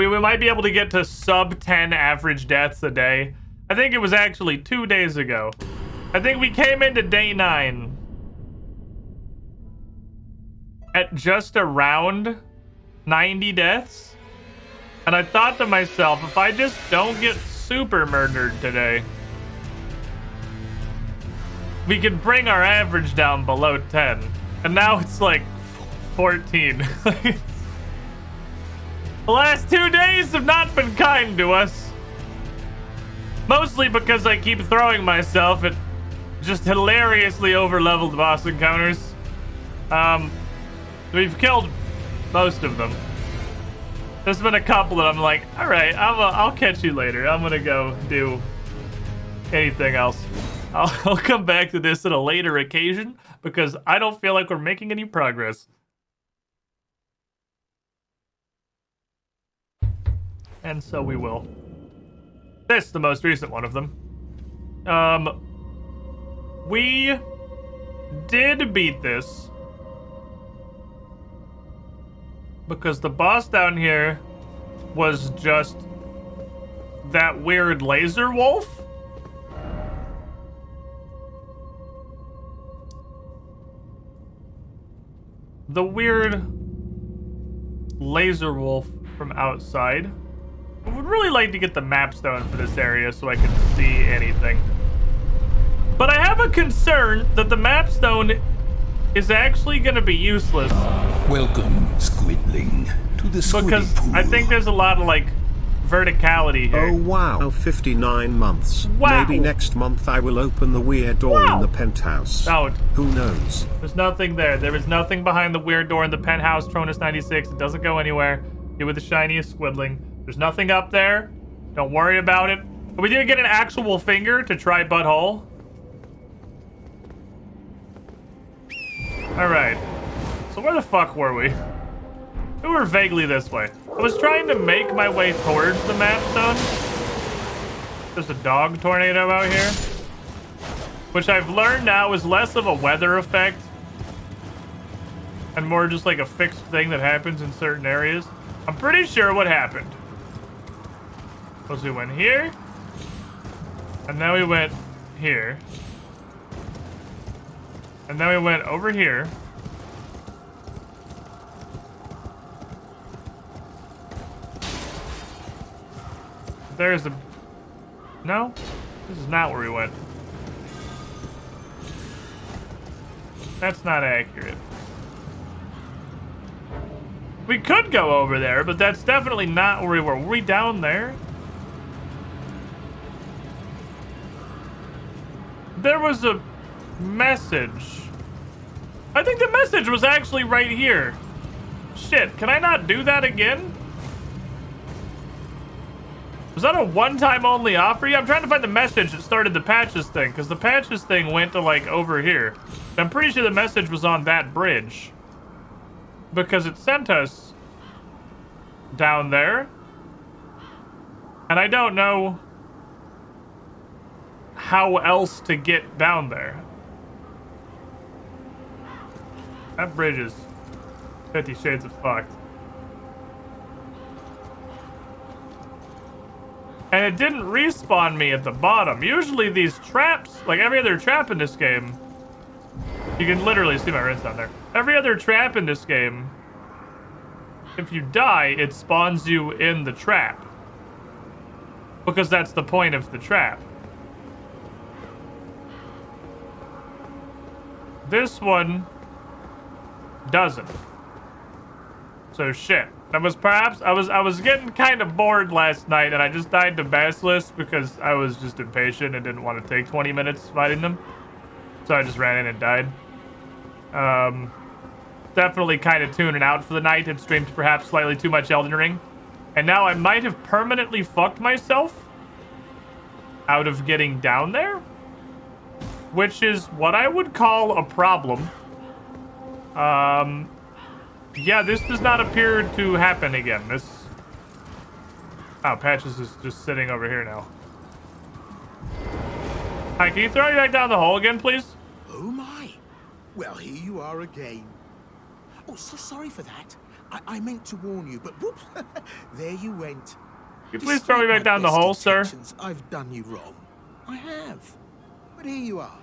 we might be able to get to sub 10 average deaths a day. I think it was actually 2 days ago. I think we came into day 9 at just around 90 deaths. And I thought to myself, if I just don't get super murdered today, we could bring our average down below 10. And now it's like 14. The last 2 days have not been kind to us. Mostly because I keep throwing myself at just hilariously over-leveled boss encounters. We've killed most of them. There's been a couple that I'm like, all right, I'll catch you later. I'm gonna go do anything else. I'll come back to this at a later occasion because I don't feel like we're making any progress. And so we will. This is the most recent one of them. We did beat this because the boss down here was just that weird laser wolf. The weird laser wolf from outside. I would really like to get the map stone for this area so I can see anything. But I have a concern that the map stone is actually going to be useless. Welcome, Squidling, to the Squiddy because pool. I think there's a lot of like verticality here. Oh wow, 59 months. Wow. Maybe next month I will open the weird door in the penthouse. Out. Who knows? There's nothing there. There is nothing behind the weird door in the penthouse, Tronus 96. It doesn't go anywhere. You with the shiniest Squidling. There's nothing up there. Don't worry about it. But we did get an actual finger to try butthole. Alright. So where the fuck were we? We were vaguely this way. I was trying to make my way towards the map stone. There's a dog tornado out here. Which I've learned now is less of a weather effect. And more just like a fixed thing that happens in certain areas. I'm pretty sure what happened was we went here. And then we went here. And then we went over here. There's a... No? This is not where we went. That's not accurate. We could go over there, but that's definitely not where we were. Were we down there? There was a message. I think the message was actually right here. Shit, can I not do that again? Was that a one-time only offer? Yeah, I'm trying to find the message that started the patches thing, because the patches thing went to, like, over here. I'm pretty sure the message was on that bridge. Because it sent us down there. And I don't know how else to get down there. That bridge is 50 shades of fucked. And it didn't respawn me at the bottom. Usually these traps, like every other trap in this game, you can literally see my wrist down there. Every other trap in this game, if you die, it spawns you in the trap. Because that's the point of the trap. This one doesn't. So shit. That was perhaps I was getting kind of bored last night and I just died to Basilisk because I was just impatient and didn't want to take 20 minutes fighting them. So I just ran in and died. Definitely kind of tuning out for the night and streamed perhaps slightly too much Elden Ring. And now I might have permanently fucked myself out of getting down there. Which is what I would call a problem. Yeah, this does not appear to happen again. This... Oh, Patches is just sitting over here now. Hi, can you throw me back down the hole again, please? Oh my. Well, here you are again. Oh, so sorry for that. I meant to warn you, but whoops, there you went. Can you please throw me back down the hole, sir? I've done you wrong. I have. But here you are,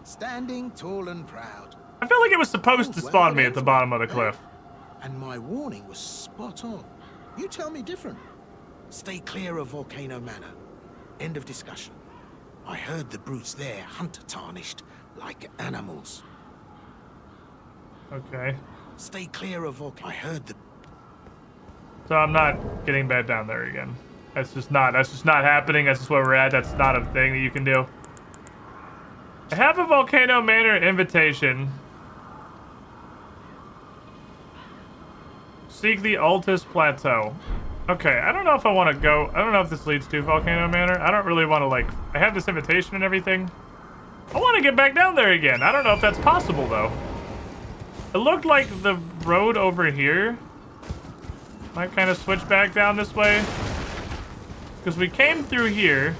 standing tall and proud. I feel like it was supposed to spawn me at the bottom of the cliff. And my warning was spot on. You tell me different. Stay clear of Volcano Manor. End of discussion. I heard the brutes there hunt tarnished like animals. Okay. Stay clear of Volcano. I heard the... So I'm not getting back down there again. That's just not happening. That's just where we're at. That's not a thing that you can do. I have a Volcano Manor invitation. Seek the Altus Plateau. Okay, I don't know if I want to go. I don't know if this leads to Volcano Manor. I don't really want to, like... I have this invitation and everything. I want to get back down there again. I don't know if that's possible, though. It looked like the road over here might kind of switch back down this way. Because we came through here.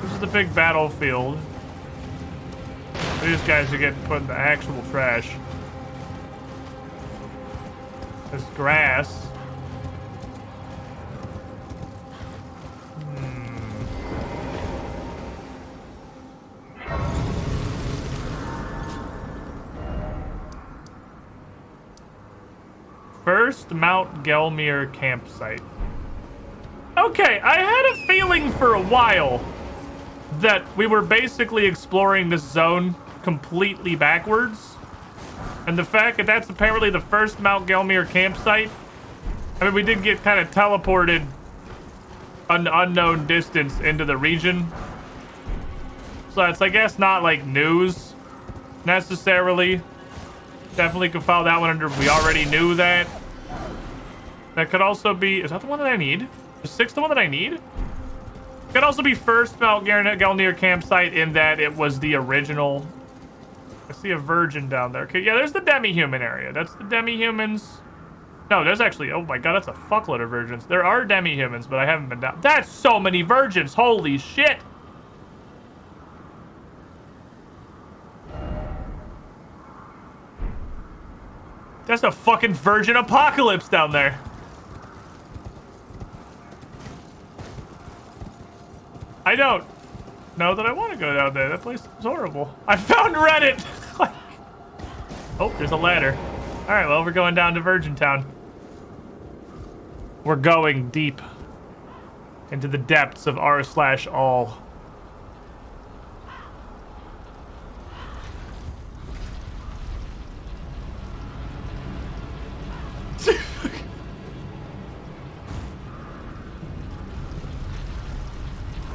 This is the big battlefield. These guys are getting put in the actual trash. There's grass. First Mount Gelmir campsite. Okay, I had a feeling for a while that we were basically exploring this zone completely backwards. And the fact that that's apparently the first Mount Gelmir campsite. I mean, we did get kind of teleported an unknown distance into the region. So it's, I guess, not like news necessarily. Definitely could file that one under we already knew that. That could also be... Is that the one that I need? Is 6 the one that I need? Could also be first Mount Gelmir campsite in that it was the original. I see a virgin down there. Okay, yeah, there's the demi-human area. That's the demi-humans. No, there's actually... Oh my god, that's a fuckload of virgins. There are demi-humans, but I haven't been down... That's so many virgins! Holy shit! That's a fucking virgin apocalypse down there. I don't know that I want to go down there. That place is horrible. I found Reddit! Oh, there's a ladder. Alright, well, we're going down to Virgin Town. We're going deep into the depths of r/all.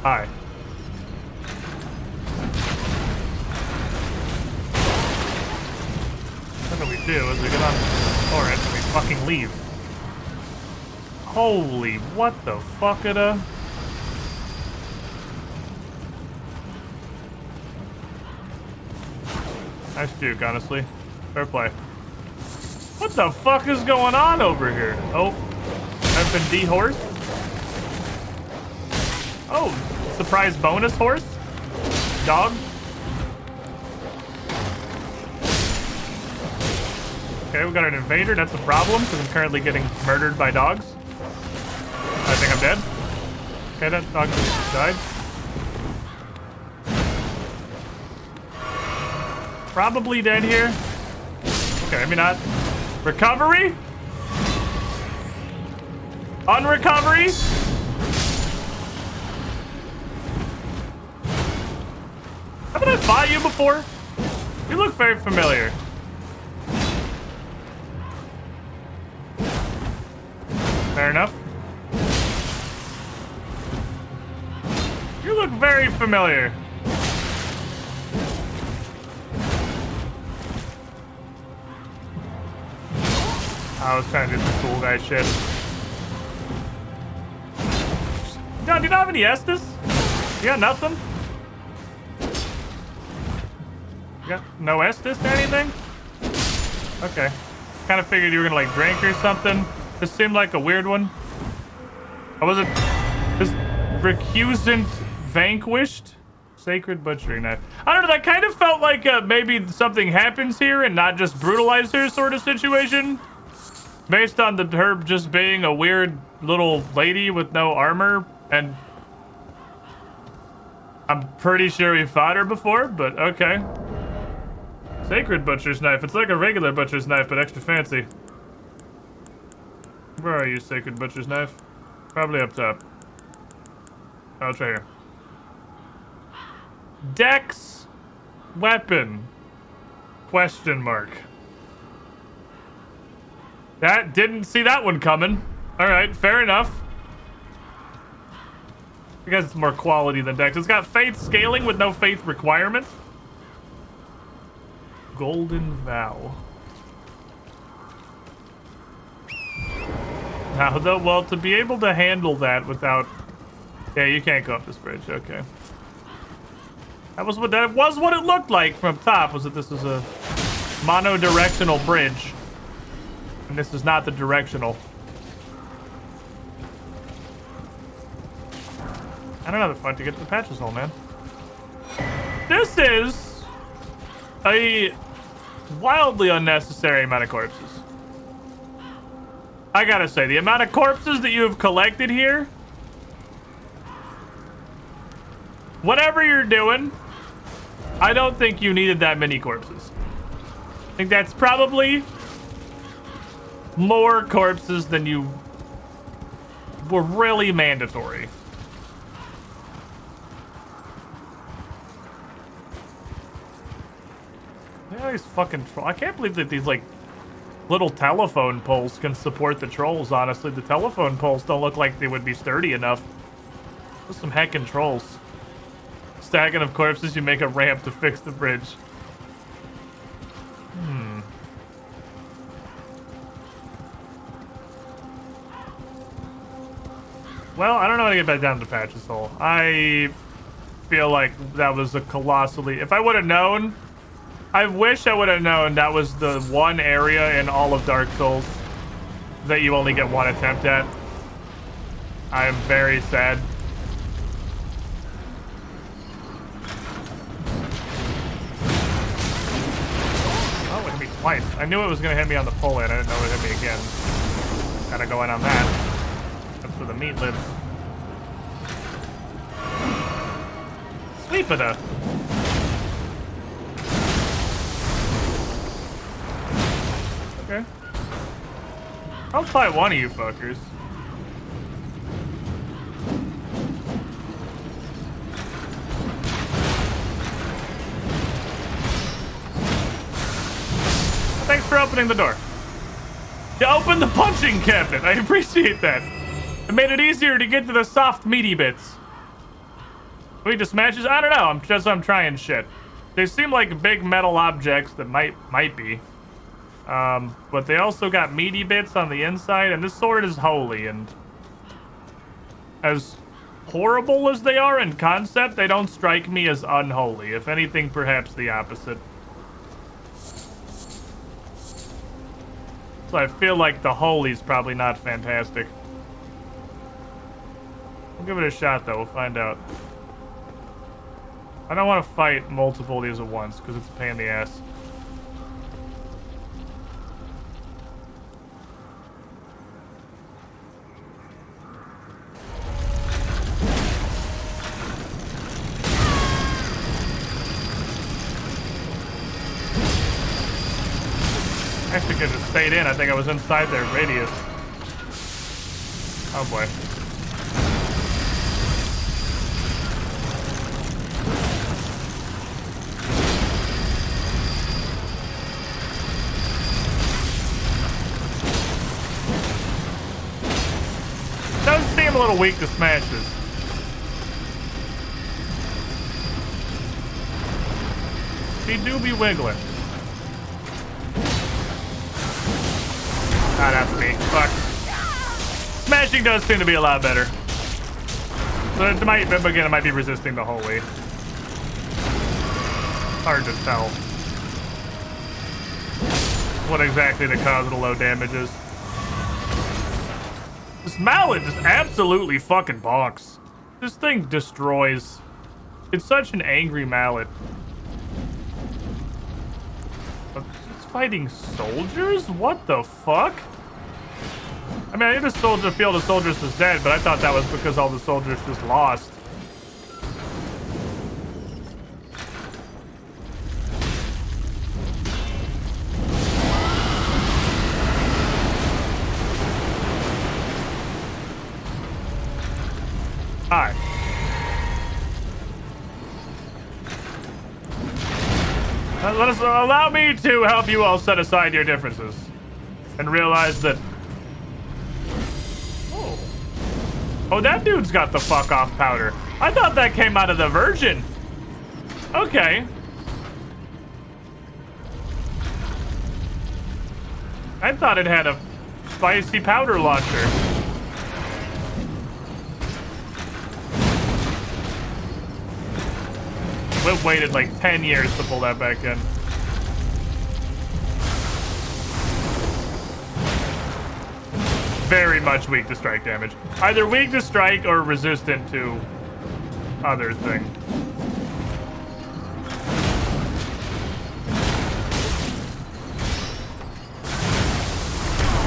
Hi. What do we do as we get on Orange and we fucking leave? Holy, what the fuckada? Nice juke, honestly. Fair play. What the fuck is going on over here? Oh, I've been dehorsed. Oh, surprise bonus horse? Dog? Okay, we got an invader. That's a problem because I'm currently getting murdered by dogs. I think I'm dead. Okay, that dog just died. Probably dead here. Okay, maybe not. Recovery? Unrecovery? Haven't I fought you before? You look very familiar. Fair enough. You look very familiar. I was trying to do some cool guy shit. No, do you not have any Estus? You got nothing? You got no Estus or anything? Okay. Kind of figured you were gonna like drink or something. This seemed like a weird one. I wasn't... This recusant vanquished? Sacred butchering knife. I don't know, that kind of felt like maybe something happens here and not just brutalize her sort of situation. Based on her just being a weird little lady with no armor, and I'm pretty sure we fought her before, but okay. Sacred butcher's knife. It's like a regular butcher's knife, but extra fancy. Where are you, sacred butcher's knife? Probably up top. Oh, it's right here. Dex weapon? Question mark. That didn't see that one coming. All right, fair enough. I guess it's more quality than Dex. It's got faith scaling with no faith requirements. Golden Vow. Now, though, well, to be able to handle that without... Yeah, you can't go up this bridge. Okay. That was what it looked like from top, was that this is a mono-directional bridge. And this is not the directional. I don't know the fuck to get to the patches hole, man. This is a wildly unnecessary amount of corpses. I gotta say, the amount of corpses that you have collected here, whatever you're doing, I don't think you needed that many corpses. I think that's probably more corpses than you were really mandatory. Yeah, these fucking trolls. I can't believe that these, like, little telephone poles can support the trolls, honestly. The telephone poles don't look like they would be sturdy enough. Those some heckin' trolls. Stacking of corpses, you make a ramp to fix the bridge. Well, I don't know how to get back down to Patch's Hole. I feel like that was a colossally... If I would have known... I wish I would have known that was the one area in all of Dark Souls that you only get one attempt at. I am very sad. Oh, it hit me twice. I knew it was going to hit me on the pull-in. I didn't know it hit me again. Gotta go in on that. That's where the meat lives. Sleepada. Okay. I'll fight one of you fuckers. Thanks for opening the door. You opened the punching cabinet. I appreciate that. It made it easier to get to the soft, meaty bits. We just matches? I don't know. I'm trying shit. They seem like big metal objects that might be. But they also got meaty bits on the inside, and this sword is holy, and as horrible as they are in concept, they don't strike me as unholy. If anything, perhaps the opposite. So I feel like the holy's probably not fantastic. We'll give it a shot, though. We'll find out. I don't want to fight multiple of these at once, because it's a pain in the ass. Actually could have stayed in. I think I was inside their radius. Oh boy. Does seem a little weak to smashes. He do be wiggling. Ah, that's me. Fuck. Smashing does seem to be a lot better. So it might, again, it might be resisting the holy. Hard to tell what exactly the cause of the low damage is. This mallet just absolutely fucking bonks. This thing destroys. It's such an angry mallet. But it's fighting soldiers? What the fuck? I mean, I knew the field of soldiers was dead, but I thought that was because all the soldiers just lost. Hi. Allow me to help you all set aside your differences and realize that. Oh, that dude's got the fuck off powder. I thought that came out of the Virgin. Okay. I thought it had a spicy powder launcher. We've waited like 10 years to pull that back in. Very much weak to strike damage. Either weak to strike or resistant to other thing.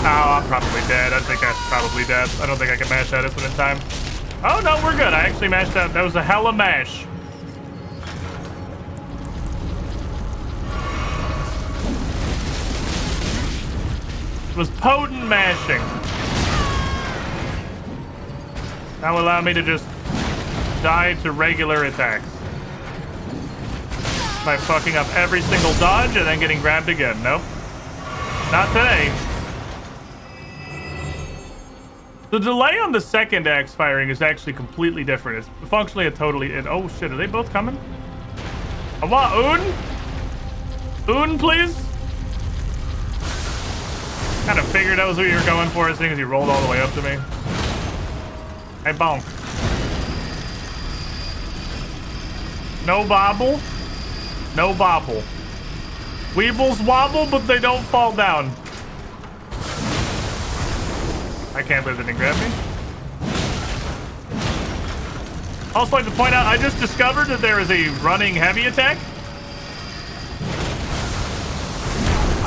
Oh, I'm probably dead. I think I'm probably dead. I don't think I can mash that this one in time. Oh, no, we're good. I actually mashed that. That was a hella mash. It was potent mashing. Now allow me to just die to regular attacks. By fucking up every single dodge and then getting grabbed again. Nope. Not today. The delay on the second axe firing is actually completely different. It's functionally a totally... oh shit, are they both coming? I want Un, please? Kind of figured that was what you were going for as soon as you rolled all the way up to me. Hey, bonk. No bobble. No bobble. Weebles wobble, but they don't fall down. I can't believe they didn't grab me. Also like to point out, I just discovered that there is a running heavy attack.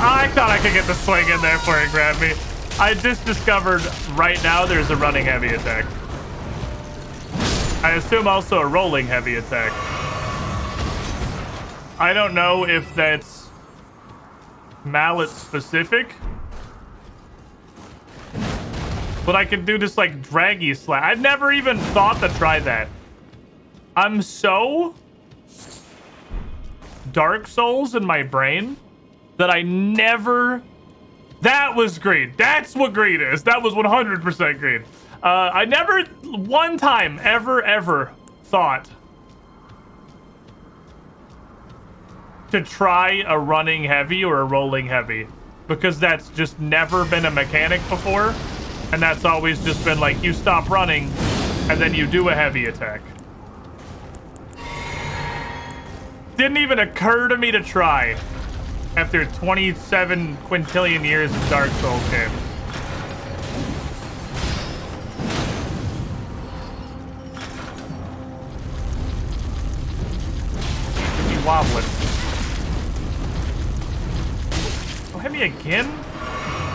I thought I could get the swing in there before it grabbed me. I just discovered right now there's a running heavy attack. I assume also a rolling heavy attack. I don't know if that's mallet specific. But I could do this like draggy slap. I've never even thought to try that. I'm so Dark Souls in my brain that I never... That was greed. That's what greed is. That was 100% greed. I never one time ever thought to try a running heavy or a rolling heavy, because that's just never been a mechanic before, and that's always just been like you stop running and then you do a heavy attack. Didn't even occur to me to try after 27 quintillion years of Dark Souls games. Keep wobbling. Oh, hit me again?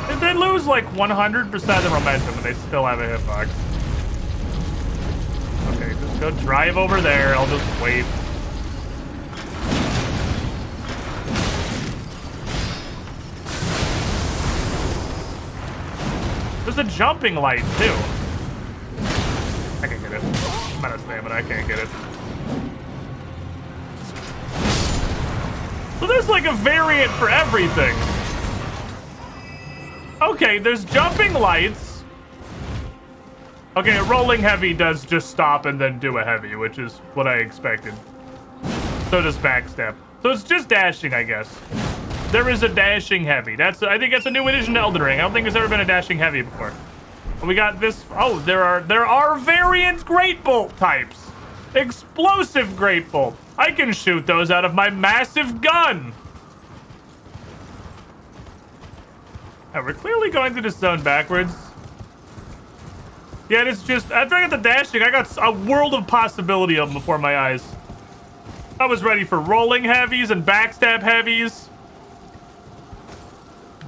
Did they lose like 100% of the momentum and they still have a hitbox? Okay, just go drive over there. I'll just wait. There's a jumping light, too. I can't get it. I'm out of stamina. I can't get it. So there's like a variant for everything. Okay, there's jumping lights. Okay, a rolling heavy does just stop and then do a heavy, which is what I expected. So does backstep. So it's just dashing, I guess. There is a dashing heavy. I think that's a new addition to Elden Ring. I don't think there's ever been a dashing heavy before. But we got this. Oh, there are variant great bolt types. Explosive great bolt. I can shoot those out of my massive gun. We're clearly going through this zone backwards. Yeah, it's just after I got the dashing, I got a world of possibility of them before my eyes. I was ready for rolling heavies and backstab heavies.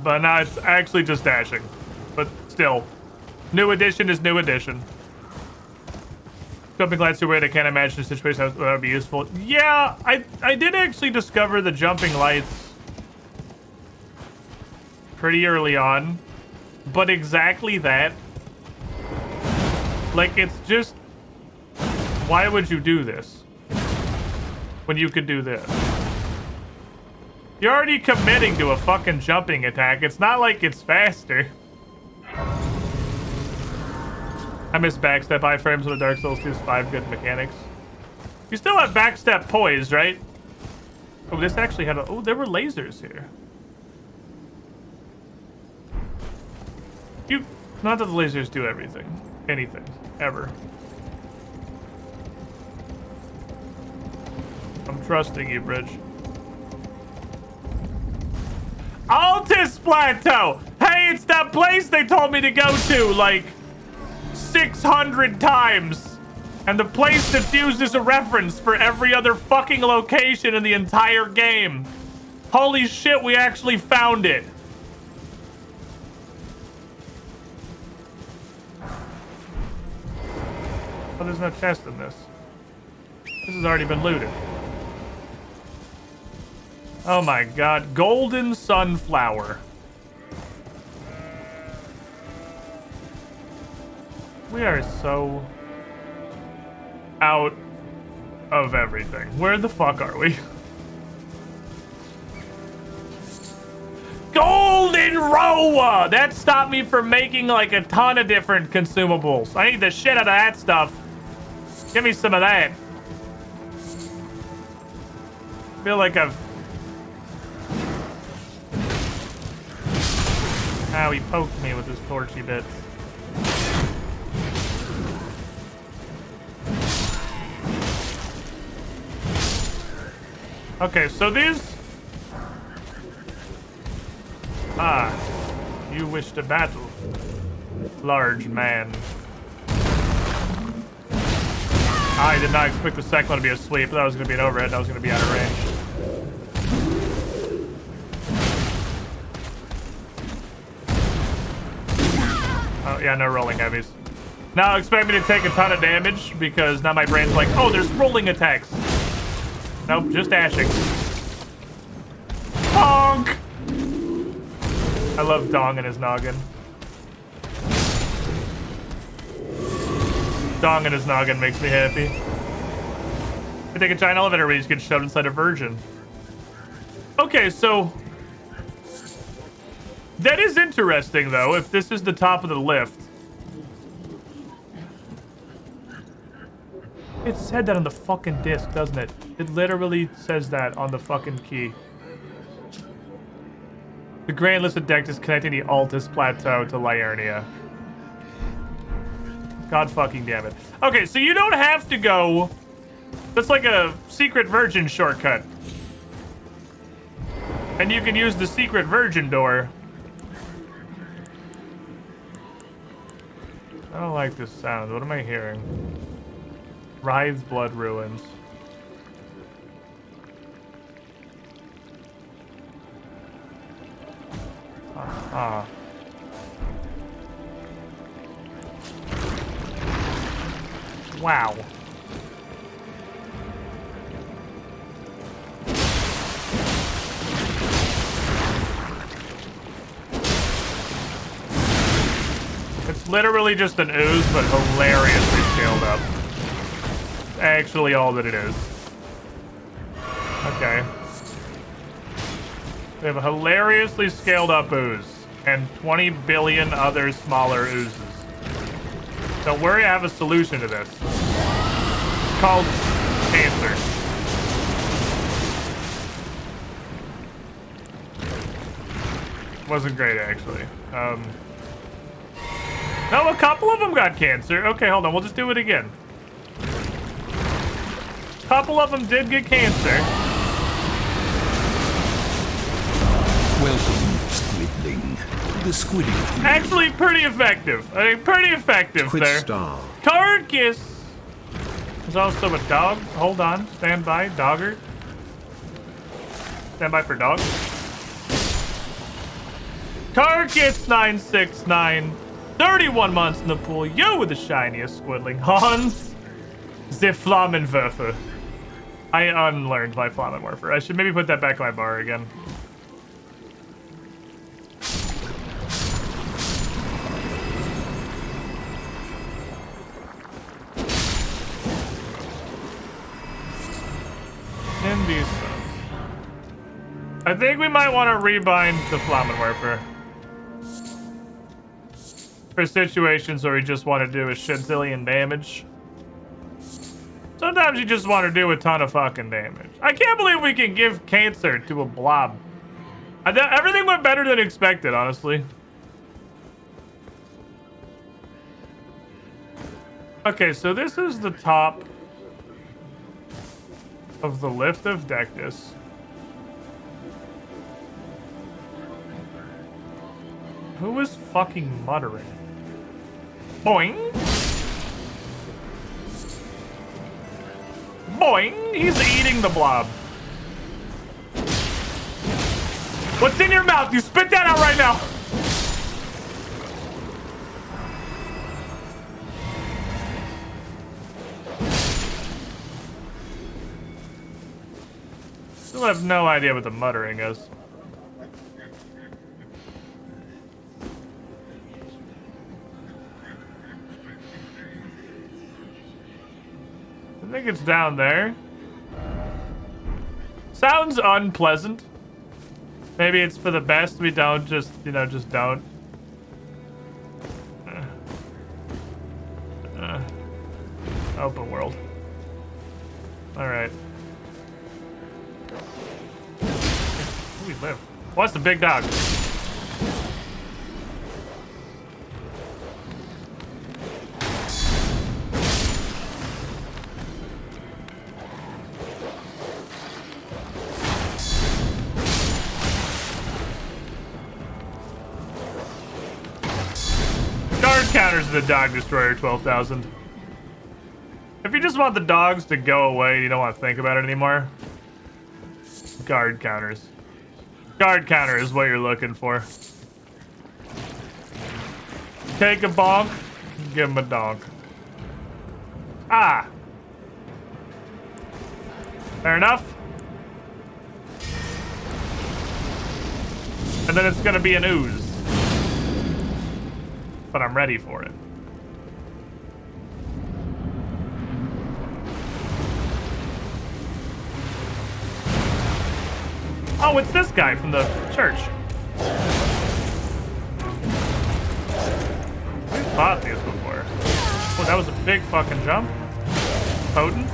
But now it's actually just dashing. But still, New edition is new edition. Jumping lights are weird. I can't imagine a situation that would be useful. Yeah, I did actually discover the jumping lights pretty early on. But exactly that. Like, it's just... Why would you do this? When you could do this? You're already committing to a fucking jumping attack. It's not like it's faster. I miss backstep iframes with the Dark Souls 2's 5 good mechanics. You still have backstep poised, right? Oh, this actually had a... Oh, there were lasers here. Not that the lasers do everything. Anything. Ever. I'm trusting you, Bridge. Altus Plateau! Hey, it's that place they told me to go to, like, 600 times. And the place that's used as a reference for every other fucking location in the entire game. Holy shit, we actually found it. Oh, there's no chest in this. This has already been looted. Oh my god. Golden sunflower. We are so out of everything. Where the fuck are we? Golden Roa! That stopped me from making like a ton of different consumables. I need the shit out of that stuff. Give me some of that. I feel like I've... Ow, he poked me with his torchy bit. Okay, so these... Ah, you wish to battle, large man. I did not expect the second one to be a sweep. That was going to be an overhead. That was going to be out of range. Oh, yeah, no rolling heavies. Now expect me to take a ton of damage because now my brain's like, oh, there's rolling attacks. Nope, just dashing. Honk! I love Dong and his noggin. Dong and his noggin makes me happy. I take a giant elevator where you just get shoved inside a virgin. Okay, so... That is interesting, though, if this is the top of the lift. It said that on the fucking disc, doesn't it? It literally says that on the fucking key. The Grand Listed Deck is connecting the Altus Plateau to Liurnia. God fucking damn it. Okay, so you don't have to go... That's like a secret virgin shortcut. And you can use the secret virgin door. I don't like this sound. What am I hearing? Writhes Blood Ruins. Ah. Wow. It's literally just an ooze, but hilariously scaled up. Actually all that it is. Okay. We have a hilariously scaled up ooze and 20 billion other smaller oozes. Don't worry, I have a solution to this. It's called cancer. Wasn't great, actually. No, a couple of them got cancer. Okay, hold on. We'll just do it again. A couple of them did get cancer. Welcome, Squidling. The Squidling. Actually, pretty effective. I mean, pretty effective Quit there. star. Carcass. There's also a dog. Hold on. Stand by. Dogger. Stand by for dog. Carcass 969. 31 months in the pool. You with the shiniest squidling. Hans, the Flammenwerfer. I unlearned my Flammenwerfer. I should maybe put that back in my bar again. I think we might want to rebind the Flammenwerfer for situations where we just want to do a shit-zillion damage. Sometimes you just want to do a ton of fucking damage. I can't believe we can give cancer to a blob. Everything went better than expected, honestly. Okay, so this is the top of the lift of Dectus. Who is fucking muttering? Boing! Boing! He's eating the blob. What's in your mouth? You spit that out right now! Still have no idea what the muttering is. I think it's down there. Sounds unpleasant. Maybe it's for the best we don't just, you know, just don't. Open world. Alright. Where do we live? What's the big dog? Counters the dog destroyer 12,000. If you just want the dogs to go away and you don't want to think about it anymore, guard counters. Guard counter is what you're looking for. Take a bonk, give him a donk. Ah! Fair enough. And then it's gonna be an ooze. But I'm ready for it. Oh, it's this guy from the church. We've fought these before. Oh, that was a big fucking jump. Potent.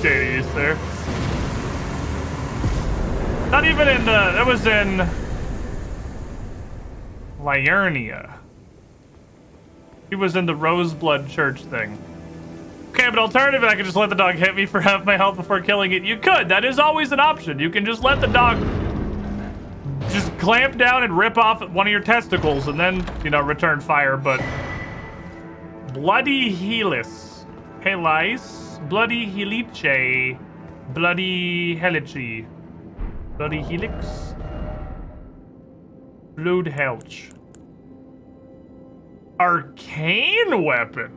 Days there. Not even in the. That was in Liurnia. He was in the Roseblood Church thing. Okay, but alternative, I could just let the dog hit me for half my health before killing it. You could. That is always an option. You can just let the dog just clamp down and rip off one of your testicles and then, you know, return fire. But Bloody Helis. Helis. Bloody Helice. Bloody Helice. Bloody Helix. Blood Helch. Arcane weapon.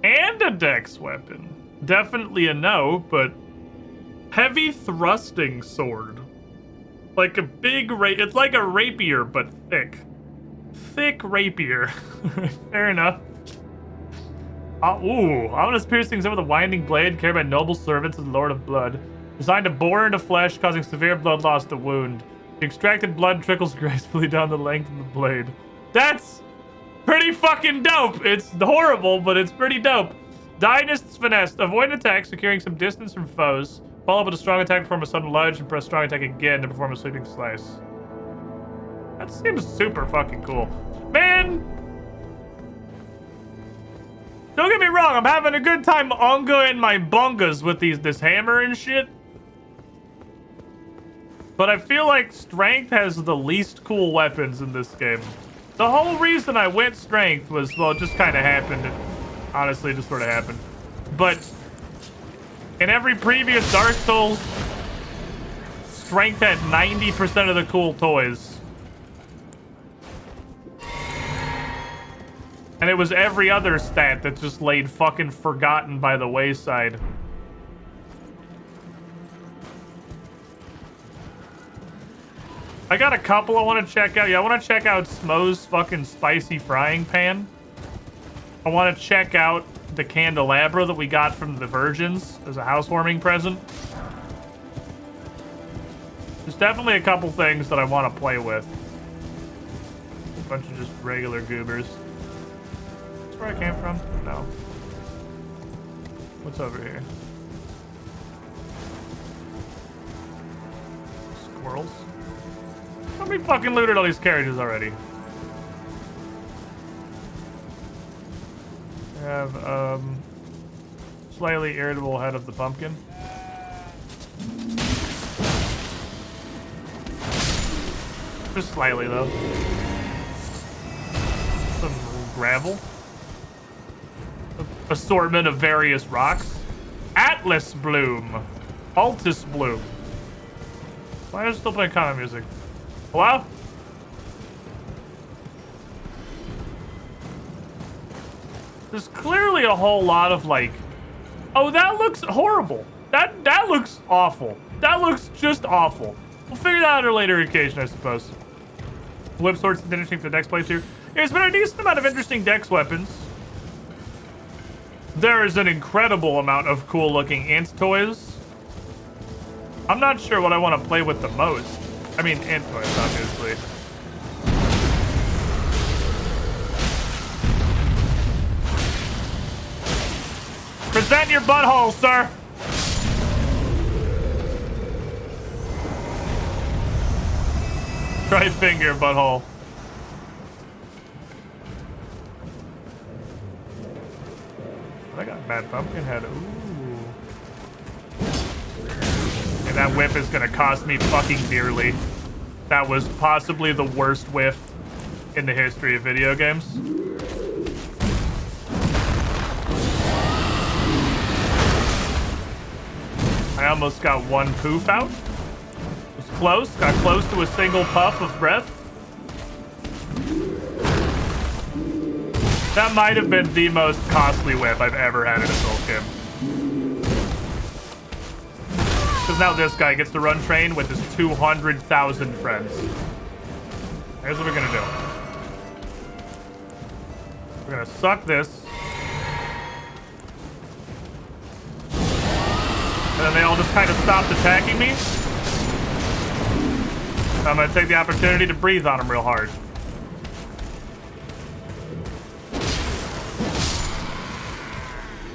And a dex weapon. Definitely a no, but heavy thrusting sword. Like a big it's like a rapier, but thick. Thick rapier. Fair enough. Ooh, ominous piercings over the winding blade carried by noble servants of the Lord of Blood. Designed to bore into flesh, causing severe blood loss to wound. The extracted blood trickles gracefully down the length of the blade. That's pretty fucking dope. It's horrible, but it's pretty dope. Dynast's Finesse. Avoid an attack, securing some distance from foes. Follow up with a strong attack, perform a sudden lunge, and press strong attack again to perform a sweeping slice. That seems super fucking cool. Man! Don't get me wrong, I'm having a good time ongoing my bungas with this hammer and shit. But I feel like strength has the least cool weapons in this game. The whole reason I went strength was, well, it just kind of happened. It honestly just sort of happened. But in every previous Dark Souls, strength had 90% of the cool toys. And it was every other stat that just laid fucking forgotten by the wayside. I got a couple I want to check out. Yeah, I want to check out Smo's fucking spicy frying pan. I want to check out the candelabra that we got from the Virgins as a housewarming present. There's definitely a couple things that I want to play with. A bunch of just regular goobers. That's where I came from? No. What's over here? Squirrels? How many fucking looted all these carriages already? We have, slightly irritable head of the pumpkin. Just slightly, though. Some gravel. Assortment of various rocks. Atlas bloom. Altus bloom. Why is it still playing common music? Hello? There's clearly a whole lot of like, oh, that looks horrible. That looks awful. That looks just awful. We'll figure that out at a later occasion, I suppose. Whip swords is interesting for the dex playthrough. There's been a decent amount of interesting dex weapons. There is an incredible amount of cool looking ant toys. I'm not sure what I want to play with the most. I mean, ant toys, obviously. Present your butthole, sir. Try finger butthole. I got bad pumpkin head. Ooh. And that whip is gonna cost me fucking dearly. That was possibly the worst whiff in the history of video games. I almost got one poof out. Was close. Got close to a single puff of breath. That might have been the most costly whip I've ever had in a Soul Kim. Because now this guy gets to run train with his 200,000 friends. Here's what we're gonna do. We're gonna suck this. And then they all just kind of stopped attacking me. I'm gonna take the opportunity to breathe on them real hard.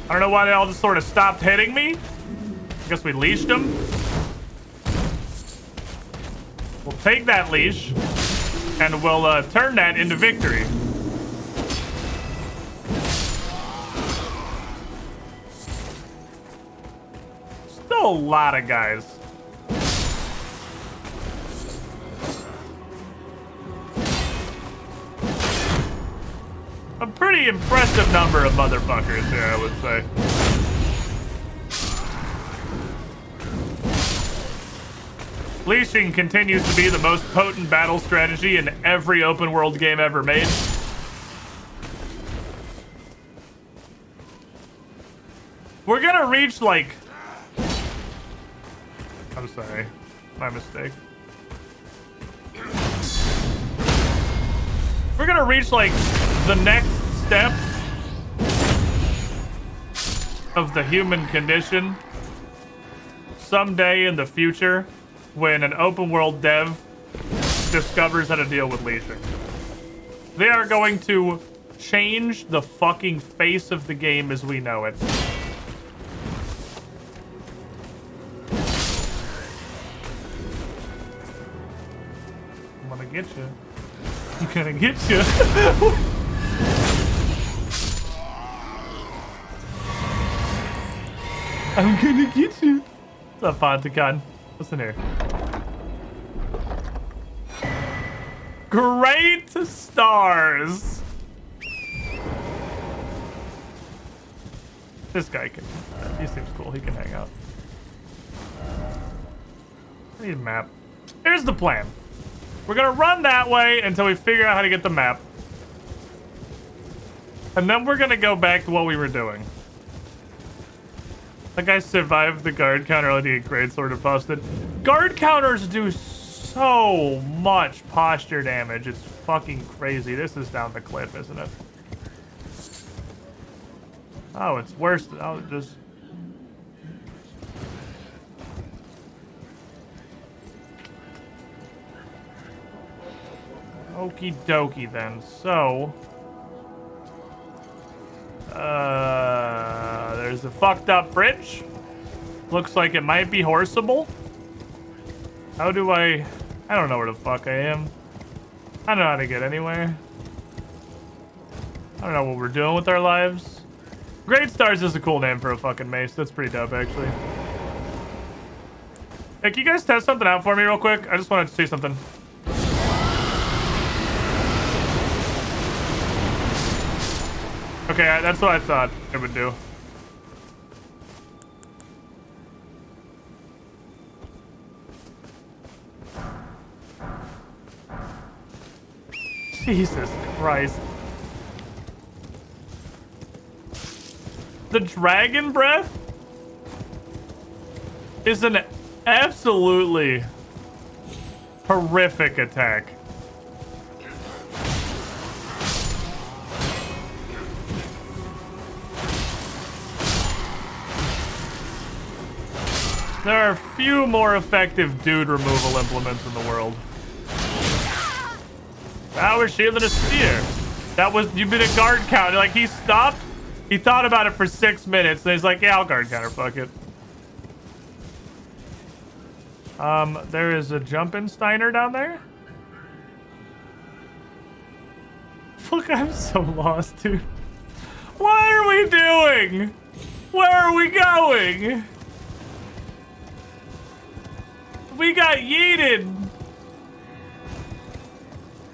I don't know why they all just sort of stopped hitting me. I guess we leashed them. We'll take that leash and we'll turn that into victory. Still a lot of guys. A pretty impressive number of motherfuckers here, I would say. Leashing continues to be the most potent battle strategy in every open world game ever made. We're gonna reach like... I'm sorry, my mistake. We're gonna reach like the next step of the human condition someday in the future when an open world dev discovers how to deal with leashing. They are going to change the fucking face of the game as we know it. I'm gonna get you. I'm gonna get you. I'm gonna get you. What's up, Ponticon? Listen here. Great stars. This guy can, he seems cool. He can hang out. I need a map. Here's the plan. We're gonna run that way until we figure out how to get the map. And then we're gonna go back to what we were doing. That guy survived the guard counter. I think a great sword of busted. Guard counters do so much posture damage. It's fucking crazy. This is down the cliff, isn't it? Oh, it's worse. Oh, just. Okie dokie then. So. There's a fucked up bridge. Looks like it might be horseable. How do I don't know where the fuck I am. I don't know how to get anywhere. I don't know what we're doing with our lives. Great Stars is a cool name for a fucking mace. That's pretty dope, actually. Hey, can you guys test something out for me real quick? I just wanted to see something. Okay, that's what I thought it would do. Jesus Christ. The Dragon Breath is an absolutely horrific attack. There are few more effective dude removal implements in the world. Power shield and a spear. That was, you've been a guard counter. Like, he stopped, he thought about it for 6 minutes, and he's like, yeah, I'll guard counter, fuck it. There is a jumping Steiner down there. Fuck, I'm so lost, dude. What are we doing? Where are we going? We got yeeted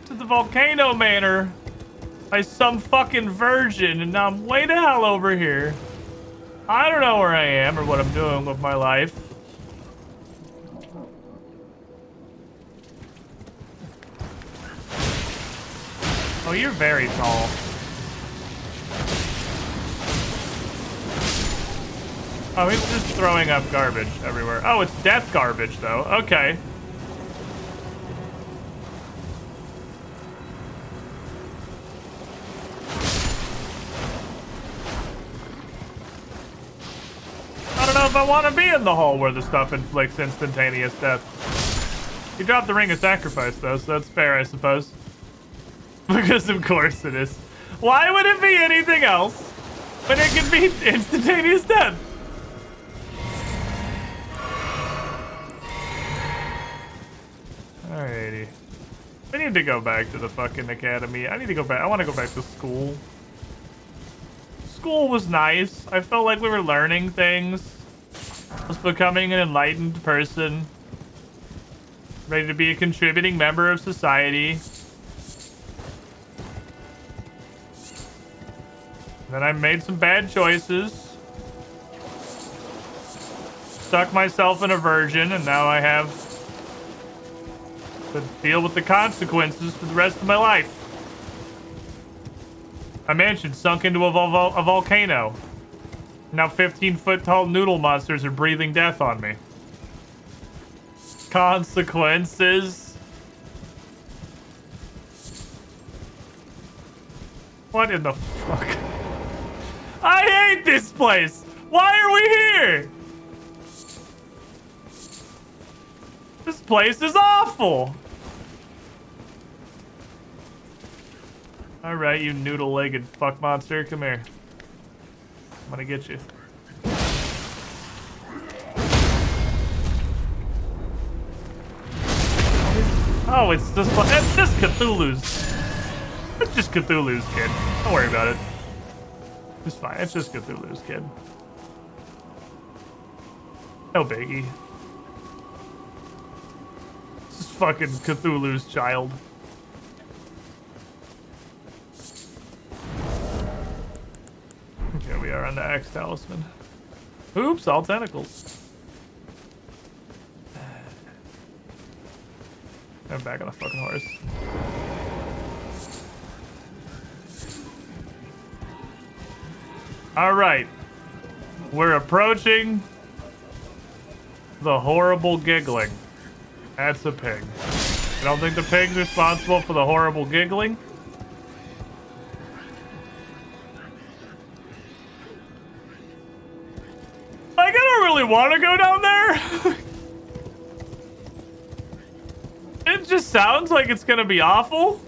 to the Volcano Manor by some fucking virgin, and now I'm way the hell over here. I don't know where I am or what I'm doing with my life. Oh, you're very tall. Oh, he's just throwing up garbage everywhere. Oh, it's death garbage, though. Okay. I don't know if I want to be in the hole where the stuff inflicts instantaneous death. You dropped the Ring of Sacrifice, though, so that's fair, I suppose. Because of course it is. Why would it be anything else when it could be instantaneous death? Alrighty. I need to go back to the fucking academy. I need to go back. I want to go back to school. School was nice. I felt like we were learning things. I was becoming an enlightened person. Ready to be a contributing member of society. Then I made some bad choices. Stuck myself in a virgin, and now I have to deal with the consequences for the rest of my life. My mansion sunk into a volcano. Now 15-foot tall noodle monsters are breathing death on me. Consequences. What in the fuck? I hate this place. Why are we here? This place is awful. All right, you noodle-legged fuck monster, come here. I'm gonna get you. Oh, it's just Cthulhu's. It's just Cthulhu's kid. Don't worry about it. It's fine. It's just Cthulhu's kid. No biggie. This is fucking Cthulhu's child. Here we are on the X Talisman. Oops, all tentacles. I'm back on the fucking horse. All right. We're approaching the horrible giggling. That's a pig. I don't think the pig's responsible for the horrible giggling. Like, I don't really want to go down there. It just sounds like it's gonna be awful.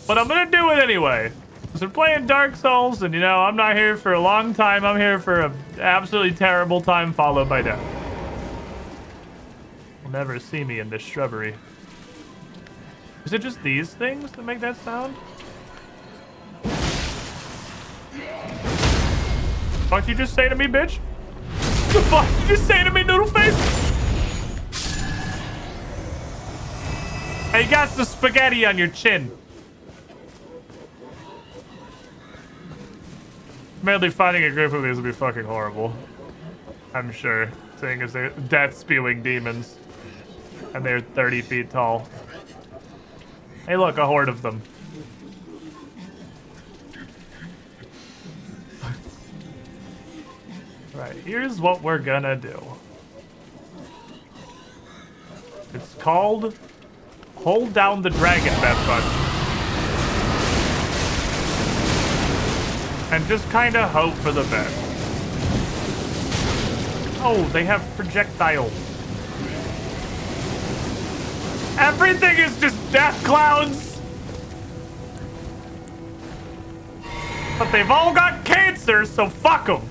But I'm gonna do it anyway. Because we're playing Dark Souls, and you know, I'm not here for a long time. I'm here for an absolutely terrible time followed by death. You'll never see me in this shrubbery. Is it just these things that make that sound? What did you just say to me, bitch? What the fuck did you just say to me, noodle face? Hey, you got some spaghetti on your chin. Madly finding a group of these would be fucking horrible. I'm sure. Seeing as they're death-spewing demons. And they're 30 feet tall. Hey look, a horde of them. Right, here's what we're gonna do. It's called hold down the dragon bet button. And just kind of hope for the best. Oh, they have projectiles. Everything is just death clouds. But they've all got cancer, so fuck them.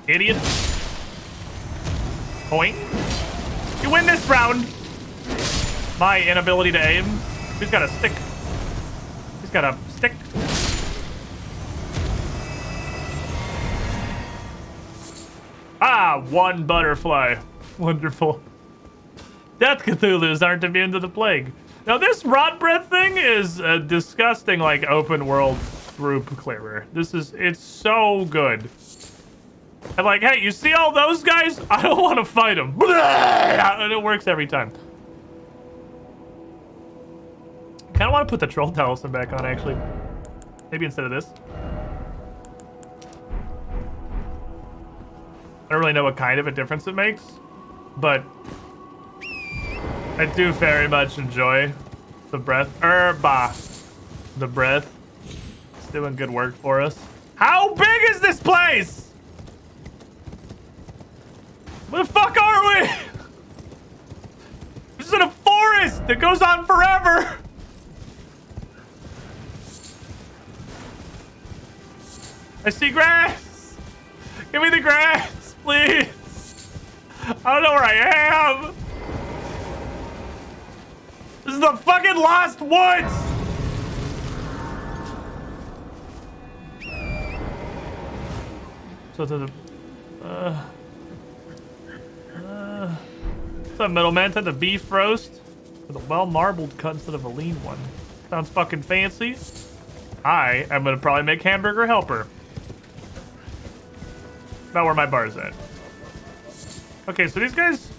Idiot. Point. You win this round. My inability to aim. He's got a stick. He's got a stick. Ah, one butterfly. Wonderful. Death Cthulhus aren't immune to the plague. Now this rot breath thing is a disgusting, like, open world group clearer. It's so good. I'm like, hey, you see all those guys? I don't want to fight them. And it works every time. I kind of want to put the troll talisman back on, actually. Maybe instead of this. I don't really know what kind of a difference it makes, but I do very much enjoy the breath. The breath. It's doing good work for us. How big is this place? Where the fuck are we? This is in a forest that goes on forever. I see grass. Give me the grass, please. I don't know where I am. This is the fucking Lost Woods. So to the what's up, middleman? Take the beef roast with a well-marbled cut instead of a lean one. Sounds fucking fancy. I am gonna probably make hamburger helper. About where my bar's at. Okay, so these guys...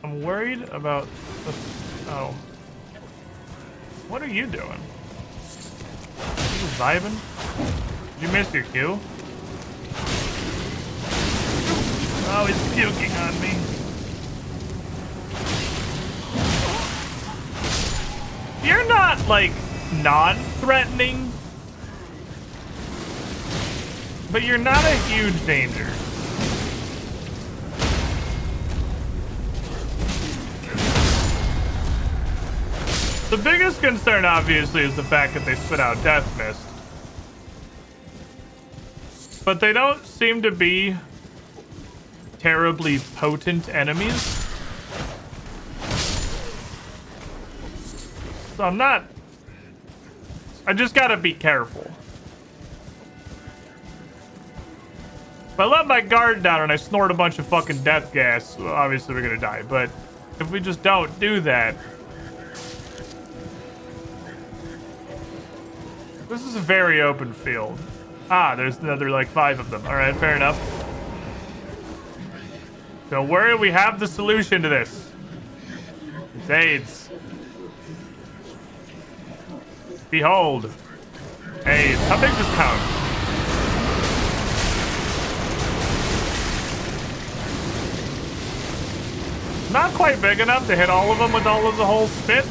I'm worried about the... Oh. What are you doing? Are you vibing? Did you miss your cue? Oh, he's puking on me. You're not, like, non-threatening. But you're not a huge danger. The biggest concern, obviously, is the fact that they spit out Death Mist. But they don't seem to be terribly potent enemies. So I'm not... I just gotta be careful. If I let my guard down and I snort a bunch of fucking death gas, well, obviously we're gonna die. But if we just don't do that, This is a very open field. Ah, there's another like 5 of them. All right, fair enough. Don't worry, we have the solution to this. It's AIDS. Behold. AIDS. How big does count? Not quite big enough to hit all of them with all of the whole spit,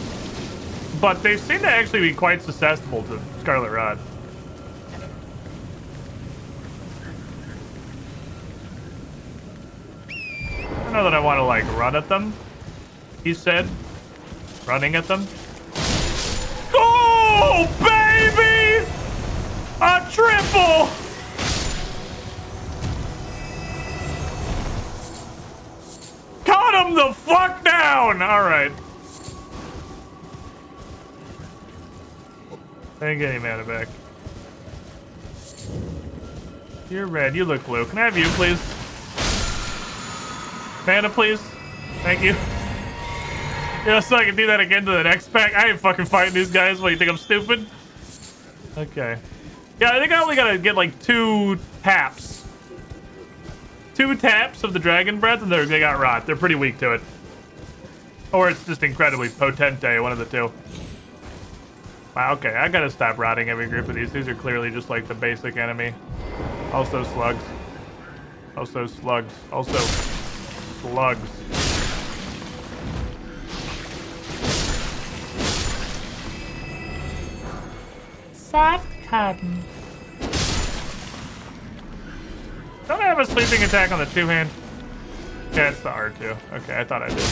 but they seem to actually be quite susceptible to Scarlet Rot. I don't know that I want to like run at them. He said, running at them. Oh, baby! A triple! Cut him the fuck down! Alright. I didn't get any mana back. You're red. You look blue. Can I have you, please? Mana, please. Thank you. Yeah, so I can do that again to the next pack. I ain't fucking fighting these guys. What, you think I'm stupid? Okay. Yeah, I think I only gotta get like 2 taps. 2 taps of the Dragon Breath, and they got rot. They're pretty weak to it. Or it's just incredibly potente, one of the 2. Wow, okay, I gotta stop rotting every group of these. These are clearly just like the basic enemy. Also slugs. Also slugs. Also slugs. Soft cotton. Don't I have a sleeping attack on the 2-hand? Yeah, it's the R2. Okay, I thought I did.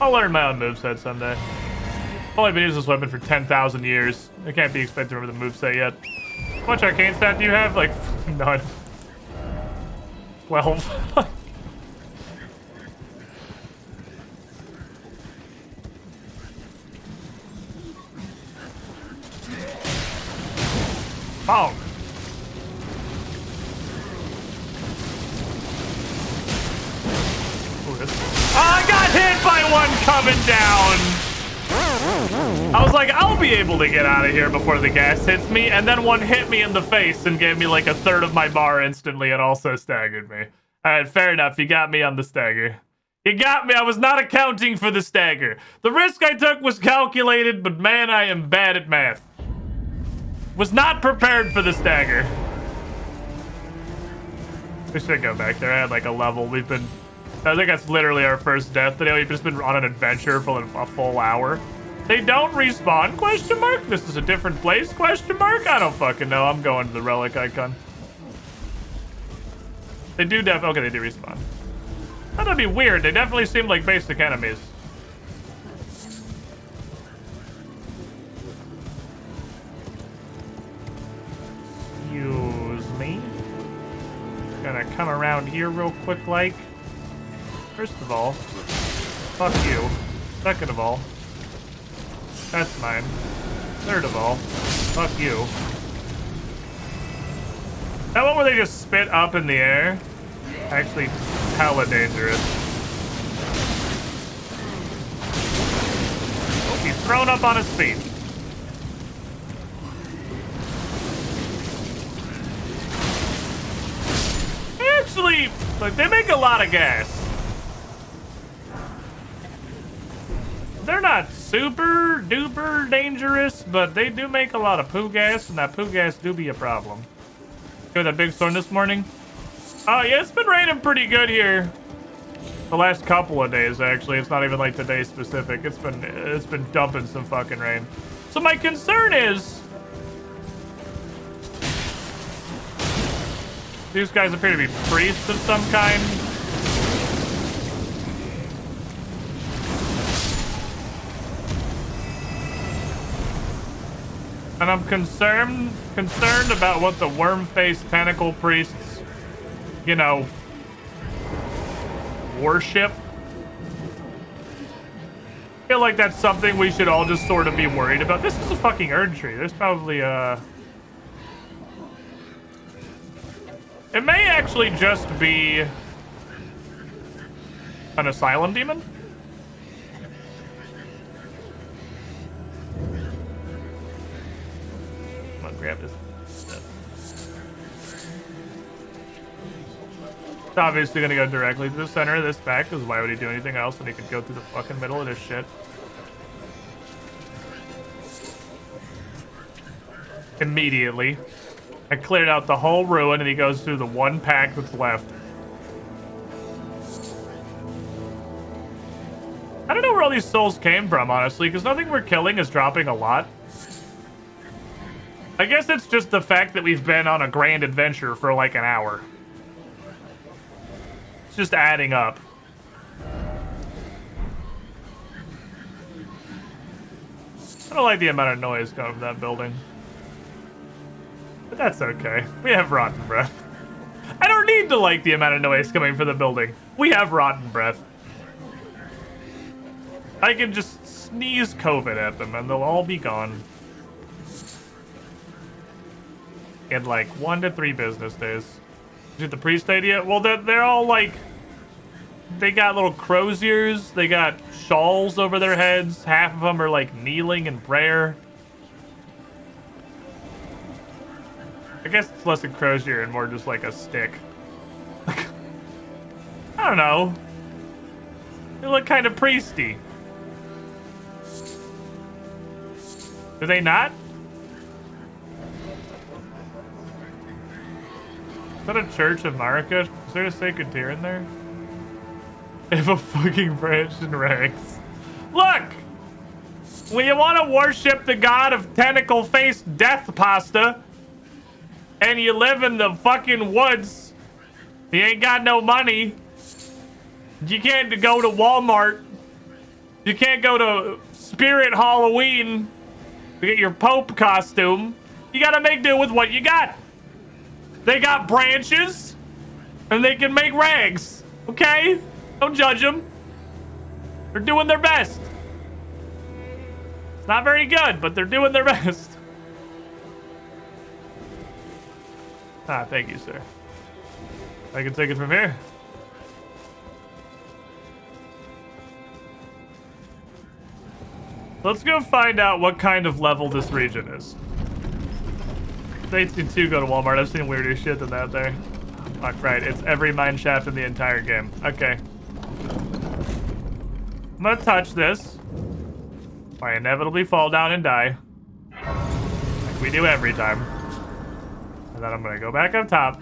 I'll learn my own moveset someday. I've only been using this weapon for 10,000 years. I can't be expected to remember the moveset yet. How much arcane stat do you have? Like, none. 12. Oh. I got hit by one coming down. I was like, I'll be able to get out of here before the gas hits me, and then one hit me in the face and gave me like a third of my bar instantly and also staggered me. All right, fair enough. You got me on the stagger. You got me. I was not accounting for the stagger. The risk I took was calculated, but man, I am bad at math. Was not prepared for the stagger. We should go back there. I had like a level. I think that's literally our first death today. We've just been on an adventure for a full hour. They don't respawn, question mark? This is a different place, question mark? I don't fucking know. I'm going to the relic icon. They do okay, they do respawn. That'd be weird. They definitely seem like basic enemies. Excuse me. Gonna come around here real quick like. First of all, fuck you. Second of all, that's mine. Third of all, fuck you. That one where they just spit up in the air? Actually, hella dangerous. Oh, he's thrown up on his feet. Actually, like, they make a lot of gas. They're not super duper dangerous, but they do make a lot of poo gas, and that poo gas do be a problem. Got that big storm this morning? Oh yeah, it's been raining pretty good here. The last couple of days, actually. It's not even like today specific. It's been dumping some fucking rain. So my concern is these guys appear to be priests of some kind. And I'm concerned about what the worm-faced tentacle priests, you know, worship. I feel like that's something we should all just sort of be worried about. This is a fucking Erd tree. There's probably it may actually just be an asylum demon. grab this. It's obviously gonna go directly to the center of this back, because why would he do anything else when he could go through the fucking middle of this shit? Immediately. I cleared out the whole ruin and he goes through the one pack that's left. I don't know where all these souls came from, honestly, because nothing we're killing is dropping a lot. I guess it's just the fact that we've been on a grand adventure for like an hour. It's just adding up. I don't like the amount of noise coming from that building. But that's okay. We have rotten breath. I don't need to like the amount of noise coming from the building. We have rotten breath. I can just sneeze COVID at them and they'll all be gone. In like 1 to 3 business days. Did the priest idea? Well, they're all like... They got little crow's ears. They got shawls over their heads. Half of them are like kneeling in prayer. I guess it's less a crow's ear and more just like a stick. I don't know. They look kind of priesty. Do they not? Is that a Church of Marika? Is there a sacred tear in there? If a fucking branch in rags. Look! When you want to worship the god of tentacle-faced death pasta, and you live in the fucking woods, you ain't got no money, you can't go to Walmart, you can't go to Spirit Halloween to get your Pope costume, you gotta make do with what you got. They got branches, and they can make rags, okay? Don't judge them. They're doing their best. It's not very good, but they're doing their best. Ah, thank you, sir. I can take it from here. Let's go find out what kind of level this region is. They too go to Walmart. I've seen weirder shit than that there. Fuck, right. It's every mine shaft in the entire game. Okay. I'm gonna touch this. I inevitably fall down and die. Like we do every time. And then I'm gonna go back up top.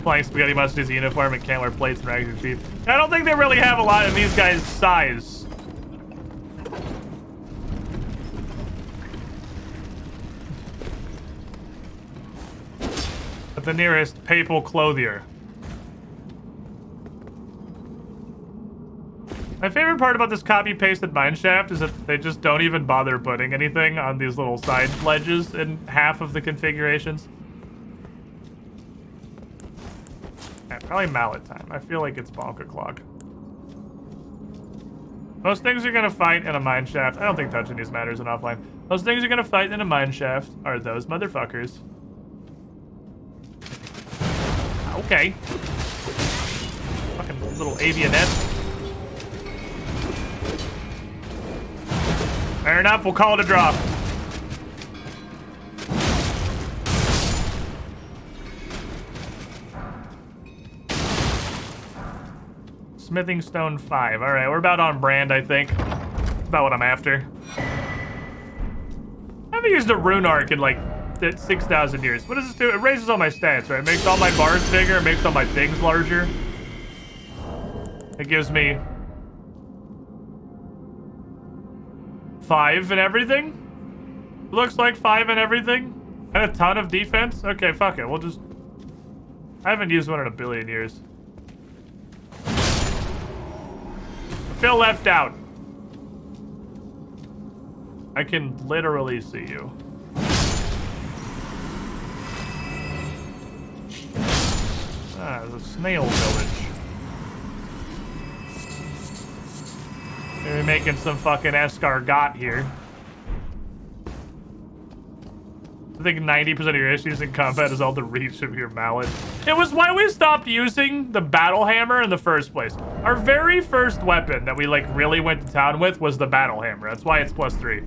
Flying spaghetti mustard's uniform and can't wear plates and rags and cheap. I don't think they really have a lot in these guys' size. At the nearest papal clothier. My favorite part about this copy-pasted mineshaft is that they just don't even bother putting anything on these little side ledges in half of the configurations. Yeah, probably mallet time. I feel like it's bonker clock. Most things you're gonna fight in a mineshaft. I don't think touching these matters in offline. Most things you're gonna fight in a mineshaft are those motherfuckers. Okay. Fucking little avionette. Fair enough, we'll call it a draw. Smithing stone 5. Alright, we're about on brand, I think. That's about what I'm after. I haven't used a rune arc in like 6,000 years. What does this do? It raises all my stats, right? It makes all my bars bigger, it makes all my things larger. It gives me 5 and everything? Looks like 5 and everything? And a ton of defense? Okay, fuck it. We'll just... I haven't used one in a billion years. I feel left out. I can literally see you. Ah, there's a snail village. Maybe making some fucking escargot here. think 90% of your issues in combat is all the reach of your mallet. It was why we stopped using the battle hammer in the first place. Our very first weapon that we like really went to town with was the battle hammer. That's why it's +3.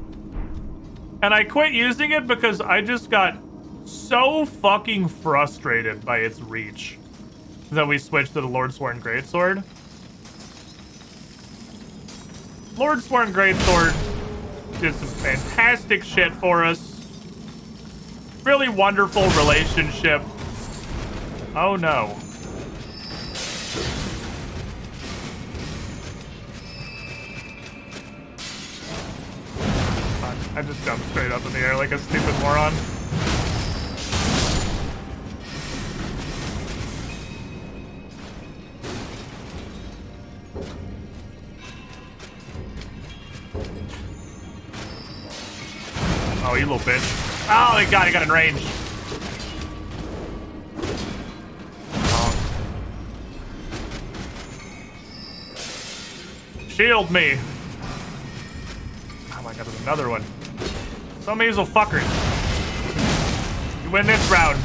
And I quit using it because I just got so fucking frustrated by its reach that we switched to the Lordsworn Greatsword. Lordsworn Greatsword did some fantastic shit for us. Really wonderful relationship. Oh no. Fuck, I just jumped straight up in the air like a stupid moron. Oh, you little bitch. Oh, thank God, he got in range. Oh. Shield me. Oh my God, there's another one. Some of these little fuckers. You win this round.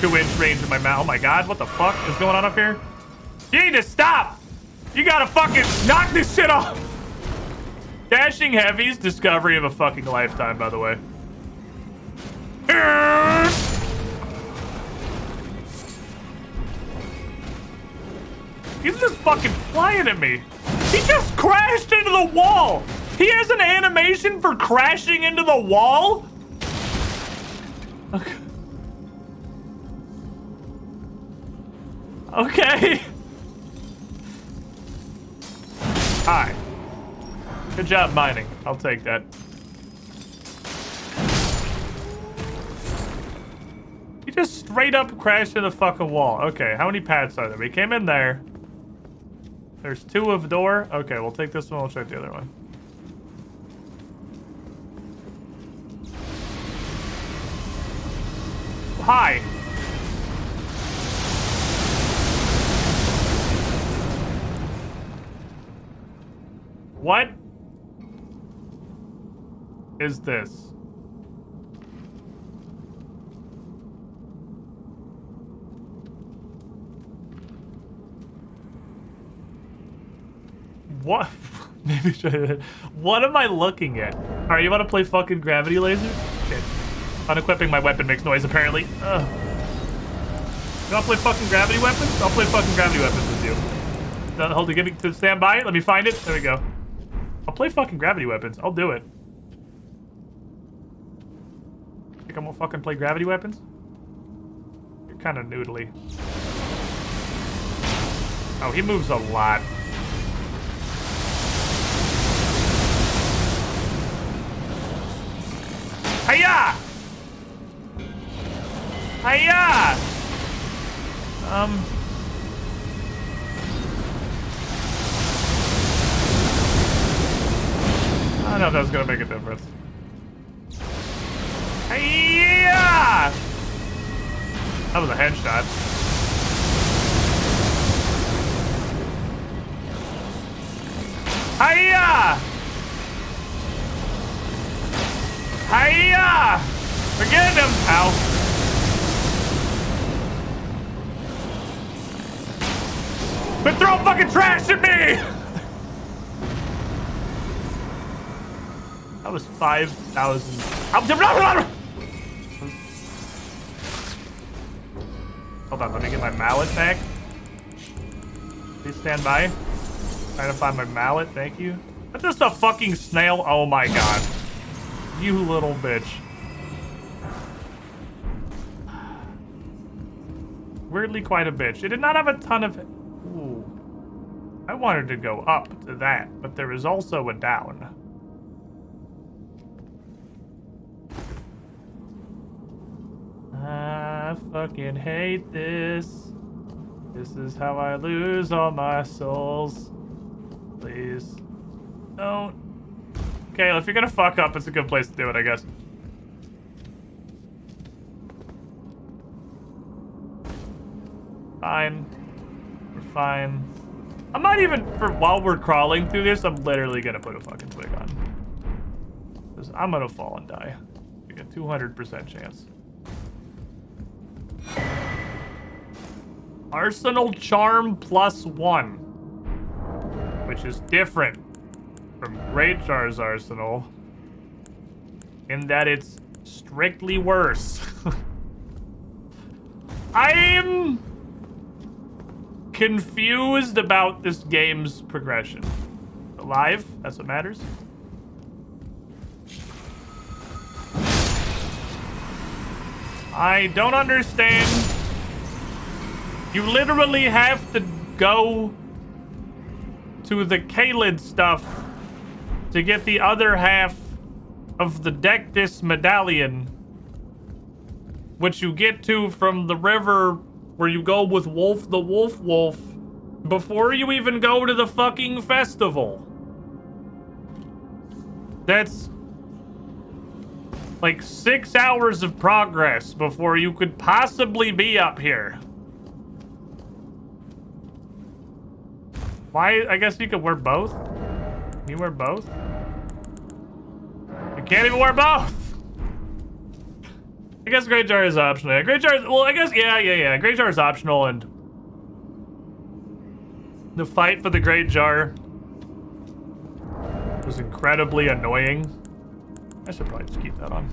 2-inch range in my mouth. Oh my God, what the fuck is going on up here? You need to stop. You gotta fucking knock this shit off. Dashing Heavy's discovery of a fucking lifetime, by the way. He's just fucking flying at me. He just crashed into the wall. He has an animation for crashing into the wall? Okay. Okay. Hi. Good job mining. I'll take that. He just straight up crashed in the fucking wall. Okay, how many paths are there? We came in there. There's 2 of the door. Okay, we'll take this one. We'll check the other one. Hi. What is this? What? Maybe try that. What am I looking at? Alright, you want to play fucking gravity laser? Okay. Unequipping my weapon makes noise, apparently. Ugh. You want to play fucking gravity weapons? I'll play fucking gravity weapons with you. Hold it, give me to stand by. Let me find it. There we go. I'll play fucking gravity weapons. I'll do it. Think I'm gonna fucking play gravity weapons? You're kind of noodly. Oh, he moves a lot. Hiya! Hiya! I don't know if that's gonna make a difference. Hiya! That was a headshot. Hiya! Hiya! We're getting him! Ow. Quit throwing fucking trash at me! That was 5,000. Hold on, let me get my mallet back. Please stand by. Trying to find my mallet, thank you. That's just a fucking snail. Oh my God. You little bitch. Weirdly quite a bitch. It did not have a ton of... Ooh. I wanted to go up to that, but there is also a down. I fucking hate this. This is how I lose all my souls. Please. Don't. Okay, if you're gonna fuck up, it's a good place to do it, I guess. Fine. We're fine. I'm not even, while we're crawling through this, I'm literally gonna put a fucking twig on. 'Cause I'm gonna fall and die. Like a 200% chance. Arsenal Charm +1. Which is different from Great Jar's Arsenal. In that it's strictly worse. I'm confused about this game's progression. Alive, that's what matters. I don't understand. You literally have to go to the Kaled stuff to get the other half of the Dectus medallion, which you get to from the river where you go with Wolf the Wolf before you even go to the fucking festival. That's like 6 hours of progress before you could possibly be up here. Why? I guess you could wear both. Can you wear both? You can't even wear both. I guess Great Jar is optional. Yeah, Great Jar is, well, I guess, yeah. Great Jar is optional, and the fight for the Great Jar was incredibly annoying. I should probably just keep that on.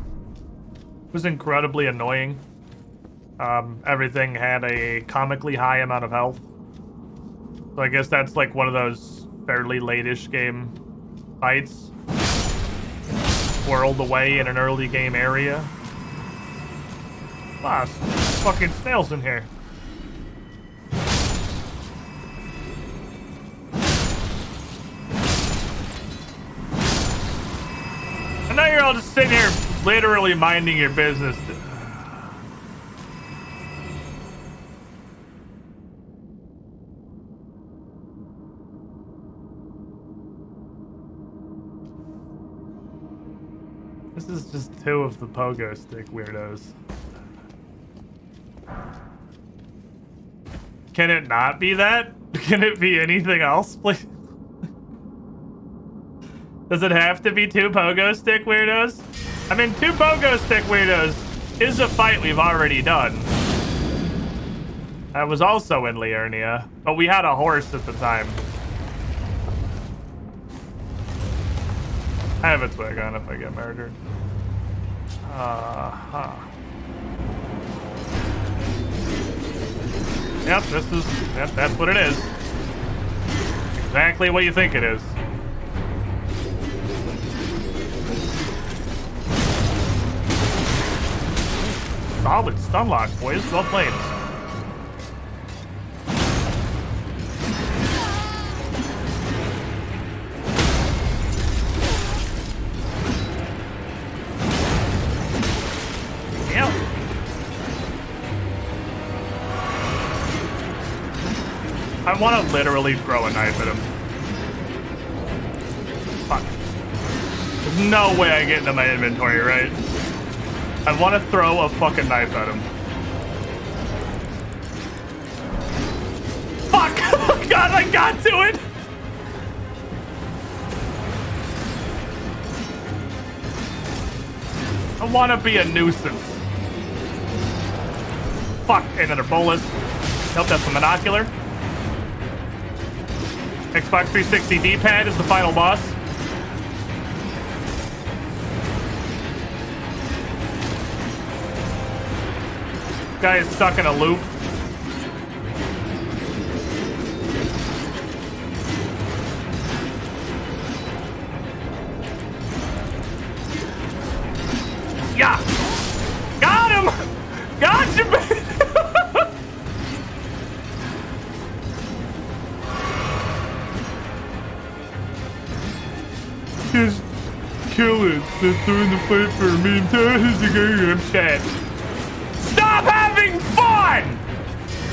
It was incredibly annoying. Everything had a comically high amount of health. So I guess that's like one of those fairly late-ish game fights. Whirled away in an early game area. Wow, fucking snails in here. And now you're all just sitting here literally minding your business. This is just two of the pogo stick weirdos. Can it not be that? Can it be anything else, please? Does it have to be two pogo stick weirdos? I mean, two pogo stick weirdos is a fight we've already done. That was also in Liurnia, but we had a horse at the time. I have a twig on if I get murdered. Yep, that's what it is. Exactly what you think it is. Solid stun lock, boys. Well played. Yep. I want to literally throw a knife at him. Fuck. There's no way I get into my inventory, right? I want to throw a fucking knife at him. Fuck! Oh god, I got to it! I want to be a nuisance. Fuck, another bolus. Nope, that's a monocular. Xbox 360 D-pad is the final boss. Guy is stuck in a loop. Yeah! Got him! Got you, baby! Just kill it. That's doing the fight for me. I'm sad. Stop having fun!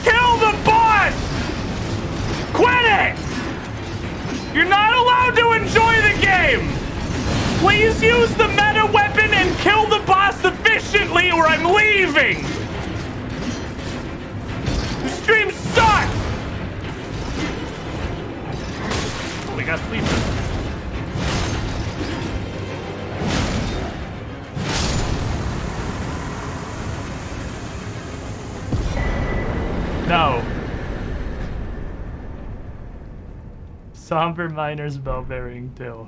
Kill the boss! Quit it! You're not allowed to enjoy the game! Please use the meta weapon and kill the boss efficiently or I'm leaving! The stream sucks! Oh, we got sleepers. No. Somber Miner's Barbarian too.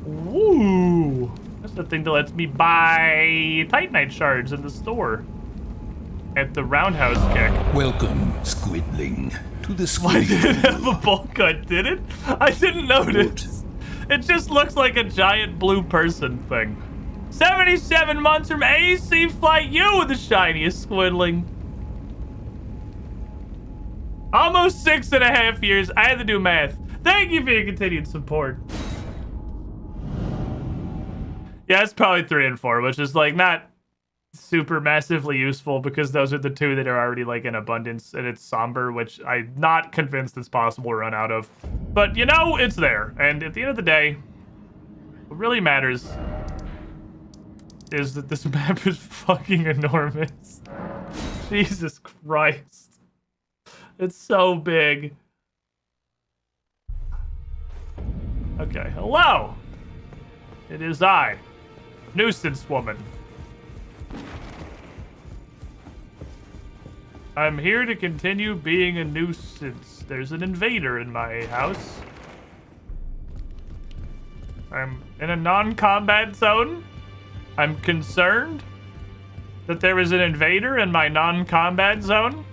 Woo! That's the thing that lets me buy Titanite shards in the store. At the roundhouse kick. Welcome, Squidling, to the Why Squiding did it have a Pool. bowl cut? Did it? I didn't notice. It just looks like a giant blue person thing. 77 months from AC Flight U, the shiniest Squidling. Almost 6.5 years. I had to do math. Thank you for your continued support. Yeah, it's probably 3 and 4, which is like not super massively useful because those are the 2 that are already like in abundance, and it's somber, which I'm not convinced it's possible to run out of. But you know, it's there. And at the end of the day, what really matters is that this map is fucking enormous. Jesus Christ. It's so big. Okay, hello. It is I, Nuisance Woman. I'm here to continue being a nuisance. There's an invader in my house. I'm in a non-combat zone. I'm concerned that there is an invader in my non-combat zone.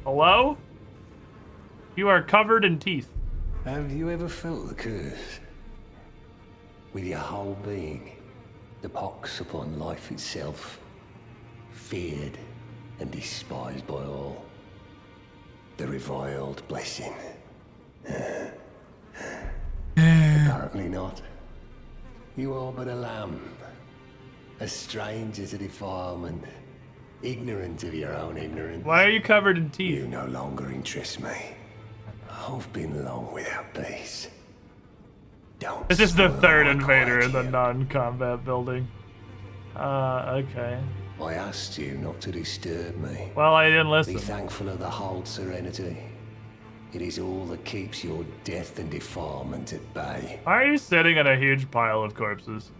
Hello? You are covered in teeth. Have you ever felt the curse? With your whole being, the pox upon life itself, feared and despised by all. The reviled blessing. Apparently not. You are but a lamb, a stranger to defilement, ignorant of your own ignorance. Why are you covered in You teeth? no longer interest me. I've been long without peace. Don't. This is the spoil 3rd my invader in the quiet. non-combat building. Okay. I asked you not to disturb me. Well, I didn't Be listen. thankful of the hold serenity. It is all that keeps your death and defilement at bay. Why are you sitting in a huge pile of corpses?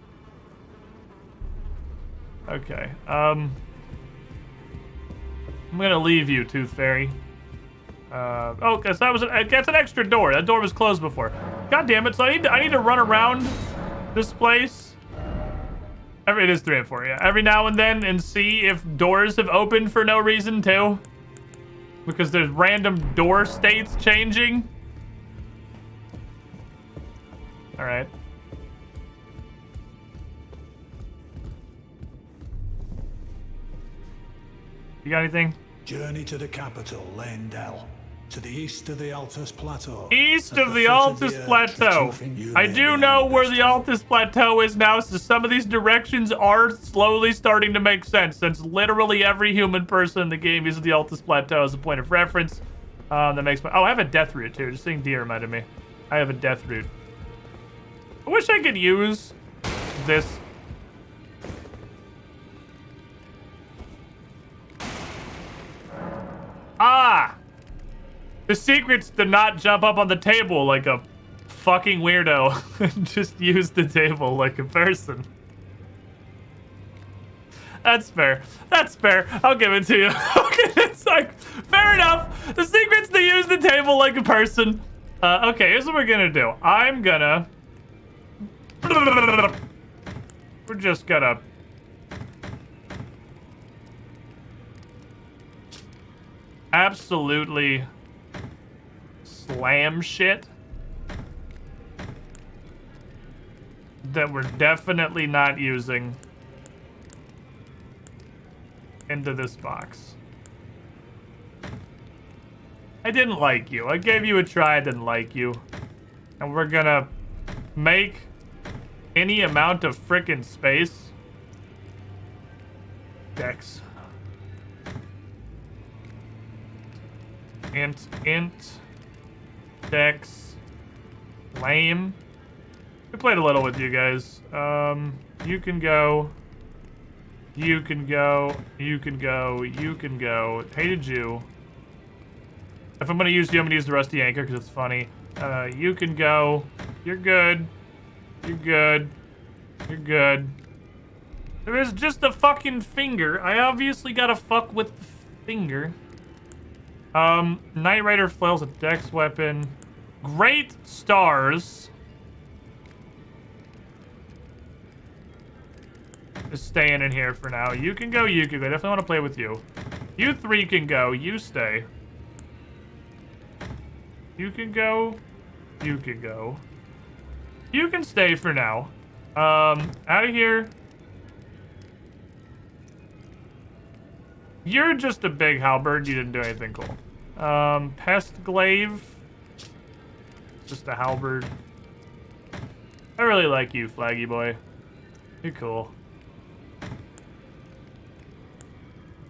Okay, I'm gonna leave you, Tooth Fairy. Oh, guess that's an extra door. That door was closed before. God damn it! So I need to run around this place. It is 3 and 4, yeah. Every now and then, and see if doors have opened for no reason too, because there's random door states changing. All right. You got anything? Journey to the capital, Lendell. To the east of the Altus Plateau. East At of the foot Altus edge, Plateau. you I may do be know on where the best Altus Plateau is now, so some of these directions are slowly starting to make sense, since literally every human person in the game uses the Altus Plateau as a point of reference. That makes my... Oh, I have a death root, too. Just seeing deer reminded me. I have a death root. I wish I could use this... Ah! The secret's to not jump up on the table like a fucking weirdo and just use the table like a person. That's fair. That's fair. I'll give it to you. Okay, it's like, fair enough. The secret's to use the table like a person. Okay, here's what we're gonna do. I'm gonna... We're just gonna... absolutely slam shit that we're definitely not using into this box. I didn't like you. I gave you a try, I didn't like you. And we're gonna make any amount of frickin' space. Dex. Int, Dex, lame. We played a little with you guys. You can go. You can go. You can go. You can go. Hated you. If I'm gonna use you, I'm gonna use the Rusty Anchor because it's funny. You can go. You're good. You're good. You're good. There is just a fucking finger. I obviously gotta fuck with the finger. Knight Rider flail's a dex weapon. Great stars. Just staying in here for now. You can go, you can go. I definitely want to play with you. You three can go. You stay. You can go. You can go. You can stay for now. Out of here. You're just a big halberd. You didn't do anything cool. Pest glaive. Just a halberd. I really like you, Flaggy boy. You're cool.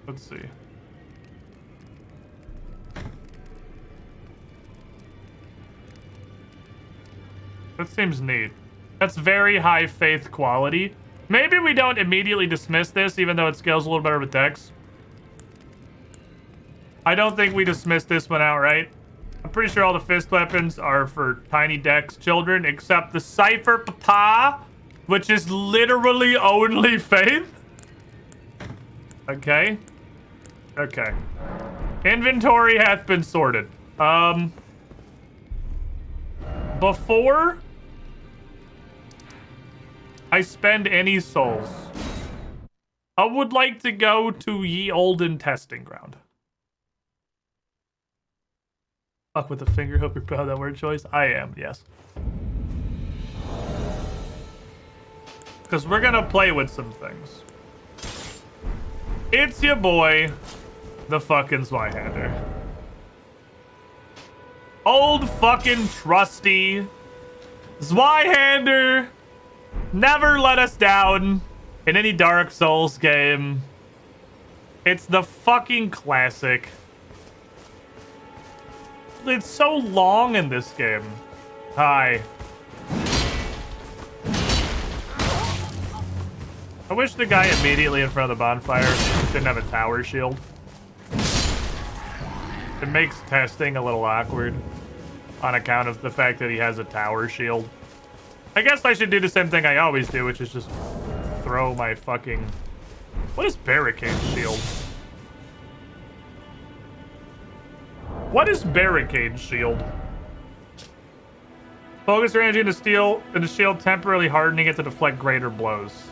Let's see. That seems neat. That's very high faith quality. Maybe we don't immediately dismiss this, even though it scales a little better with dex. I don't think we dismiss this one outright. I'm pretty sure all the fist weapons are for tiny dex children, except the Cypher Pata, which is literally only faith. Okay. Okay. Inventory hath been sorted. Before I spend any souls, I would like to go to ye olden testing ground. Fuck with the finger. Hope you're proud of that word choice. I am, yes. Because we're gonna play with some things. It's your boy, the fucking Zweihander. Old fucking trusty Zweihander never let us down in any Dark Souls game. It's the fucking classic. It's so long in this game. Hi. I wish the guy immediately in front of the bonfire didn't have a tower shield. It makes testing a little awkward on account of the fact that he has a tower shield. I guess I should do the same thing I always do, which is just throw my fucking... What is barricade shield? What is barricade shield? Focus your energy into steel and the shield, temporarily hardening it to deflect greater blows.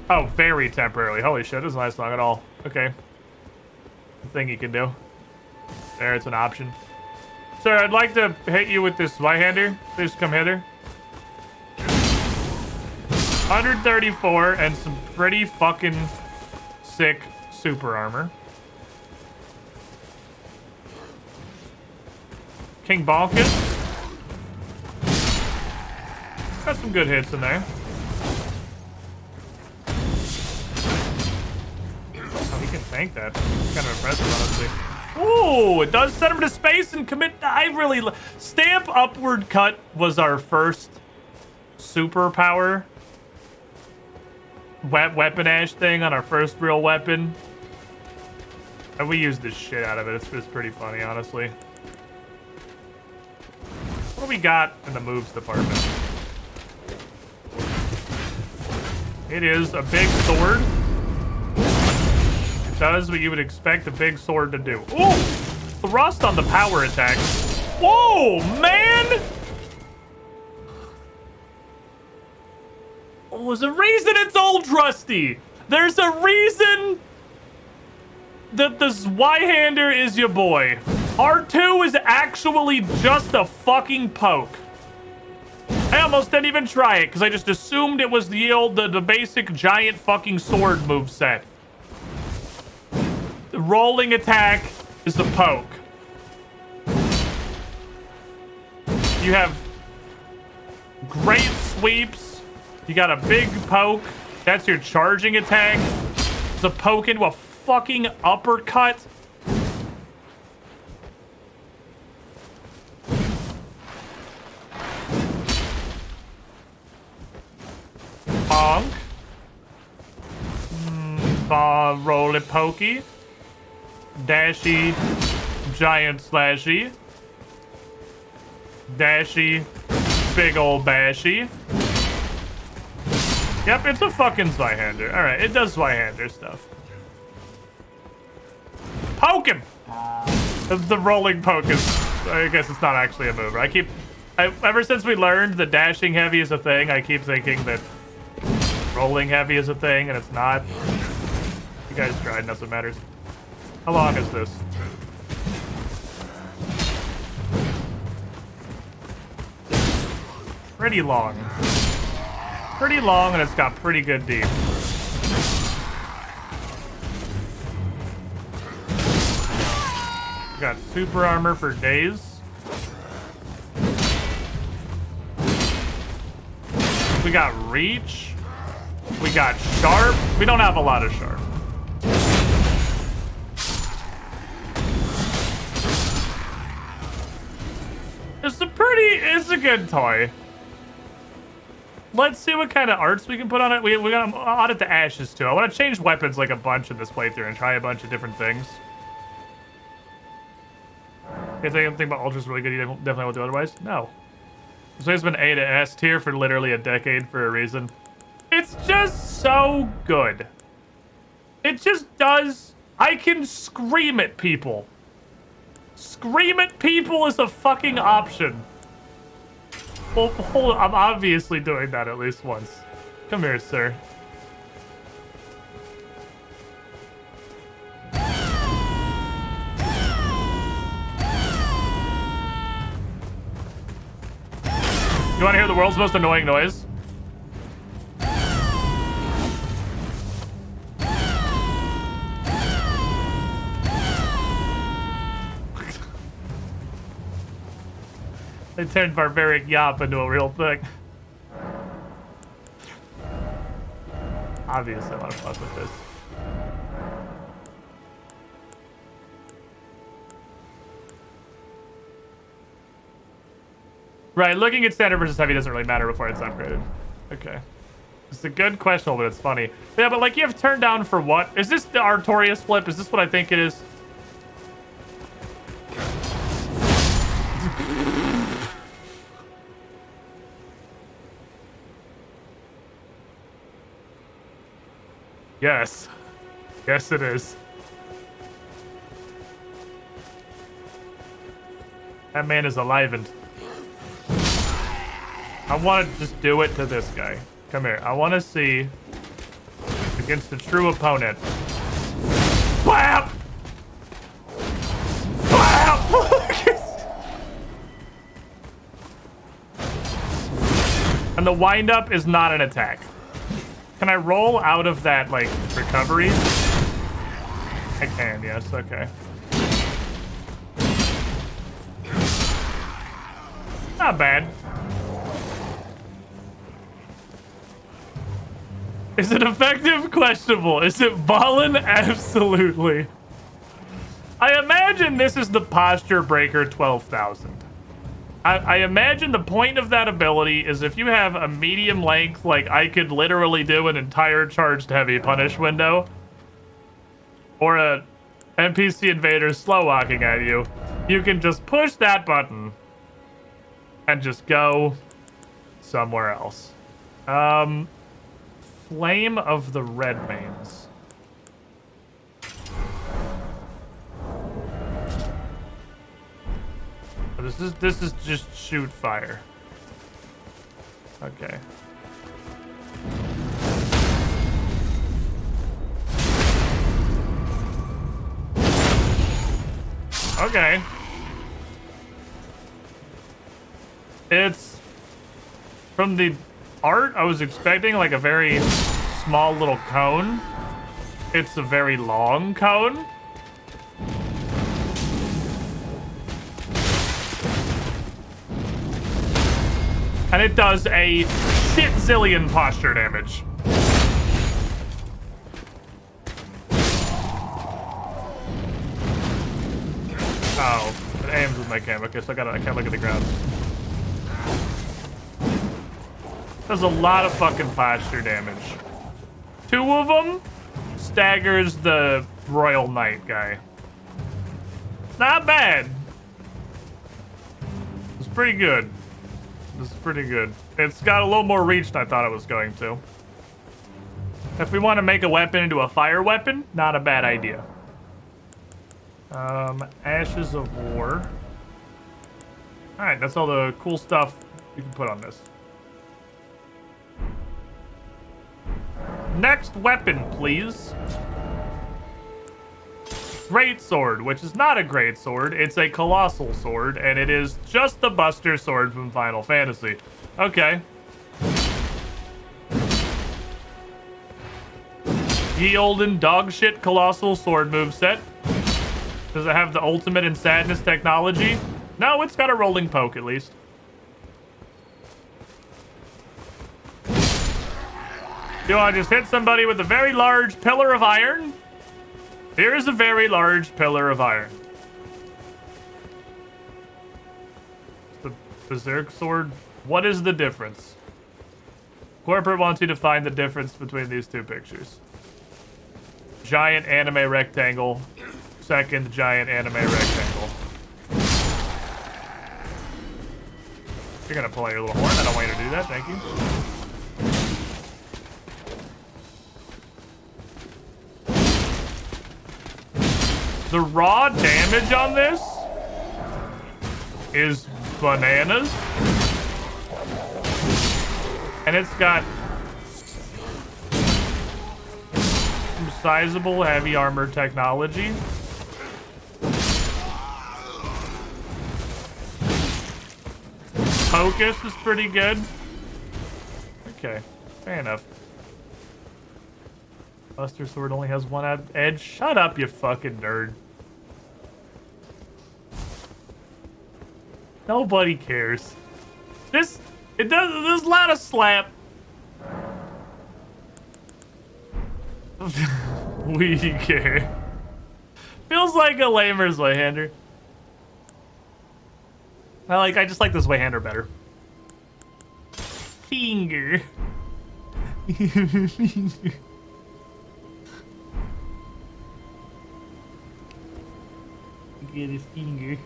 Oh, very temporarily. Holy shit, doesn't last long at all. Okay. The thing you can do. There, it's an option. Sir, I'd like to hit you with this Zweihander. Please come hither. 134 and some pretty fucking sick super armor. King Balkan. Got some good hits in there. Oh, he can tank that. It's kind of impressive, honestly. Ooh, it does send him to space and commit. I really... Stamp Upward Cut was our first superpower. Weapon ash thing on our first real weapon. And we used the shit out of it. It's just pretty funny, honestly. What do we got in the moves department? It is a big sword. It does what you would expect a big sword to do. Ooh! Thrust on the power attack. Whoa, man! There's a reason it's old rusty. There's a reason that the Zweihander is your boy. R2 is actually just a fucking poke. I almost didn't even try it because I just assumed it was the basic giant fucking sword moveset. The rolling attack is the poke. You have great sweeps. You got a big poke. That's your charging attack. It's a poke into a fucking uppercut. Bonk. Roly pokey. Dashy. Giant slashy. Dashy. Big old bashy. Yep, it's a fucking Zweihander. Alright, it does Zweihander stuff. Poke him! The rolling poke is... I guess it's not actually a move. Ever since we learned that dashing heavy is a thing, I keep thinking that rolling heavy is a thing, and it's not. You guys tried, nothing matters. How long is this? Pretty long. Pretty long, and it's got pretty good deep. Got super armor for days. We got reach. We got sharp. We don't have a lot of sharp. It's a good toy. Let's see what kind of arts we can put on it. We got to audit the ashes too. I want to change weapons like a bunch in this playthrough and try a bunch of different things. You think about Ultra's really good, you definitely won't do otherwise? No. So it's been A to S tier for literally a decade for a reason. It's just so good. It just does. I can scream at people. Scream at people is a fucking option. Well, hold on. I'm obviously doing that at least once. Come here, sir. You want to hear the world's most annoying noise? They turned barbaric yop into a real thing. Obviously, I want to fuck with this. Right, looking at standard versus heavy doesn't really matter before it's upgraded. Okay. It's a good question, but it's funny. Yeah, but like you have turned down for what? Is this the Artorias flip? Is this what I think it is? Yes. Yes, it is. That man is alivened. I want to just do it to this guy. Come here. I want to see against a true opponent. Whap! Whap! And the wind-up is not an attack. Can I roll out of that, like, recovery? I can, yes. Okay. Not bad. Is it effective? Questionable. Is it ballin'? Absolutely. I imagine this is the Posture Breaker 12,000. I imagine the point of that ability is if you have a medium length, like I could literally do an entire charged heavy punish window, or a NPC invader slow walking at you, you can just push that button and just go somewhere else. Flame of the Redmanes. This is just shoot fire. Okay. Okay. It's from the art I was expecting like a very small little cone. It's a very long cone. And it does a shit zillion posture damage. Oh, it aims with my camera. Okay, so I can't look at the ground. Does a lot of fucking posture damage. 2 of them staggers the Royal Knight guy. Not bad. This pretty good. This is pretty good. It's got a little more reach than I thought it was going to. If we want to make a weapon into a fire weapon, not a bad idea. Ashes of War. Alright, that's all the cool stuff you can put on this. Next weapon, please. Great sword, which is not a great sword. It's a colossal sword, and it is just the Buster sword from Final Fantasy. Okay. Ye olden dogshit colossal sword moveset. Does it have the ultimate in sadness technology? No, it's got a rolling poke at least. Do I just hit somebody with a very large pillar of iron? Here is a very large pillar of iron. The Berserk sword. What is the difference? Corporate wants you to find the difference between these two pictures. Giant anime rectangle. Second giant anime rectangle. You're gonna pull out your little horn. I don't want you to do that. Thank you. The raw damage on this is bananas. And it's got some sizable heavy armor technology. Focus is pretty good. Okay, fair enough. Buster sword only has one edge. Shut up, you fucking nerd. Nobody cares. There's a lot of slap. We care. Feels like a lamer's way-hander. I just like this way-hander better. Finger. Finger. Get his finger.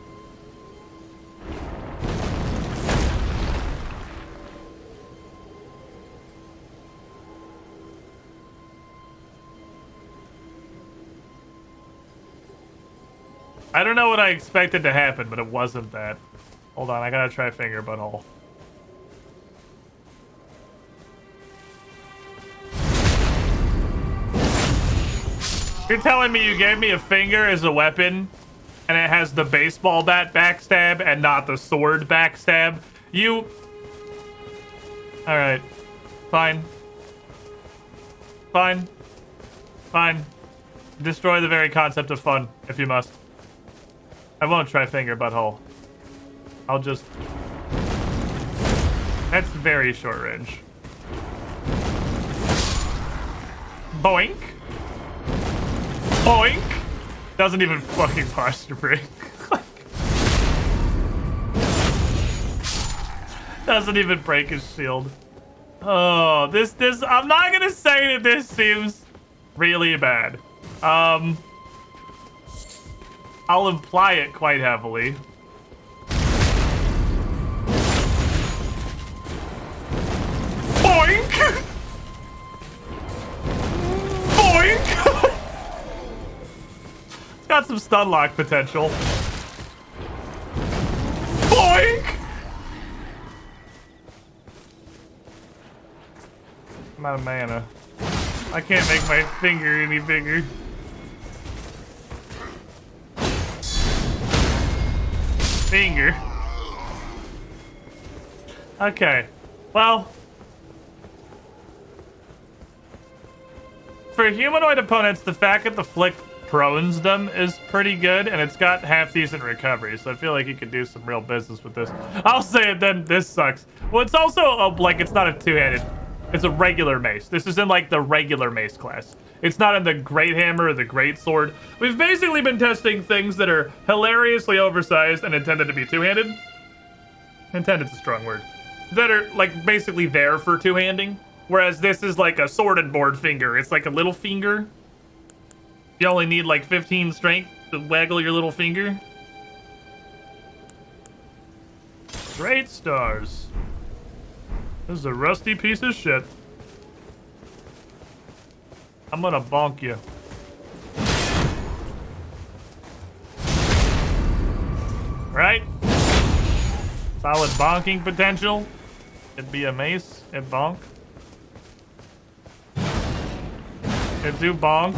I don't know what I expected to happen, but it wasn't that. Hold on, I gotta try finger butthole. You're telling me you gave me a finger as a weapon, and it has the baseball bat backstab and not the sword backstab? You... Alright. Fine. Fine. Fine. Destroy the very concept of fun, if you must. I won't try finger butthole. I'll just... That's very short range. Boink. Boink. Doesn't even fucking posture break. Doesn't even break his shield. Oh, this, I'm not gonna say that this seems really bad. I'll imply it quite heavily. Boink! Boink! It's got some stun lock potential. Boink! I'm out of mana. I can't make my finger any bigger. Finger. Okay. Well. For humanoid opponents, the fact that the flick prones them is pretty good, and it's got half-decent recovery, so I feel like you could do some real business with this. I'll say it then, this sucks. Well, it's also, it's not a two-handed. It's a regular mace. This is in, the regular mace class. It's not in the Great Hammer or the Great Sword. We've basically been testing things that are hilariously oversized and intended to be two-handed. Intended's a strong word. That are, basically there for two-handing. Whereas this is like a sword and board finger. It's like a little finger. You only need, 15 strength to waggle your little finger. Great stars. This is a rusty piece of shit. I'm gonna bonk you. Right? Solid bonking potential. It'd be a mace. It bonk. It do bonk.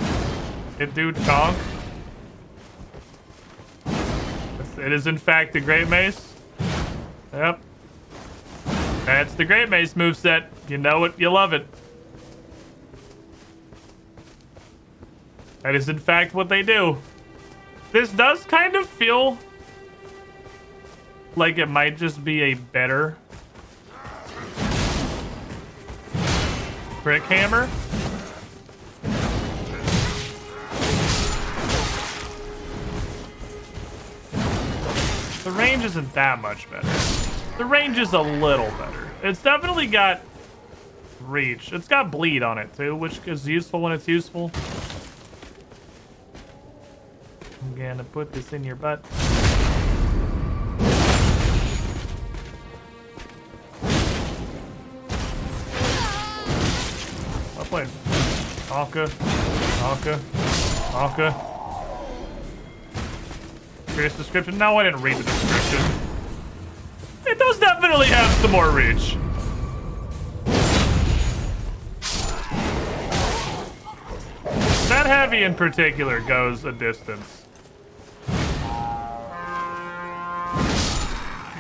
It do chonk. It is in fact the Great Mace. Yep. That's the Great Mace moveset. You know it, you love it. That is in fact what they do. This does kind of feel like it might just be a better brick hammer. The range isn't that much better. The range is a little better. It's definitely got reach. It's got bleed on it too, which is useful when it's useful. I'm gonna put this in your butt. I'll play Alka, Alka, Alka. Curious description? No, I didn't read the description. It does definitely have some more reach. That heavy in particular goes a distance.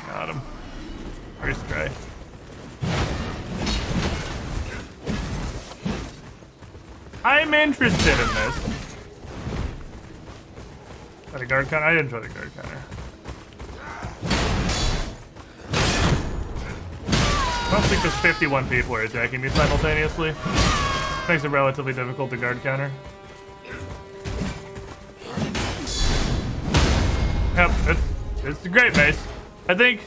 Got him. First try. I'm interested in this. Try the guard counter? I didn't try the guard counter. I don't think there's 51 people are attacking me simultaneously. Makes it relatively difficult to guard counter. Yep, it's the Great Mace. I think,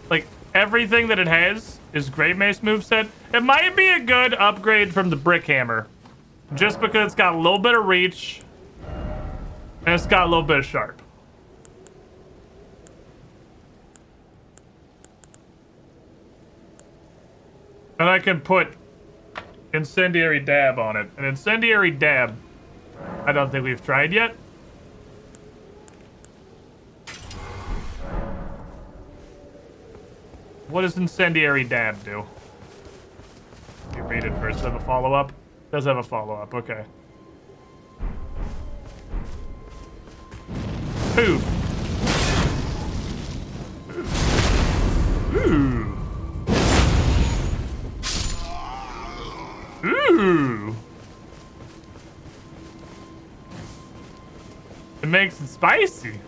like, everything that it has is Great Mace moveset. It might be a good upgrade from the Brick Hammer. Just because it's got a little bit of reach. And it's got a little bit of sharp. And I can put Incendiary Dab on it. An Incendiary Dab, I don't think we've tried yet. What does Incendiary Dab do? You read it first. Does it have a follow-up? Does have a follow-up, okay. Ooh. Ooh. Ooh. It makes it spicy.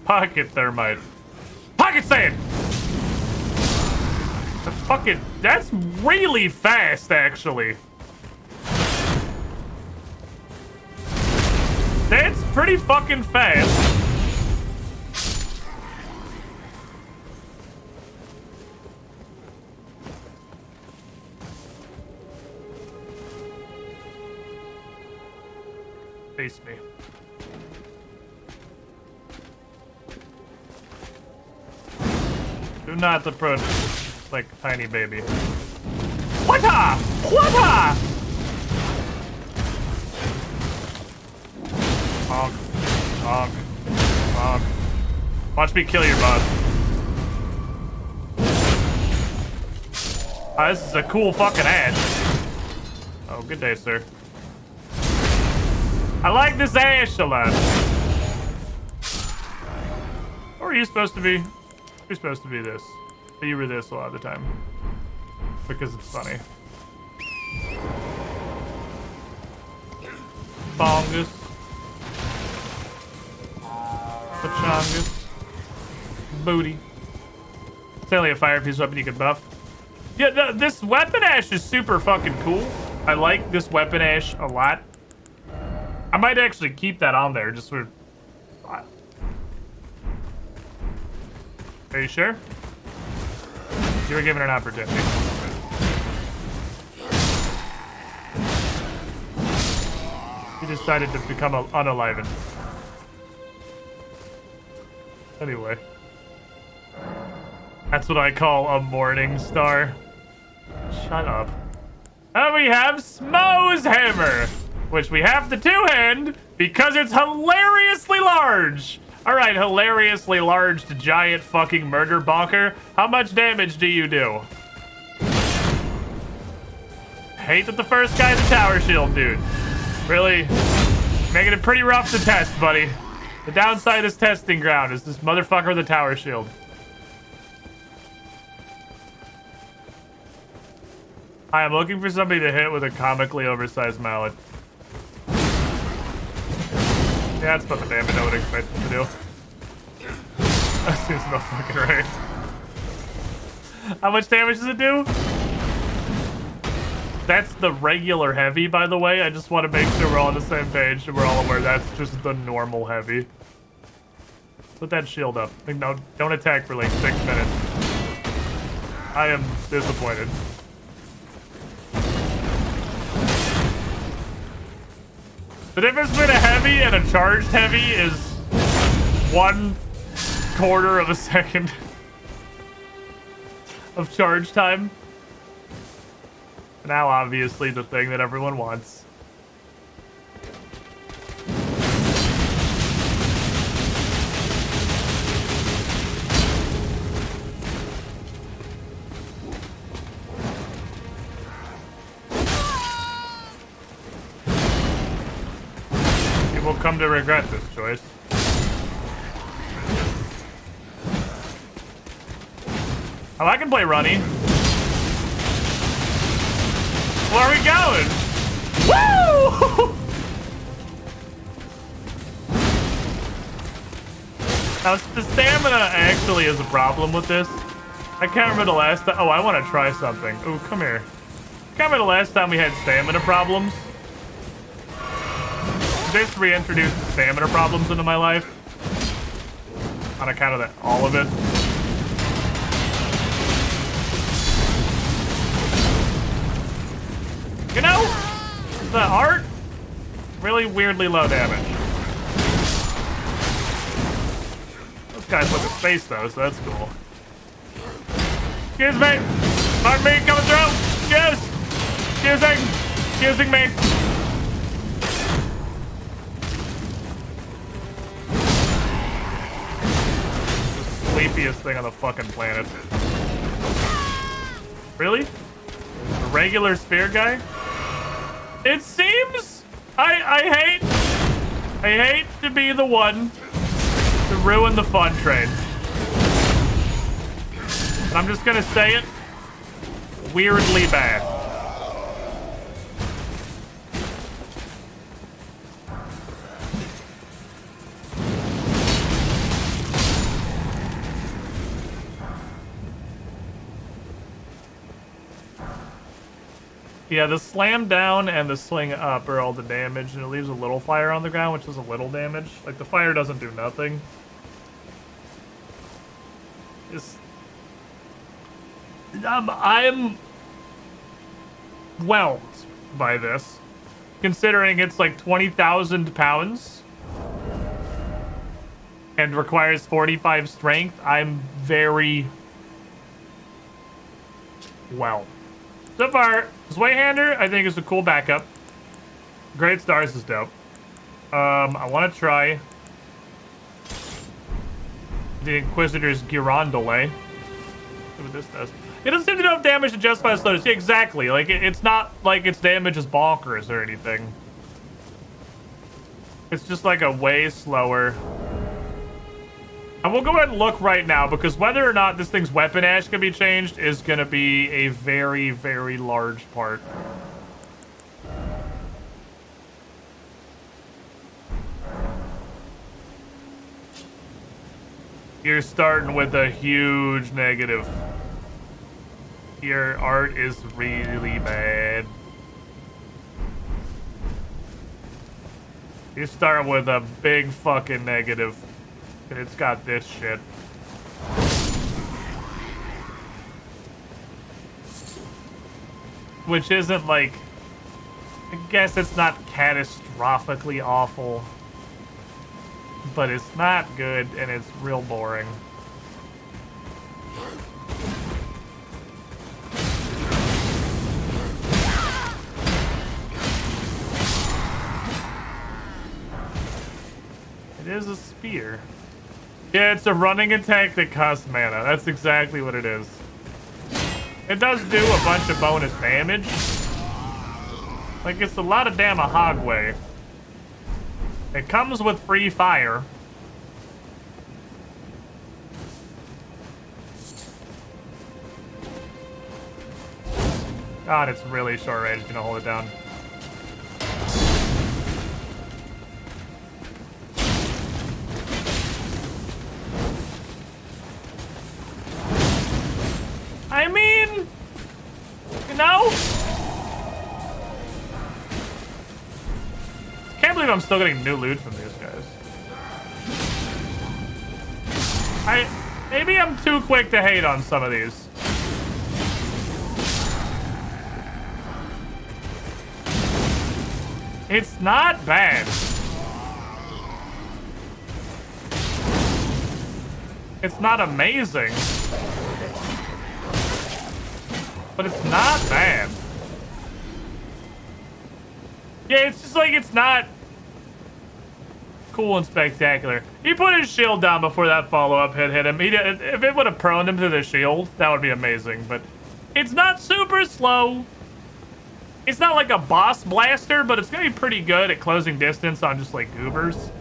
Pocket thermite. Pocket sand! That's really fast, actually. That's pretty fucking fast. Face me. Do not approach like a tiny baby. What-a! What-a! Honk. Honk. Honk. Watch me kill your boss. This is a cool fucking ash. Oh, good day, sir. I like this ash a lot. Or are you supposed to be? You're supposed to be this. But you were this a lot of the time. Because it's funny. Bongus. Pachongus. Booty. It's only a fire piece weapon you can buff. Yeah, this weapon ash is super fucking cool. I like this weapon ash a lot. I might actually keep that on there just for... Are you sure? You were given an opportunity. You decided to become unalivened. Anyway. That's what I call a morning star. Shut up. And we have Smo's hammer, which we have to two-hand because it's hilariously large. All right, hilariously large to giant fucking murder bonker. How much damage do you do? Hate that the first guy's a tower shield, dude. Really making it pretty rough to test, buddy. The downside is testing ground is this motherfucker with a tower shield. Hi, I'm looking for somebody to hit with a comically oversized mallet. Yeah, that's about the damage I would expect him to do. That seems about fucking right. How much damage does it do? That's the regular heavy, by the way. I just want to make sure we're all on the same page and we're all aware that's just the normal heavy. Put that shield up. No, don't attack for like 6 minutes. I am disappointed. The difference between a heavy and a charged heavy is 1/4 of a second of charge time. Now, obviously, the thing that everyone wants. You will come to regret this choice. Oh, I can play Runny. Where are we going? Woo! Now, the stamina actually is a problem with this. I can't remember the last time. Oh, I want to try something. Ooh, come here. I can't remember the last time we had stamina problems. Just reintroduced stamina problems into my life. On account of that, all of it. You know, the art, really weirdly low damage. Those guys look at space though, so that's cool. Excuse me! Pardon me, coming through! Excusing me! The sleepiest thing on the fucking planet. Really? A regular spear guy? It seems I hate to be the one to ruin the fun train. But I'm just gonna say it. Weirdly bad. Yeah, the slam down and the swing up are all the damage, and it leaves a little fire on the ground, which is a little damage. Like, the fire doesn't do nothing. I'm whelmed by this, considering it's like 20,000 pounds and requires 45 strength. I'm very whelmed. So far, Swayhander, I think, is a cool backup. Great Stars is dope. I want to try the Inquisitor's Girondole. See what this does. It doesn't seem to do enough damage to justify the slowness. Yeah, exactly. Like, it's not like its damage is bonkers or anything. It's just like a way slower. And we'll go ahead and look right now, because whether or not this thing's weapon ash can be changed is going to be a very, very large part. You're starting with a huge negative. Your art is really bad. You're starting with a big fucking negative. And it's got this shit. Which isn't like... I guess it's not catastrophically awful. But it's not good, and it's real boring. is a spear. Yeah, it's a running attack that costs mana. That's exactly what it is. It does do a bunch of bonus damage. Like, it's a lot of damn a hogway. It comes with free fire. God, it's really short range. Gonna hold it down. I mean, you know? Can't believe I'm still getting new loot from these guys. Maybe I'm too quick to hate on some of these. It's not bad. It's not amazing. But it's not bad. Yeah, it's just like, it's not cool and spectacular. He put his shield down before that follow-up hit him. If it would have proned him to the shield, that would be amazing. But it's not super slow. It's not like a boss blaster, but it's going to be pretty good at closing distance on just like goobers.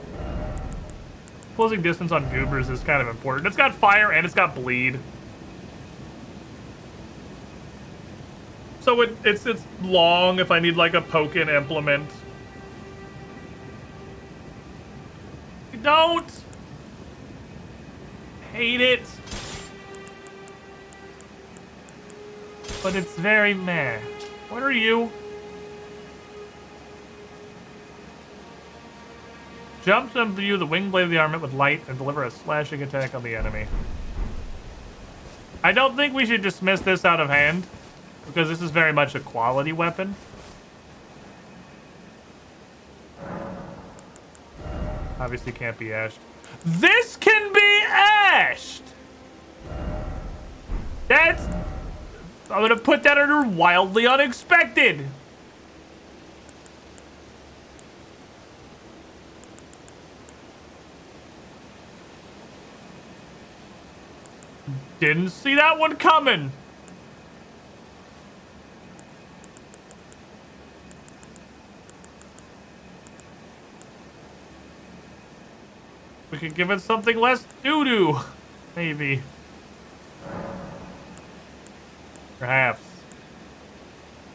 Closing distance on goobers is kind of important. It's got fire and it's got bleed. So it's long if I need like a poke-in implement. I don't hate it, but it's very meh. What are you? Jump to view the wing blade of the armament with light and deliver a slashing attack on the enemy. I don't think we should dismiss this out of hand, because this is very much a quality weapon. Obviously can't be ashed. This can be ashed! I'm gonna put that under wildly unexpected. Didn't see that one coming. We could give it something less doo-doo. Maybe. Perhaps.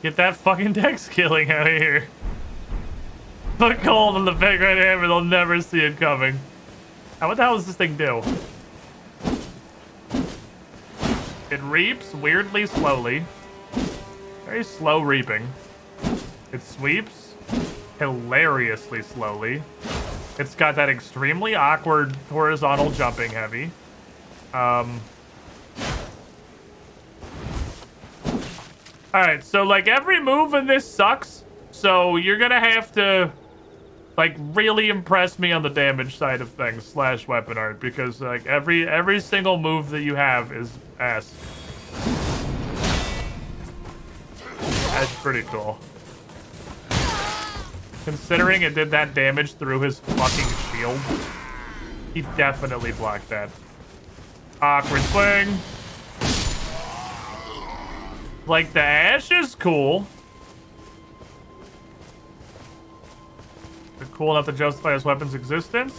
Get that fucking dex killing out of here. Put cold in the big red hammer, they'll never see it coming. Now, what the hell does this thing do? It reaps weirdly slowly. Very slow reaping. It sweeps hilariously slowly. It's got that extremely awkward horizontal jumping heavy. Alright, so like every move in this sucks. So you're gonna have to like really impress me on the damage side of things / weapon art, because like every single move that you have is ass. That's pretty cool. Considering it did that damage through his fucking shield, he definitely blocked that. Awkward swing. Like, the ash is cool. They're cool enough to justify his weapon's existence.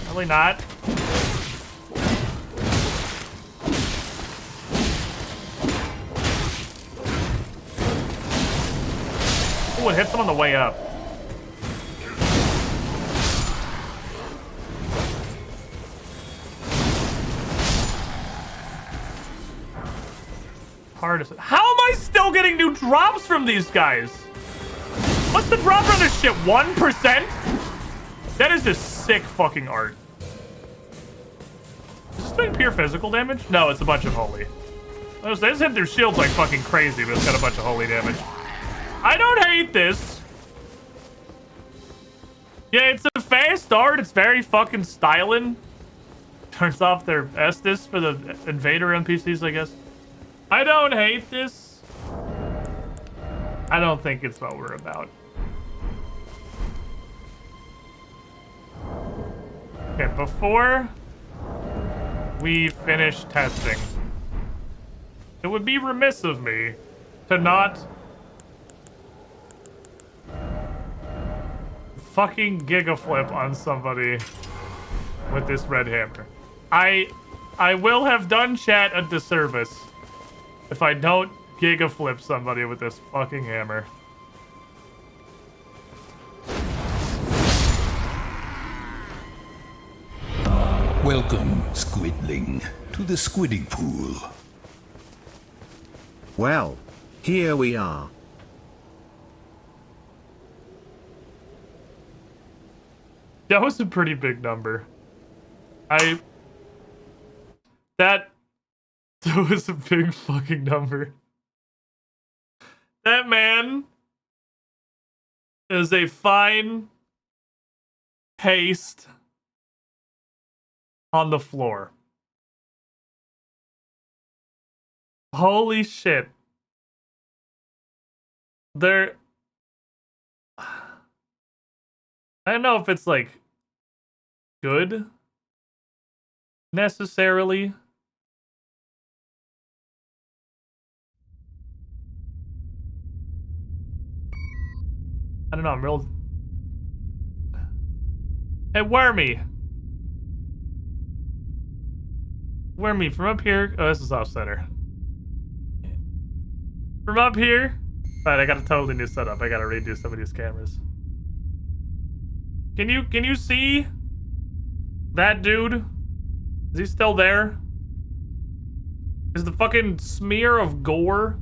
Really not. Oh, it hits him on the way up. Hardest. How am I still getting new drops from these guys? What's the drop on this shit? 1%? That is just sick fucking art. Is this doing pure physical damage? No, it's a bunch of holy. They just hit their shields like fucking crazy, but it's got a bunch of holy damage. I don't hate this. Yeah, it's a fast art. It's very fucking styling. Turns off their Estus for the invader NPCs, I guess. I don't hate this. I don't think it's what we're about. Okay, before we finish testing, it would be remiss of me to not fucking gigaflip on somebody with this red hammer. I will have done chat a disservice if I don't gigaflip somebody with this fucking hammer. Welcome, Squidling, to the squidding pool. Well, here we are. That was a pretty big number. That was a big fucking number. That man is a fine paste on the floor. Holy shit. I don't know if it's like good necessarily. I don't know, I'm real. Hey, Wormy! Wormy, from up here. Oh, this is off center. From up here. Alright, I got a totally new setup. I gotta redo some of these cameras. Can you see that dude? Is he still there? Is the fucking smear of gore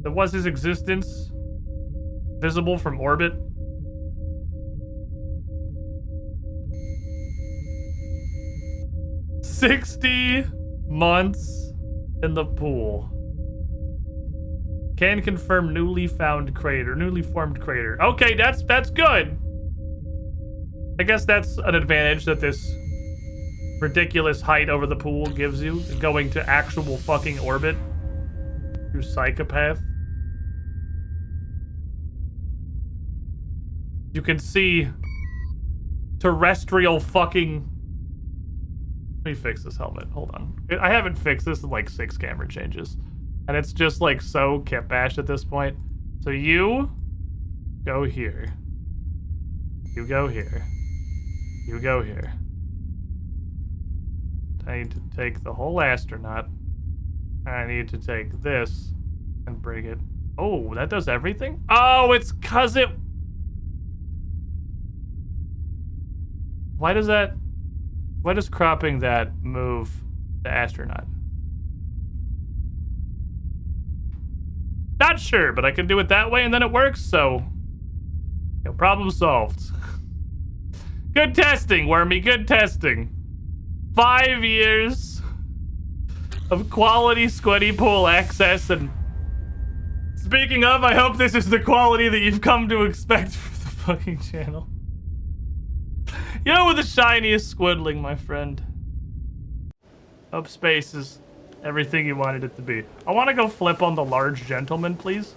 that was his existence visible from orbit? "60 months in the pool. Can confirm newly formed crater. Okay, that's good. I guess that's an advantage that this ridiculous height over the pool gives you, going to actual fucking orbit. You psychopath. You can see terrestrial fucking... Let me fix this helmet. Hold on. I haven't fixed this in like 6 camera changes. And it's just like so kit bashed at this point. So you go here. You go here. You go here. I need to take the whole astronaut. I need to take this and bring it. Oh, that does everything? Oh, it's cause it... Why does cropping that move the astronaut? Not sure, but I can do it that way and then it works, so... No, problem solved. Good testing, Wormy, good testing. 5 years of quality squiddy pool access, and speaking of, I hope this is the quality that you've come to expect from the fucking channel. You know, with the shiniest squidling, my friend. Hope space is everything you wanted it to be. I want to go flip on the large gentleman, please.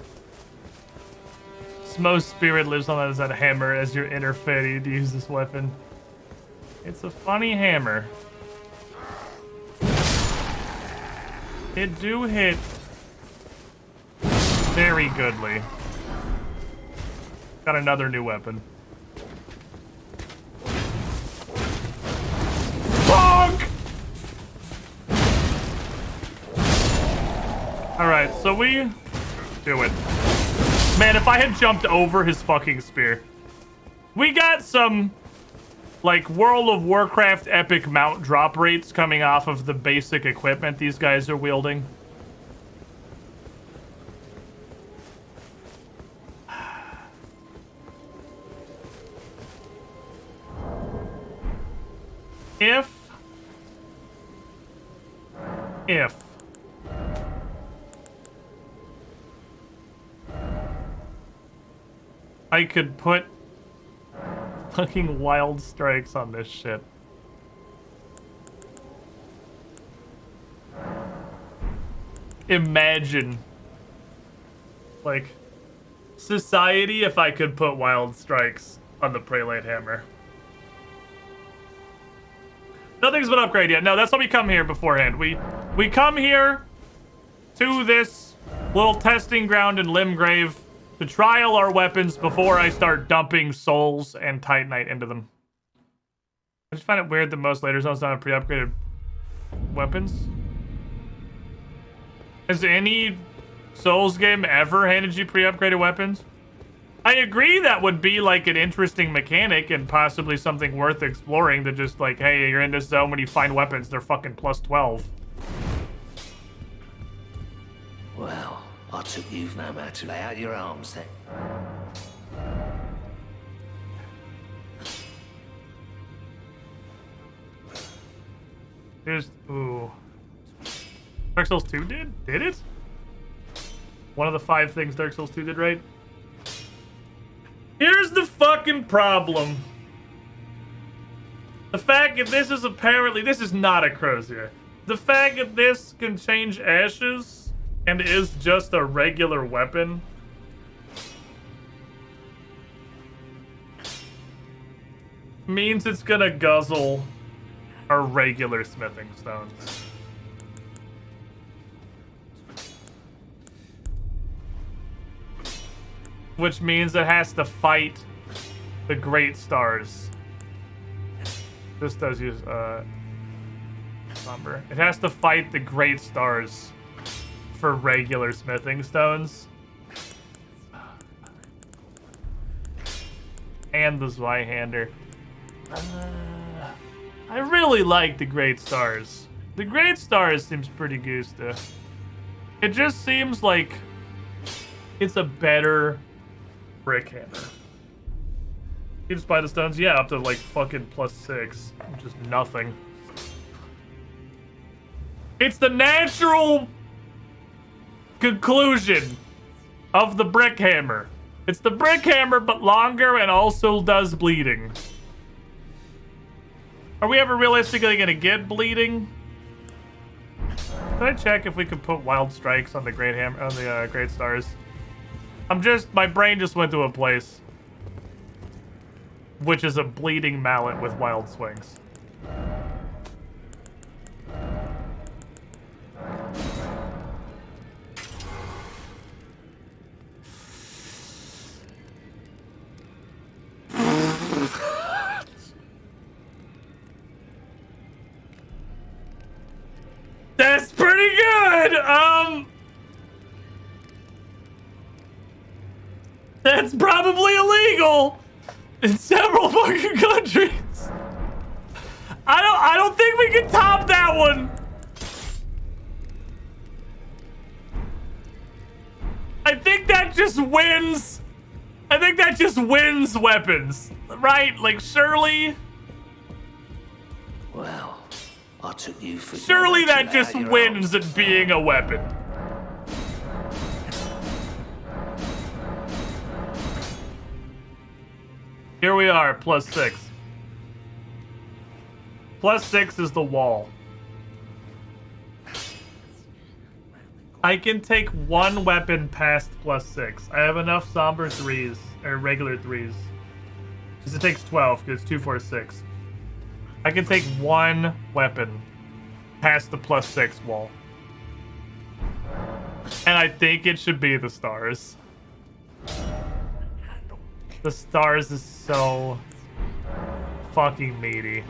Smo's spirit lives on as that hammer as your inner fairy to use this weapon. It's a funny hammer. It do hit very goodly. Got another new weapon. Bonk! Alright, so we do it. Man, if I had jumped over his fucking spear. We got some, like, World of Warcraft epic mount drop rates coming off of the basic equipment these guys are wielding. If I could put fucking wild strikes on this shit. Imagine, like, society if I could put wild strikes on the prelate hammer. Nothing's been upgraded yet. No, that's why we come here beforehand. We come here to this little testing ground in Limgrave to trial our weapons before I start dumping souls and titanite into them. I just find it weird that most later zones don't have pre-upgraded weapons. Has any Souls game ever handed you pre-upgraded weapons? I agree that would be like an interesting mechanic and possibly something worth exploring, to just like, hey, you're in this zone, when you find weapons, they're fucking plus 12. Well, I took you've no matter to lay out your arms then. Here's, ooh. Dark Souls 2 did? Did it? One of the 5 things Dark Souls 2 did right? Here's the fucking problem. The fact that this is apparently, this is not a crozier. The fact that this can change ashes and is just a regular weapon means it's gonna guzzle our regular smithing stones. Which means it has to fight the great stars. This does use number. It has to fight the great stars for regular smithing stones. And the Zweihander. I really like the great stars. The great stars seems pretty gusta. It just seems like it's a better brick hammer. You just buy the stones? Yeah, up to like fucking +6. Which is nothing. It's the natural conclusion of the brick hammer. It's the brick hammer, but longer and also does bleeding. Are we ever realistically gonna get bleeding? Did I check if we could put wild strikes on the great hammer, on the great stars? My brain just went to a place, which is a bleeding mallet with wild swings. That's pretty good! That's probably illegal in several fucking countries. I don't think we can top that one. I think that just wins. I think that just wins weapons, right? Like, surely. Well, I took you for. Surely that just wins at being a weapon. Here we are, +6. +6 is the wall. I can take one weapon past +6. I have enough somber 3s, or regular 3s. Because it takes 12, because it's 2, 4, 6. I can take one weapon past the +6 wall. And I think it should be the stars. The stars is so fucking meaty.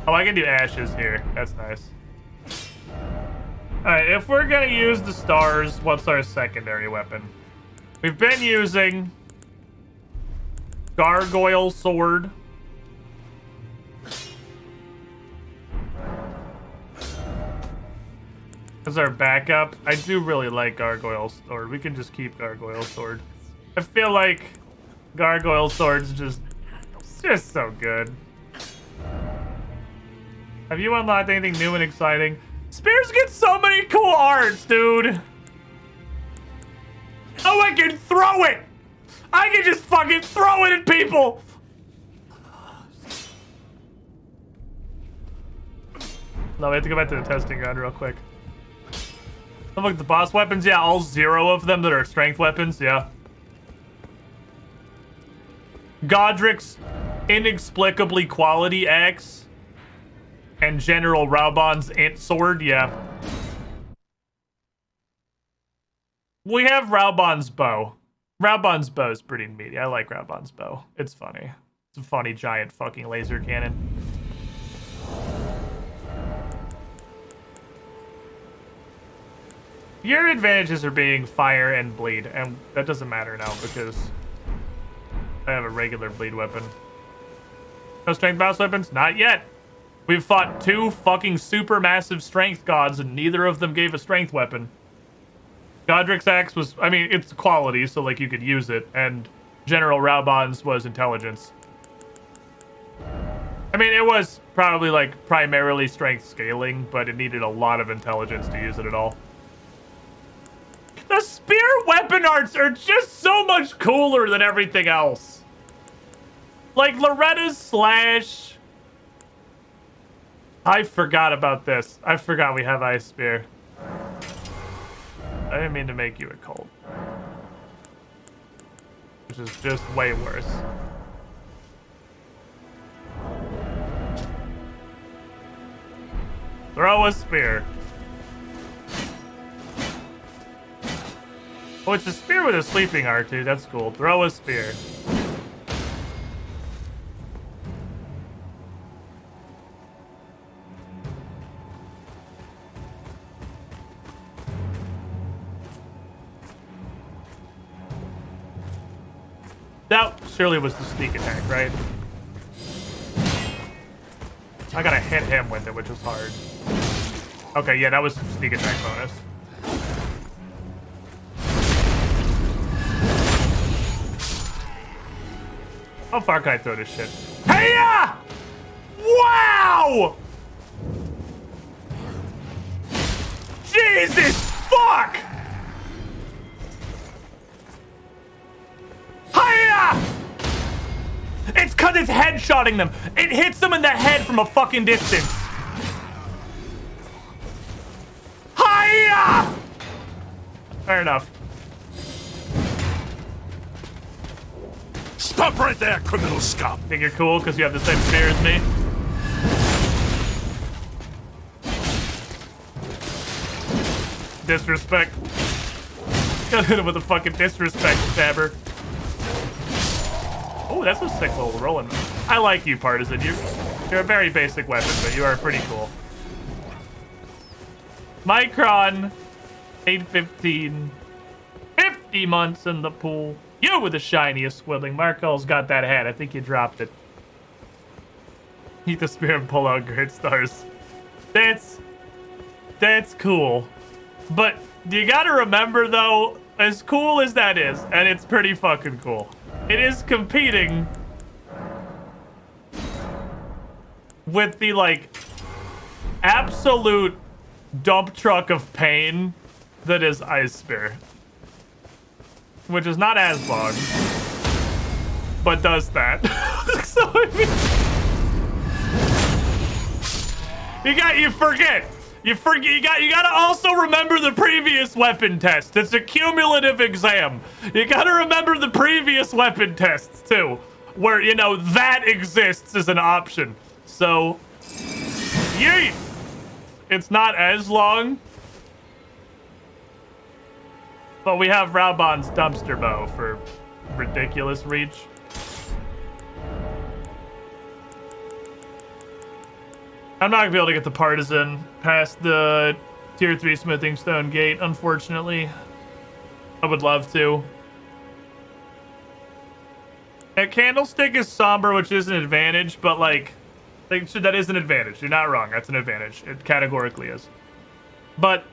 Oh, I can do ashes here. That's nice. Alright, if we're gonna use the stars, what's our secondary weapon? We've been using Gargoyle Sword. As our backup. I do really like Gargoyle Sword. We can just keep Gargoyle Sword. I feel like Gargoyle Sword's just so good. Have you unlocked anything new and exciting? Spears get so many cool arts, dude. Oh, I can throw it. I can just fucking throw it at people. No, we have to go back to the testing ground real quick. Oh, look, the boss weapons, yeah, all 0 of them that are strength weapons, yeah. Godric's inexplicably quality axe And General Raubon's int sword, yeah. We have Raubon's bow. Raubon's bow is pretty meaty. I like Raubon's bow. It's funny. It's a funny giant fucking laser cannon. Your advantages are being fire and bleed, and that doesn't matter now because I have a regular bleed weapon. No strength boss weapons? Not yet. We've fought 2 fucking super massive strength gods, and neither of them gave a strength weapon. Godric's axe was, I mean, it's quality, so like you could use it, and General Raubon's was intelligence. I mean, it was probably like primarily strength scaling, but it needed a lot of intelligence to use it at all. The spear weapon arts are just so much cooler than everything else. Like Loretta's slash. I forgot about this. I forgot we have Ice Spear. I didn't mean to make you a cold. Which is just way worse. Throw a spear. Oh, it's a spear with a sleeping art, too. That's cool. Throw a spear. That surely was the sneak attack, right? I gotta hit him with it, which is hard. Okay, yeah, that was sneak attack bonus. How far can I throw this shit? Hey-ya! Wow! Jesus fuck! Hiya! It's cause it's headshotting them. It hits them in the head from a fucking distance. Hiya! Fair enough. Stop right there, criminal scum! Think you're cool because you have the same spear as me? Disrespect. Gotta hit him with a fucking disrespect stabber. Oh, that's a sick little rolling. I like you, Partisan. You're a very basic weapon, but you are pretty cool. Micron, 815, 50 months in the pool. You were the shiniest Squidling. Markel's got that hat. I think you dropped it. Eat the spear and pull out great stars. That's cool. But you gotta remember, though, as cool as that is, and it's pretty fucking cool, it is competing with the, like, absolute dump truck of pain that is Ice Spear. Which is not as long, but does that. So, I mean, you forget. You gotta also remember the previous weapon test. It's a cumulative exam. You gotta remember the previous weapon tests too, where, you know, that exists as an option. So, yeet! It's not as long, but we have Raubon's dumpster bow for ridiculous reach. I'm not gonna be able to get the Partisan past the tier 3 smithing stone gate, unfortunately. I would love to. That candlestick is somber, which is an advantage, but like that is an advantage. You're not wrong. That's an advantage. It categorically is. But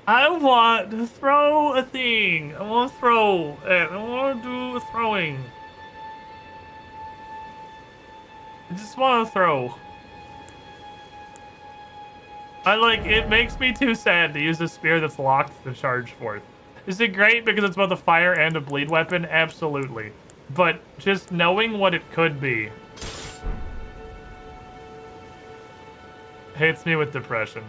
I want to throw a thing. I want to throw it. I want to do a throwing. I just want to throw. It makes me too sad to use a spear that's locked to charge forth. Is it great because it's both a fire and a bleed weapon? Absolutely. but just knowing what it could be hits me with depression.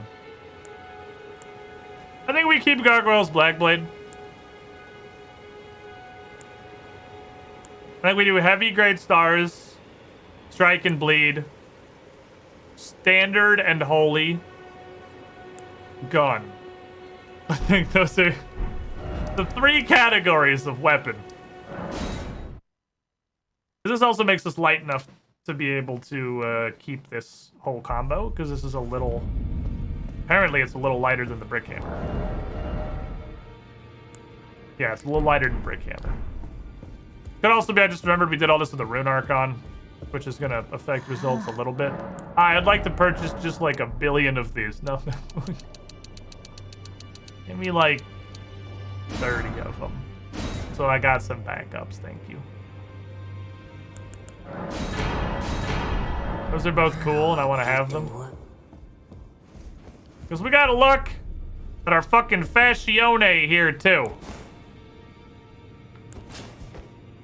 I think we keep Gargoyle's Blackblade. I think we do Heavy Great Stars, Strike and Bleed, Standard and Holy, Gun. I think those are the 3 categories of weapon. This also makes us light enough to be able to keep this whole combo, because this is a little... Apparently it's a little lighter than the Brick Hammer. Yeah, it's a little lighter than Brick Hammer. Could also be I just remembered we did all this with the Rune Archon, which is going to affect results a little bit. I'd like to purchase just like 1 billion of these. No. Give me like 30 of them. So I got some backups, thank you. Those are both cool and I want to have them. Because we got to look at our fucking Fascione here too.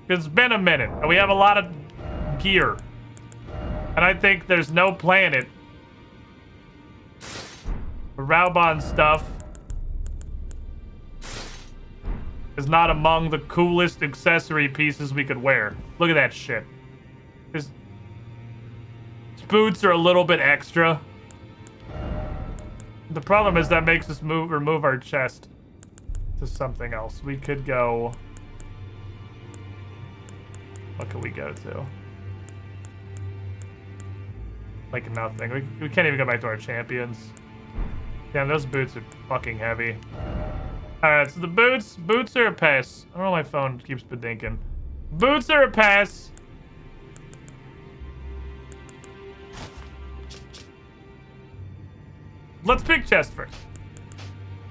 It's been a minute and we have a lot of gear. And I think there's no planet where Raubon stuff is not among the coolest accessory pieces we could wear. Look at that shit. His boots are a little bit extra. The problem is that makes us remove our chest to something else. We could go... What can we go to? Like nothing. We can't even go back to our champions. Damn, those boots are fucking heavy. Alright, so the boots are a pass. I don't know why my phone keeps bedinking. Boots are a pass. Let's pick chest first.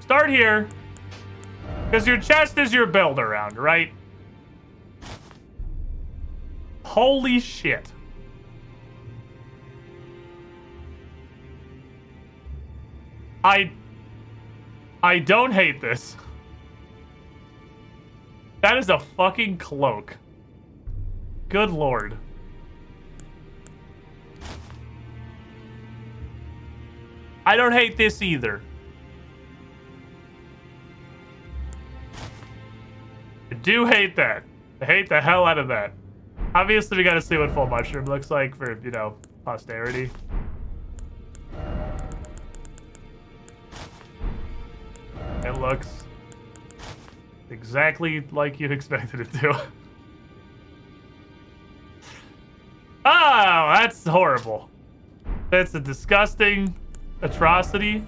Start here. Because your chest is your build around, right? Holy shit. I don't hate this. That is a fucking cloak. Good lord. I don't hate this either. I do hate that. I hate the hell out of that. Obviously, we gotta see what full mushroom looks like for, you know, posterity. It looks exactly like you'd expected it to. Oh, that's horrible. That's a disgusting atrocity.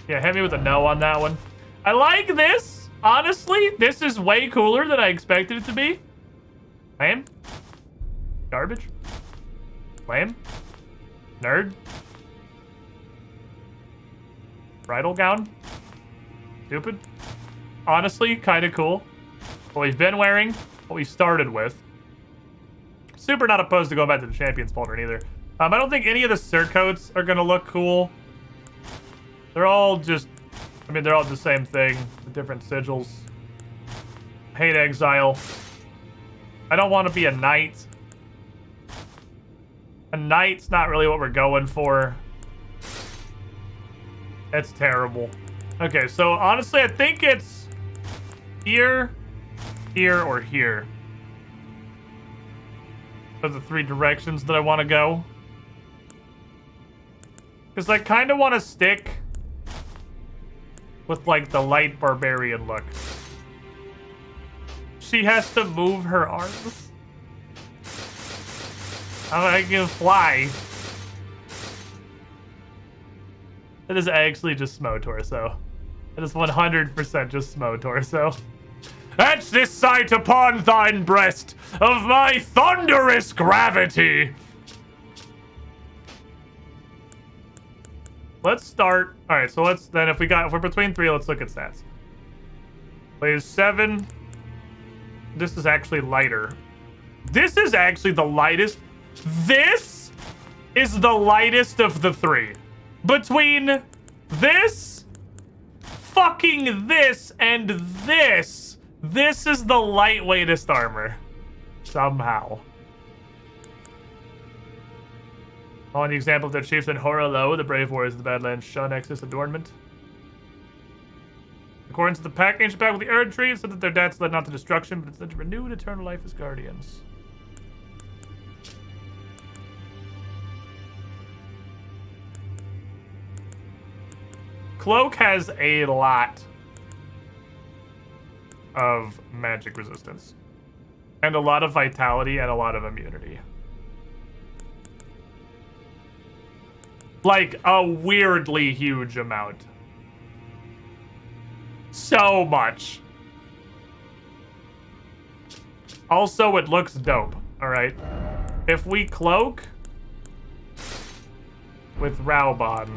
Yeah, hit me with a no on that one. I like this. Honestly, this is way cooler than I expected it to be. Lame. Garbage. Lame. Nerd. Bridal gown. Stupid. Honestly, kind of cool. What we've been wearing, what we started with. Super not opposed to going back to the Champions Pauldron either. I don't think any of the surcoats are going to look cool. They're all just... I mean, they're all the same thing. With different sigils. Hate Exile. I don't want to be a knight. A knight's not really what we're going for. That's terrible. Okay, so honestly, I think it's here, here, or here. Are the 3 directions that I want to go. Because I kind of want to stick with, like, the light barbarian look. She has to move her arms. I can fly. It is actually just Smo Torso. It is 100% just Smo Torso. Etch this sight upon thine breast of my thunderous gravity. Let's start. All right, so let's then if we're between 3, let's look at stats. Plays 7. This is actually lighter. This is actually the lightest. This is the lightest of the 3. Between this fucking this and this. This is the lightweightest armor. Somehow. On the example of their chieftain Horolo, the brave warriors of the Badlands shun excess adornment. According to the pact, ancient pact with the Erd tree, it said that their deaths led not to destruction, but instead to renewed eternal life as guardians. Cloak has a lot of magic resistance. And a lot of vitality and a lot of immunity. Like, a weirdly huge amount. So much. Also, it looks dope, alright? If we cloak with Raubon,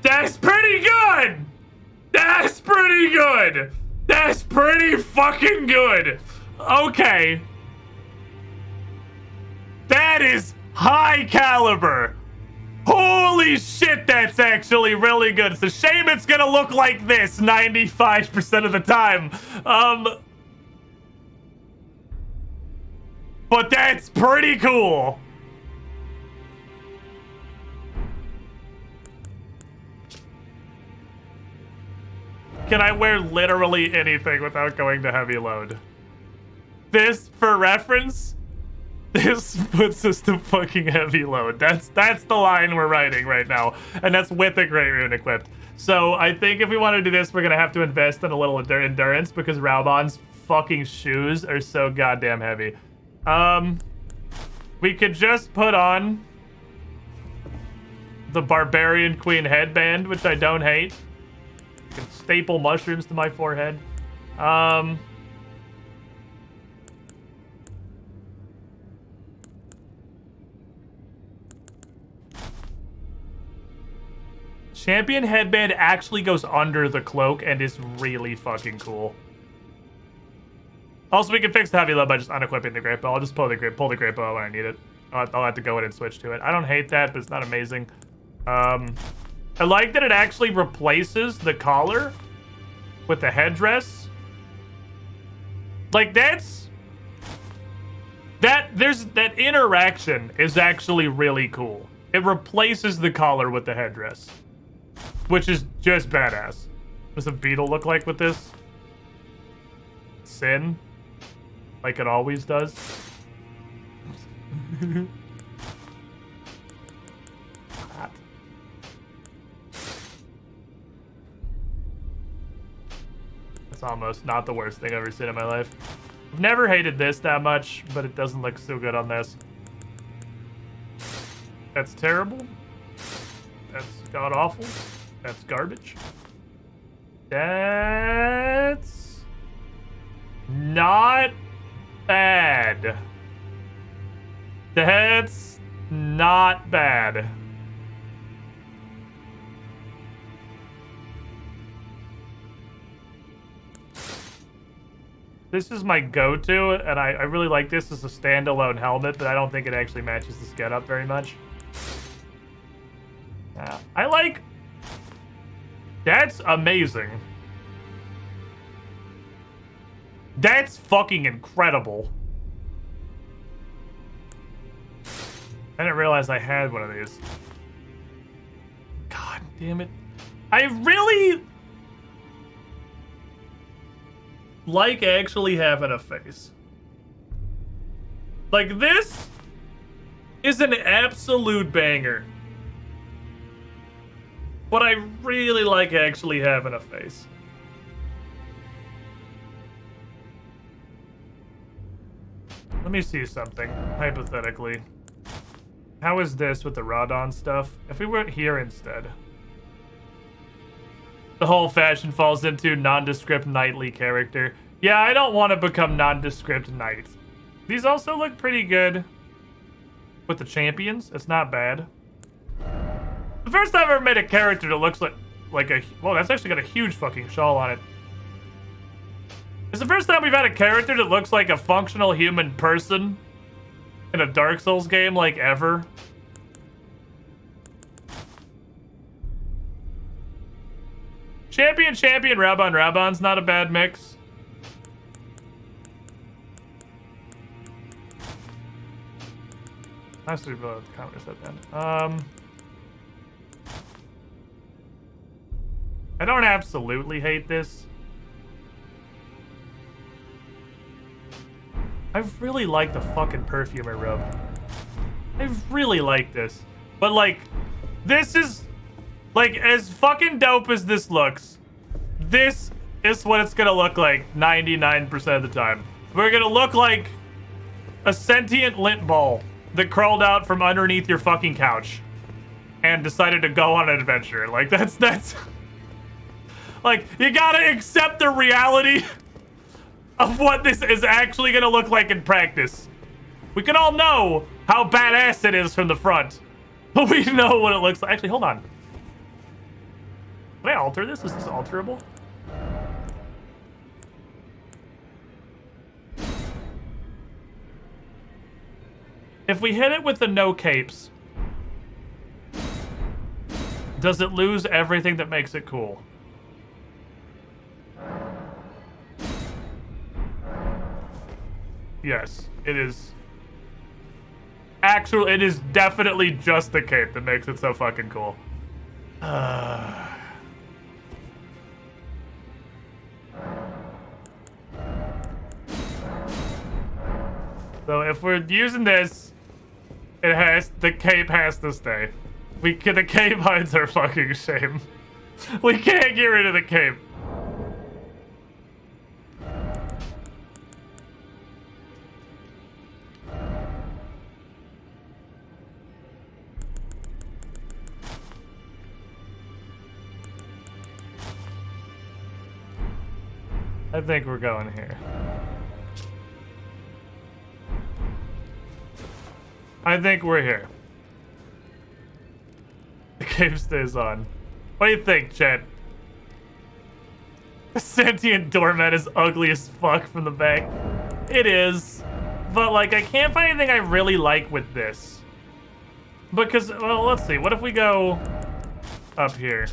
that's pretty good! That's pretty good! That's pretty fucking good! Okay. That is high caliber. Holy shit, that's actually really good. It's a shame it's gonna look like this 95% of the time. But that's pretty cool. Can I wear literally anything without going to heavy load? This, for reference, this puts us to fucking heavy load. That's the line we're riding right now. And that's with a Great Rune equipped. So I think if we want to do this, we're going to have to invest in a little endurance because Raubon's fucking shoes are so goddamn heavy. We could just put on the Barbarian Queen headband, which I don't hate. I can staple mushrooms to my forehead. Champion headband actually goes under the cloak and is really fucking cool. Also, we can fix the heavy load by just unequipping the great bow. I'll just pull the great bow when I need it. I'll have to go in and switch to it. I don't hate that, but it's not amazing. I like that it actually replaces the collar with the headdress. Like, that interaction is actually really cool. It replaces the collar with the headdress, which is just badass. What does a beetle look like with this? Sin, like it always does. It's almost not the worst thing I've ever seen in my life. I've never hated this that much, but it doesn't look so good on this. That's terrible. That's god-awful. That's garbage. That's not bad. That's not bad. This is my go-to, and I really like this as a standalone helmet, but I don't think it actually matches this getup very much. I like... That's amazing. That's fucking incredible. I didn't realize I had one of these. God damn it. I really... like actually having a face. Like, this is an absolute banger. But I really like actually having a face. Let me see something, hypothetically. How is this with the Radon stuff? If we went here instead. The whole fashion falls into nondescript knightly character. Yeah, I don't want to become nondescript knight. These also look pretty good with the champions. It's not bad. The first time I ever made a character that looks like a... Well, that's actually got a huge fucking shawl on it. It's the first time we've had a character that looks like a functional human person in a Dark Souls game, like, ever. Champion, Rabon, Rabon's not a bad mix. Nice to the comments at the end. I don't absolutely hate this. I really like the fucking perfume I rub. I really like this. But, like, this is, like, as fucking dope as this looks, this is what it's gonna look like 99% of the time. We're gonna look like a sentient lint ball that crawled out from underneath your fucking couch and decided to go on an adventure. Like, that's like, you gotta accept the reality of what this is actually gonna look like in practice. We can all know how badass it is from the front, but we know what it looks like. Actually, hold on. Can I alter this? Is this alterable? If we hit it with the no capes, does it lose everything that makes it cool? Yes, it is. Actually, it is definitely just the cape that makes it so fucking cool. So if we're using this, the cape has to stay. The cape hides our fucking shame. We can't get rid of the cape. I think we're going here. I think we're here. The cape stays on. What do you think, Chet? The sentient doormat is ugly as fuck from the back. It is. But, like, I can't find anything I really like with this. Because, well, let's see. What if we go up here?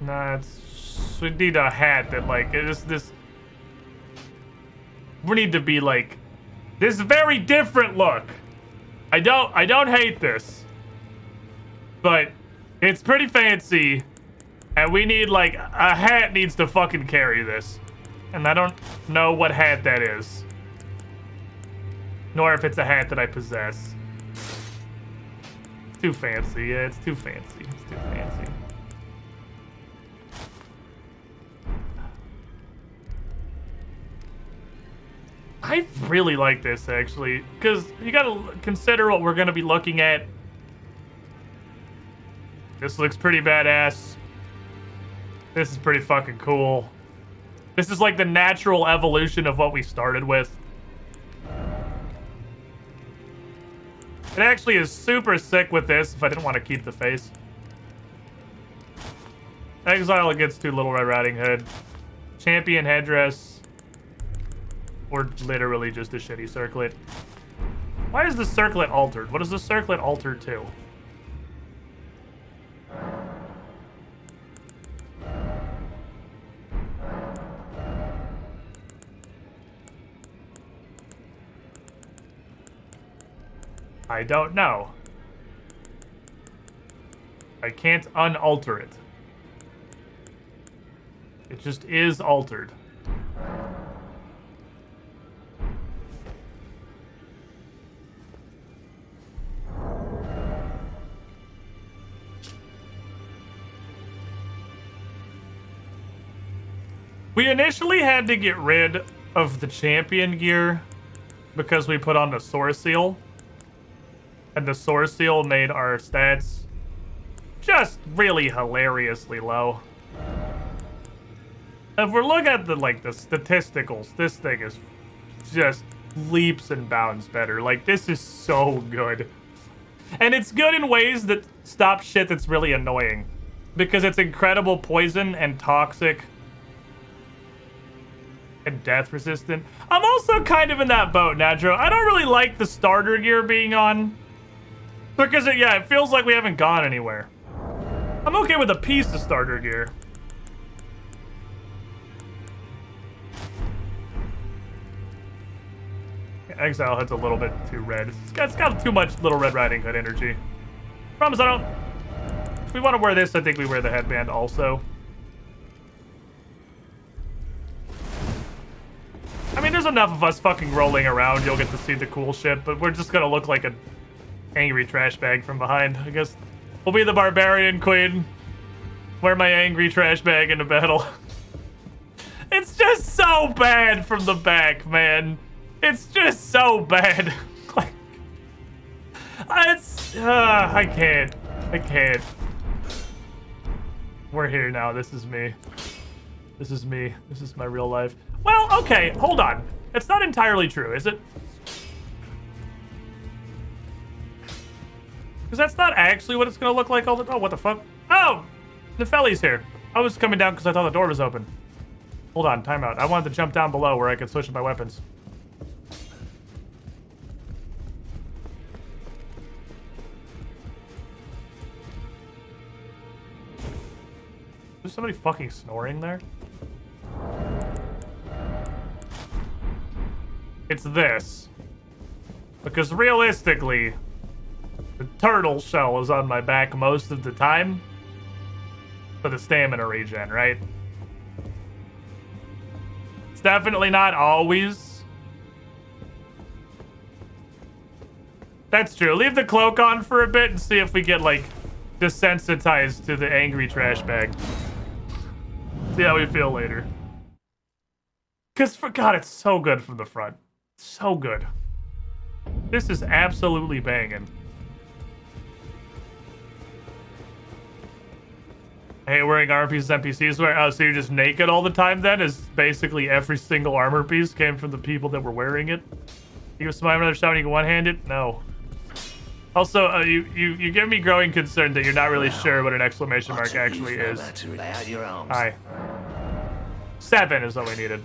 Nah, we need a hat that, like, this. We need to be, like, this very different look. I don't hate this, but it's pretty fancy, and we need, like, a hat needs to fucking carry this, and I don't know what hat that is, nor if it's a hat that I possess. Too fancy, yeah, it's too fancy. It's too fancy. I really like this, actually, because you gotta consider what we're gonna be looking at. This looks pretty badass. This is pretty fucking cool. This is like the natural evolution of what we started with. It actually is super sick with this if I didn't want to keep the face. Exile against 2 Little Red Riding Hood. Champion headdress. Or literally just a shitty circlet. Why is the circlet altered? What is the circlet altered to? I don't know. I can't unalter it. It just is altered. We initially had to get rid of the champion gear because we put on the Source Seal. And the Source Seal made our stats just really hilariously low. If we're looking at the statisticals, this thing is just leaps and bounds better. Like, this is so good. And it's good in ways that stop shit that's really annoying. Because it's incredible poison and toxic. And death resistant. I'm also kind of in that boat, Nadro. I don't really like the starter gear being on. Because, it feels like we haven't gone anywhere. I'm okay with a piece of starter gear. Exile Hood's a little bit too red. It's got too much Little Red Riding Hood energy. Promise I don't... If we want to wear this, I think we wear the headband also. I mean, there's enough of us fucking rolling around. You'll get to see the cool shit, but we're just gonna look like an angry trash bag from behind. I guess we'll be the Barbarian Queen. Wear my angry trash bag into battle. It's just so bad from the back, man. It's just so bad. Like, I can't. I can't. We're here now. This is me. This is me. This is my real life. Well, okay, hold on. It's not entirely true, is it? Because that's not actually what it's going to look like all the time. Oh, what the fuck? Oh! Nefelli's here. I was coming down because I thought the door was open. Hold on, timeout. I wanted to jump down below where I could switch my weapons. Is somebody fucking snoring there? It's this. Because realistically, the turtle shell is on my back most of the time for the stamina regen, right? It's definitely not always. That's true. Leave the cloak on for a bit and see if we get, like, desensitized to the angry trash bag. See how we feel later. Because, for God, it's so good from the front. So good. This is absolutely banging. I hate wearing armor pieces NPCs wear. Oh, so you're just naked all the time then? Is basically every single armor piece came from the people that were wearing it? You give somebody another shot when you can one-hand it? No. Also, you give me growing concern that you're not really sure what an exclamation mark actually is. Hi. 7 is what we needed.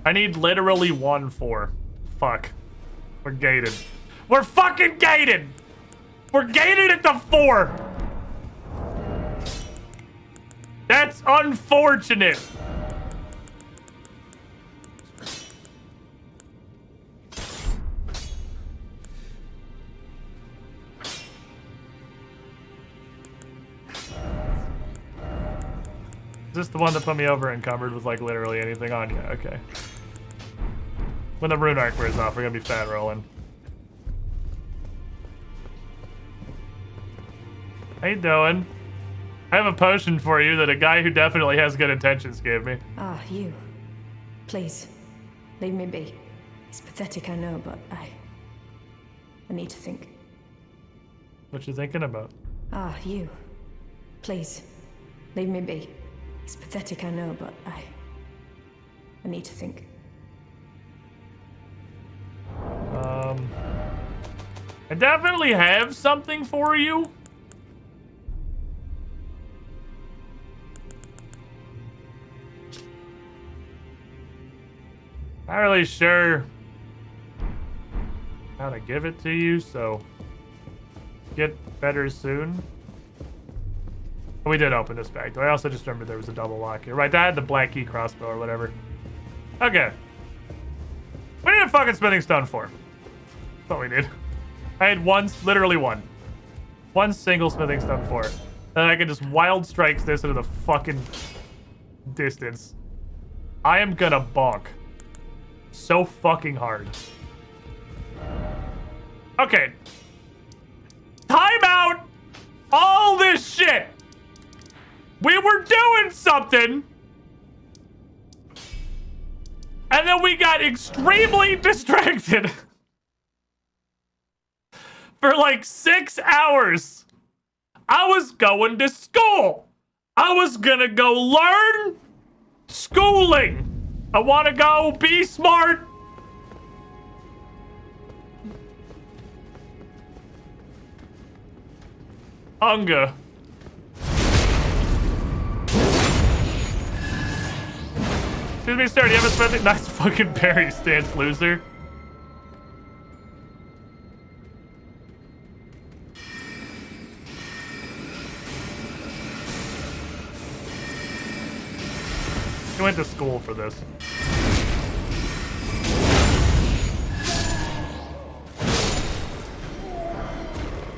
I need literally 1 4. Fuck. We're gated. We're fucking gated! We're gated at the 4! That's unfortunate! Is this the one that put me over encumbered with, like, literally anything on? Yeah, okay. When the rune arc wears off, we're gonna be fat rolling. How you doing? I have a potion for you that a guy who definitely has good intentions gave me. Ah, you. Please, leave me be. It's pathetic, I know, but I need to think. What you thinking about? Ah, you. Please, leave me be. It's pathetic, I know, but I need to think. I definitely have something for you. Not really sure how to give it to you, so get better soon. We did open this bag, though. I also just remembered there was a double lock here. Right, that had the black key crossbow or whatever. Okay. What do you need a fucking smithing stone for? That's all we need. I had literally one. One single smithing stone for it. And I can just wild strikes this into the fucking distance. I am gonna bonk. So fucking hard. Okay. Time out! All this shit! We were doing something! And then we got extremely distracted. For like 6 hours. I was going to school. I was gonna go learn schooling. I want to go be smart. Unga. Excuse me, sir, do you have a specific nice fucking parry stance, loser? You went to school for this.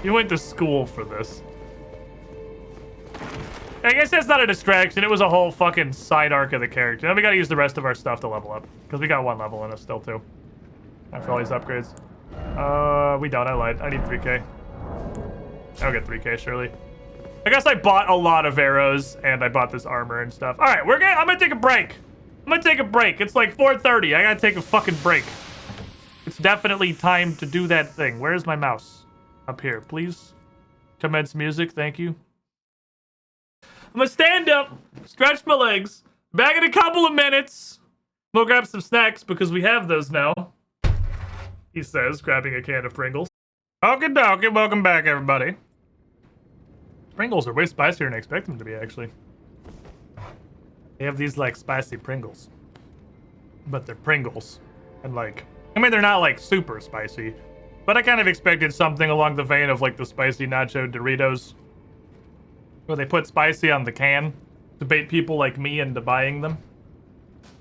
You went to school for this. I guess that's not a distraction. It was a whole fucking side arc of the character. Now we gotta use the rest of our stuff to level up. Because we got 1 level in us still, too. After all these upgrades. We don't. I lied. I need 3k. I'll get 3k, surely. I guess I bought a lot of arrows, and I bought this armor and stuff. Alright, I'm gonna take a break. I'm gonna take a break. It's like 4:30. I gotta take a fucking break. It's definitely time to do that thing. Where's my mouse? Up here, please. Commence music. Thank you. I'm gonna stand up, stretch my legs, back in a couple of minutes. We'll grab some snacks because we have those now. He says, grabbing a can of Pringles. Okie dokie, welcome back, everybody. Pringles are way spicier than I expect them to be, actually. They have these, like, spicy Pringles. But they're Pringles. And, like, I mean, they're not, like, super spicy. But I kind of expected something along the vein of, like, the spicy nacho Doritos. Where they put spicy on the can to bait people like me into buying them.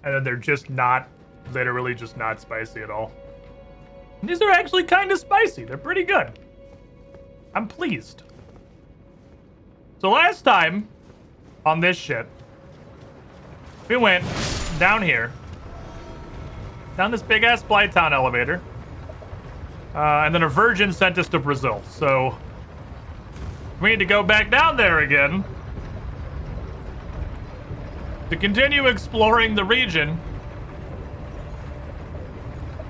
And then they're just not, literally just not spicy at all. And these are actually kind of spicy. They're pretty good. I'm pleased. So last time on this shit, we went down here, down this big ass Blytown elevator, and then a virgin sent us to Brazil. So we need to go back down there again to continue exploring the region.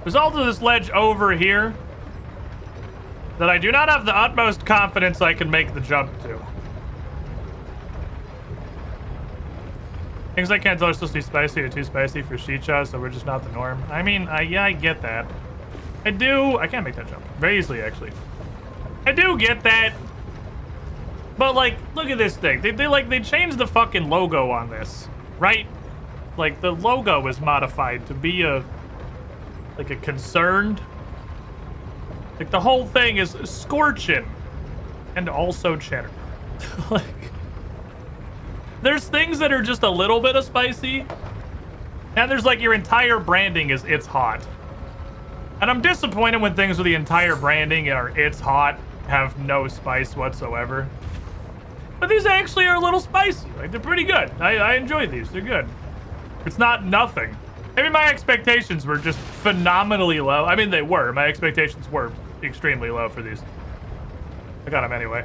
There's also this ledge over here that I do not have the utmost confidence I can make the jump to. Things I can't tell are supposed to be spicy or too spicy for Shicha, so we're just not the norm. I mean, yeah, I get that. I can't make that jump. Very easily, actually. I do get that. But, like, look at this thing. They changed the fucking logo on this, right? Like, the logo is modified to be a concerned. Like, the whole thing is scorching and also cheddar. Like, there's things that are just a little bit of spicy, and there's, like, your entire branding is it's hot. And I'm disappointed when things with the entire branding are it's hot have no spice whatsoever. But these actually are a little spicy. Like, they're pretty good. I enjoy these. They're good. It's not nothing. Maybe my expectations were just phenomenally low. I mean, they were. My expectations were extremely low for these. I got them anyway.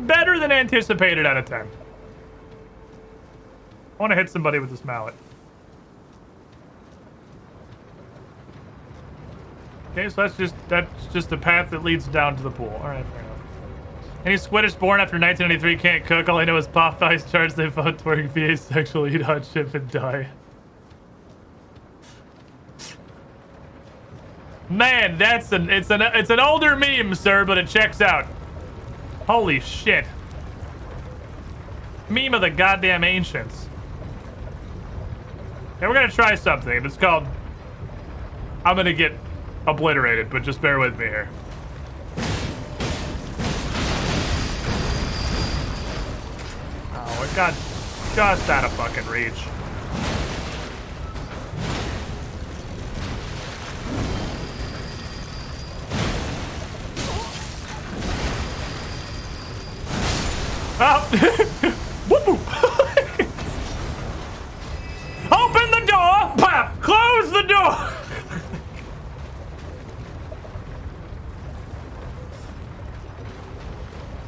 Better than anticipated out of 10. I want to hit somebody with this mallet. Okay, so that's just the path that leads down to the pool. All right, fair enough. Any Swedish born after 1993 can't cook. All I know is Popeyes charge they vote twerking, be asexual, eat hot chip, and die. Man, it's an older meme, sir, but it checks out. Holy shit. Meme of the goddamn ancients. Okay, we're gonna try something. It's called... I'm gonna get obliterated, but just bear with me here. Oh, it got just out of fucking reach. Oh! Whoop-whoop. Open the door! Pop! Close the door!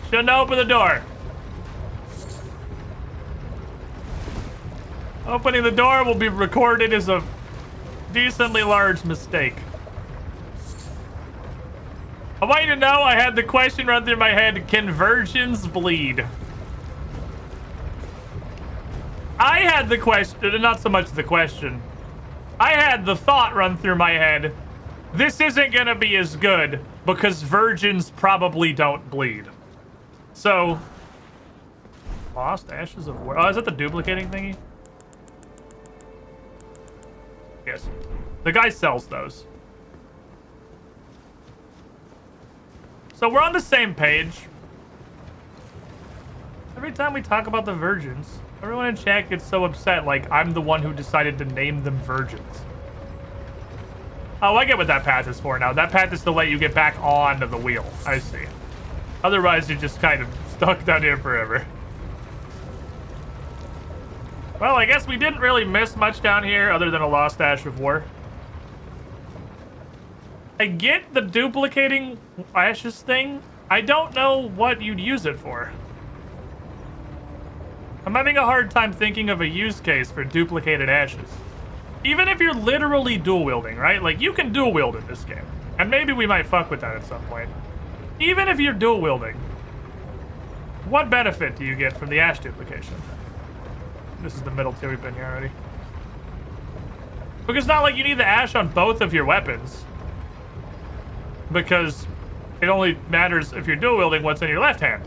Shouldn't open the door. Opening the door will be recorded as a decently large mistake. I want you to know I had the question run through my head, can virgins bleed? I had the question, not so much the question. I had the thought run through my head, this isn't gonna be as good because virgins probably don't bleed. So, lost ashes of war. Oh, is that the duplicating thingy? Yes. The guy sells those. So we're on the same page. Every time we talk about the virgins, everyone in chat gets so upset, like I'm the one who decided to name them virgins. Oh, I get what that path is for now. That path is to let you get back onto the wheel. I see. Otherwise, you're just kind of stuck down here forever. Well, I guess we didn't really miss much down here other than a lost ash of war. I get the duplicating ashes thing. I don't know what you'd use it for. I'm having a hard time thinking of a use case for duplicated ashes. Even if you're literally dual wielding, right? Like, you can dual wield in this game. And maybe we might fuck with that at some point. Even if you're dual wielding, what benefit do you get from the ash duplication? This is the middle tier, we've been here already. Because it's not like you need the ash on both of your weapons. Because it only matters if you're dual wielding what's in your left hand.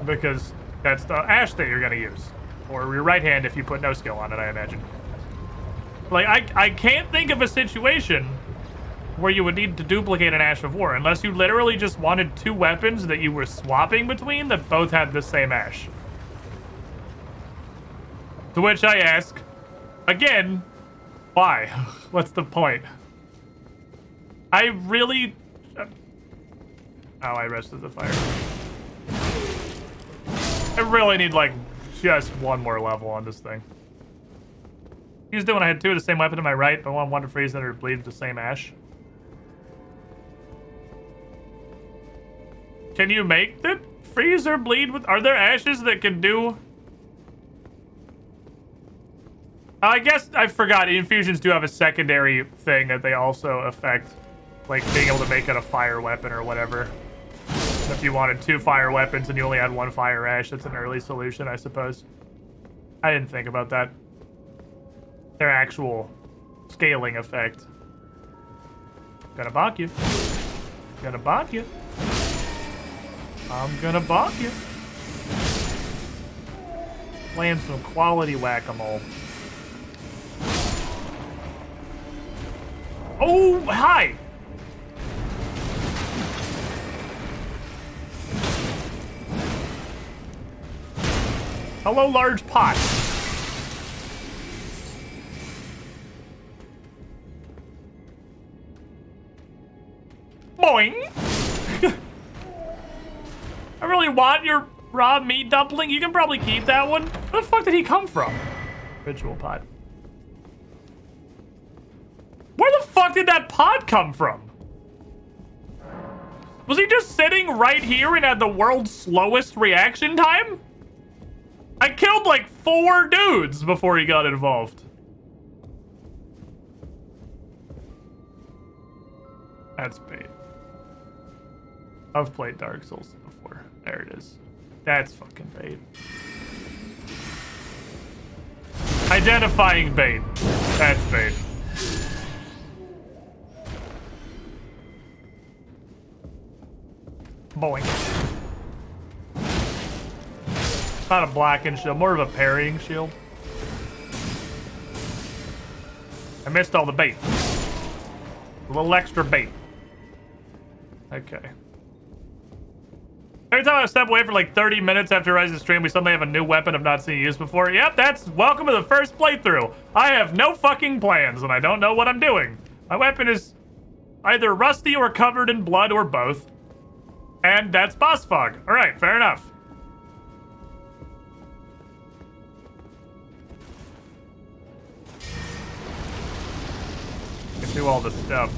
Because that's the ash that you're gonna use. Or your right hand if you put no skill on it, I imagine. Like, I can't think of a situation where you would need to duplicate an Ash of War unless you literally just wanted two weapons that you were swapping between that both had the same Ash. To which I ask, again, why? What's the point? I really... Oh, I rested the fire. I really need, like, just one more level on this thing. Used it when I had two of the same weapon to my right, but one to freeze that or bleed the same ash. Can you make the freeze or bleed with... Are there ashes that can do... I guess I forgot. Infusions do have a secondary thing that they also affect. Like being able to make it a fire weapon or whatever. If you wanted two fire weapons and you only had one fire ash, that's an early solution, I suppose. I didn't think about that. Their actual scaling effect. Gonna bonk you. Gonna bonk you. I'm gonna bonk you. Playing some quality whack-a-mole. Oh, hi! Hello, large pot. Boing! I really want your raw meat dumpling. You can probably keep that one. Where the fuck did he come from? Ritual pot. Where the fuck did that pot come from? Was he just sitting right here and had the world's slowest reaction time? I killed like 4 dudes before he got involved. That's bait. I've played Dark Souls before. There it is. That's fucking bait. Identifying bait. That's bait. Boing. Not a blackened shield, more of a parrying shield. I missed all the bait. A little extra bait. Okay. Every time I step away for like 30 minutes after Rise's stream, we suddenly have a new weapon I've not seen used before. Yep, that's welcome to the first playthrough. I have no fucking plans, and I don't know what I'm doing. My weapon is either rusty or covered in blood or both. And that's boss fog. All right, fair enough. Can do all the stuff.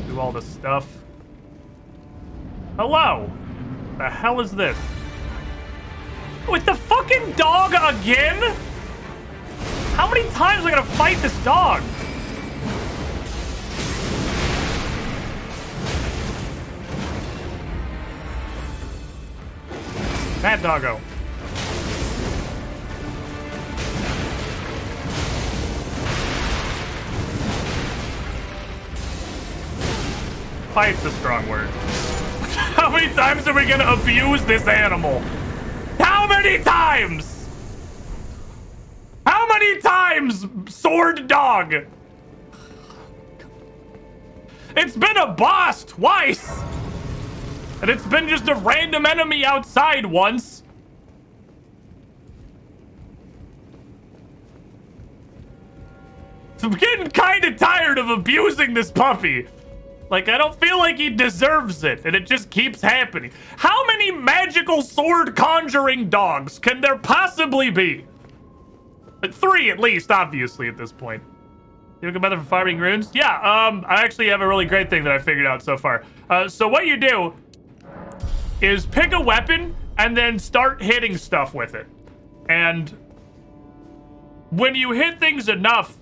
Do all the stuff. Hello. The hell is this? With the fucking dog again? How many times am I gonna fight this dog? That doggo. Fight's a strong word. How many times are we gonna abuse this animal? How many times? How many times, sword dog? It's been a boss twice. And it's been just a random enemy outside once. So I'm getting kind of tired of abusing this puppy. Like, I don't feel like he deserves it, and it just keeps happening. How many magical sword conjuring dogs can there possibly be? 3 at least, obviously, at this point. You have a good method for farming runes? Yeah, I actually have a really great thing that I figured out so far. So what you do is pick a weapon and then start hitting stuff with it. And when you hit things enough,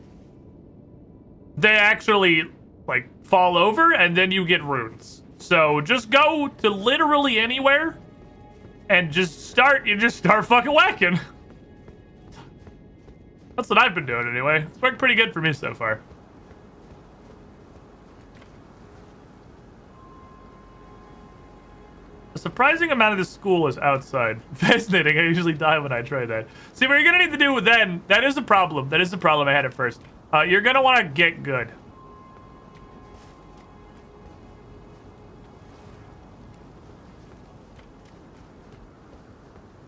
they actually, like, fall over, and then you get runes. So just go to literally anywhere and just start fucking whacking. That's what I've been doing anyway. It's worked pretty good for me so far. A surprising amount of this school is outside. Fascinating. I usually die when I try that. See, what you're gonna need to do then, that is a problem. That is the problem I had at first. You're gonna want to get good.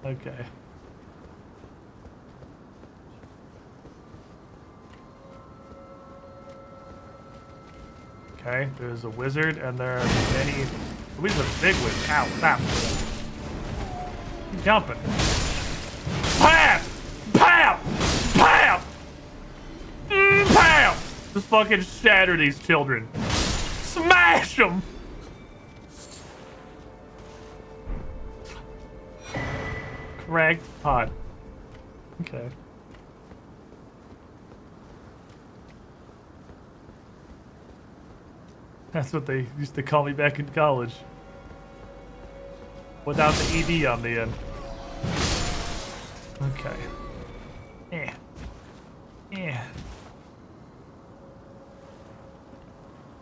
Okay. Okay, there's a wizard, and there are many... Oh, he's a big wizard. Ow, ow. Keep jumping. Pam! Pam! Pam! Pam! Just fucking shatter these children. Smash them! Cracked pot. Okay. That's what they used to call me back in college. Without the ED on the end. Okay. Yeah. Yeah.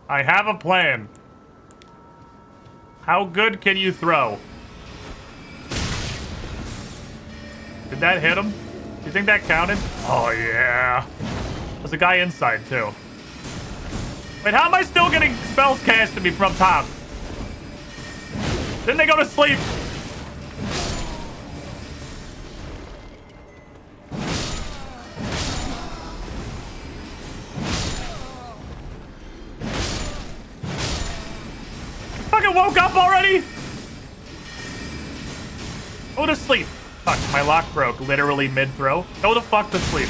I have a plan. How good can you throw? Did that hit him? Do you think that counted? Oh, yeah. There's a guy inside, too. Wait, how am I still getting spells cast to me from top? Didn't they go to sleep? Fucking woke up already? Go to sleep. Fuck, my lock broke literally mid-throw. Go the fuck to sleep.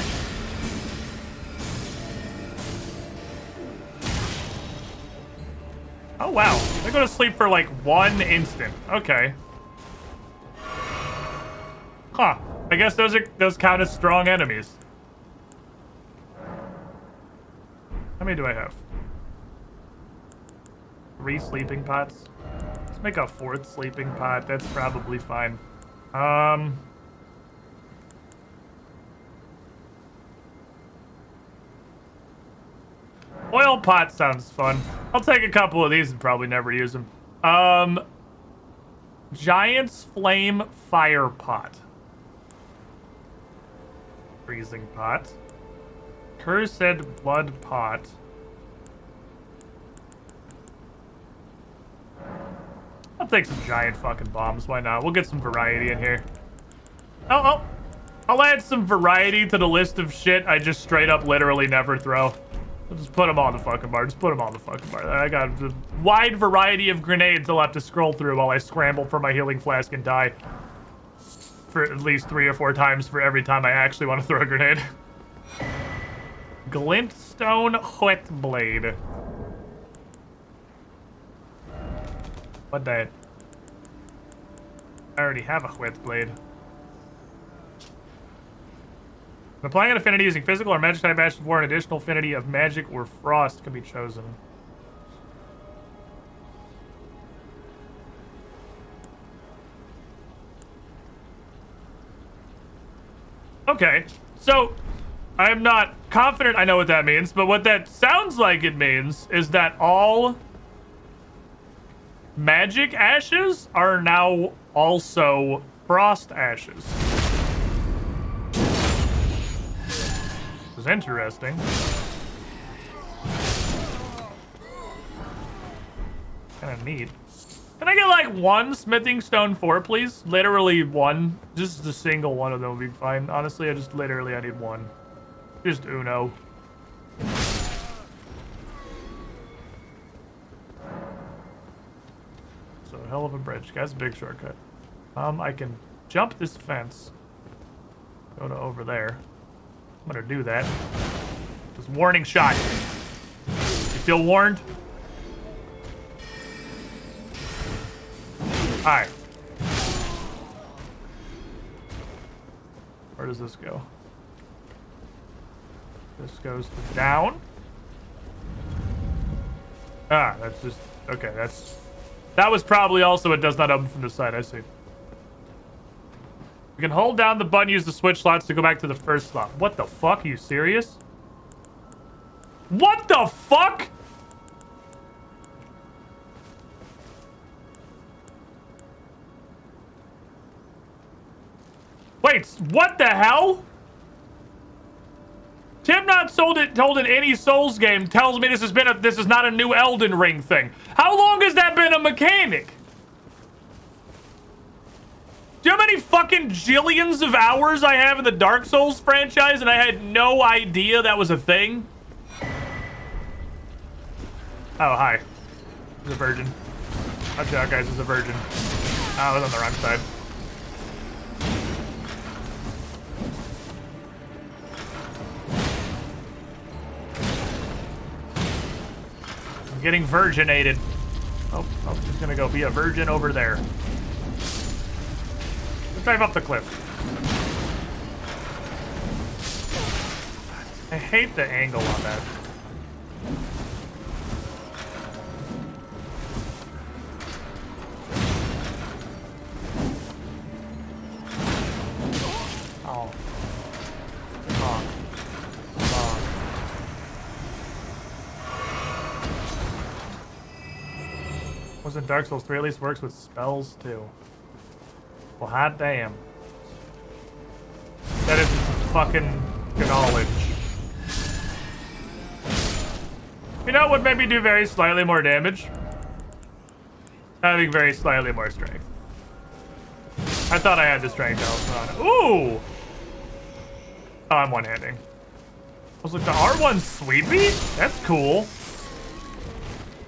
Oh, wow. I go to sleep for, like, 1 instant. Okay. Huh. I guess those count as strong enemies. How many do I have? 3 sleeping pots. Let's make a 4th sleeping pot. That's probably fine. Oil pot sounds fun. I'll take a couple of these and probably never use them. Giant's Flame Fire Pot. Freezing Pot. Cursed Blood Pot. I'll take some giant fucking bombs. Why not? We'll get some variety in here. Oh. I'll add some variety to the list of shit I just straight up literally never throw. I'll just put them on the fucking bar. Just put them on the fucking bar. I got a wide variety of grenades I'll have to scroll through while I scramble for my healing flask and die. For at least 3 or 4 times for every time I actually want to throw a grenade. Glintstone Whet Blade. What that? I already have a Whet Blade. When applying an affinity using physical or magic type actions for an additional affinity of magic or frost can be chosen. Okay, so I'm not confident I know what that means, but what that sounds like it means is that all magic ashes are now also frost ashes. is interesting. Kind of neat. Can I get like one smithing stone 4, please? Literally one. Just a single one of them would be fine. Honestly, I need one. Just uno. So hell of a bridge. Guys, big shortcut. I can jump this fence. Go to over there. I'm gonna do that. Just warning shot. You feel warned? Alright. Where does this go? This goes to down. Ah, that's just... Okay, that's... That was probably also it does not open from the side, I see. We can hold down the button, use the switch slots to go back to the first slot. What the fuck? Are you serious? What the fuck? Wait, what the hell? Tim not told in any Souls game tells me this is not a new Elden Ring thing. How long has that been a mechanic? Do you know how many fucking jillions of hours I have in the Dark Souls franchise and I had no idea that was a thing? Oh, hi. He's a virgin. Watch out, guys, he's a virgin. Oh, I was on the wrong side. I'm getting virginated. Oh, he's gonna go be a virgin over there. Let's drive up the cliff. I hate the angle on that. Oh. Come on. Come on. Wasn't Dark Souls 3 at least works with spells too? Well, hot damn. That is fucking knowledge. You know what made me do very slightly more damage? Having very slightly more strength. I thought I had the strength element on it. Ooh! Oh, I'm one-handing. I was like, the R1's sweepy? That's cool.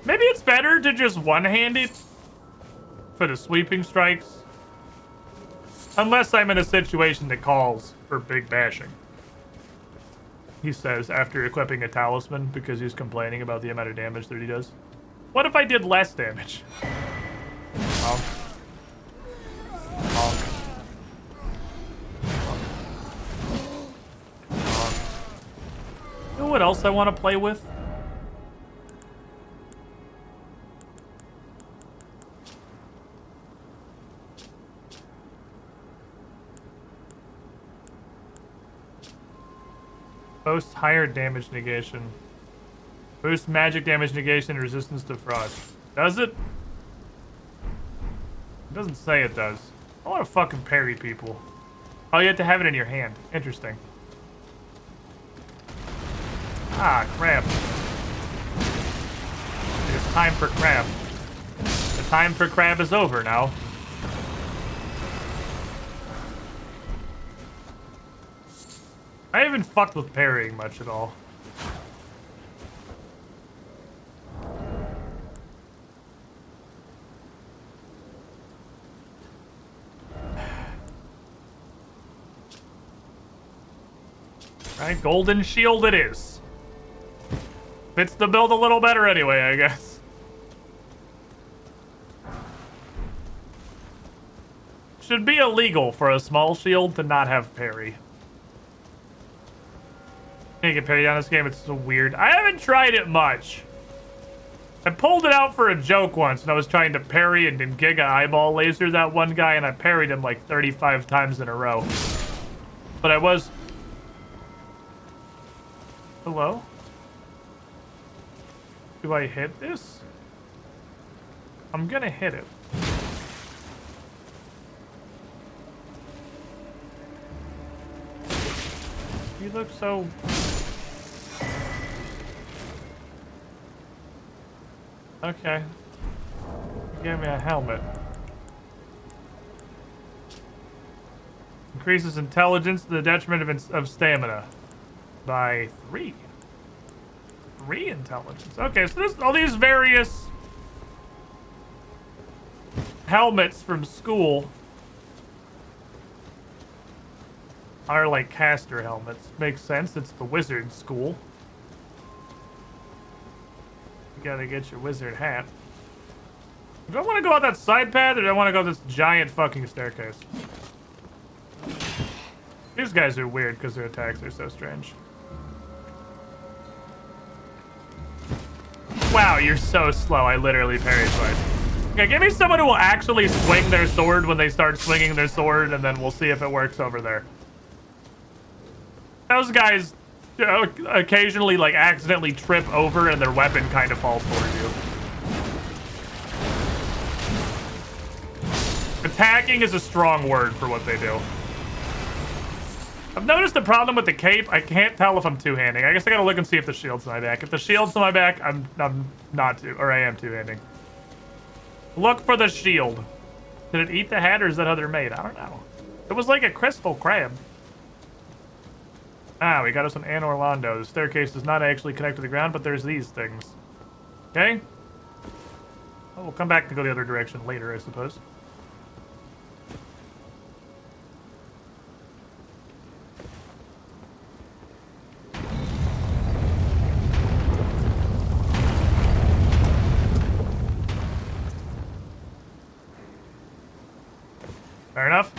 Maybe it's better to just one-hand it for the sweeping strikes. Unless I'm in a situation that calls for big bashing. He says after equipping a talisman because he's complaining about the amount of damage that he does. What if I did less damage? Honk. Honk. Honk. You know what else I want to play with? Boasts higher damage negation. Boost magic damage negation and resistance to frost. Does it? It doesn't say it does. I want to fucking parry people. Oh, you have to have it in your hand. Interesting. Ah, crab. It's time for crab. The time for crab is over now. I haven't fucked with parrying much at all. Alright, golden shield it is. Fits the build a little better anyway, I guess. Should be illegal for a small shield to not have parry. Can't get parried on this game, it's so weird. I haven't tried it much. I pulled it out for a joke once, and I was trying to parry and Giga Eyeball Laser that one guy, and I parried him like 35 times in a row. But I was... Hello? Do I hit this? I'm gonna hit it. You look so Okay. Give me a helmet. Increases intelligence to the detriment of stamina by 3. 3 intelligence. Okay, so there's all these various helmets from school are like caster helmets. Makes sense. It's the wizard school. You gotta get your wizard hat. Do I want to go out that side path or do I want to go this giant fucking staircase? These guys are weird because their attacks are so strange. Wow, you're so slow. I literally parried twice. Okay, give me someone who will actually swing their sword when they start swinging their sword, and then we'll see if it works over there. Those guys occasionally, like, accidentally trip over and their weapon kind of falls towards you. Attacking is a strong word for what they do. I've noticed the problem with the cape. I can't tell if I'm two-handing. I guess I gotta look and see if the shield's on my back. If the shield's on my back, I'm not two, or I am two-handing. Look for the shield. Did it eat the hat, or is that how they're made? I don't know. It was like a crystal crab. Ah, we got us an Anne Orlando. The staircase does not actually connect to the ground, but there's these things. Okay? Oh, we'll come back to go the other direction later, I suppose. Fair enough.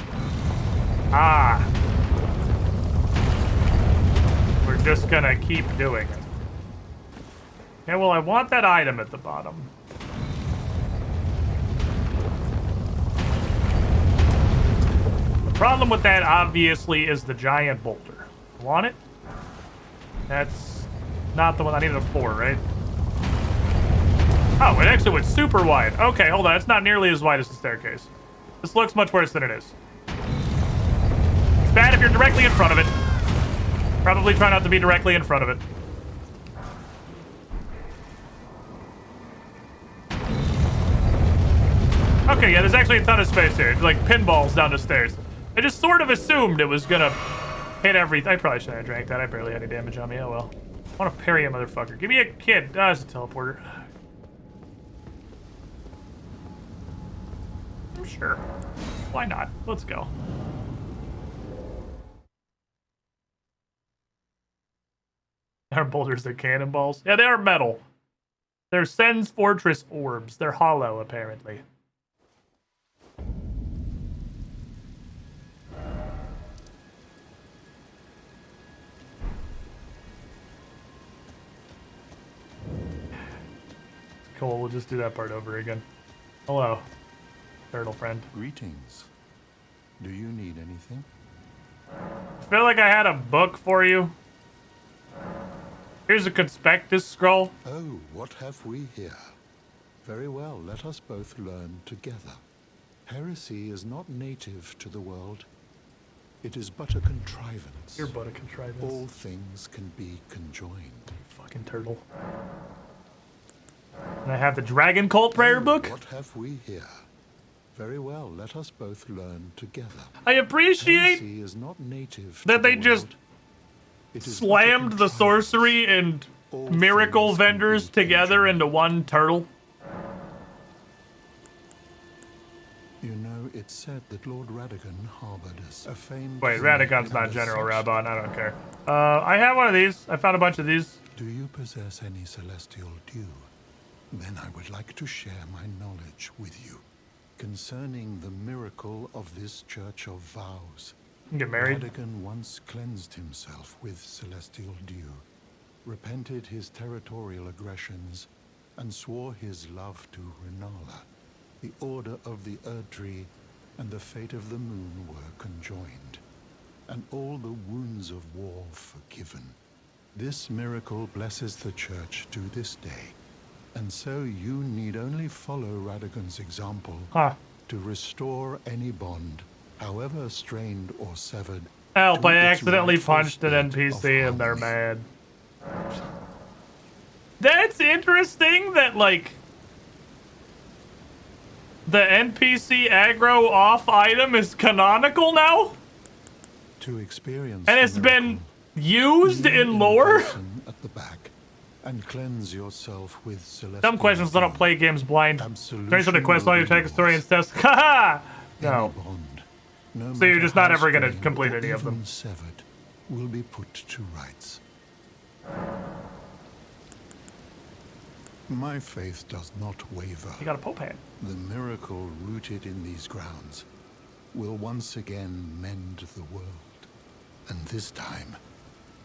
Ah. We're just gonna keep doing it. Okay, well, I want that item at the bottom. The problem with that, obviously, is the giant boulder. Want it? That's not the one I needed a 4, right? Oh, it actually went super wide. Okay, hold on. It's not nearly as wide as the staircase. This looks much worse than it is. It's bad if you're directly in front of it. Probably try not to be directly in front of it. Okay, yeah, there's actually a ton of space here. It's like pinballs down the stairs. I just sort of assumed it was gonna hit everything. I probably shouldn't have drank that. I barely had any damage on me. Oh well. I want to parry a motherfucker. Give me a kid. Ah, it's a teleporter. Sure. Why not? Let's go. Our boulders, they're cannonballs. Yeah, they are metal. They're Sen's Fortress orbs. They're hollow, apparently. Cool, we'll just do that part over again. Hello. Turtle friend. Greetings. Do you need anything? I feel like I had a book for you. Here's a conspectus scroll. Oh, what have we here? Very well, let us both learn together. Heresy is not native to the world. It is but a contrivance. You're but a contrivance. All things can be conjoined. Fucking turtle. And I have the Dragon Cult prayer book. What have we here? Very well, let us both learn together. I appreciate Heresy is not native that to they the just world. slammed the sorcery and miracle vendors together into one turtle. You know, it's said that Lord Radagon harbored a famed... Wait, Radagon's not General Rabon. I don't care. I have one of these. I found a bunch of these. Do you possess any celestial dew? Then I would like to share my knowledge with you concerning the miracle of this Church of Vows. Get married. Radagon once cleansed himself with celestial dew, repented his territorial aggressions, and swore his love to Renala. The Order of the Erdtree and the fate of the moon were conjoined, and all the wounds of war forgiven. This miracle blesses the Church to this day, and so you need only follow Radagon's example to restore any bond, however strained or severed. Help, I accidentally punched an NPC and they're mad. That's interesting that, like, The NPC aggro off item is canonical now? To experience And the it's been miracle, used kneel in lore? person at the back and cleanse yourself with celestial Some questions dew. don't play games blind. Absolution Turns on the quest, all will you be take a story and yours. stuff. Haha! Any No. bond, no So you're matter just not how ever gonna strained complete or any of them. even severed, will be put to rights. My faith does not waver. You got a Pope hand. The miracle rooted in these grounds will once again mend the world. And this time,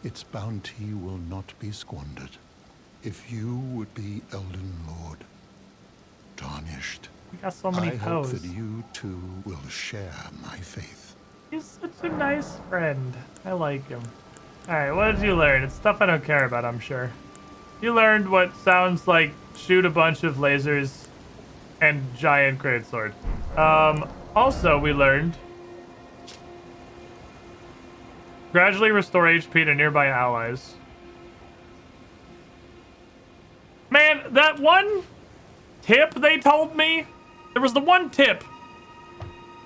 its bounty will not be squandered. If you would be Elden Lord, tarnished, We got so many I hope posts. that you too will share my faith. He's such a nice friend. I like him. Alright, what did you learn? It's stuff I don't care about, I'm sure. You learned what sounds like shoot a bunch of lasers and giant greatsword. Also, we learned gradually restore HP to nearby allies. Man, that one tip they told me, there was the one tip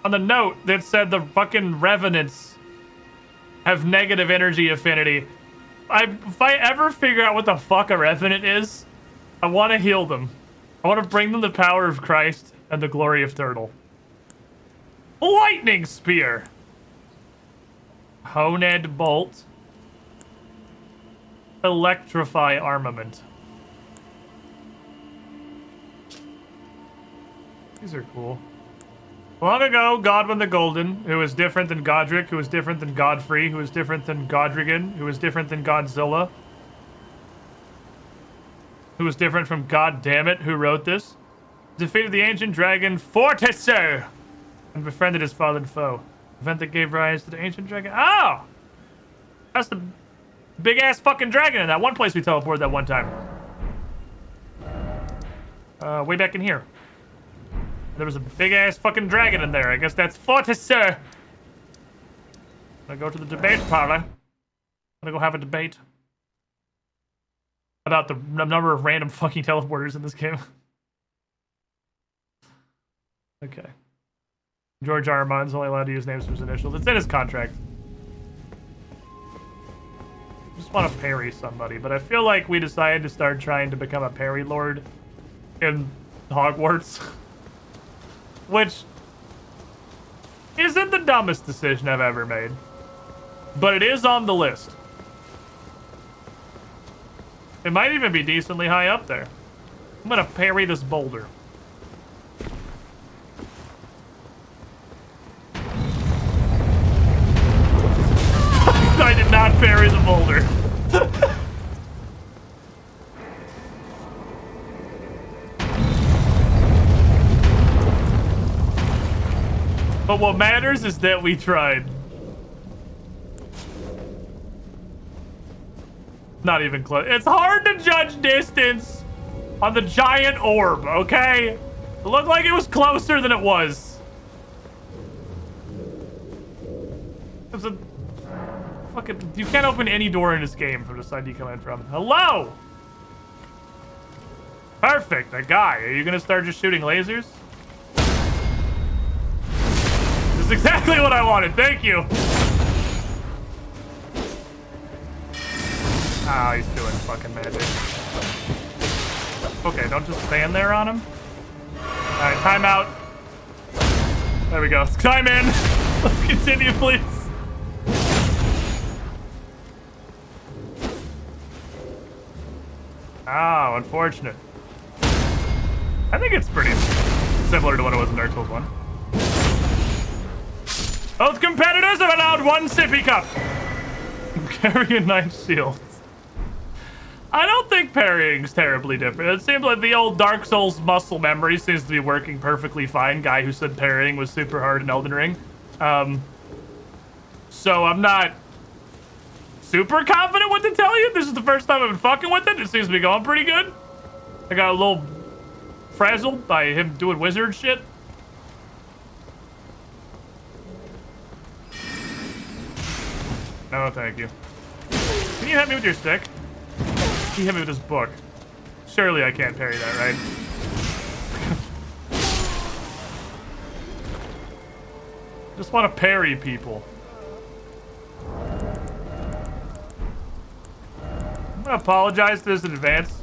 on the note that said the fucking revenants have negative energy affinity. If I ever figure out what the fuck a revenant is, I want to heal them. I want to bring them the power of Christ and the glory of Turtle. Lightning Spear. Honed Bolt. Electrify Armament. These are cool. Long ago, Godwin the Golden, who was different than Godric, who was different than Godfrey, who was different than Godrigan, who was different than Godzilla, who was different from Goddammit, who wrote this, defeated the ancient dragon Fortisser and befriended his fallen foe. Event that gave rise to the ancient dragon. Oh! That's the big ass fucking dragon in that one place we teleported that one time. Way back in here. There was a big-ass fucking dragon in there. I guess that's Fortisser. I'm gonna go to the debate parlor. I'm gonna go have a debate about the number of random fucking teleporters in this game. Okay. George R. R. Martin's only allowed to use names from his initials. It's in his contract. I just want to parry somebody, but I feel like we decided to start trying to become a parry lord in Hogwarts. Which isn't the dumbest decision I've ever made. But it is on the list. It might even be decently high up there. I'm gonna parry this boulder. I did not parry the boulder. But what matters is that we tried. Not even close. It's hard to judge distance on the giant orb, okay? It looked like it was closer than it was. It's a fucking... You can't open any door in this game from the side you come in from. Hello! Perfect, a guy. Are you gonna start just shooting lasers? This is exactly what I wanted. Thank you. Ah, he's doing fucking magic. Okay, don't just stand there on him. Alright, time out. There we go. Time in. Let's continue, please. Oh, unfortunate. I think it's pretty similar to what it was in Dark Souls 1. Both competitors have allowed one sippy cup. Carrying 9 shields. I don't think parrying's terribly different. It seems like the old Dark Souls muscle memory seems to be working perfectly fine. Guy who said parrying was super hard in Elden Ring. So I'm not super confident what to tell you. This is the first time I've been fucking with it. It seems to be going pretty good. I got a little frazzled by him doing wizard shit. No, thank you. Can you hit me with your stick? He hit me with his book. Surely I can't parry that, right? Just want to parry people. I'm gonna apologize to this in advance.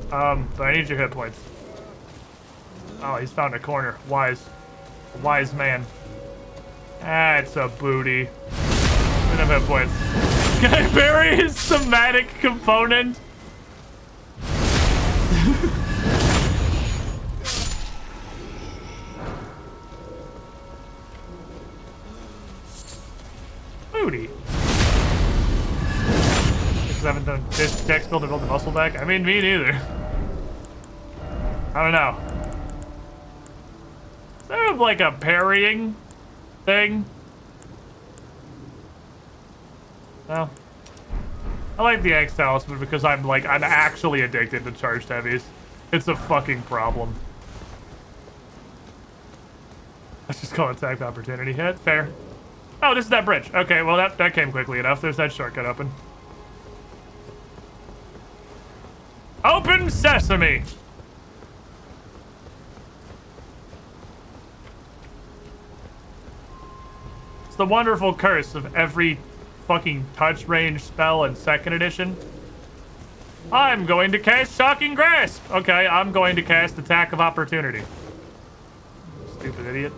But I need your hit points. Oh, he's found a corner. Wise. A wise man. That's a booty. Enough hit points. Can I bury his somatic component? Booty. Because I haven't done this deck skill to build the muscle back. I mean, me neither. I don't know. Is there like a parrying thing? No. I like the X talisman because I'm actually addicted to charged heavies. It's a fucking problem. Let's just call it attack opportunity hit. Fair. Oh, this is that bridge. Okay, well that came quickly enough. There's that shortcut open. Open sesame! It's the wonderful curse of every fucking touch range spell in 2nd edition. I'm going to cast Shocking Grasp. Okay, I'm going to cast Attack of Opportunity. Stupid idiot.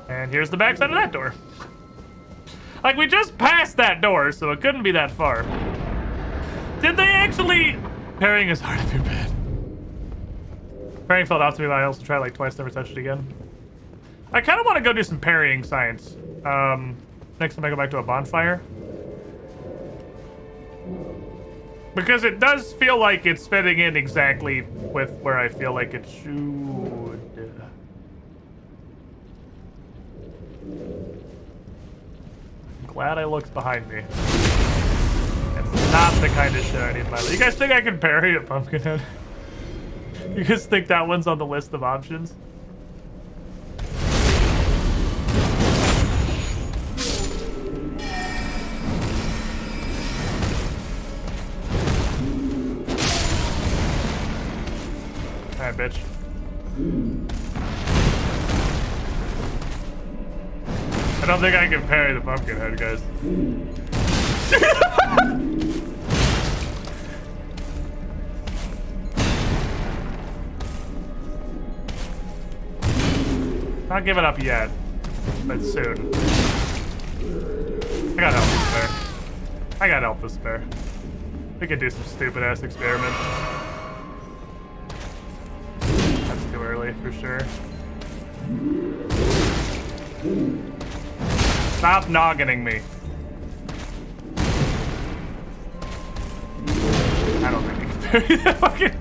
And here's the backside of that door. Like, we just passed that door, so it couldn't be that far. Did they actually... Parrying is hard to do bad. Parrying felt off to me, but I also tried like twice, never touched it again. I kind of want to go do some parrying science. Next time I go back to a bonfire. Because it does feel like it's fitting in exactly with where I feel like it should. I'm glad I looked behind me. It's not the kind of shit I need in my life. You guys think I can parry a Pumpkinhead? You guys think that one's on the list of options? Alright, bitch. I don't think I can parry the Pumpkinhead, guys. Not giving up yet, but soon. I got help to spare. I got help to spare. We could do some stupid ass experiment. That's too early for sure. Stop noggining me. I don't think I can parry that fucking...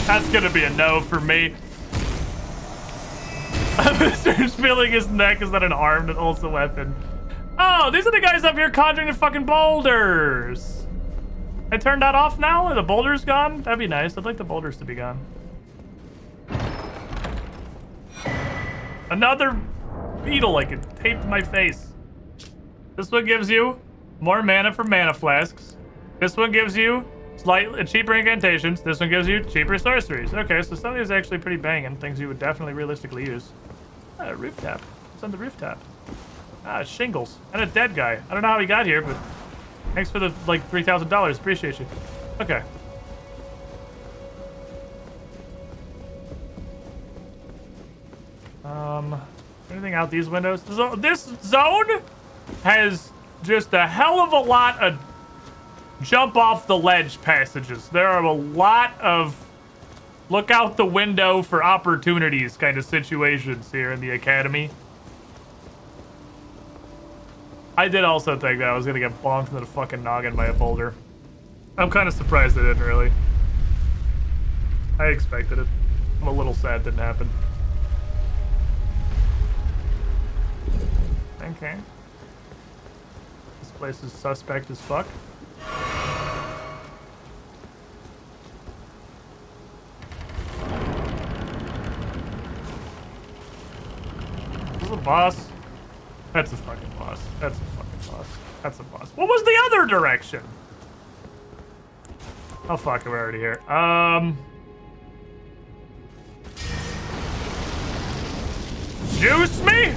That's gonna be a no for me. Starts feeling his neck. Is that an arm that holds the weapon? Oh, these are the guys up here conjuring the fucking boulders. I turned that off now? Are the boulders gone? That'd be nice. I'd like the boulders to be gone. Another beetle like it taped my face. This one gives you more mana from mana flasks. This one gives you slightly cheaper incantations. This one gives you cheaper sorceries. Okay, so some of these are actually pretty banging. Things you would definitely realistically use. Roof tap. What's on the roof tap? Shingles. And a dead guy. I don't know how he got here, but thanks for the, like, $3,000. Appreciate you. Okay. Anything out these windows? This zone has just a hell of a lot of jump off the ledge passages. There are a lot of look out the window for opportunities kind of situations here in the academy. I did also think that I was gonna get bonked in the fucking noggin by a boulder. I'm kind of surprised it didn't really. I expected it. I'm a little sad it didn't happen. Okay. This place is suspect as fuck. Is this a boss? That's a fucking boss. That's a fucking boss. That's a boss. What was the other direction? Oh fuck, we're already here. Juice me?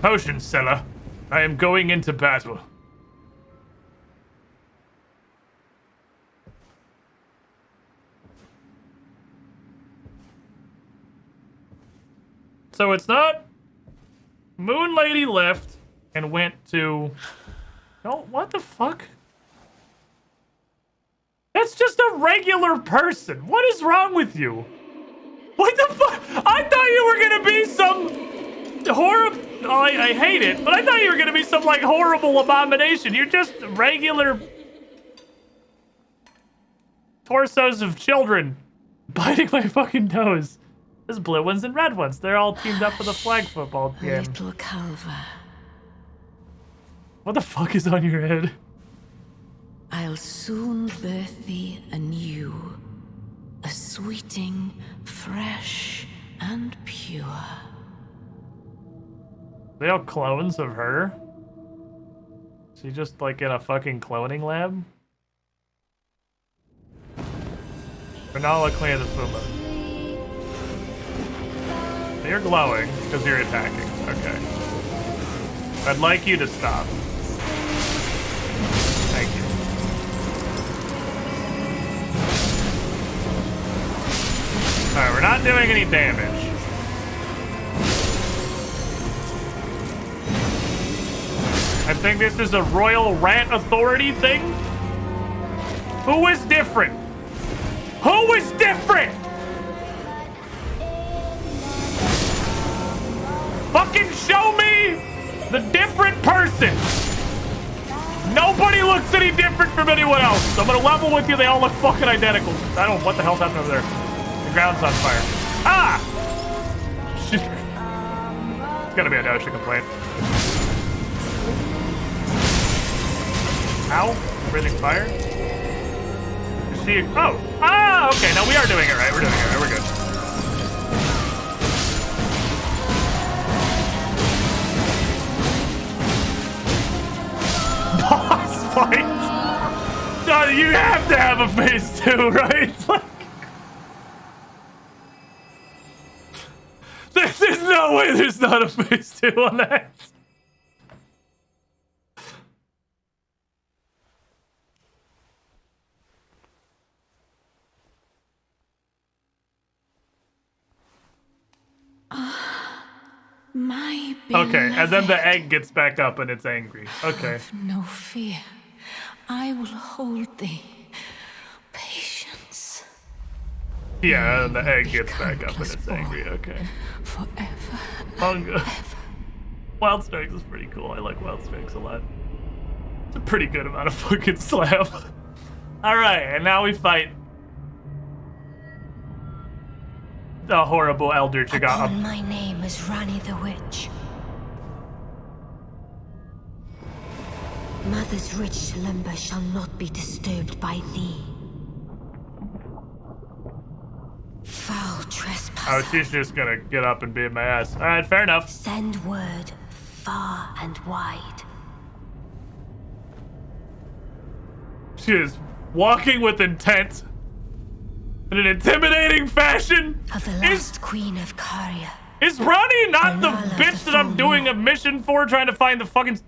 Potion seller. I am going into battle. So it's not... Moon Lady left and went to... No, what the fuck? That's just a regular person. What is wrong with you? What the fuck? I thought you were gonna be some horrible... Oh, I hate it, but I thought you were gonna be some, like, horrible abomination. You're just regular... torsos of children biting my fucking nose. There's blue ones and red ones. They're all teamed up for the flag football game. Little Calva. What the fuck is on your head? I'll soon birth thee anew, a sweeting, fresh and pure. They all clones of her? Is she just like in a fucking cloning lab? Renala, clear the Fuma. You're glowing because you're attacking. Okay. I'd like you to stop. Thank you. Alright, we're not doing any damage. I think this is a Royal Rat Authority thing. Who is different? Who is different? Fucking show me the different person. Nobody looks any different from anyone else. I'm gonna level with you. They all look fucking identical. I don't know what the hell's happening over there. The ground's on fire. Ah! Shit. It's gotta be a Dosha complaint. Ow. Breathing fire. Is she... Oh. Ah, okay. No, we are doing it right. We're doing it right. We're good. Boss fight. No, you have to have a phase 2, right? It's like... There's no way there's not a phase 2 on that. My Okay, and then the egg gets back up and it's angry. Okay. Have no fear. I will hold thee. Patience. Yeah, and the egg gets back up and it's angry. Okay. Forever. Hunger. Wild Strikes is pretty cool. I like Wild Strikes a lot. It's a pretty good amount of fucking slam. Alright, and now we fight the horrible Elder Chagall. My name is Rani the Witch. Mother's rich limber shall not be disturbed by thee. Foul trespasser. Oh, she's just gonna get up and beat my ass. Alright, fair enough. Send word far and wide. She is walking with intent in an intimidating fashion. Of the last queen of Caria. Is Ronnie not the Renala, bitch the that I'm full doing moon. a mission for, trying to find the fucking...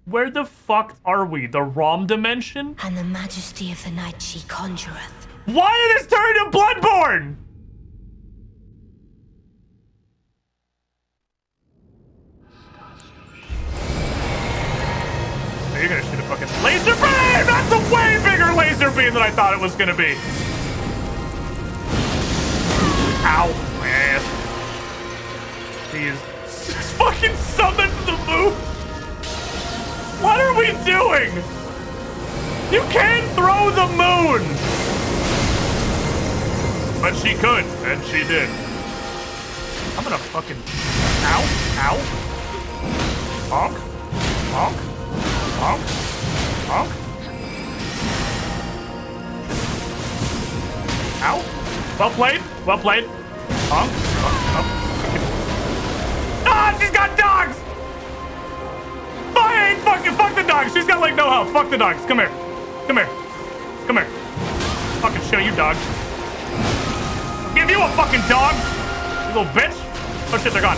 Where the fuck are we? The Rom dimension? And the majesty of the night she conjureth. Why did this turn into Bloodborne? Oh, you're gonna shoot a fucking laser beam! That's a way bigger laser beam than I thought it was gonna be. Ow, man. He is fucking summoned the moon. What are we doing? You can't throw the moon! But she could, and she did. I'm gonna fucking... Ow, ow. Honk, honk, honk, honk. Ow. Well played, well played. Honk, honk, honk. Ah, she's got dogs! I ain't fucking, fuck the dogs. She's got like no health. Fuck the dogs. Come here. Come here. Come here. Fucking show you, dog. Give you a fucking dog. You little bitch. Oh shit, they're gone.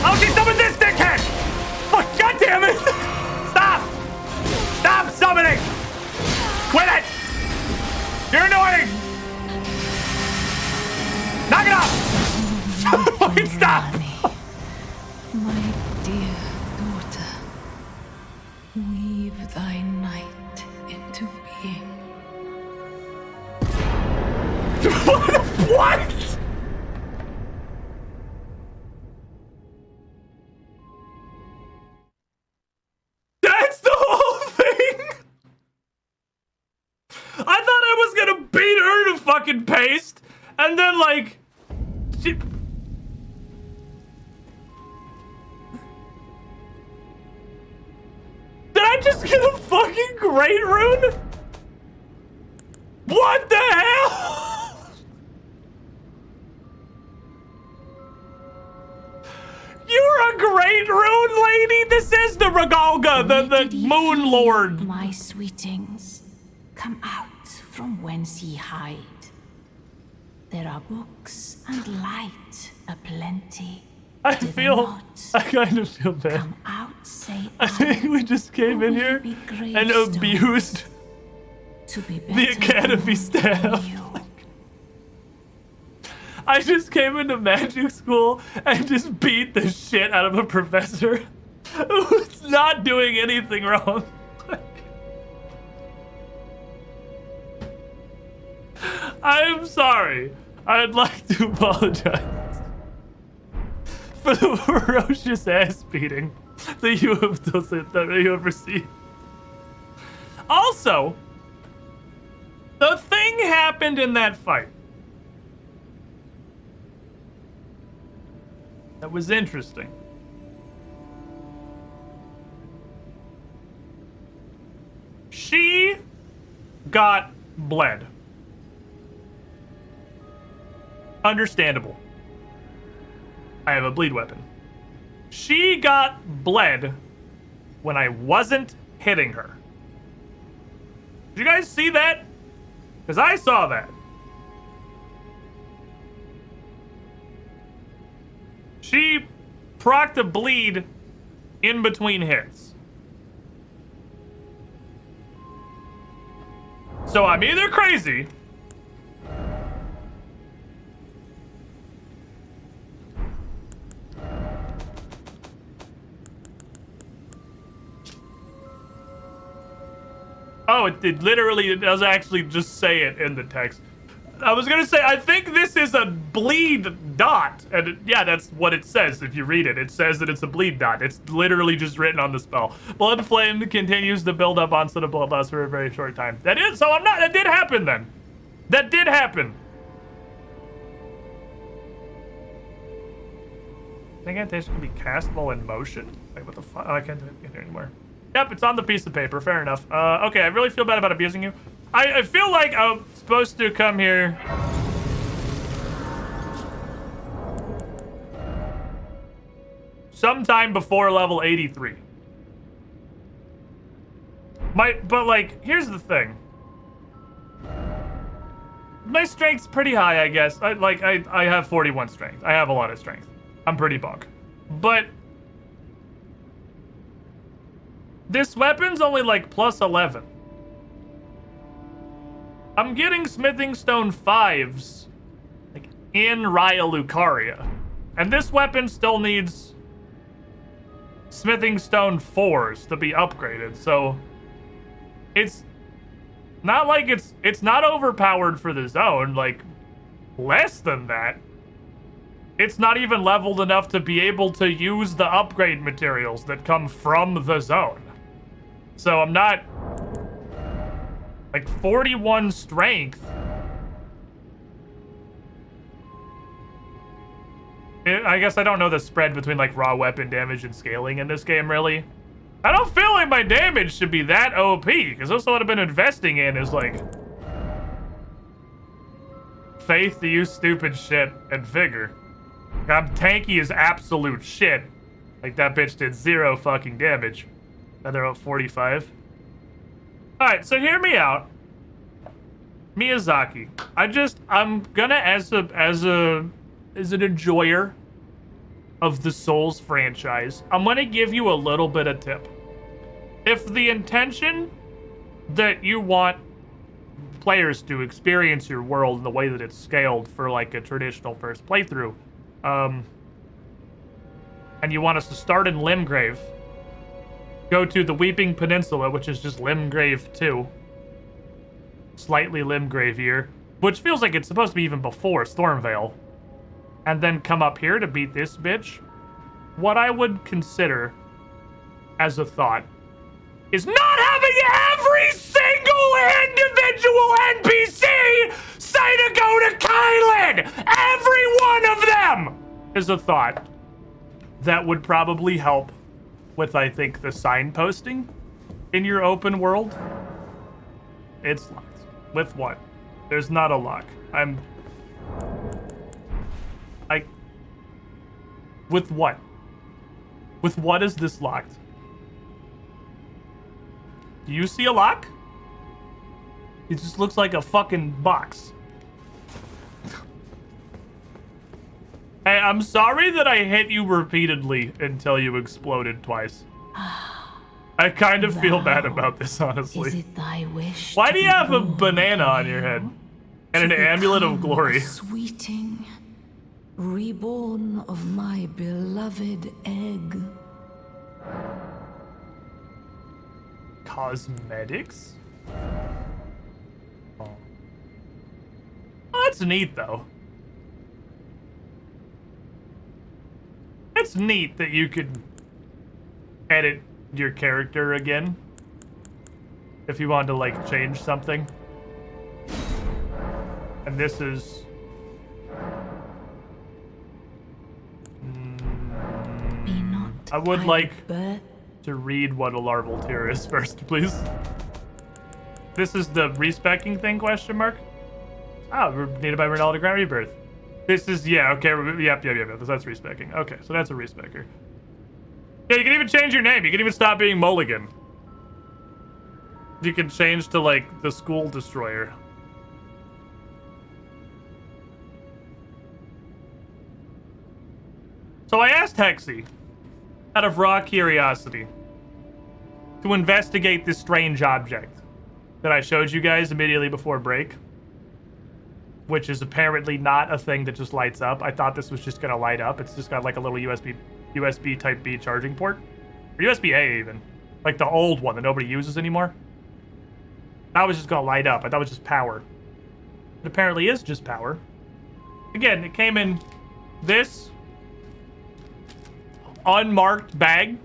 Oh, she summoned this dickhead! Oh, god damn it! Stop! Stop summoning! Quit it! You're annoying! Knock it off! Fucking stop! My dear daughter, weave thy night into being. What? That's the whole thing? I thought I was gonna beat her to fucking paste, and then like, she... Did I just get a fucking great rune? What the hell? You're a great rune lady. This is the Regalga, the Moon Lord. My sweetings, come out from whence ye hide. There are books and light aplenty. I kind of feel bad. Come out, say I think we just came in here and abused the academy staff. I just came into magic school and just beat the shit out of a professor who's not doing anything wrong. I'm sorry. I'd like to apologize for the ferocious ass beating that you have received. Also, the thing happened in that fight that was interesting. She got bled. Understandable. I have a bleed weapon. She got bled when I wasn't hitting her. Did you guys see that? Because I saw that. She procced a bleed in between hits. So I'm either crazy Oh, it literally does actually just say it in the text. I was gonna say, I think this is a bleed dot. And yeah, that's what it says if you read it. It says that it's a bleed dot. It's literally just written on the spell. Blood flame continues to build up onto the bloodlust for a very short time. That did happen then. That did happen. Incantation can be cast while in motion? Wait, what the fuck? Oh, I can't do it here anymore. Yep, it's on the piece of paper. Fair enough. Okay, I really feel bad about abusing you. I feel like I'm supposed to come here. Sometime before level 83. But like, here's the thing. My strength's pretty high, I guess. I have 41 strength. I have a lot of strength. I'm pretty bunk. But this weapon's only like plus 11. I'm getting smithing stone 5s like in Raya Lucaria. And this weapon still needs smithing stone 4s to be upgraded. So it's not like it's not overpowered for the zone, like less than that. It's not even leveled enough to be able to use the upgrade materials that come from the zone. So I'm not like 41 strength. I guess I don't know the spread between like raw weapon damage and scaling in this game, really. I don't feel like my damage should be that OP, because that's what I've been investing in is like faith to use stupid shit and vigor. I'm tanky as absolute shit. Like that bitch did 0 fucking damage. Now they're at 45. Alright, so hear me out. Miyazaki. I'm gonna as an enjoyer of the Souls franchise, I'm gonna give you a little bit of tip. If the intention that you want players to experience your world in the way that it's scaled for like a traditional first playthrough, and you want us to start in Limgrave, go to the Weeping Peninsula, which is just Limgrave 2, slightly Limgravier, which feels like it's supposed to be even before Stormvale, and then come up here to beat this bitch. What I would consider as a thought is not having every single individual NPC say to go to Kylan! Every one of them is a thought that would probably help with, I think, the signposting in your open world. It's locked. With what? There's not a lock. With what? With what is this locked? Do you see a lock? It just looks like a fucking box. Hey, I'm sorry that I hit you repeatedly until you exploded twice. I kind of feel bad about this, honestly. Is it thy wish? Why do you have a banana on your head? And an amulet of glory. Sweeting, reborn of my beloved egg. Cosmetics? Oh, that's neat, though. It's neat that you could edit your character again if you wanted to, like, change something. And this is... I would like to read what a larval tear is first, please. This is the respecking thing, question mark? Oh, needed by Ronaldo Grant Rebirth. This is, yeah, okay, yep, that's respecking. Okay, so that's a respecker. Yeah, you can even change your name. You can even stop being Mulligan. You can change to, like, the School Destroyer. So I asked Hexy, out of raw curiosity, to investigate this strange object that I showed you guys immediately before break, which is apparently not a thing that just lights up. I thought this was just going to light up. It's just got like a little USB type B charging port, or USB-A even, like the old one that nobody uses anymore. That was just going to light up. I thought it was just power. It apparently is just power. Again, it came in this unmarked bag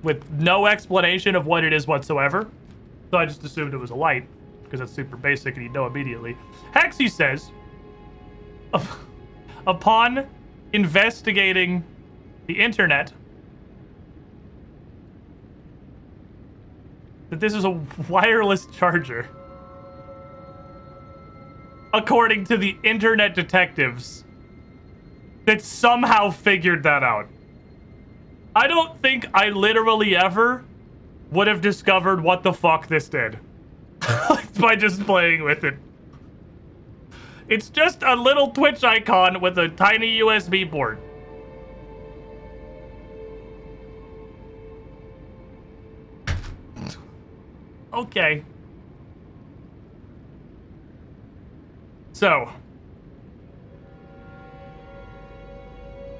with no explanation of what it is whatsoever. So I just assumed it was a light because it's super basic and you know immediately. Hexy says, upon investigating the internet, that this is a wireless charger. According to the internet detectives that somehow figured that out. I don't think I literally ever would have discovered what the fuck this did by just playing with it. It's just a little Twitch icon with a tiny USB port. Okay. So,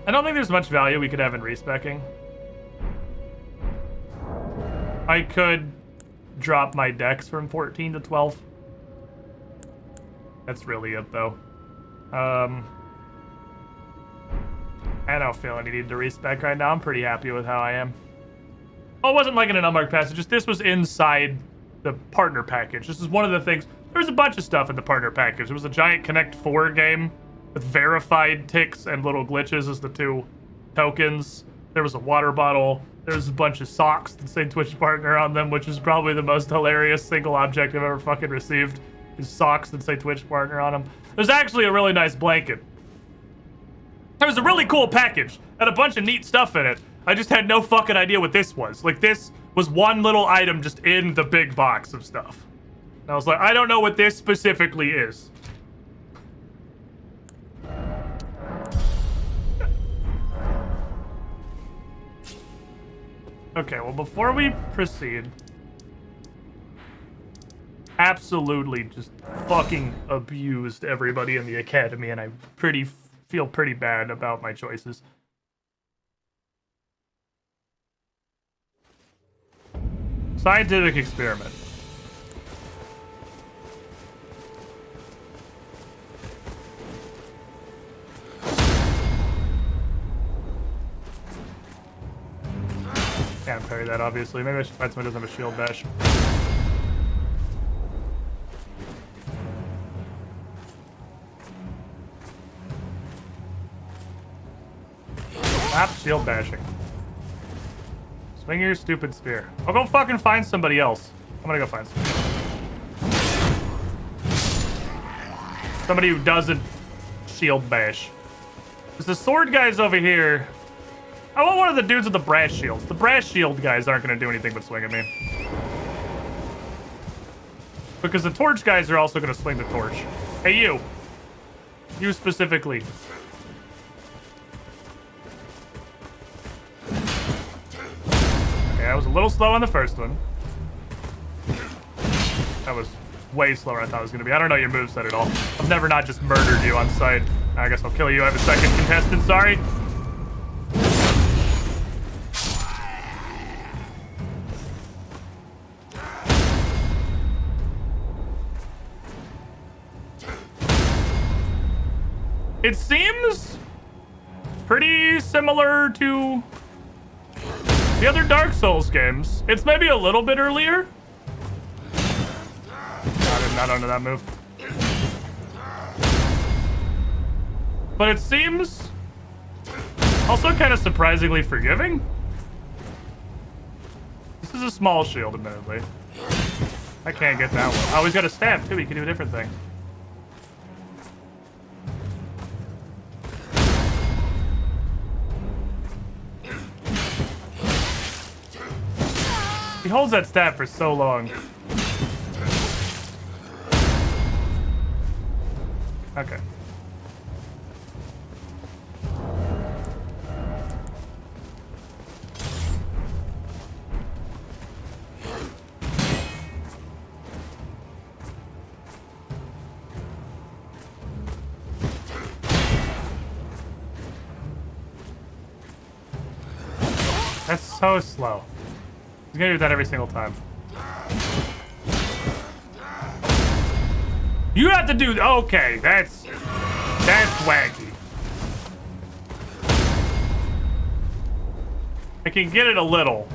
I don't think there's much value we could have in respecking. I could drop my dex from 14 to 12. That's really it, though. I don't feel any need to respec right now. I'm pretty happy with how I am. Oh, it wasn't like in an unmarked passage. Just this was inside the partner package. This is one of the things. There was a bunch of stuff in the partner package. There was a giant Connect 4 game with verified ticks and little glitches as the 2 tokens. There was a water bottle. There's a bunch of socks that say Twitch partner on them, which is probably the most hilarious single object I've ever fucking received. Is socks that say Twitch partner on them. There's actually a really nice blanket. There was a really cool package and a bunch of neat stuff in it. I just had no fucking idea what this was. Like, this was one little item just in the big box of stuff. And I was like, I don't know what this specifically is. Okay, well, before we proceed, absolutely just fucking abused everybody in the academy, and I feel pretty bad about my choices. Scientific experiment. Can't parry that, obviously. Maybe I should find someone who doesn't have a shield bash. Stop shield bashing. Swing your stupid spear. I'll go fucking find somebody else. I'm gonna go find somebody who doesn't shield bash. Because the sword guys over here... I want one of the dudes with the brass shields. The brass shield guys aren't going to do anything but swing at me. Because the torch guys are also going to swing the torch. Hey, you. You specifically. Okay, I was a little slow on the first one. That was way slower than I thought it was going to be. I don't know your moveset at all. I've never not just murdered you on sight. I guess I'll kill you. I have a second contestant, sorry. It seems pretty similar to the other Dark Souls games. It's maybe a little bit earlier. I did not under that move. But it seems also kind of surprisingly forgiving. This is a small shield, admittedly. I can't get that one. Oh, he's got a stab, too. He can do a different thing. He holds that stab for so long. Okay. That's so slow. He's gonna do that every single time. You have to do... Okay, that's wacky. I can get it a little.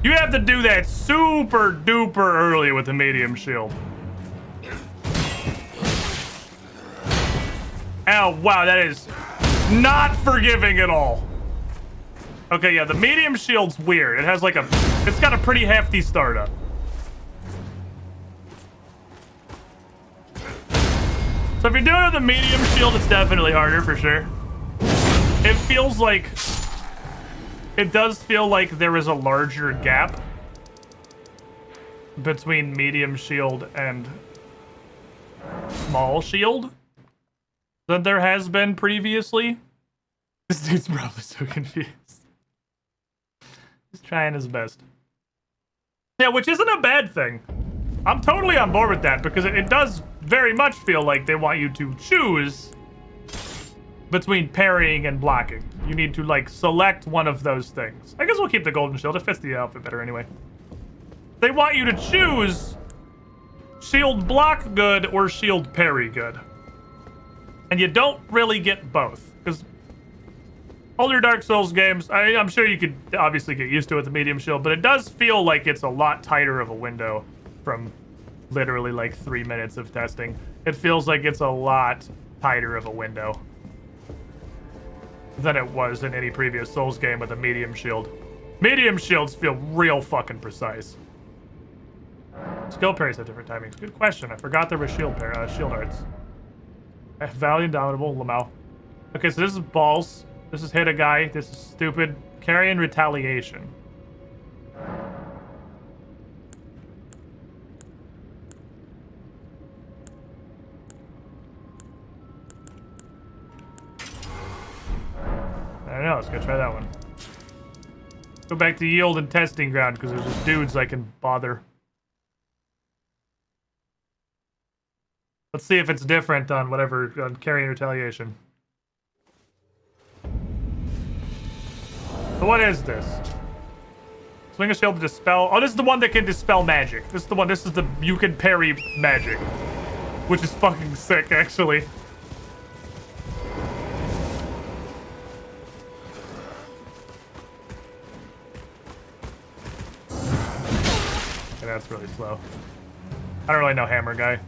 You have to do that super duper early with the medium shield. Oh, wow, that is not forgiving at all. Okay, yeah, the medium shield's weird. It has like a... It's got a pretty hefty startup. So if you're doing it with a medium shield, it's definitely harder for sure. It feels like... It does feel like there is a larger gap between medium shield and small shield than there has been previously. This dude's probably so confused. He's trying his best. Yeah, which isn't a bad thing. I'm totally on board with that because it does very much feel like they want you to choose between parrying and blocking. You need to, like, select one of those things. I guess we'll keep the golden shield. It fits the outfit better anyway. They want you to choose shield block good or shield parry good. And you don't really get both. Because older Dark Souls games, I'm sure you could obviously get used to it with the medium shield, but it does feel like it's a lot tighter of a window from literally like 3 minutes of testing. It feels like it's a lot tighter of a window than it was in any previous Souls game with a medium shield. Medium shields feel real fucking precise. Skill parries have different timings. Good question. I forgot there was shield arts. Valiant, Indomitable, Lamau. Okay, so this is balls. This is hit a guy. This is stupid. Carry and retaliation. else. Go try that one. Go back to yield and testing ground because there's just dudes I can bother. Let's see if it's different on whatever, on carrying retaliation. So what is this? Swing a shield to dispel. Oh, this is the one that can dispel magic. This is the one. This is the you can parry magic, which is fucking sick, actually. Okay, that's really slow. I don't really know hammer guy.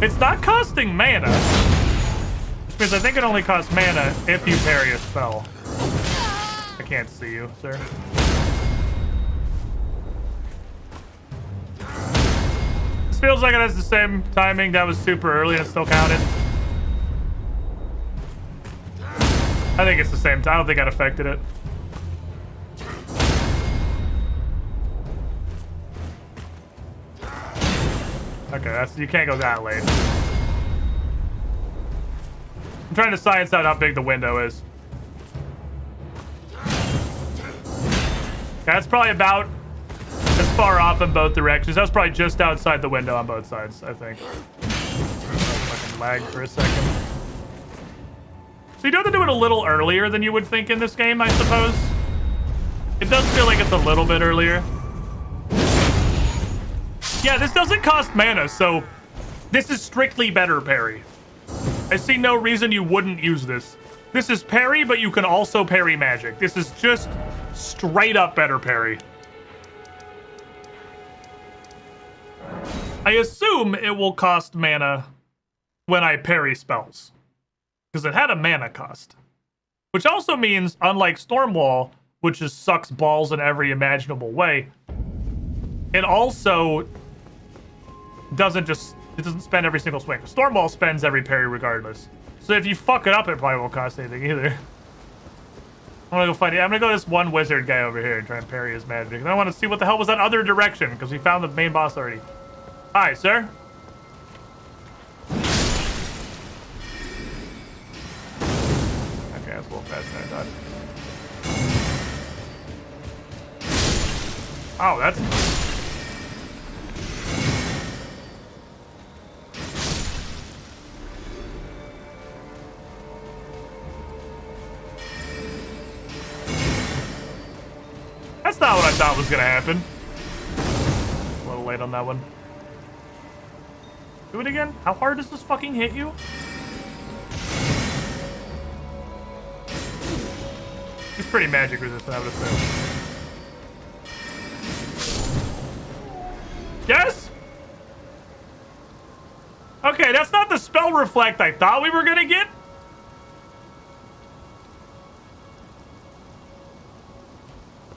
It's not costing mana. Which means I think it only costs mana if you parry a spell. I can't see you, sir. This feels like it has the same timing. That was super early and it still counted. I think it's the same time. I don't think that affected it. Okay, that's, you can't go that late. I'm trying to science out how big the window is. That's probably about as far off in both directions. That was probably just outside the window on both sides, I think. Fucking lag for a second. So you do have to do it a little earlier than you would think in this game, I suppose. It does feel like it's a little bit earlier. Yeah, this doesn't cost mana, so this is strictly better parry. I see no reason you wouldn't use this. This is parry, but you can also parry magic. This is just straight up better parry. I assume it will cost mana when I parry spells, because it had a mana cost. Which also means, unlike Stormwall, which just sucks balls in every imaginable way, it also doesn't spend every single swing. Stormwall spends every parry regardless. So if you fuck it up, it probably won't cost anything either. I'm gonna go find it. I'm gonna go to this one wizard guy over here and try and parry his magic. And I want to see what the hell was that other direction, because we found the main boss already. Hi, sir. Okay, that's a little faster than I thought. Oh, that's... That's not what I thought was gonna happen. A little late on that one. Do it again? How hard does this fucking hit you? It's pretty magic resistant, I would assume. Yes? Okay, that's not the spell reflect I thought we were gonna get.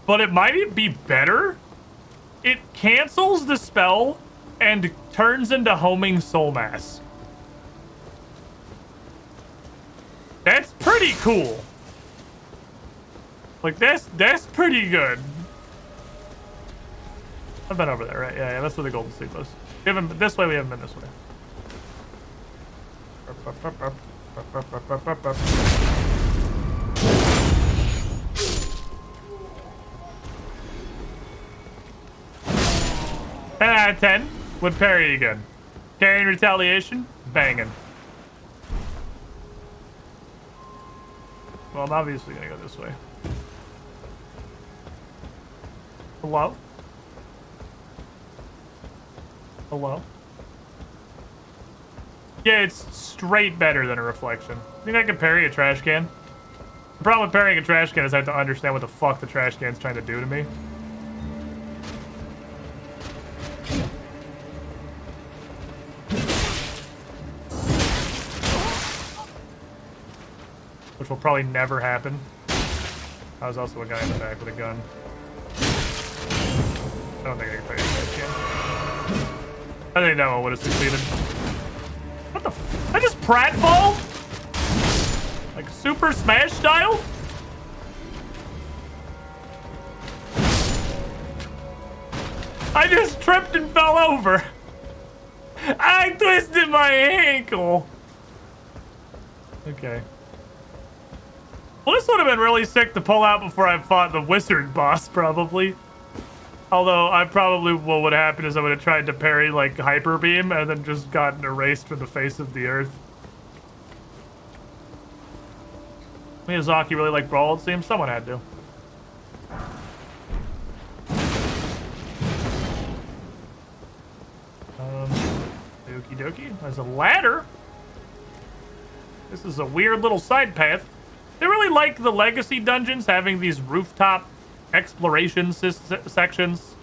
But it might be better. It cancels the spell and turns into homing soul mass. That's pretty cool. Like, that's pretty good. I've been over there, right? Yeah, that's where the golden sleep was. We haven't been this way. We haven't been this way. Ten out of 10 would parry again. Carrying retaliation, banging. Well, I'm obviously gonna go this way. Hello? Hello? Yeah, it's straight better than a reflection. Think I can parry a trash can? The problem with parrying a trash can is I have to understand what the fuck the trash can's trying to do to me. Which will probably never happen. I was also a guy in the back with a gun. I don't think I can play this game. I think that one would have succeeded. What the f- I just pratfall? Like Super Smash style? I just tripped and fell over. I twisted my ankle. Okay. Well, this would have been really sick to pull out before I fought the wizard boss, probably. Although, I probably, what would happen is I would have tried to parry, like, Hyper Beam and then just gotten erased from the face of the earth. Miyazaki really liked Brawl, it seems. Someone had to. Okie dokie. There's a ladder. This is a weird little side path. They really like the legacy dungeons having these rooftop exploration sections.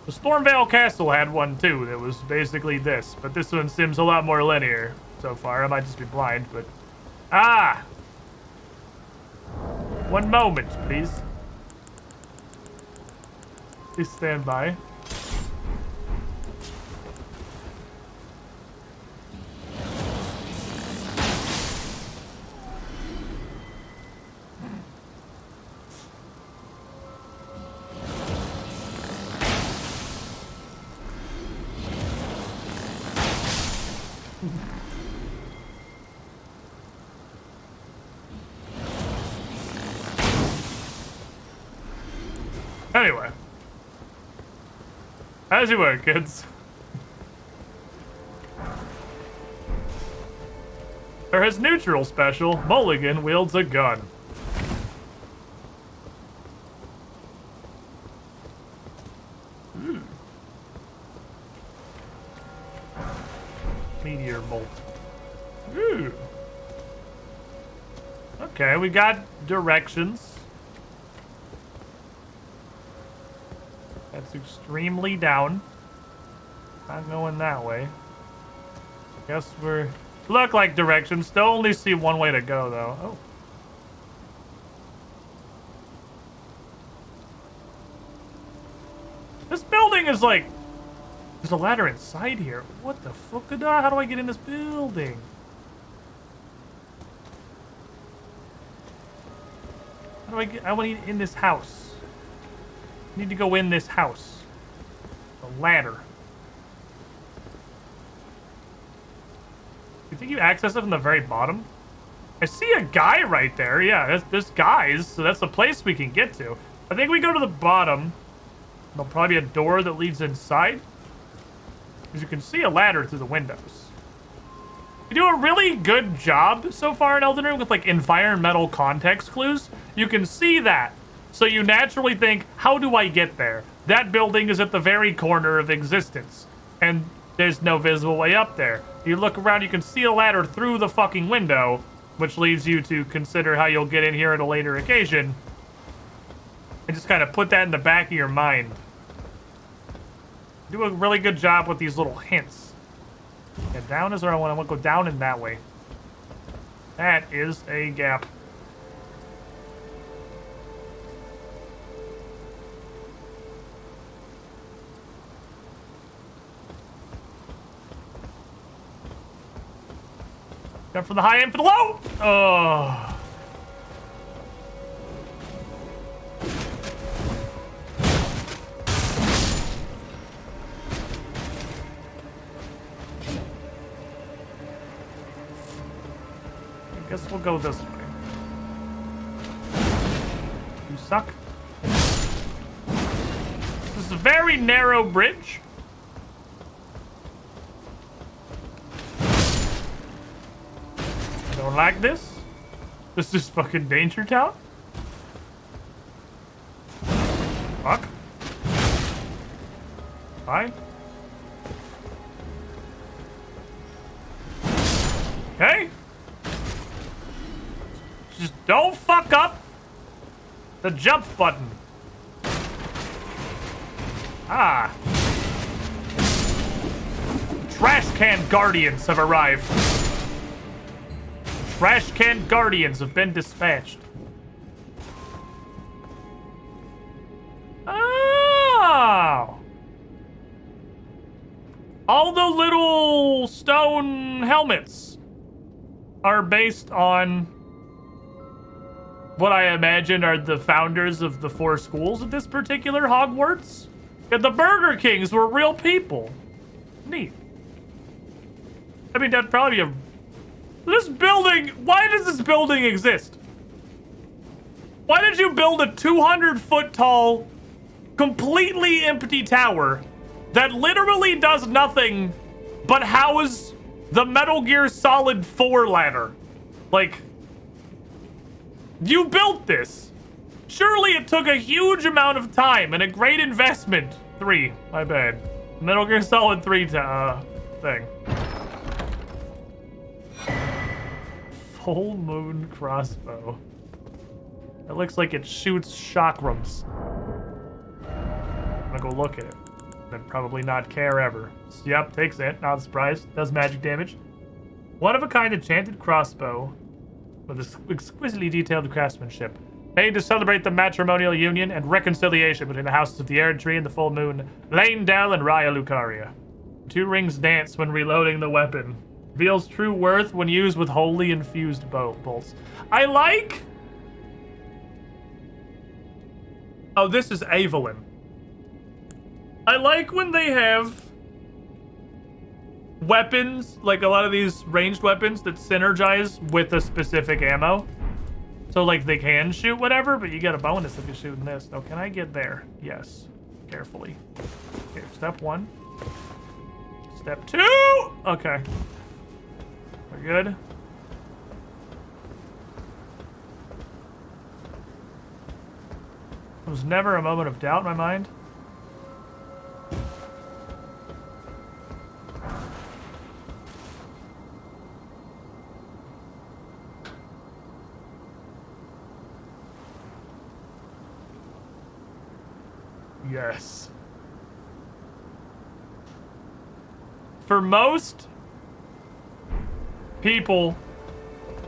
The Stormvale Castle had one too that was basically this, but this one seems a lot more linear so far. I might just be blind, but... Ah! One moment, please. Please stand by. Anyway. How's your work, kids? For his neutral special, Mulligan wields a gun. Meteor bolt. Ooh. Okay, we got directions. That's extremely down. Not going that way. Guess we're... Look like directions. Still only see one way to go, though. Oh. This building is like... There's a ladder inside here. What the fuck? How do I get in this building? How do I get... I want to get in this house. I need to go in this house. A ladder. You think you access it from the very bottom? I see a guy right there. Yeah, there's guys, so that's the place we can get to. I think we go to the bottom. There'll probably be a door that leads inside. Because you can see a ladder through the windows. You do a really good job so far in Elden Ring with like environmental context clues. You can see that. So you naturally think, how do I get there? That building is at the very corner of existence. And there's no visible way up there. You look around, you can see a ladder through the fucking window, which leads you to consider how you'll get in here at a later occasion. And just kind of put that in the back of your mind. Do a really good job with these little hints. Yeah, down is where I want to go down in that way. That is a gap. Jump from the high end for the low! Oh. I guess we'll go this way. You suck. This is a very narrow bridge. Don't like this. This is fucking Danger Town. Fuck. Fine. Okay. Just don't fuck up the jump button. Ah. Trash can guardians have arrived. Trash can guardians have been dispatched. Oh! All the little stone helmets are based on what I imagine are the founders of the 4 schools of this particular Hogwarts. And the Burger Kings were real people. Neat. I mean, that'd probably be a... This building... Why does this building exist? Why did you build a 200-foot tall, completely empty tower that literally does nothing but house the Metal Gear Solid 4 ladder? Like, you built this. Surely it took a huge amount of time and a great investment. 3, my bad. Metal Gear Solid 3 thing. Full moon crossbow. It looks like it shoots chakrams. I'm gonna go look at it. Then probably not care ever. Yep, takes it. Not surprised. Does magic damage. One of a kind enchanted crossbow with exquisitely detailed craftsmanship. Made to celebrate the matrimonial union and reconciliation between the houses of the Arid Tree and the Full Moon, Lanedale and Raya Lucaria. 2 rings dance when reloading the weapon. Reveals true worth when used with wholly infused bolts. I like... Oh, this is Evelyn. I like when they have weapons, like a lot of these ranged weapons that synergize with a specific ammo. So, like, they can shoot whatever, but you get a bonus if you're shooting this. Oh, can I get there? Yes. Carefully. Okay, step 1. Step 2! Okay. We're good. There was never a moment of doubt in my mind. Yes. For most people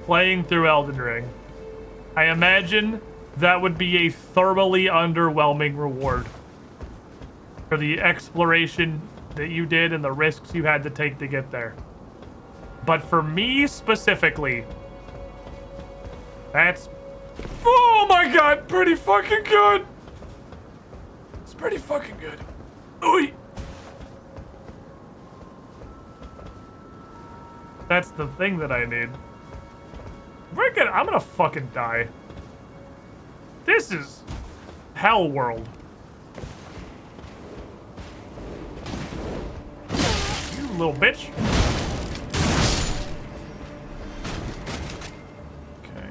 playing through Elden Ring, I imagine that would be a thoroughly underwhelming reward for the exploration that you did and the risks you had to take to get there. But for me specifically, that's... Oh my god, pretty fucking good! It's pretty fucking good. Ooh. That's the thing that I need. We're gonna... I'm gonna fucking die. This is hell world. You little bitch. Okay.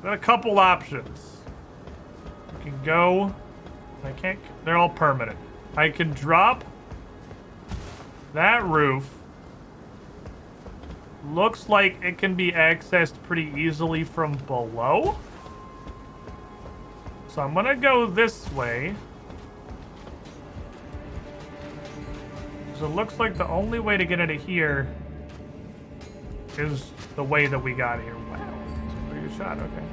Got a couple options. We can go... I can't... They're all permanent. I can drop that roof. Looks like it can be accessed pretty easily from below. So I'm gonna go this way. So it looks like the only way to get into here is the way that we got here. Wow. That's a pretty good shot, okay.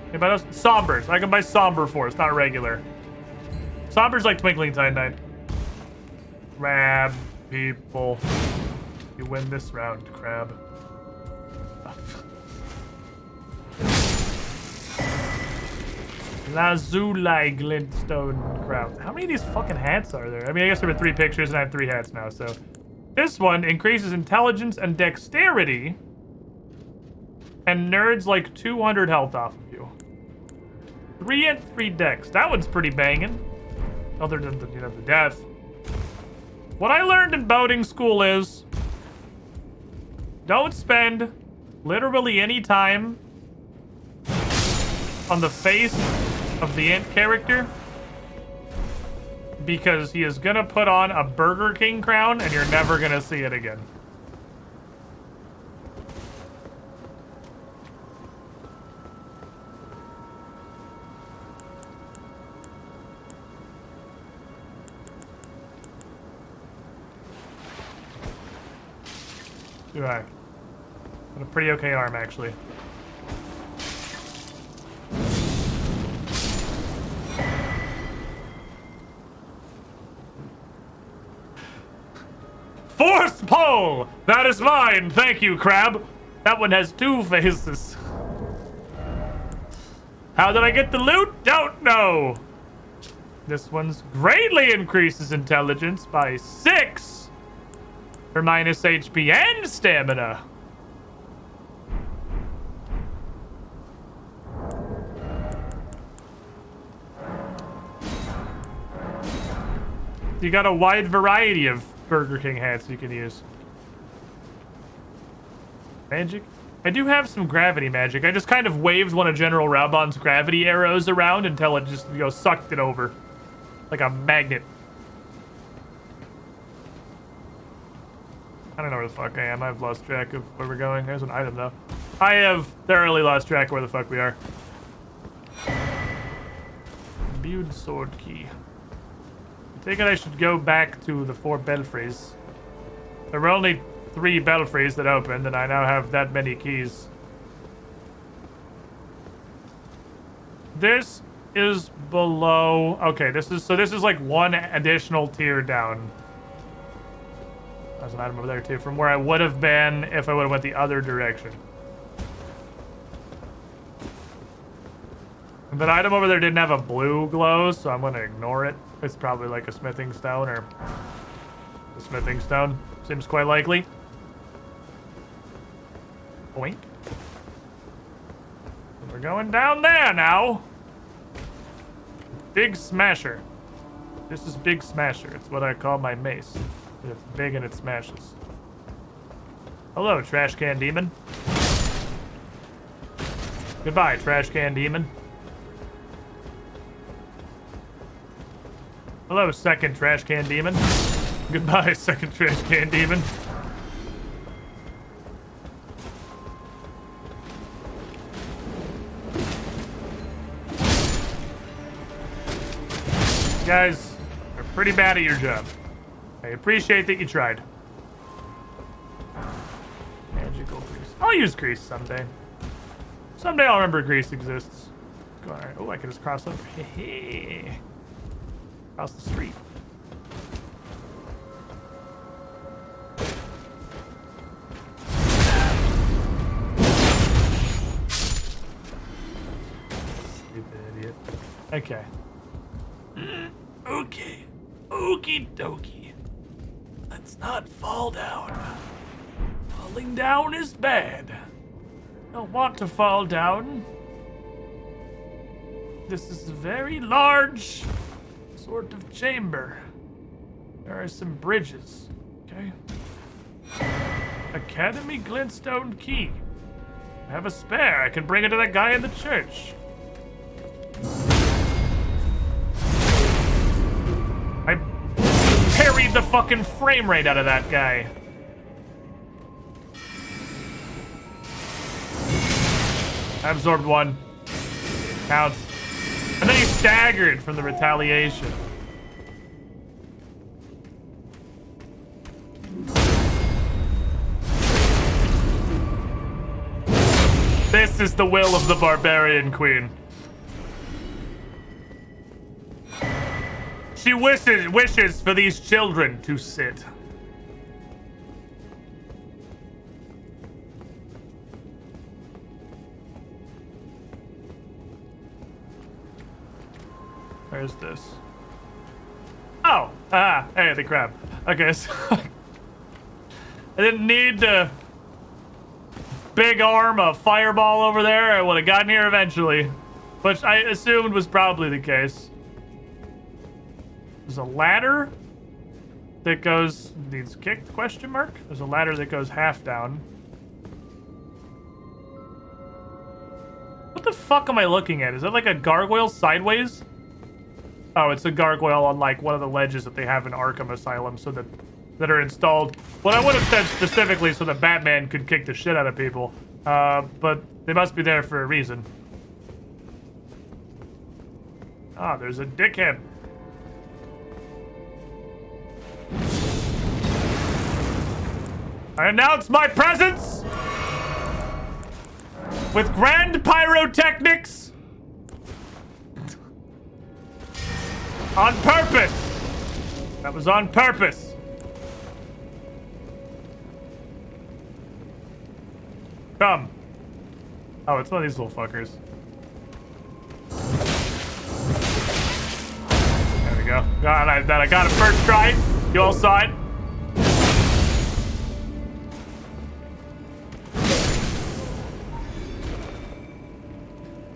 Anybody else? Sombers. I can buy Somber Force, not regular. Somber's like Twinkling Titanite. Crab people. You win this round, crab. Lazuli glintstone crown. How many of these fucking hats are there? I mean, I guess there were 3 pictures and I have 3 hats now, so. This one increases intelligence and dexterity. And nerds like 200 health off of you. 3 and 3 dex. That one's pretty banging. Other than the, the death. What I learned in boating school is don't spend literally any time on the face of the ant character because he is gonna put on a Burger King crown and you're never gonna see it again. Do I? Got a pretty okay arm, actually. Force pole! That is mine! Thank you, crab! That one has 2 faces. How did I get the loot? Don't know! This one's greatly increases intelligence by 6! For minus HP and stamina. You got a wide variety of Burger King hats you can use. Magic? I do have some gravity magic. I just kind of waved one of General Raubon's gravity arrows around until it just, sucked it over. Like a magnet. I don't know where the fuck I am. I've lost track of where we're going. There's an item, though. I have thoroughly lost track of where the fuck we are. Imbued sword key. I think I should go back to the 4 belfries. There were only 3 belfries that opened, and I now have that many keys. This is below... Okay, this is like 1 additional tier down. There's an item over there, too, from where I would have been if I would have went the other direction. That item over there didn't have a blue glow, so I'm going to ignore it. It's probably like a smithing stone or a smithing stone. Seems quite likely. Boink. We're going down there now. Big Smasher. This is Big Smasher. It's what I call my mace. It's big and it smashes. Hello, Trash Can Demon. Goodbye, Trash Can Demon. Hello, second Trash Can Demon. Goodbye, second Trash Can Demon. You guys are pretty bad at your job. I appreciate that you tried. Magical grease. I'll use grease someday. Someday I'll remember grease exists. Go on. Oh, I can just cross over. Hey. Across the street. Stupid idiot. Okay. Okay. Okie dokie. Let's not fall down. Falling down is bad. Don't want to fall down. This is a very large sort of chamber. There are some bridges. Okay. Academy glintstone key. I have a spare. I can bring it to that guy in the church. I parried the fucking frame rate out of that guy. I absorbed 1. Counts. And then he staggered from the retaliation. This is the will of the Barbarian Queen. She wishes for these children to sit. Where's this? Oh! Ah! Hey, the crab. Okay, so... I didn't need to big arm a fireball over there. I would have gotten here eventually. Which I assumed was probably the case. There's a ladder that goes... Needs kicked? Question mark? There's a ladder that goes half down. What the fuck am I looking at? Is that like a gargoyle sideways? Oh, it's a gargoyle on like one of the ledges that they have in Arkham Asylum, so that are installed. What I would have said specifically so that Batman could kick the shit out of people, but they must be there for a reason. Ah, there's a dickhead. I announce my presence with grand pyrotechnics. On purpose! That was on purpose. Come. Oh, it's one of these little fuckers. There we go. I got it first try. You all saw it.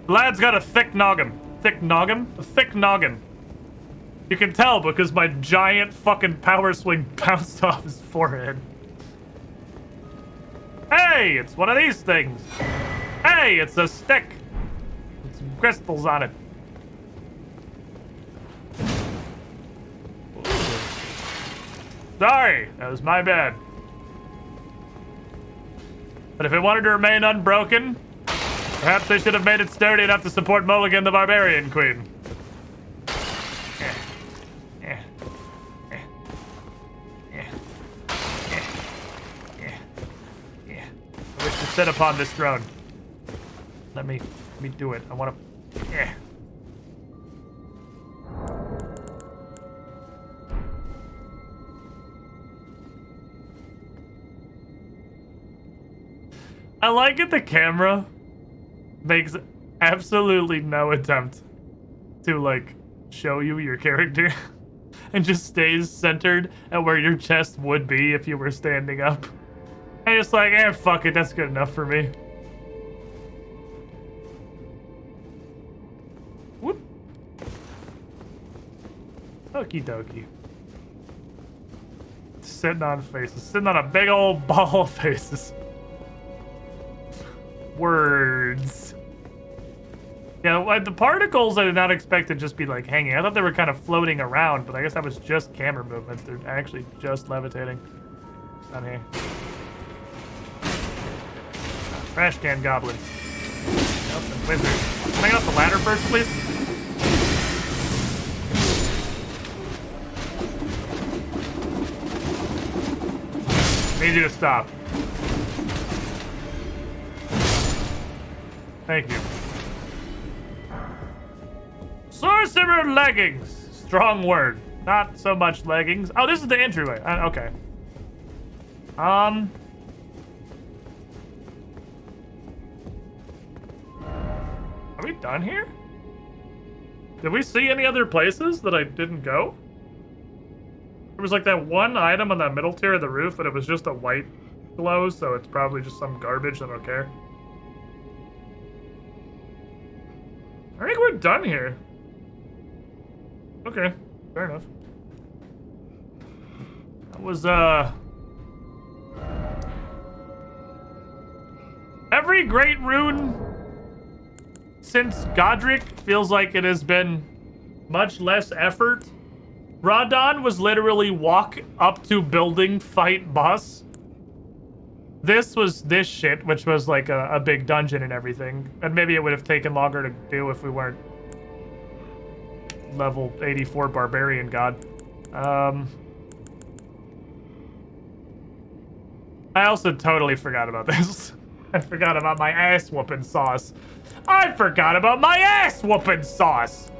Lad's got a thick noggin. Thick noggin? A thick noggin. You can tell because my giant fucking power swing bounced off his forehead. Hey, it's one of these things. Hey, it's a stick. With some crystals on it. Sorry, that was my bad. But if it wanted to remain unbroken, perhaps they should have made it sturdy enough to support Mulligan, the Barbarian Queen. I wish to sit upon this throne. Let me do it. I want to. I like it. The camera makes absolutely no attempt to like show you your character and just stays centered at where your chest would be if you were standing up. And just like, fuck it, that's good enough for me. Whoop. Okie dokie. Sitting on faces. Sitting on a big old ball of faces. Words. Yeah, like the particles I did not expect to just be like hanging. I thought they were kind of floating around, but I guess that was just camera movements. They're actually just levitating. Down here. Trash can goblins. Elf and wizard. Can I get off the ladder first, please? Need you to stop. Thank you. Sorcerer leggings. Strong word. Not so much leggings. Oh, this is the entryway. Okay. Are we done here? Did we see any other places that I didn't go? There was like that one item on that middle tier of the roof, but it was just a white glow, so it's probably just some garbage. I don't care. I think we're done here. Okay, fair enough. That was, every great rune since Godric feels like it has been much less effort. Radon was literally walk up to building, fight boss. This was this shit, which was like a big dungeon and everything. And maybe it would have taken longer to do if we weren't level 84 Barbarian God. I also totally forgot about this. I forgot about my ass whooping sauce. I forgot about my ass whooping sauce.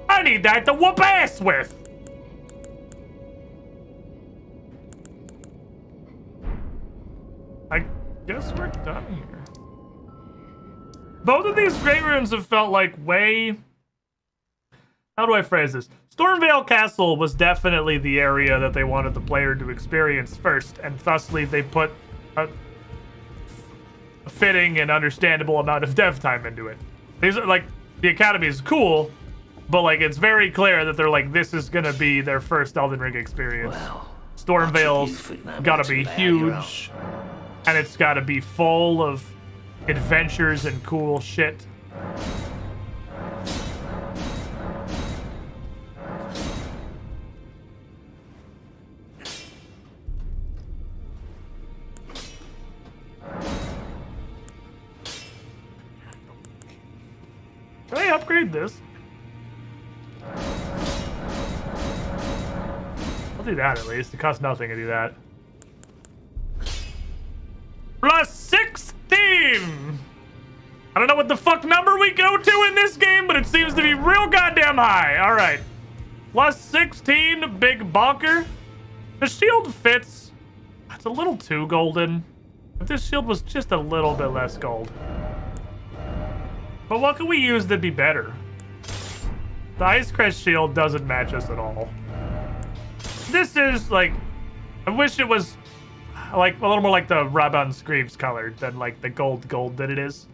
I need that to whoop ass with. I guess we're done here. Both of these great rooms have felt like way... How do I phrase this? Stormvale Castle was definitely the area that they wanted the player to experience first, and thusly they put a fitting and understandable amount of dev time into it. These are like, the Academy is cool, but like it's very clear that they're like, this is gonna be their first Elden Ring experience. Well, Stormvale's gotta be huge, and it's gotta be full of adventures and cool shit. Can I upgrade this? I'll do that at least. It costs nothing to do that. Plus 16! I don't know what the fuck number we go to in this game, but it seems to be real goddamn high. Alright. Plus 16, big bonker. The shield fits. It's a little too golden. If this shield was just a little bit less gold. But what can we use that'd be better? The Ice Crest shield doesn't match us at all. This is like... I wish it was like a little more like the Rabban-'s Greaves color than like the gold that it is.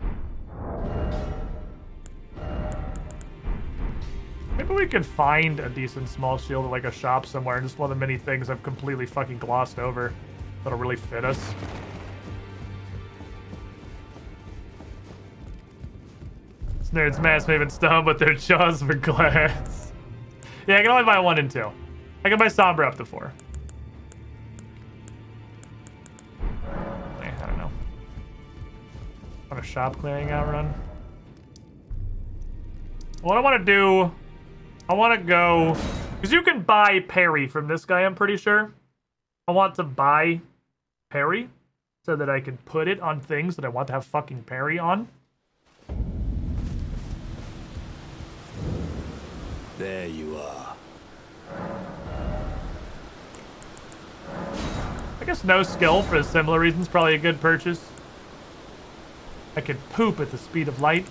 Maybe we could find a decent small shield at like a shop somewhere, and just one of the many things I've completely fucking glossed over that'll really fit us. This nerd's mass made in stone, but their jaws were glass. Yeah, I can only buy 1 and 2. I can buy Sombra up to 4. I don't know. On a shop clearing out run. What I want to do, I want to go, because you can buy parry from this guy, I'm pretty sure. I want to buy parry so that I can put it on things that I want to have fucking parry on. There you are. I guess no skill for similar reasons, probably a good purchase. I could poop at the speed of light.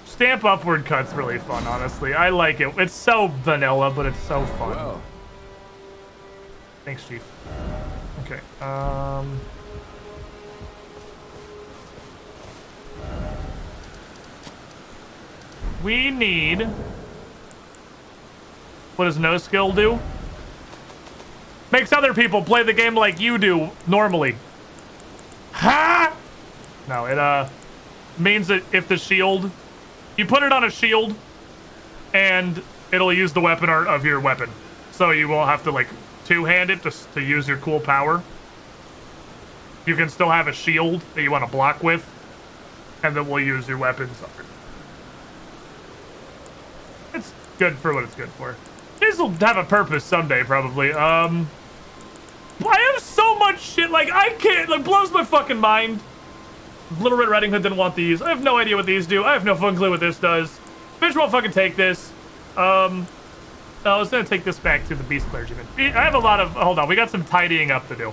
Stamp upward cut's really fun, honestly. I like it. It's so vanilla, but it's so fun. Well. Thanks, Chief. Okay, we need... What does no skill do? Makes other people play the game like you do normally. Ha! No, it means that if the shield... You put it on a shield, and it'll use the weapon art of your weapon. So you won't have to, like, two-hand it to use your cool power. You can still have a shield that you want to block with, and then we'll use your weapons art. It's good for what it's good for. This will have a purpose someday, probably. I have so much shit, like, I can't, like, blows my fucking mind. Little Red Riding Hood didn't want these. I have no idea what these do. I have no fucking clue what this does. Bitch won't fucking take this. I was gonna take this back to the Beast Clergyman. I have a lot of, hold on, we got some tidying up to do.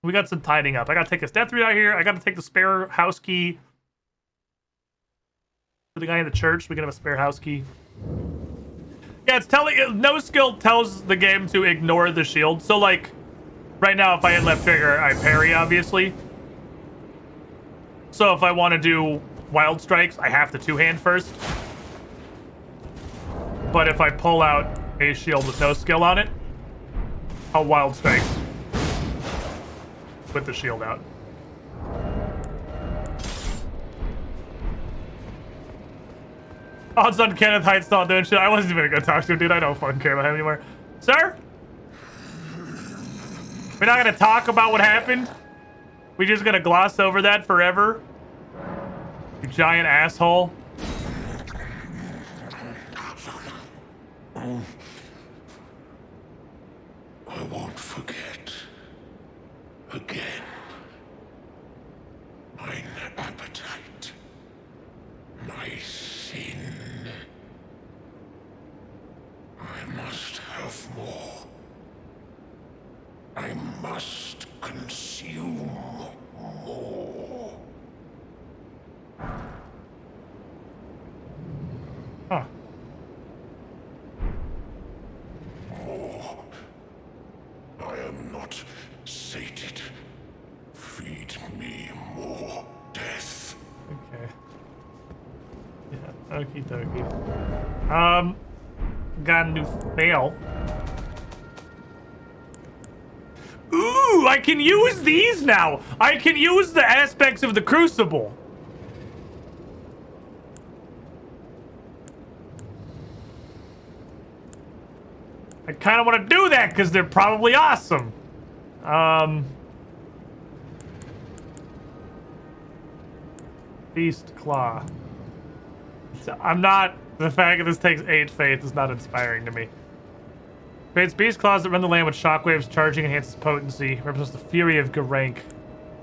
We got some tidying up. I gotta take this death read out here. I gotta take the spare house key for the guy in the church. We can have a spare house key. Yeah, it's telling, no skill tells the game to ignore the shield. So, like, right now, if I hit left trigger, I parry, obviously. So if I want to do wild strikes, I have to two-hand first. But if I pull out a shield with no skill on it, I'll wild strike with the shield out. Odds on Kenneth Heights not doing shit. I wasn't even gonna talk to him, dude. I don't fucking care about him anymore. Sir? We're not gonna talk about what happened? We just gonna gloss over that forever? You giant asshole. I won't forget. Again. Mine appetite. My sin. I must have more. I must consume more. Huh. More. I am not sated. Feed me more death. Okay. Yeah, okie dokie. Got a new fail. Ooh, I can use these now! I can use the aspects of the Crucible. I kind of want to do that because they're probably awesome. Beast Claw. So I'm not... The fact that this takes 8 faith is not inspiring to me. Creates beast claws that run the land with shockwaves, charging enhances potency. Represents the fury of Garank.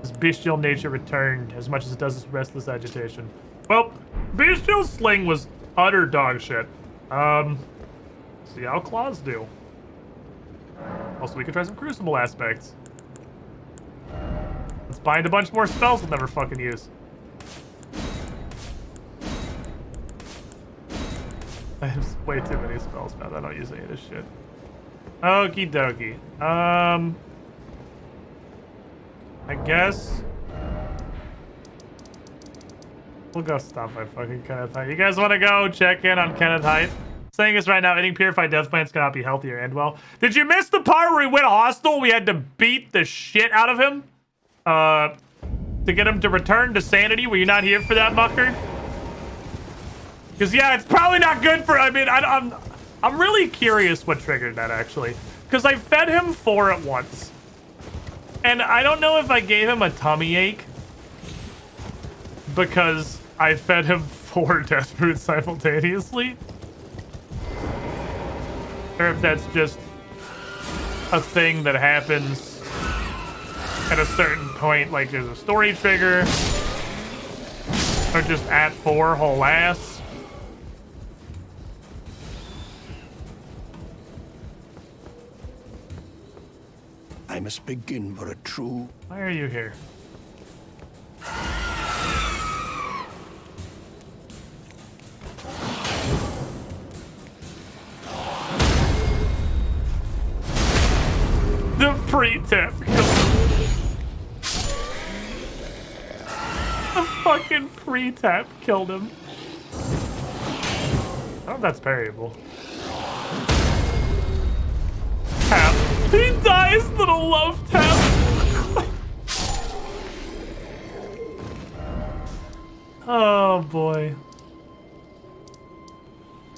His bestial nature returned as much as it does his restless agitation. Well, bestial sling was utter dog shit. See how claws do. Also, we could try some crucible aspects. Let's bind a bunch more spells we'll never fucking use. I have way too many spells now. I don't use any of this shit. Okie dokie. I guess We'll go stop by fucking Kenneth Height. You guys want to go check in on Kenneth Height? Saying this right now, eating purified death plants cannot be healthier and well. Did you miss the part where we went hostile? We had to beat the shit out of him to get him to return to sanity. Were you not here for that, Mucker? Because yeah, it's probably not good for. I mean, I'm really curious what triggered that actually. Because I fed him 4 at once, and I don't know if I gave him a tummy ache because I fed him 4 death fruits simultaneously. Or if that's just a thing that happens at a certain point, like there's a story trigger, or just at 4 whole ass. I must begin for a true... Why are you here? The pre-tap killed him. The fucking pre-tap killed him. I don't know if that's parryable. Tap. He dies, little love tap. Oh boy.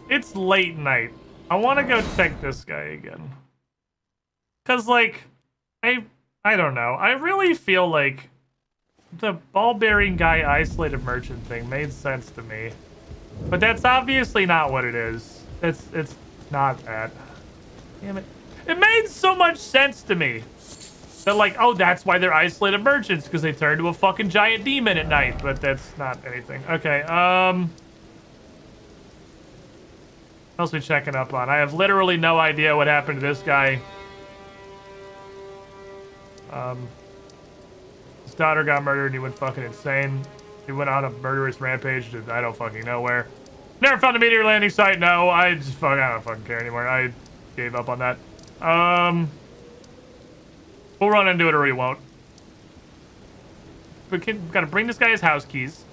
It's late night. I want to go check this guy again. Cause like, I don't know. I really feel like the Barbarian guy isolated merchant thing made sense to me, but that's obviously not what it is. It's not that. Damn it! It made so much sense to me that like, oh, that's why they're isolated merchants, because they turn to a fucking giant demon at night. But that's not anything. Okay. What else we checking up on? I have literally no idea what happened to this guy. His daughter got murdered and he went fucking insane. He went on a murderous rampage to I don't fucking know where. Never found a meteor landing site. No, I don't fucking care anymore. I gave up on that. We'll run into it or we won't. We gotta bring this guy his house keys.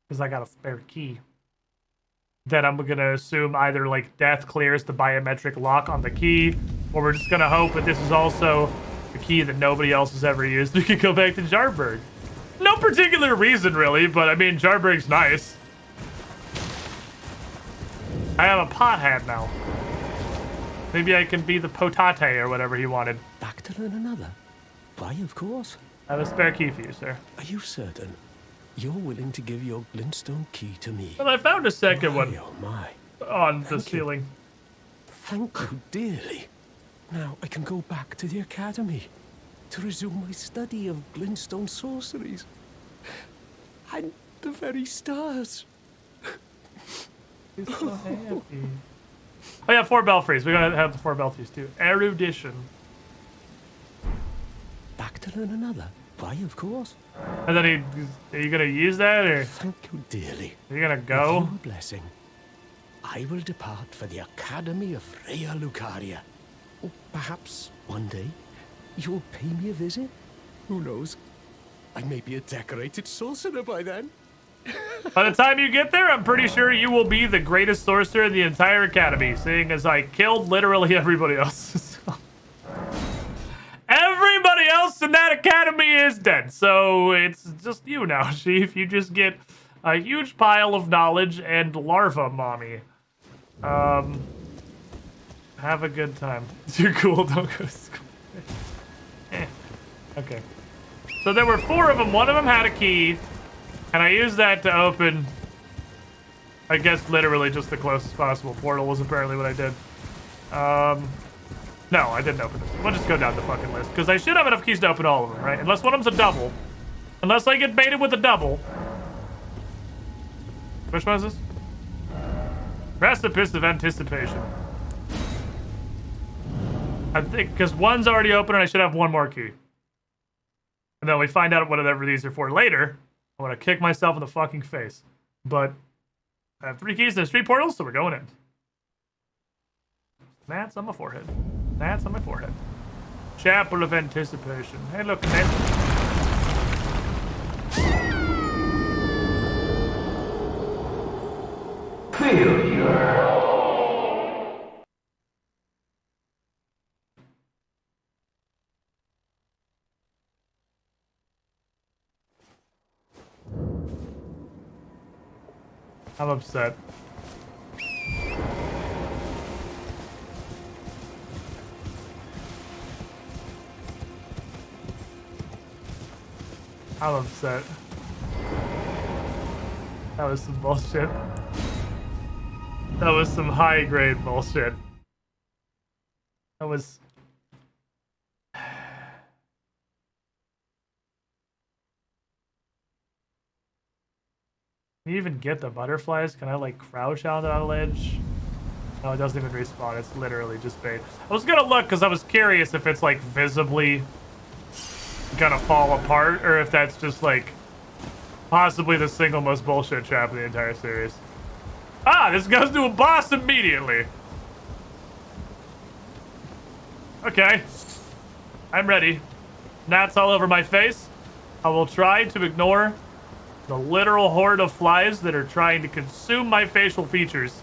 Because I got a spare key that I'm gonna assume either like death clears the biometric lock on the key, or we're just gonna hope that this is also a key that nobody else has ever used. We could go back to Jarberg. No particular reason really, but I mean Jarberg's nice. I have a pot hat now. Maybe I can be the potate or whatever he wanted. Back to learn another? Why, of course. I have a spare key for you, sir. Are you certain? You're willing to give your glintstone key to me? Well, I found a second one Oh my. on the ceiling. Thank you dearly. Now I can go back to the academy to resume my study of glintstone sorceries. And the very stars. He's so happy. Oh yeah, 4 belfries. We're gonna have the 4 belfries too. Erudition. Back to learn another? Why, of course. And then are you gonna use that, or? Thank you dearly. Are you gonna go? With your blessing, I will depart for the Academy of Rea Lucaria. Or perhaps one day you'll pay me a visit. Who knows? I may be a decorated sorcerer by then. By the time you get there, I'm pretty sure you will be the greatest sorcerer in the entire academy, seeing as I killed literally everybody else. Everybody else in that academy is dead, so it's just you now, Chief. You just get a huge pile of knowledge and larva mommy. Have a good time. You're cool, don't go to school. Okay. So there were 4 of them. One of them had a key, and I used that to open, I guess, literally just the closest possible portal was apparently what I did. No, I didn't open this. We'll just go down the fucking list, because I should have enough keys to open all of them, right? Unless one of them's a double. Unless I get baited with a double. Which one is this? Precipice of Anticipation. I think, because one's already open and I should have 1 more key. And then we find out whatever these are for later. I want to kick myself in the fucking face. But I have 3 keys, there's 3 portals, so we're going in. Gnats on my forehead. Gnats on my forehead. Chapel of Anticipation. Hey, look, gnat. I'm upset. I'm upset. That was some bullshit. That was some high-grade bullshit. That was... Can you even get the butterflies? Can I, like, crouch out on a ledge? No, it doesn't even respawn. It's literally just bait. I was gonna look because I was curious if it's, like, visibly gonna fall apart or if that's just, like, possibly the single most bullshit trap in the entire series. Ah, this goes to a boss immediately. Okay. I'm ready. Gnats all over my face. I will try to ignore the literal horde of flies that are trying to consume my facial features.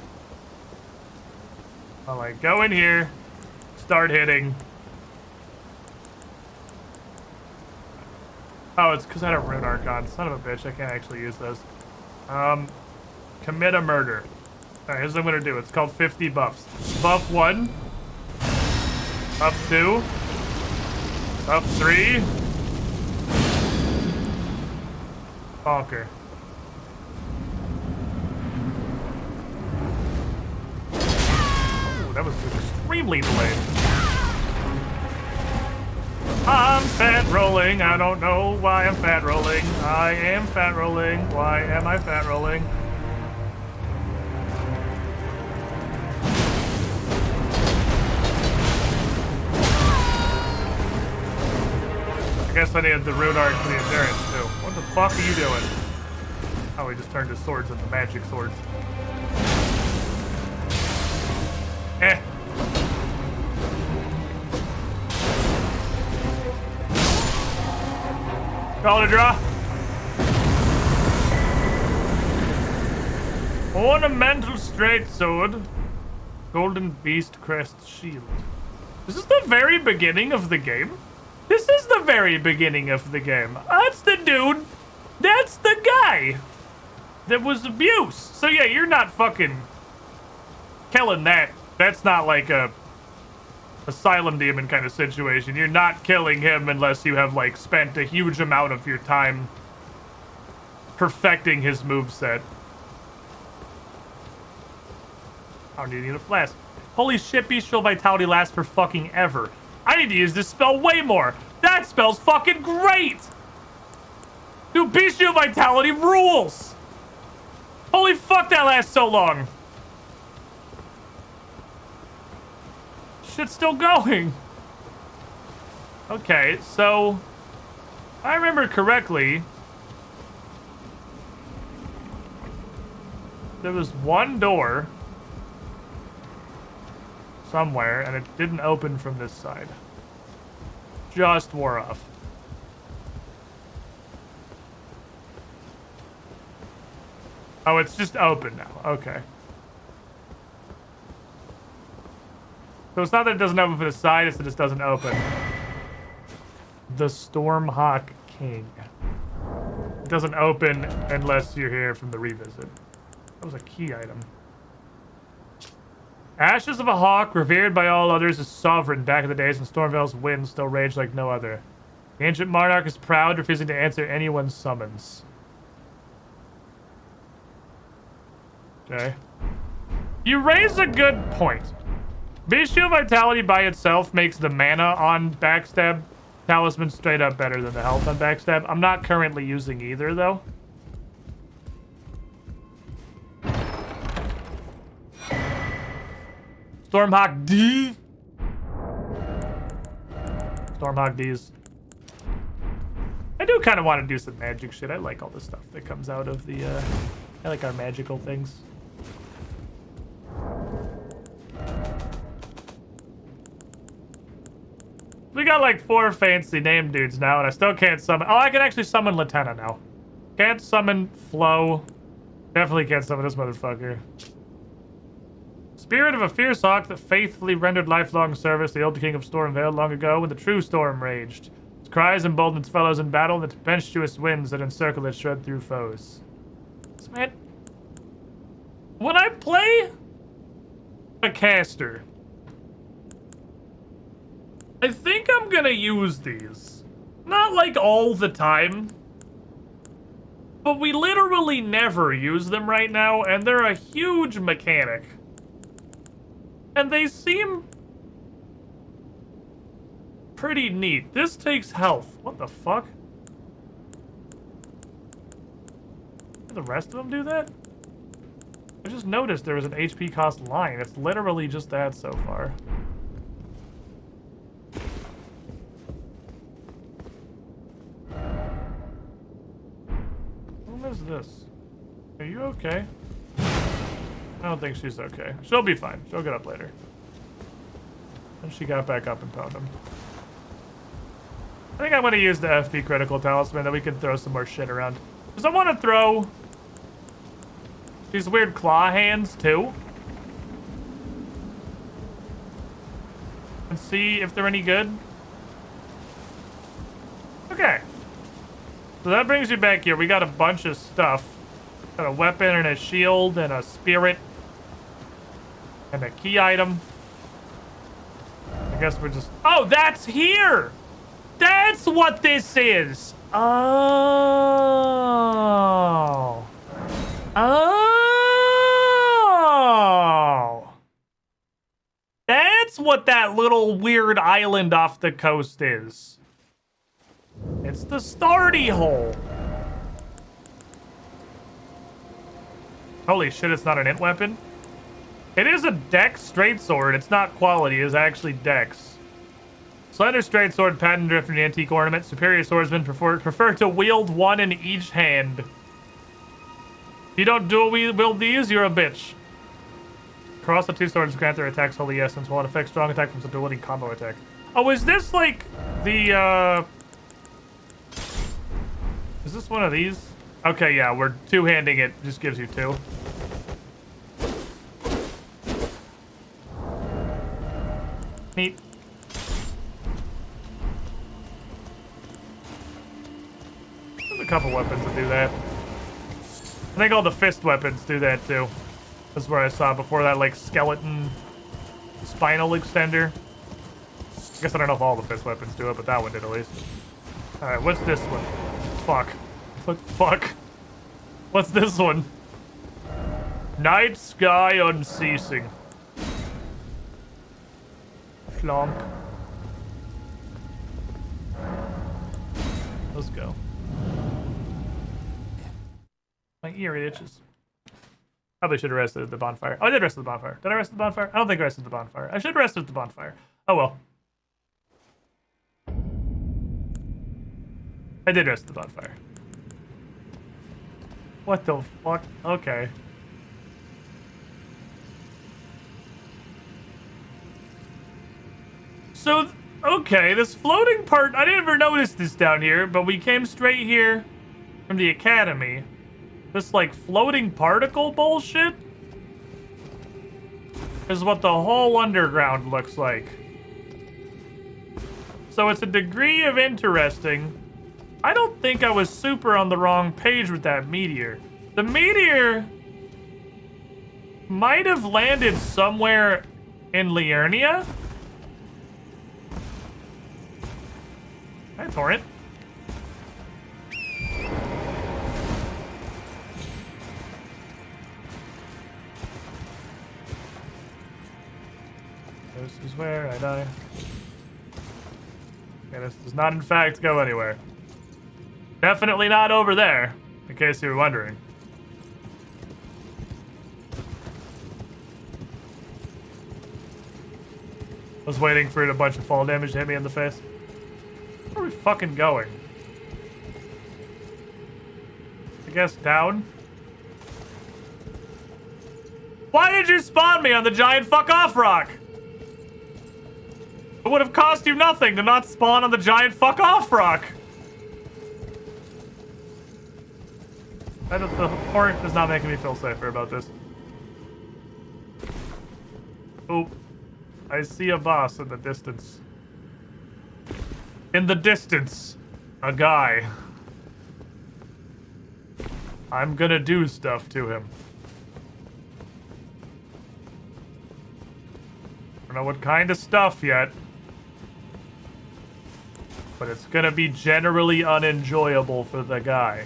I'll like go in here, start hitting. Oh, it's because I had a rune archon. Son of a bitch, I can't actually use those. Commit a murder. Alright, here's what I'm gonna do. It's called 50 buffs. Buff 1. Buff 2. Buff 3. Bonker. Oh, that was extremely delayed. I'm fat rolling. I don't know why I'm fat rolling. I am fat rolling. Why am I fat rolling? I guess I needed the rune arc for the endurance too. What the fuck are you doing? Oh, he just turned his swords into magic swords. Eh. Call it a draw. Ornamental straight sword. Golden beast crest shield. This is the very beginning of the game? This is the very beginning of the game. That's the dude. That's the guy that was abuse. So yeah, you're not fucking killing that. That's not like a asylum demon kind of situation. You're not killing him unless you have like spent a huge amount of your time perfecting his moveset. I don't need a flask. Holy shit, bestial vitality lasts for fucking ever. I need to use this spell way more. That spell's fucking great. Dude, bestial vitality rules. Holy fuck, that lasts so long. Shit's still going. Okay, so if I remember correctly, there was one door somewhere, and it didn't open from this side. Just wore off. Oh, it's just open now. Okay. So it's not that it doesn't open from the side, it's that it just doesn't open. The Stormhawk King. It doesn't open unless you're here from the revisit. That was a key item. Ashes of a Hawk, revered by all others as sovereign back in the days when Stormvale's winds still raged like no other. The ancient monarch is proud, refusing to answer anyone's summons. Okay. You raise a good point. Bestial Vitality by itself makes the mana on Backstab Talisman straight up better than the health on Backstab. I'm not currently using either, though. Stormhawk D. Stormhawk D's. I do kind of want to do some magic shit. I like all the stuff that comes out of the, I like our magical things. We got like 4 fancy name dudes now, and I still can't summon. Oh, I can actually summon Latenna now. Can't summon Flo. Definitely can't summon this motherfucker. Spirit of a fierce hawk that faithfully rendered lifelong service to the old king of Stormvale long ago when the true storm raged. Its cries emboldened its fellows in battle, and the tempestuous winds that encircle it shred through foes. So, man, when I play a caster, I think I'm gonna use these. Not like all the time, but we literally never use them right now, and they're a huge mechanic. And they seem pretty neat. This takes health. What the fuck? Did the rest of them do that? I just noticed there was an HP cost line. It's literally just that so far. What is this? Are you okay? I don't think she's okay. She'll be fine. She'll get up later. And she got back up and pwned him. I think I'm going to use the FP critical talisman, then we can throw some more shit around. Because I want to throw these weird claw hands too. And see if they're any good. Okay. So that brings you back here. We got a bunch of stuff. Got a weapon and a shield and a spirit. And a key item. I guess we're just... Oh, that's here! That's what this is! Oh. Oh. That's what that little weird island off the coast is. It's the starty hole. Holy shit, it's not an int weapon? It is a dex straight sword. It's not quality, it's actually dex. Slender straight sword, patent drift from the antique ornament. Superior swordsmen prefer to wield one in each hand. If you don't dual wield these, you're a bitch. Cross the 2 swords grant their attacks holy essence while it affects strong attack from ability combo attack. Oh, is this like the is this one of these? Okay, yeah, we're two-handing it. Just gives you 2. Neat. There's a couple weapons that do that. I think all the fist weapons do that too. That's where I saw before that, like, skeleton spinal extender. I guess I don't know if all the fist weapons do it, but that one did at least. Alright, what's this one? Fuck. What the fuck? What's this one? Night sky unceasing. Flonk. Let's go. My ear itches. Probably should have rested at the bonfire. Oh, I did rest at the bonfire. Did I rest at the bonfire? I don't think I rested at the bonfire. I should rest at the bonfire. Oh well. I did rest at the bonfire. What the fuck? Okay. So, okay, this floating part, I didn't ever notice this down here, but we came straight here from the academy. This, like, floating particle bullshit is what the whole underground looks like. So it's a degree of interesting. I don't think I was super on the wrong page with that meteor. The meteor might have landed somewhere in Liurnia. Hi, Torrent. This is where I die. Okay, this does not in fact go anywhere. Definitely not over there, in case you were wondering. I was waiting for a bunch of fall damage to hit me in the face. Where are we fucking going? I guess down? Why did you spawn me on the giant fuck off rock? It would have cost you nothing to not spawn on the giant fuck off rock. The port is not making me feel safer about this. Oh, I see a boss in the distance. In the distance, a guy. I'm gonna do stuff to him. I don't know what kind of stuff yet. But it's gonna be generally unenjoyable for the guy.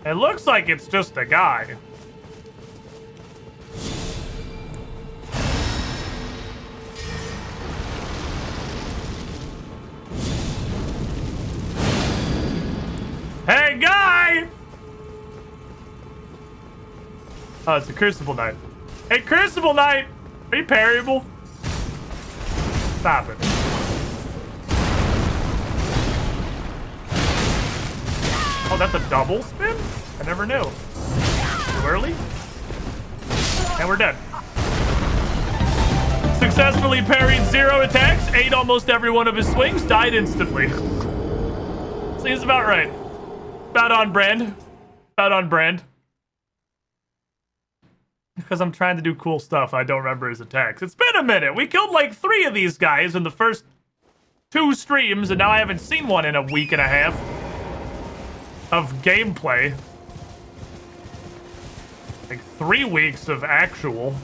It looks like it's just a guy. Hey, guy! Oh, it's a Crucible Knight. Hey, Crucible Knight! Are you parryable? Stop it. Oh, that's a double spin? I never knew. Too early? And we're dead. Successfully parried 0 attacks, ate almost every one of his swings, died instantly. Seems about right. About on brand. About on brand. Because I'm trying to do cool stuff, I don't remember his attacks. It's been a minute. We killed like 3 of these guys in the first 2 streams, and now I haven't seen one in a week and a half of gameplay. Like 3 weeks of actual.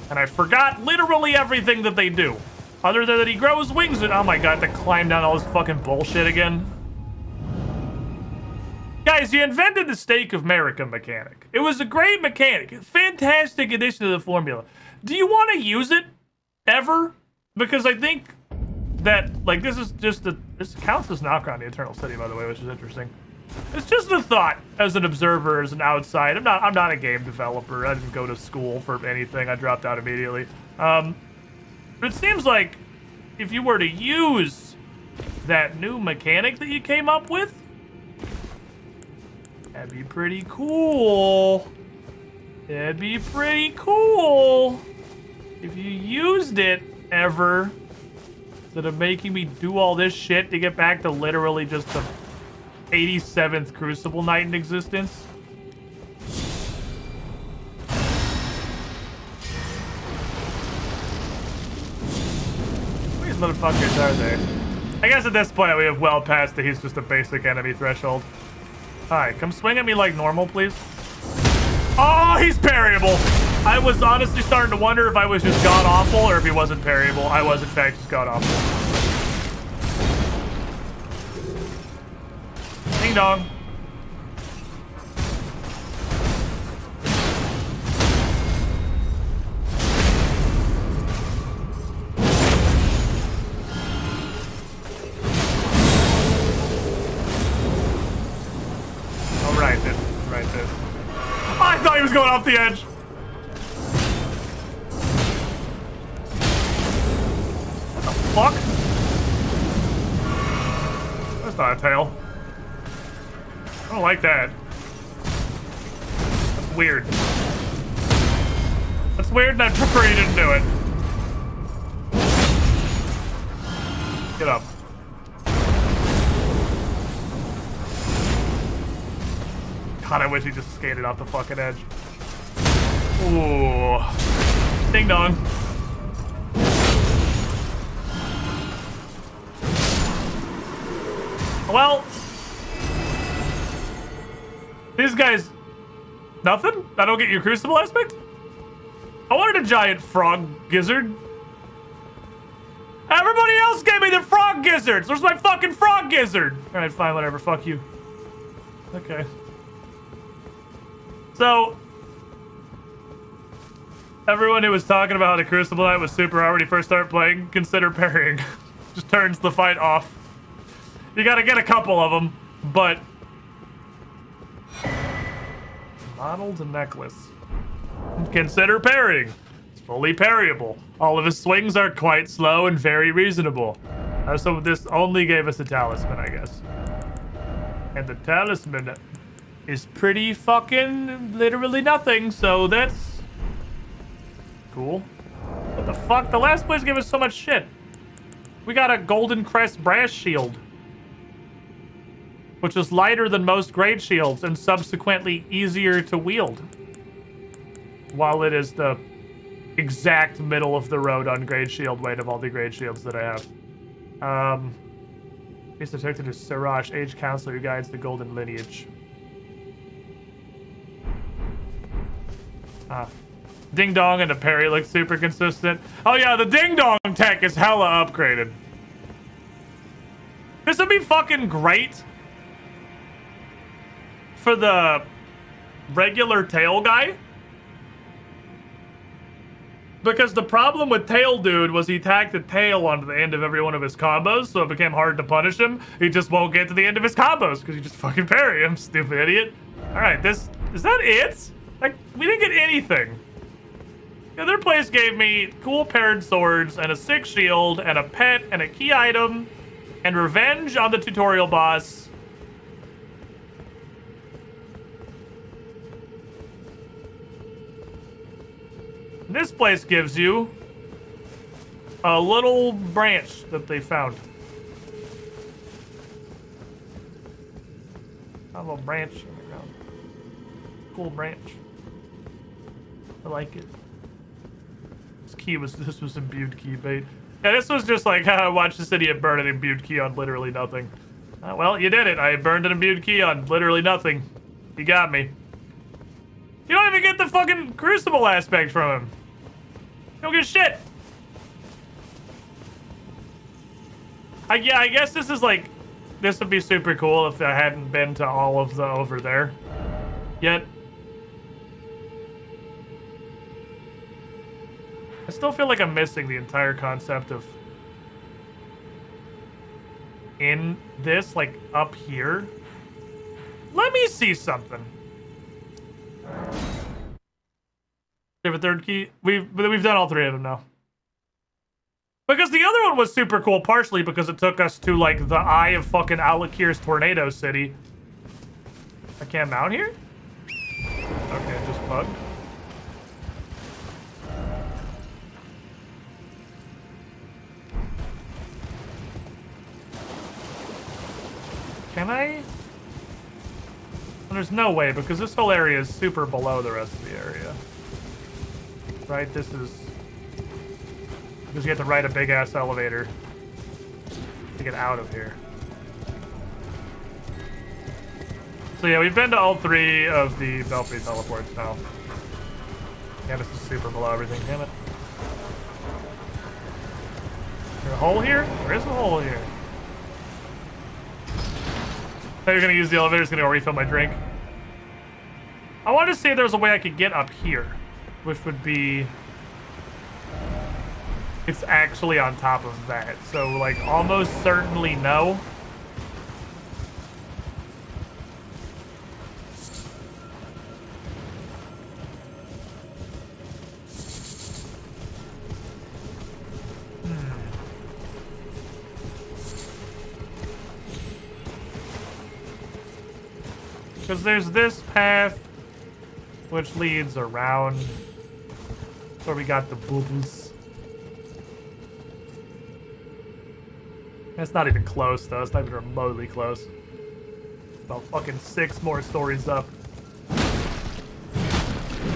And I forgot literally everything that they do. Other than that he grows wings and oh my god, to climb down all this fucking bullshit again. Guys, you invented the Stake of America mechanic. It was a great mechanic. Fantastic addition to the formula. Do you want to use it? Ever? Because I think that, like, this is just a... This counts as knock on the Eternal City, by the way, which is interesting. It's just a thought as an observer, as an outside. I'm not a game developer. I didn't go to school for anything. I dropped out immediately. But it seems like if you were to use that new mechanic that you came up with, that'd be pretty cool. That'd be pretty cool. If you used it ever, instead of making me do all this shit to get back to literally just the 87th Crucible Knight in existence. What these motherfuckers are they? I guess at this point we have well passed that he's just a basic enemy threshold. Hi, come swing at me like normal, please. Oh, he's parryable. I was honestly starting to wonder if I was just god-awful or if he wasn't parryable. I was, in fact, just god-awful. Ding dong. Oh, right this. Right this. Oh, I thought he was going off the edge. What the fuck? That's not a tail. I don't like that. That's weird. That's weird, and I prefer you didn't do it. Get up. God, I wish he just skated off the fucking edge. Ooh. Ding dong. Well... These guys... Nothing? I don't get your Crucible aspect? I wanted a giant frog gizzard. Everybody else gave me the frog gizzards! Where's my fucking frog gizzard? Alright, fine, whatever. Fuck you. Okay. So... Everyone who was talking about how the Crucible Knight was super hard when he first started playing, consider parrying. Just turns the fight off. You gotta get a couple of them, but... Modeled necklace. Consider parrying. It's fully parryable. All of his swings are quite slow and very reasonable. So this only gave us a talisman, I guess. And the talisman is pretty fucking literally nothing, so that's... cool. What the fuck? The last place gave us so much shit. We got a Golden Crest brass shield, which is lighter than most great shields and subsequently easier to wield. While it is the exact middle of the road on great shield weight of all the great shields that I have. He's detected as Siraj, age counselor who guides the golden lineage. Ding Dong and the parry look super consistent. Oh yeah, the Ding Dong tech is hella upgraded. This would be fucking great for the regular tail guy. Because the problem with Tail Dude was he tacked the tail onto the end of every one of his combos, so it became hard to punish him. He just won't get to the end of his combos because you just fucking parry him, stupid idiot. Alright, is that it? Like, we didn't get anything. The other place gave me cool paired swords and a sick shield and a pet and a key item and revenge on the tutorial boss. This place gives you a little branch that they found. A little branch in the ground. Cool branch. I like it. This was imbued key bait. Yeah, this was just like how I watched the city and burn an imbued key on literally nothing. Well, you did it. I burned an imbued key on literally nothing. You got me. You don't even get the fucking crucible aspect from him. You don't get shit. Yeah, I guess this is like, this would be super cool if I hadn't been to all of the over there yet. I still feel like I'm missing the entire concept of in this, like up here. Let me see something. We have a third key. We've done all three of them now. Because the other one was super cool, partially because it took us to like the eye of fucking Alakir's Tornado City. I can't mount here? Okay, just bugged. Can I? Well, there's no way because this whole area is super below the rest of the area. Right, this is because you have to ride a big ass elevator to get out of here. So yeah, we've been to all three of the Belfry teleports now. Yeah, this is super below everything, damn it. Is there a hole here? There is a hole here. I thought you were gonna use the elevator, it's gonna go refill my drink. I wanted to see if there was a way I could get up here, which would be, it's actually on top of that. So like almost certainly no. Because there's this path, which leads around where we got the bubbles. It's not even close, though. It's not even remotely close. About fucking 6 more stories up.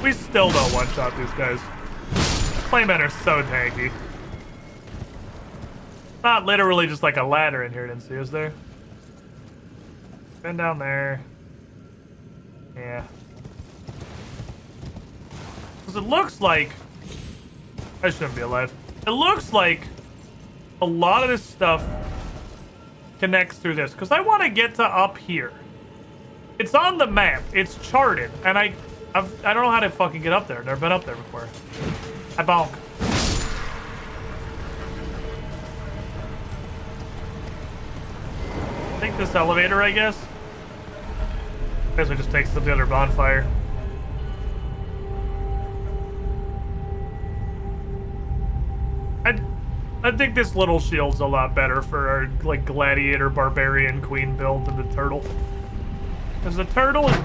We still don't one-shot these guys. Claymen are so tanky. Not literally just like a ladder in here, didn't see, is there? Been down there. Yeah. Because it looks like... I shouldn't be alive. It looks like a lot of this stuff connects through this. Because I want to get to up here. It's on the map. It's charted. And I don't know how to fucking get up there. I've never been up there before. I bonk. Take this elevator, I guess. Basically just takes us to the other bonfire. I think this little shield's a lot better for our like gladiator barbarian queen build than the turtle. Because the turtle is...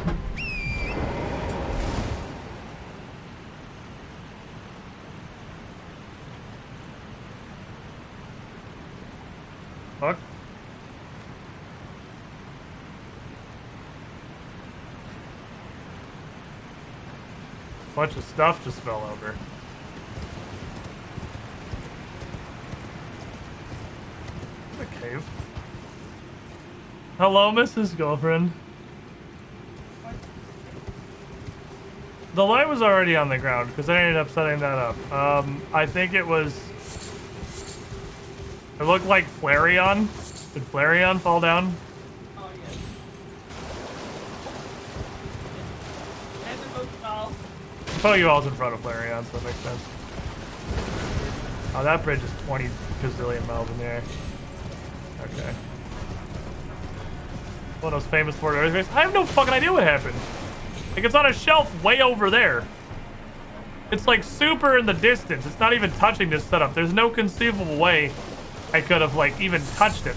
Fuck. Bunch of stuff just fell over. The cave. Hello, Mrs. Girlfriend. The light was already on the ground because I ended up setting that up. I think it was. It looked like Flareon. Did Flareon fall down? Oh, yes. And the Pokeball. Pokeballs in front of Flareon, so that makes sense. Oh, that bridge is 20 gazillion miles in the air. Okay. One of those famous Florida earthquakes. I have no fucking idea what happened. Like, it's on a shelf way over there. It's like super in the distance. It's not even touching this setup. There's no conceivable way I could have, like, even touched it.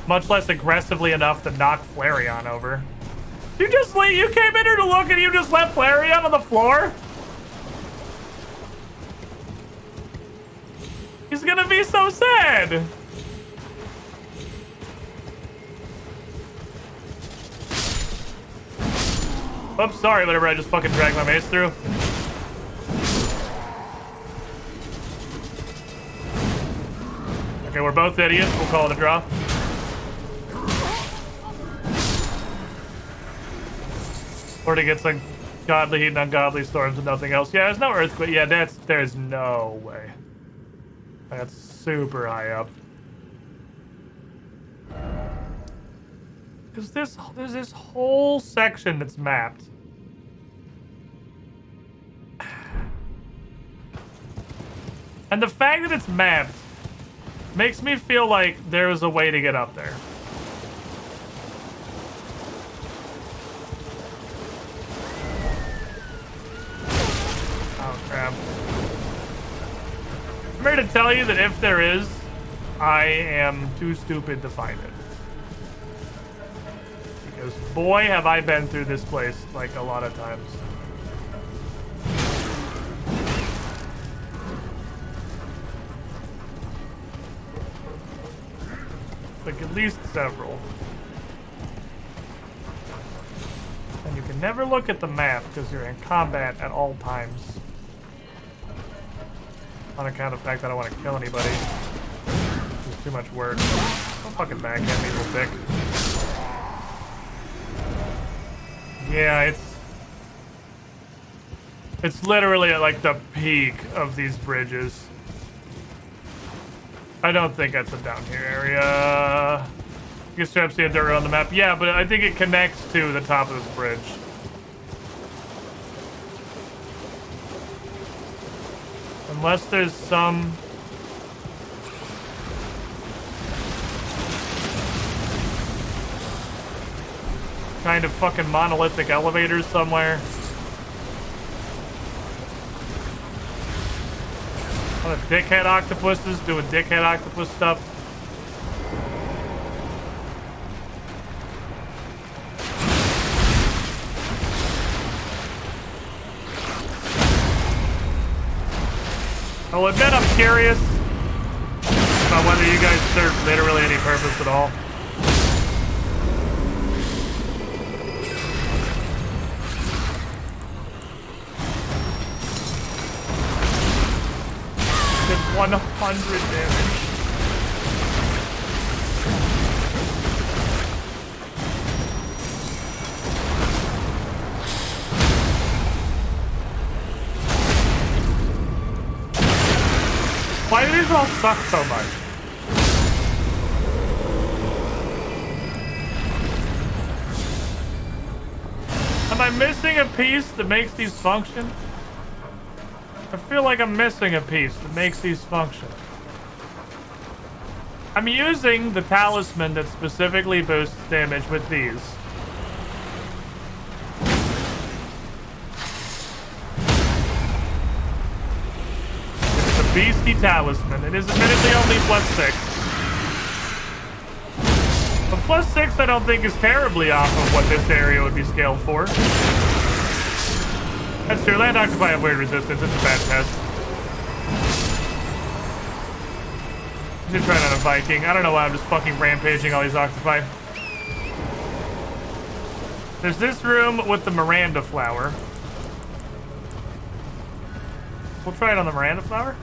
Much less aggressively enough to knock Flareon over. You just leave. You came in here to look and you just left Flareon on the floor? He's gonna be so sad. Oops, sorry, whatever, I just fucking dragged my mace through. Okay, we're both idiots. We'll call it a draw. Or to get some godly heat and ungodly storms and nothing else. Yeah, there's no earthquake. Yeah, there's no way. That's super high up. Because there's this whole section that's mapped. And the fact that it's mapped makes me feel like there was a way to get up there. Oh, crap. I'm here to tell you that if there is, I am too stupid to find it. Because boy, have I been through this place like a lot of times. Like at least several. And you can never look at the map because you're in combat at all times. On account of the fact that I don't want to kill anybody. It's too much work. Don't fucking backhand me, little dick. Yeah, it's literally at like the peak of these bridges. I don't think that's a down here area. You can straight up see a dirt road on the map. Yeah, but I think it connects to the top of this bridge. Unless there's some... kind of fucking monolithic elevators somewhere. What a dickhead octopuses doing dickhead octopus stuff. I'll admit I'm curious about whether you guys serve literally any purpose at all. Did 100 damage. Why do these all suck so much? Am I missing a piece that makes these function? I feel like I'm missing a piece that makes these function. I'm using the talisman that specifically boosts damage with these. Beastie Talisman. It is admittedly only +6. But +6 I don't think is terribly off of what this area would be scaled for. That's true. Land Occupy have weird resistance. It's a bad test. I should try it on a Viking. I don't know why I'm just fucking rampaging all these octopi. There's this room with the Miranda flower. We'll try it on the Miranda flower.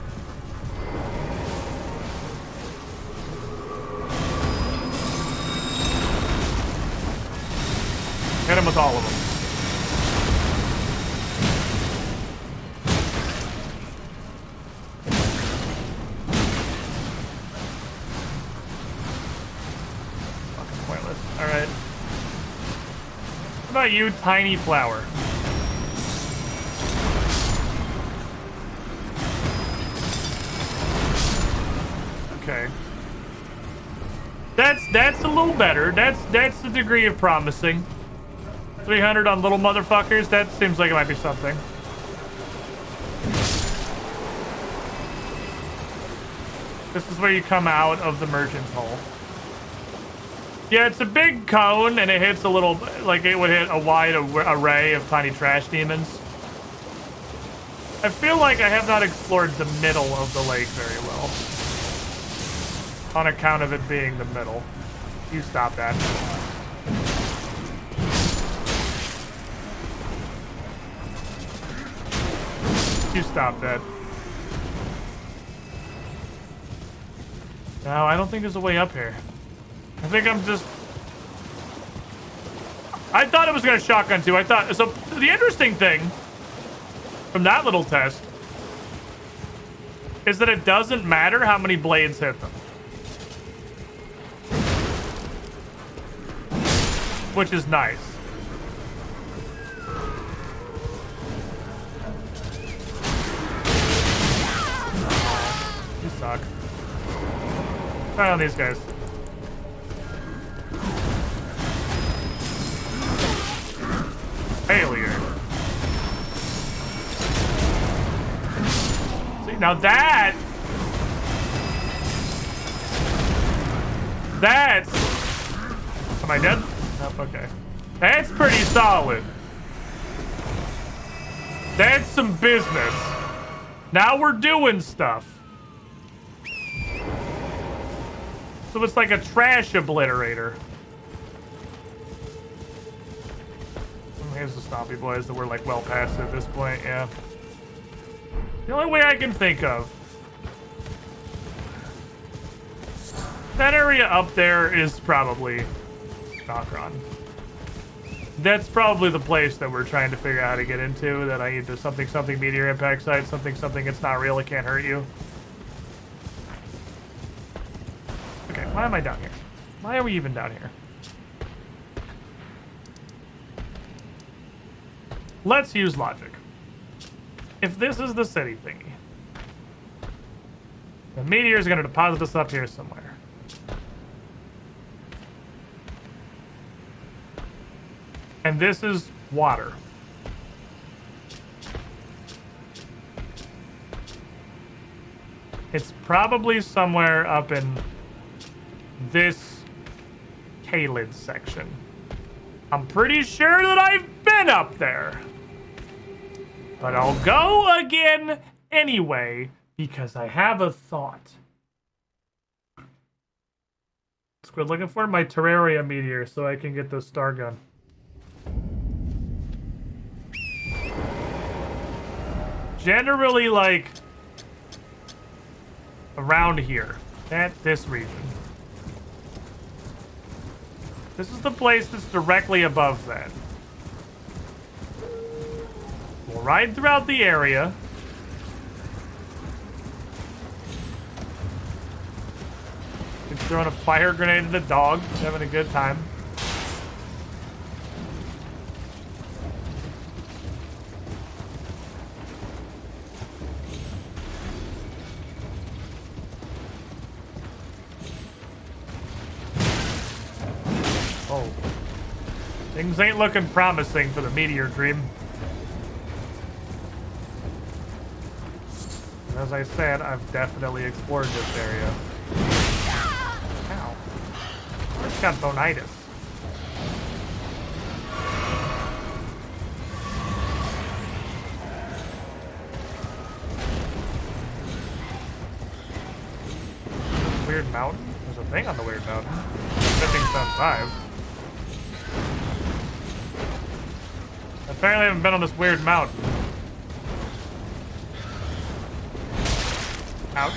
Hit him with all of them. Fucking pointless. Alright. What about you, tiny flower? Okay. That's a little better. That's the degree of promising. 300 on little motherfuckers. That seems like it might be something. This is where you come out of the merchant's hole. Yeah, it's a big cone, and it hits a little, like it would hit a wide array of tiny trash demons. I feel like I have not explored the middle of the lake very well. On account of it being the middle. You stop that. You stop that. No, I don't think there's a way up here. I think I'm just... I thought it was going to shotgun too. I thought... So, the interesting thing from that little test is that it doesn't matter how many blades hit them. Which is nice. You suck. Try on these guys. Failure. See, now that's... Am I dead? Nope, okay. That's pretty solid. That's some business. Now we're doing stuff. So it's like a trash obliterator. Here's the Stompy Boys that we're like well past at this point, yeah. The only way I can think of. That area up there is probably Nokron. That's probably the place that we're trying to figure out how to get into, that I need to something meteor impact site, something it's not real, it can't hurt you. Okay, why am I down here? Why are we even down here? Let's use logic. If this is the city thingy, the meteor is going to deposit us up here somewhere. And this is water. It's probably somewhere up in this Kaled section. I'm pretty sure that I've been up there. But I'll go again anyway, because I have a thought. Let's go looking for my Terraria meteor so I can get the star gun. Generally, like, around here. At this region. This is the place that's directly above that. We'll ride throughout the area. He's throwing a fire grenade at the dog. Having a good time. Oh. Things ain't looking promising for the meteor dream. As I said, I've definitely explored this area. Ow. I just got bonitis. weird mountain? There's a thing on the weird mountain. That thing's on 5. Apparently I haven't been on this weird mountain. Ouch.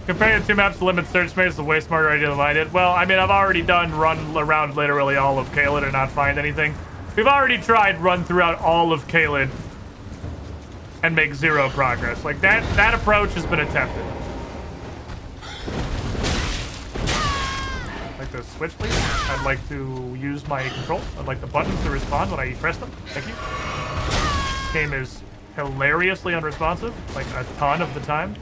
Comparing the two maps to limit search space is a way smarter idea than I did. Well, I mean, I've already run around literally all of Caelid and not find anything. We've already tried run throughout all of Caelid and make 0 progress. Like, that approach has been attempted. I'd like to switch, please. I'd like to use my control. I'd like the buttons to respond when I press them. Thank you. This game is hilariously unresponsive, like a ton of the time.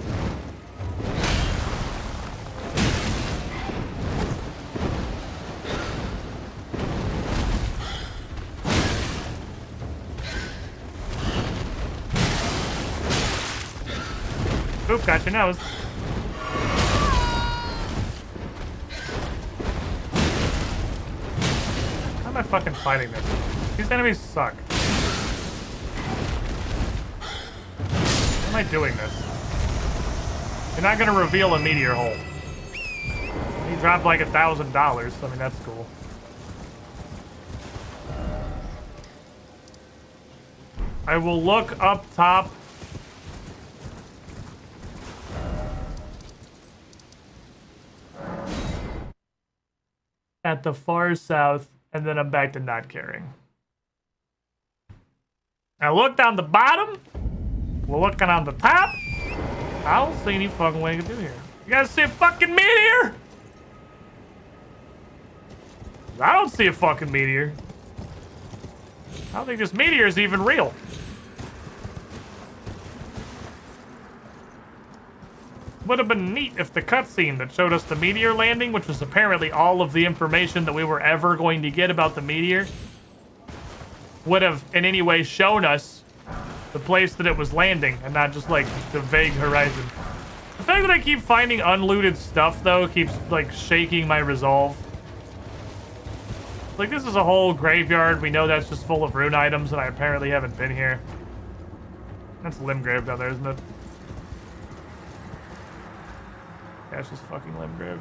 Oop, got your nose. How am I fucking fighting this? These enemies suck. How am I doing this? You're not gonna reveal a meteor hole. He dropped like $1,000, so I mean that's cool. I will look up top. At the far south, and then I'm back to not caring. I look down the bottom. We're looking on the top. I don't see any fucking way to do here. You guys see a fucking meteor? I don't see a fucking meteor. I don't think this meteor is even real. Would have been neat if the cutscene that showed us the meteor landing, which was apparently all of the information that we were ever going to get about the meteor, would have in any way shown us the place that it was landing and not just like the vague horizon. The fact that I keep finding unlooted stuff though keeps like shaking my resolve. Like, this is a whole graveyard. We know that's just full of rune items and I apparently haven't been here. That's Limgrave down there, isn't it? Yeah, it's just fucking Limgrave.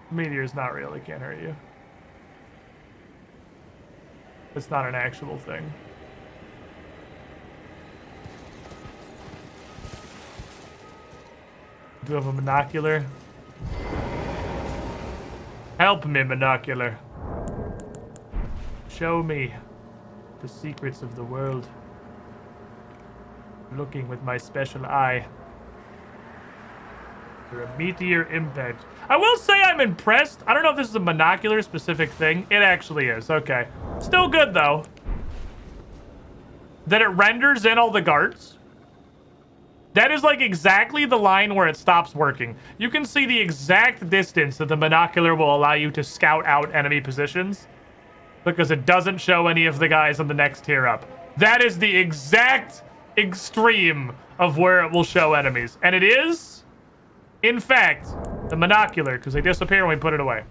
Meteor's not real, it can't hurt you. It's not an actual thing. Do you have a monocular? Help me, monocular. Show me the secrets of the world. Looking with my special eye for a meteor impact. I will say I'm impressed. I don't know if this is a monocular specific thing. It actually is. Okay. Still good, though. That it renders in all the guards. That is like exactly the line where it stops working. You can see the exact distance that the monocular will allow you to scout out enemy positions because it doesn't show any of the guys on the next tier up. That is the exact extreme of where it will show enemies. And it is, in fact, the monocular, because they disappear when we put it away.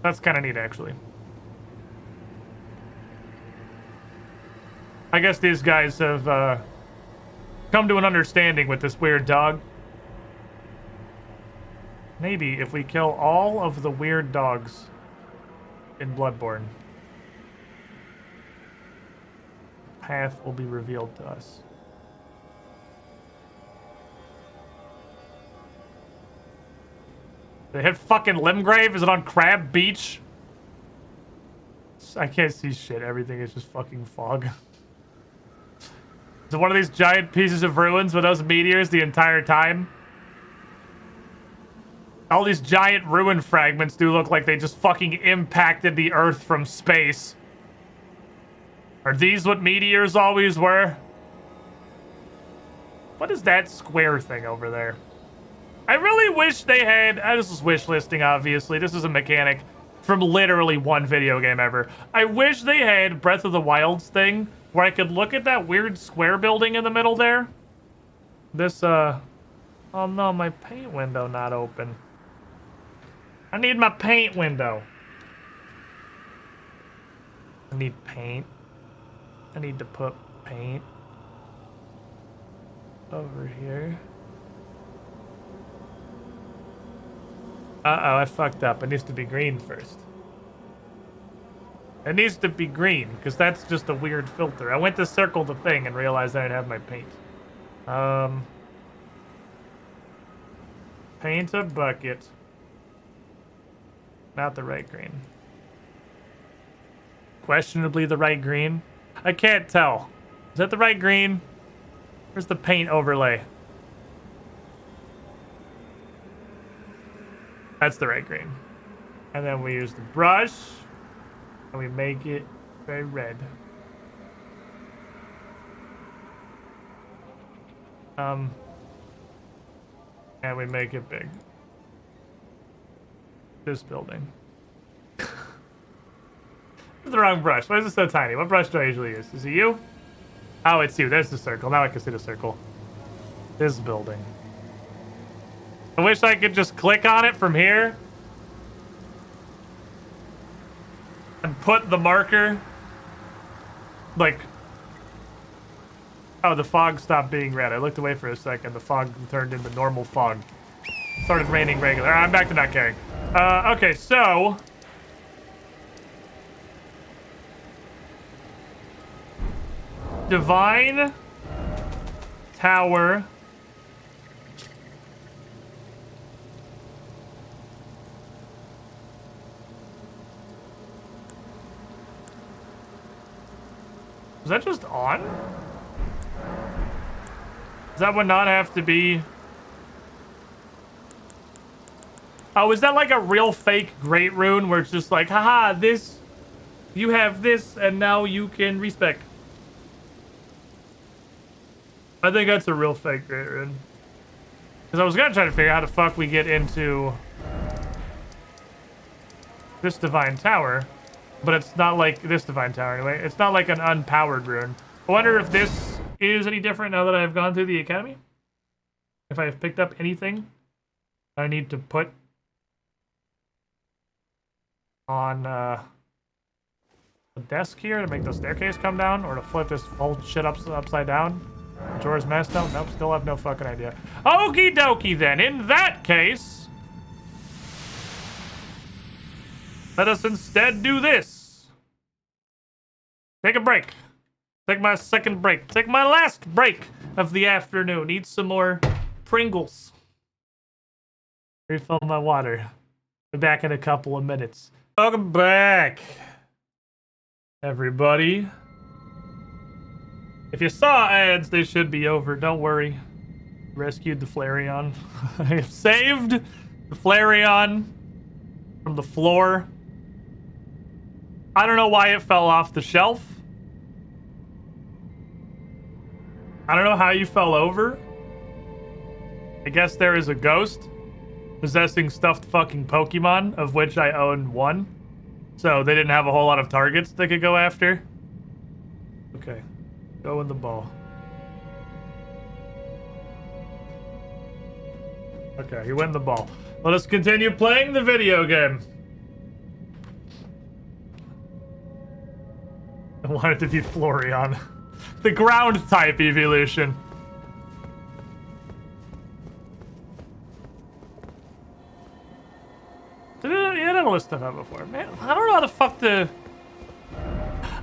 That's kind of neat, actually. I guess these guys have come to an understanding with this weird dog. Maybe if we kill all of the weird dogs in Bloodborne, path will be revealed to us. They hit fucking Limgrave? Is it on Crab Beach? I can't see shit. Everything is just fucking fog. Is it one of these giant pieces of ruins with those meteors the entire time? All these giant ruin fragments do look like they just fucking impacted the Earth from space. Are these what meteors always were? What is that square thing over there? I really wish they had... This is wish listing, obviously. This is a mechanic from literally one video game ever. I wish they had Breath of the Wild's thing where I could look at that weird square building in the middle there. This, Oh no, my paint window not open. I need my paint window. I need paint. I need to put paint. over here. Uh-oh, I fucked up. It needs to be green first. It needs to be green, because that's just a weird filter. I went to circle the thing and realized I didn't have my paint. Paint a bucket. Not the right green. Questionably the right green. I can't tell. Is that the right green? Where's the paint overlay? That's the right green. And then we use the brush and we make it very red. And we make it big. This building. The wrong brush. Why is it so tiny? What brush do I usually use? Is it you? Oh, it's you. There's the circle. Now I can see the circle. This building. I wish I could just click on it from here. And put the marker. Like. Oh, the fog stopped being red. I looked away for a second. The fog turned into normal fog. Started raining regular. I'm back to not caring. Okay, so. Divine Tower. Is that just on? Does that one not have to be? Oh, is that like a real fake great rune where it's just like, haha, this, you have this, and now you can respec. I think that's a real fake great rune. Because I was going to try to figure out how the fuck we get into this Divine Tower. But it's not like this Divine Tower anyway. It's not like an unpowered rune. I wonder if this is any different now that I've gone through the academy. If I've picked up anything I need to put on the desk here to make the staircase come down, or to flip this whole shit upside down. Majora's Mask? Nope, still have no fucking idea. Okie dokie then. In that case, let us instead do this. Take a break. Take my second break. Take my last break of the afternoon. Eat some more Pringles. Refill my water. Be back in a couple of minutes. Welcome back, everybody. If you saw ads, they should be over. Don't worry. Rescued the Flareon. I have saved the Flareon from the floor. I don't know why it fell off the shelf. I don't know how you fell over. I guess there is a ghost possessing stuffed fucking Pokemon, of which I own one. So they didn't have a whole lot of targets they could go after. Okay. Go in the ball. Okay, he went in the ball. Let us continue playing the video game. I wanted to be Flareon. The ground type evolution. Yeah, I never listed that before. Man, I don't know how the fuck to...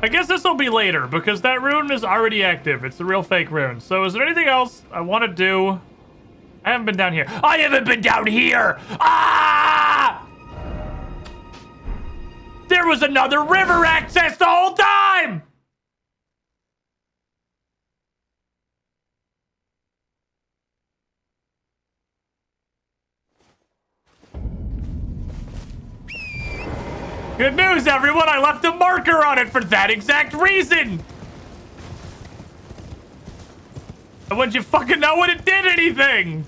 I guess this will be later, because that rune is already active. It's a real fake rune. So is there anything else I want to do? I haven't been down here. I haven't been down here! Ah! There was another river access the whole time! Good news, everyone! I left a marker on it for that exact reason! And wouldn't you fucking know when it did anything?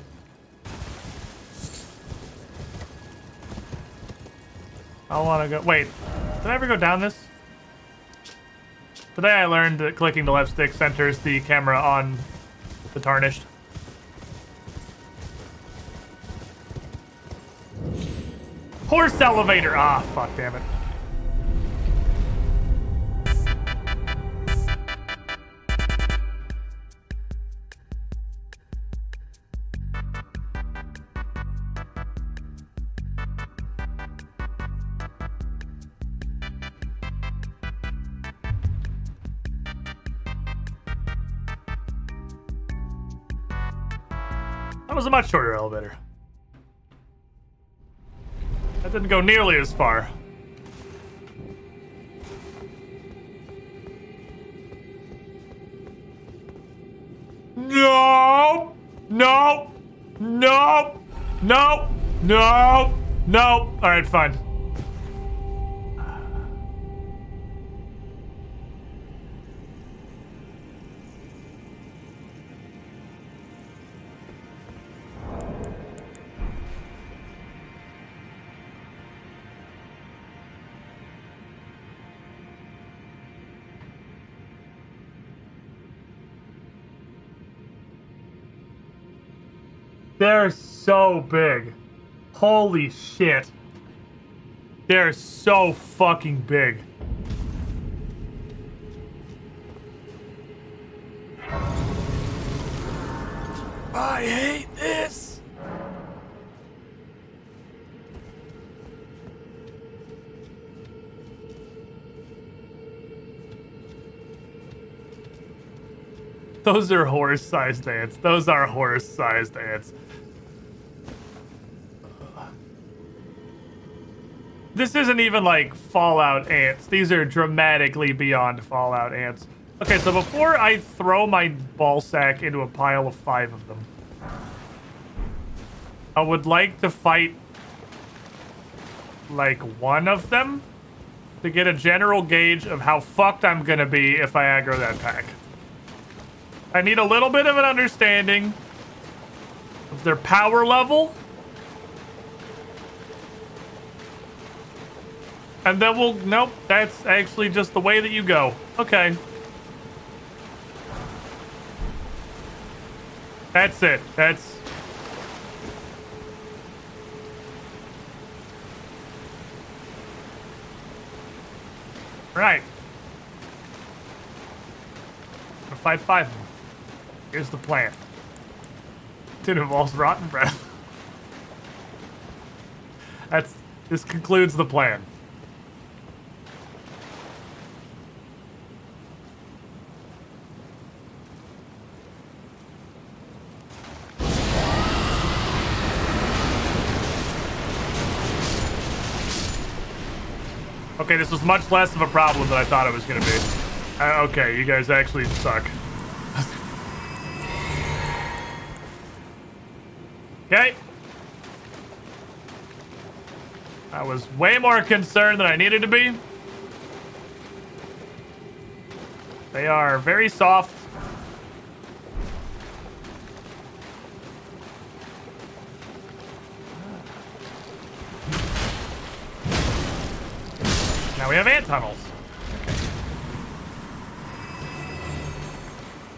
I wanna go... Wait. Did I ever go down this? Today I learned that clicking the left stick centers the camera on the tarnished. Horse elevator! Ah, fuck, damn it. That was a much shorter elevator. That didn't go nearly as far. No! No! No! No! No! No! Alright, fine. They're so big. Holy shit. They're so fucking big. I hate this. Those are horse-sized ants. Those are horse-sized ants. This isn't even like Fallout ants. These are dramatically beyond Fallout ants. Okay, so before I throw my ball sack into a pile of 5 of them, I would like to fight like one of them to get a general gauge of how fucked I'm gonna be if I aggro that pack. I need a little bit of an understanding of their power level. And then we'll... Nope, that's actually just the way that you go. Okay. That's it. That's... Right. I'm gonna fight 5 of them. Here's the plan. It involves rotten breath. This concludes the plan. Okay, this was much less of a problem than I thought it was going to be. Okay, you guys actually suck. Okay. I was way more concerned than I needed to be. They are very soft. Now we have ant tunnels. Okay.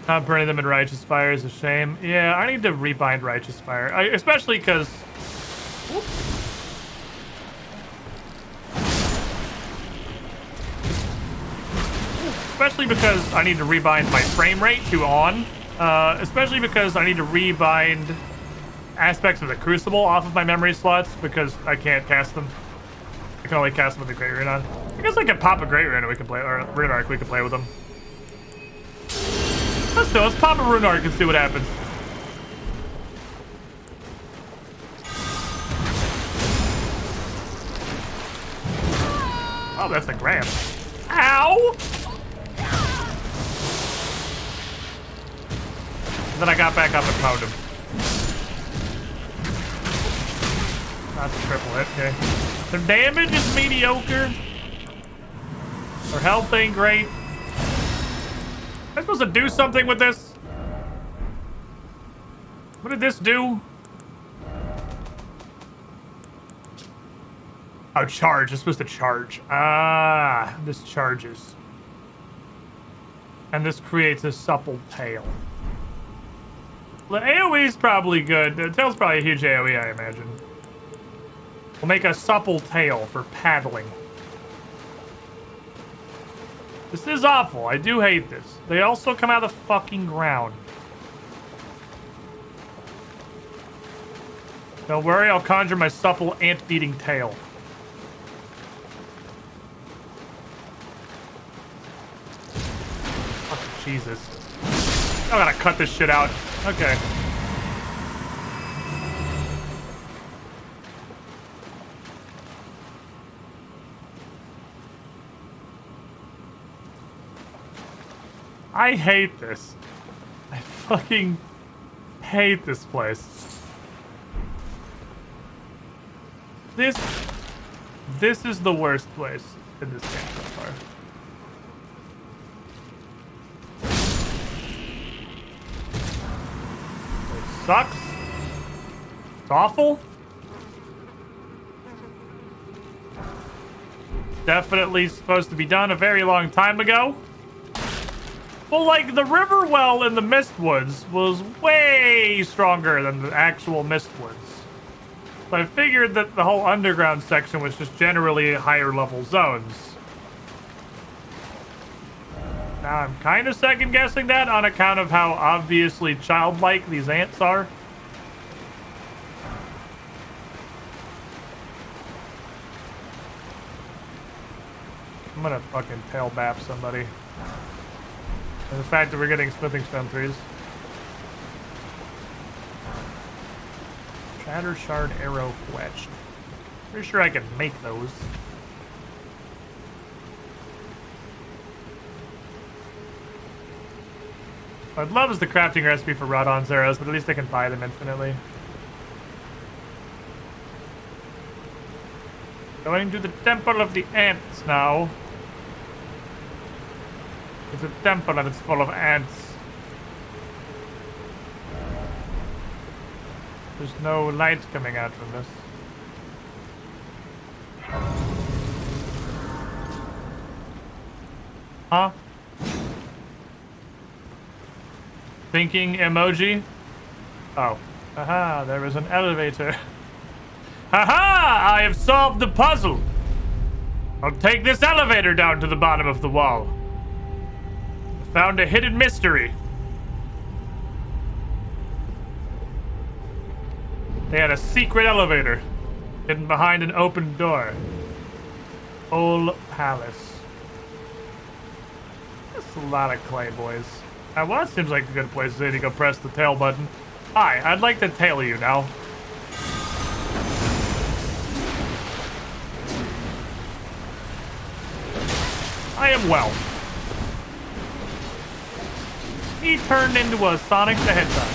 Not burning them in Righteous Fire is a shame. Yeah, I need to rebind Righteous Fire. Especially because... Especially because I need to rebind my frame rate to on. Especially because I need to rebind aspects of the Crucible off of my memory slots because I can't cast them. I can only cast them with the Great Rune on. I guess I could pop a Great Rune and we can play, or Rune Arc, we can play with them. Let's pop a Rune Arc and see what happens. Oh, that's a Gram. Ow! And then I got back up and pounded him. That's a triple hit, okay. Their damage is mediocre. Their health ain't great. Am I supposed to do something with this? What did this do? Oh, charge. It's supposed to charge. Ah, this charges. And this creates a supple tail. The AoE is probably good. The tail's probably a huge AoE, I imagine. We'll make a supple tail for paddling. This is awful. I do hate this. They also come out of the fucking ground. Don't worry, I'll conjure my supple ant-beating tail. Oh, Jesus. I gotta cut this shit out. Okay. I hate this. I fucking hate this place. This is the worst place in this game so far. It sucks. It's awful. Definitely supposed to be done a very long time ago. Well, like, the river well in the Mistwoods was way stronger than the actual Mistwoods. So I figured that the whole underground section was just generally higher level zones. Now I'm kind of second guessing that on account of how obviously childlike these ants are. I'm gonna fucking tail bap somebody. And the fact that we're getting smithing stone trees. Shatter shard arrow fletched. Pretty sure I can make those. What I'd love is the crafting recipe for Rodon's arrows, but at least I can buy them infinitely. Going to the Temple of the Ants now. It's a temple and it's full of ants. There's no light coming out from this. Huh? Thinking emoji? Oh. Aha, there is an elevator. Haha! I have solved the puzzle! I'll take this elevator down to the bottom of the wall. Found a hidden mystery. They had a secret elevator hidden behind an open door. Old Palace. That's a lot of clay, boys. Now, well, that seems like a good place to go press the tail button. Hi, I'd like to tail you now. I am well. He turned into a Sonic the Hedgehog.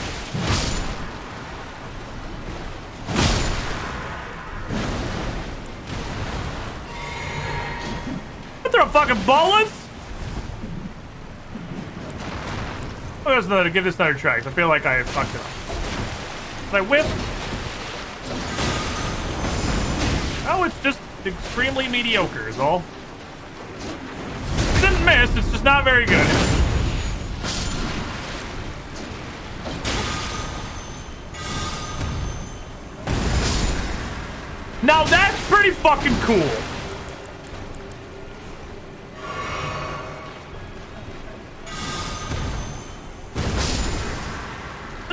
I throw fucking bullets? Oh, there's another. Give this another try. I feel like I fucked it up. Did I whip? Oh, it's just extremely mediocre is all. It didn't miss, it's just not very good. Now that's pretty fucking cool.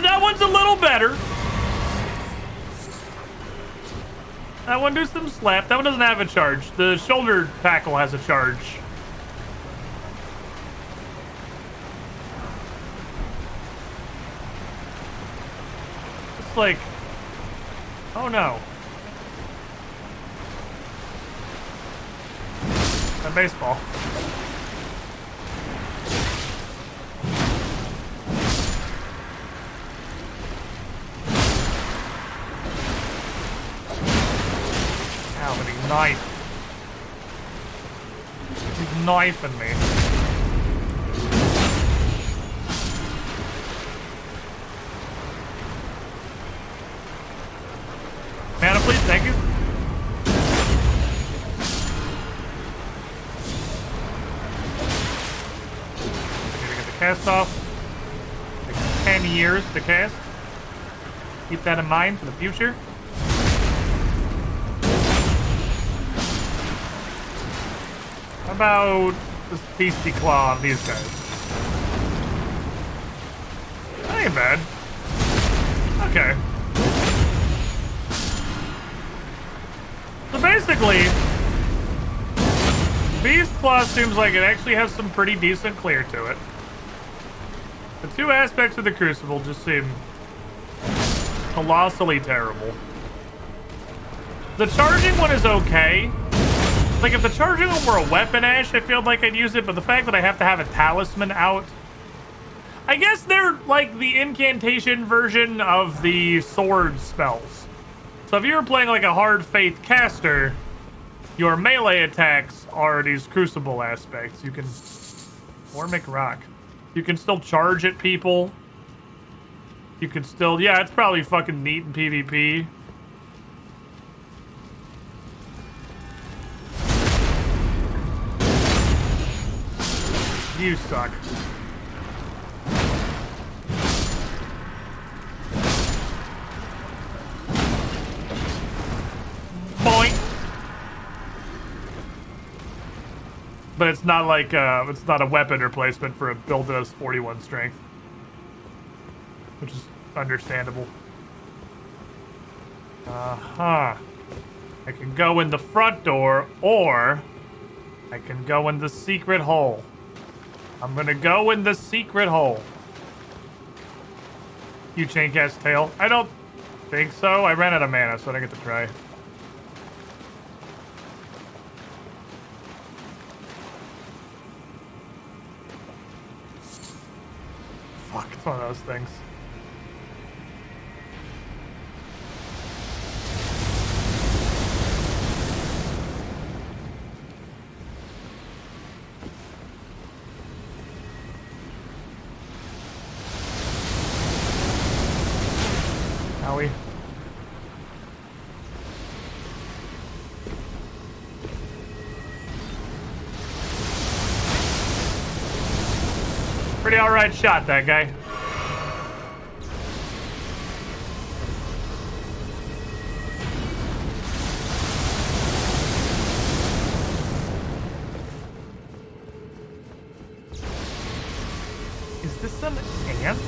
That one's a little better. That one does some slap. That one doesn't have a charge. The shoulder tackle has a charge. It's like, oh no. A baseball. Ow, but he's knifing. He's knifing me. Mana, please, thank you. Cast off. Like 10 years to cast. Keep that in mind for the future. How about this beastie claw on these guys? That ain't bad. Okay. So basically, Beast Claw seems like it actually has some pretty decent clear to it. The two aspects of the Crucible just seem colossally terrible. The charging one is okay. Like, if the charging one were a weapon, Ash, I feel like I'd use it, but the fact that I have to have a talisman out I guess they're like the incantation version of the sword spells. So if you were playing like a hard faith caster, your melee attacks are these crucible aspects. You can Warmic Rock. You can still charge at people. You can still, yeah, it's probably fucking neat in PvP. You suck. Boink. But it's not like, it's not a weapon replacement for a build that has 41 strength. Which is understandable. Uh-huh. I can go in the front door, or I can go in the secret hole. I'm gonna go in the secret hole. You chain cast tail? I don't think so. I ran out of mana, so I didn't get to try. Fuck, it's one of those things. Howie. Pretty alright shot, that guy. Is this an ant?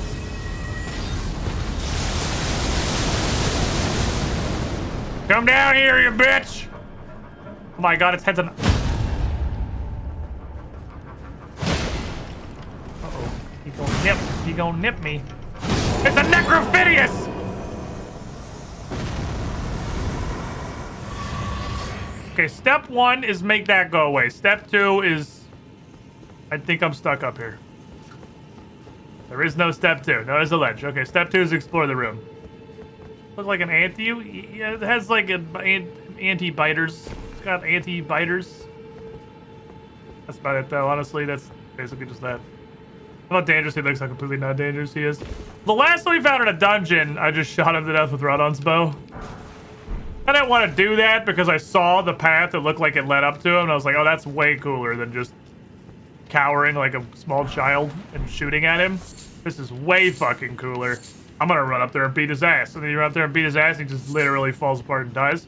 Come down here, you bitch! Oh my god, its head's an... Uh-oh. He gonna nip me. It's a necrophidius! Okay, step 1 is make that go away. Step 2 is... I think I'm stuck up here. There is no step 2. No, there's a ledge. Okay, step 2 is explore the room. Look like an ant to you? Yeah, it has like anti-biters. It's got anti-biters. That's about it though, honestly. That's basically just that. How dangerous he looks, how completely not dangerous he is. The last one we found in a dungeon, I just shot him to death with Rodon's bow. I didn't want to do that because I saw the path that looked like it led up to him, and I was like, oh, that's way cooler than just cowering like a small child and shooting at him. This is way fucking cooler. I'm gonna run up there and beat his ass. And then you run up there and beat his ass, and he just literally falls apart and dies.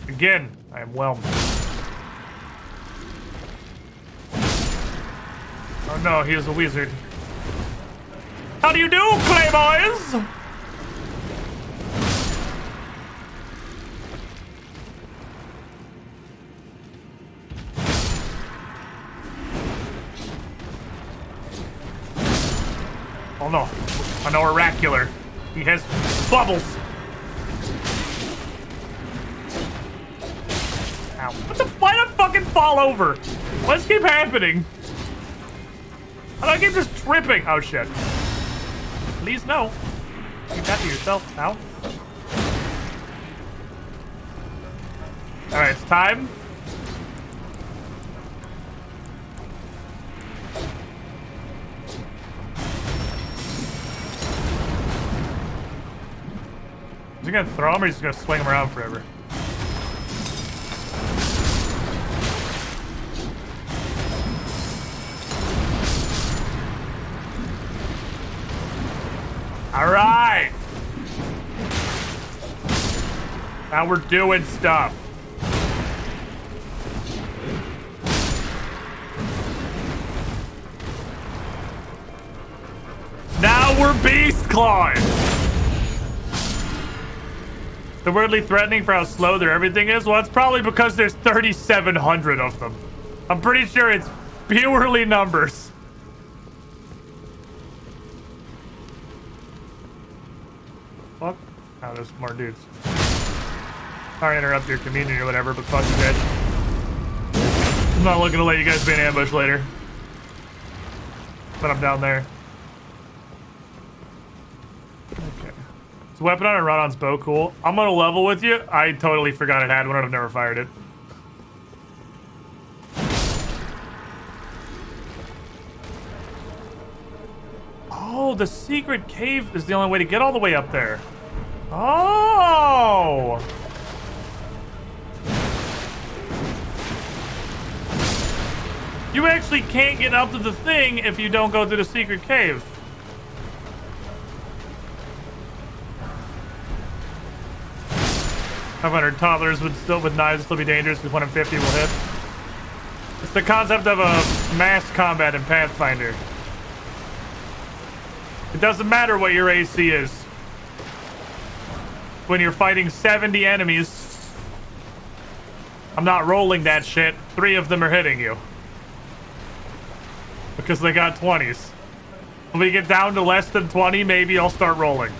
Again, I am whelmed. Oh no, he is a wizard. How do you do, Playboys? Oh no, an oracular. He has bubbles. Ow. What the? Why did I fucking fall over? Why does this keep happening? How do I keep just tripping? Oh shit. Please no. Keep that to yourself now. Alright, it's time. Is he gonna throw him or is he gonna swing him around forever? Alright! Now we're doing stuff. Now we're beast clawing! They're weirdly threatening for how slow their everything is? Well, it's probably because there's 3,700 of them. I'm pretty sure it's purely numbers. Fuck? Oh, there's more dudes. Sorry to interrupt your community or whatever, but fuck you, bitch. I'm not looking to let you guys be in ambush later. But I'm down there. Okay. Is weapon on and Rodon's bow cool? I'm gonna level with you. I totally forgot it had one. I've never fired it. Oh, the secret cave is the only way to get all the way up there. Oh! You actually can't get up to the thing if you don't go through the secret cave. $500 toddlers with knives would still be dangerous because 1 in 50 will hit. It's the concept of a mass combat in Pathfinder. It doesn't matter what your AC is. When you're fighting 70 enemies, I'm not rolling that shit. 3 of them are hitting you. Because they got 20s. When we get down to less than 20, maybe I'll start rolling.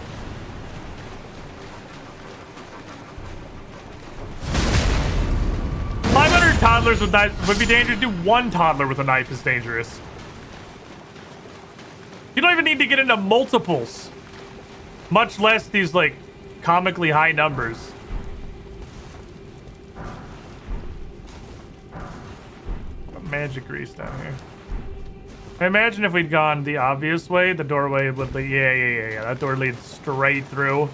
Toddlers with knives would be dangerous. Do 1 toddler with a knife is dangerous. You don't even need to get into multiples. Much less these, like, comically high numbers. Magic grease down here. I imagine if we'd gone the obvious way, the doorway would lead... Yeah. That door leads straight through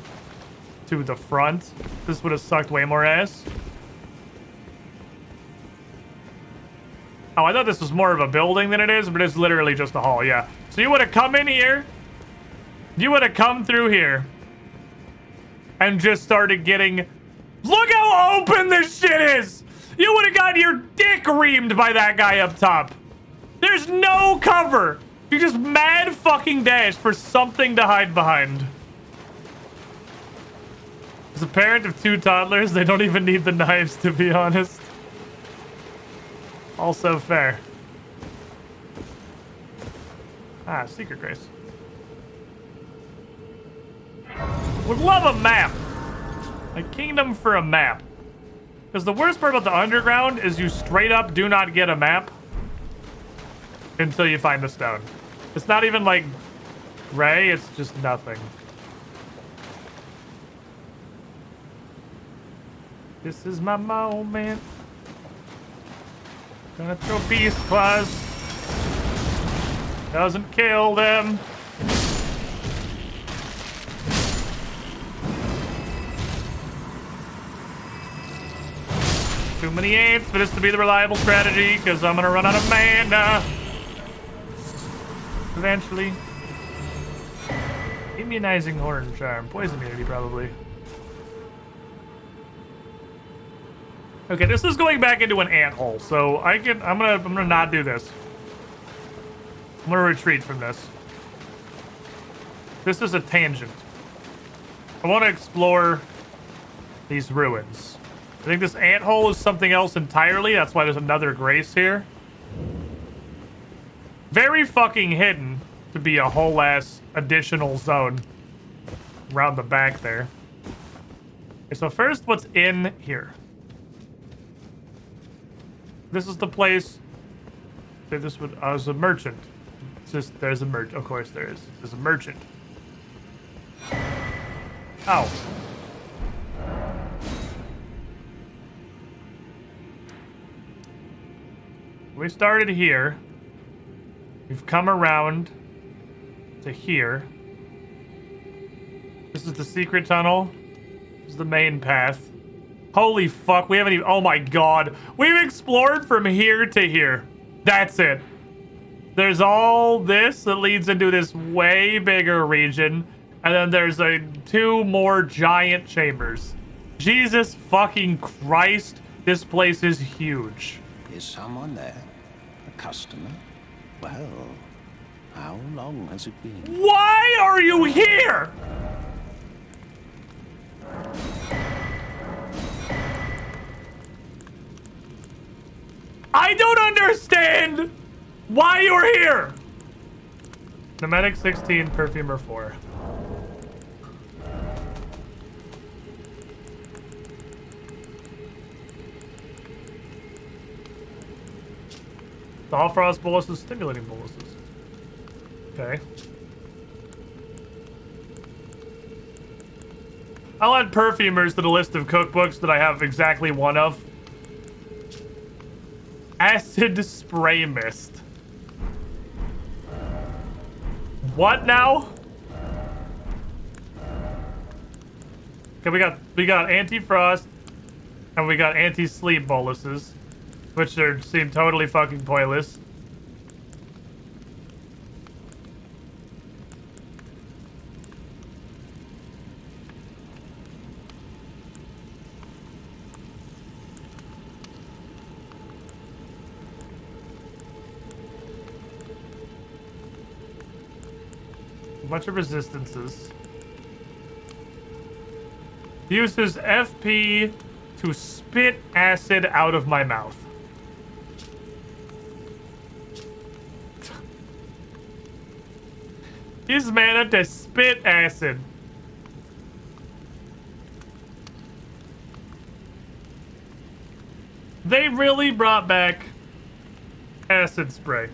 to the front. This would have sucked way more ass. Oh, I thought this was more of a building than it is, but it's literally just a hall, yeah. So you would have come in here. You would have come through here. And just started getting... Look how open this shit is! You would have gotten your dick reamed by that guy up top. There's no cover. You just mad fucking dash for something to hide behind. As a parent of 2 toddlers, they don't even need the knives, to be honest. Also fair. Ah, secret grace. Would love a map. A kingdom for a map. Because the worst part about the underground is you straight up do not get a map until you find the stone. It's not even like Ray, it's just nothing. This is my moment. Gonna throw beast claws. Doesn't kill them. Too many ants for this to be the reliable strategy, because I'm gonna run out of mana. Eventually. Immunizing horn charm. Poison immunity, probably. Okay, this is going back into an ant-hole, so I'm gonna not do this. I'm gonna retreat from this. This is a tangent. I want to explore these ruins. I think this ant-hole is something else entirely. That's why there's another grace here. Very fucking hidden to be a whole ass additional zone around the back there. Okay, so first, what's in here? This is the place. This would as a merchant. It's just there's a merchant. Of course there is. There's a merchant. Ow. We started here. We've come around to here. This is the secret tunnel. This is the main path. Holy fuck, we haven't even... Oh my god. We've explored from here to here. That's it. There's all this that leads into this way bigger region. And then there's 2 more giant chambers. Jesus fucking Christ. This place is huge. Is someone there? A customer? Well, how long has it been? Why are you here? I don't understand why you're here. Nomadic 16, Perfumer 4. Thaw frost boluses, stimulating boluses. Okay. I'll add perfumers to the list of cookbooks that I have exactly one of. Acid spray mist. What now? Okay, we got anti-frost and we got anti-sleep boluses, which seem totally fucking pointless. A bunch of resistances. Uses FP to spit acid out of my mouth. Use mana to spit acid. They really brought back acid spray.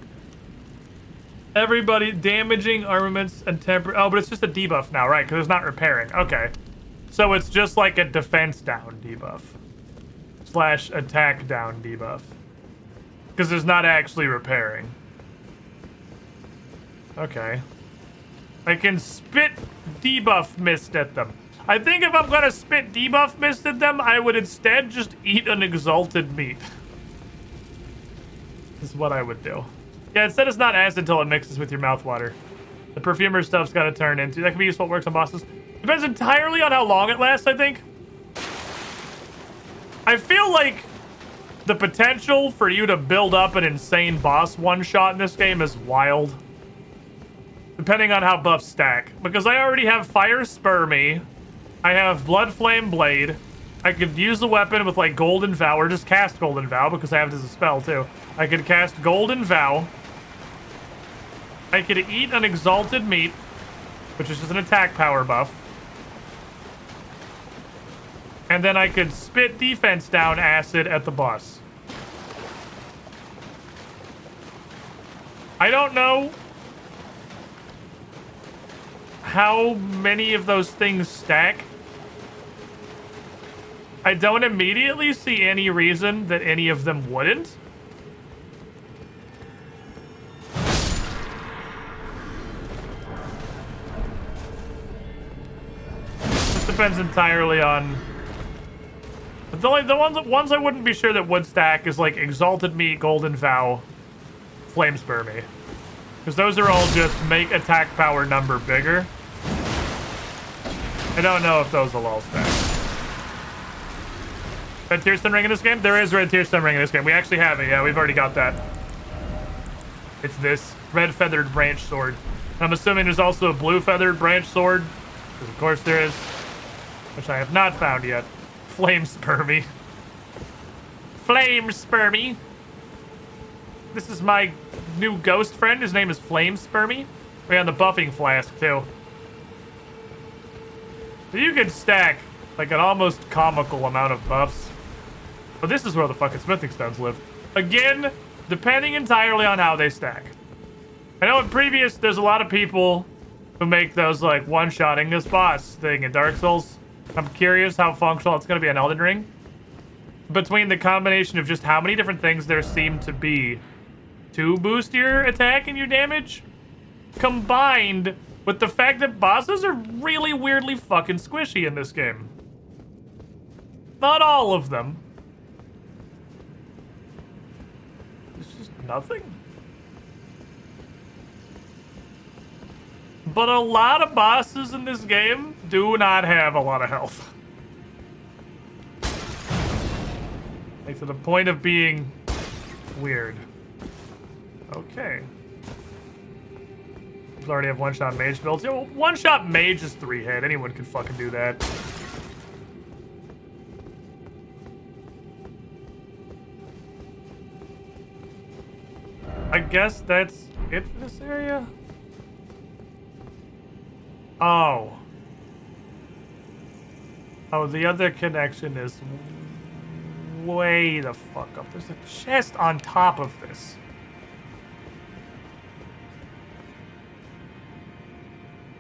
Everybody damaging armaments and temper. Oh, but it's just a debuff now, right? Because it's not repairing. Okay. So it's just like a defense down debuff. / attack down debuff. Because there's not actually repairing. Okay. I can spit debuff mist at them. I think if I'm gonna spit debuff mist at them, I would instead just eat an exalted meat. This is what I would do. Yeah, instead it's not acid until it mixes with your mouthwater. The perfumer stuff's gotta turn into. That can be useful, it works on bosses. Depends entirely on how long it lasts, I think. I feel like the potential for you to build up an insane boss one-shot in this game is wild. Depending on how buffs stack. Because I already have Fire Spermy. I have Blood Flame Blade. I could use the weapon with like Golden Vow, or just cast Golden Vow because I have it as a spell too. I could cast Golden Vow. I could eat an Exalted Meat, which is just an attack power buff. And then I could spit defense down acid at the boss. I don't know how many of those things stack. I don't immediately see any reason that any of them wouldn't. This depends entirely on... But the ones I wouldn't be sure that would stack is like Exalted Meat, Golden Vow, Flame Spermy. Because those are all just make attack power number bigger. I don't know if those will all stack. Red Tearstone Ring in this game? There is Red Tearstone Ring in this game. We actually have it. Yeah, we've already got that. It's this red feathered branch sword. I'm assuming there's also a blue feathered branch sword. Because of course there is. Which I have not found yet. Flame Spermy. Flame Spermy. This is my new ghost friend. His name is Flame Spermy. We're on the buffing flask too. So you can stack like an almost comical amount of buffs. But this is where the fucking smithing stones live. Again, depending entirely on how they stack. I know in previous, there's a lot of people who make those like one-shotting this boss thing in Dark Souls. I'm curious how functional it's going to be in Elden Ring. Between the combination of just how many different things there seem to be to boost your attack and your damage, combined with the fact that bosses are really weirdly fucking squishy in this game. Not all of them. It's just nothing. But a lot of bosses in this game do not have a lot of health. Like to the point of being weird. Okay. We already have one-shot mage builds. Yeah, well, one-shot mage is 3-hit. Anyone can fucking do that. I guess that's it for this area? Oh. Oh, the other connection is way the fuck up. There's a chest on top of this.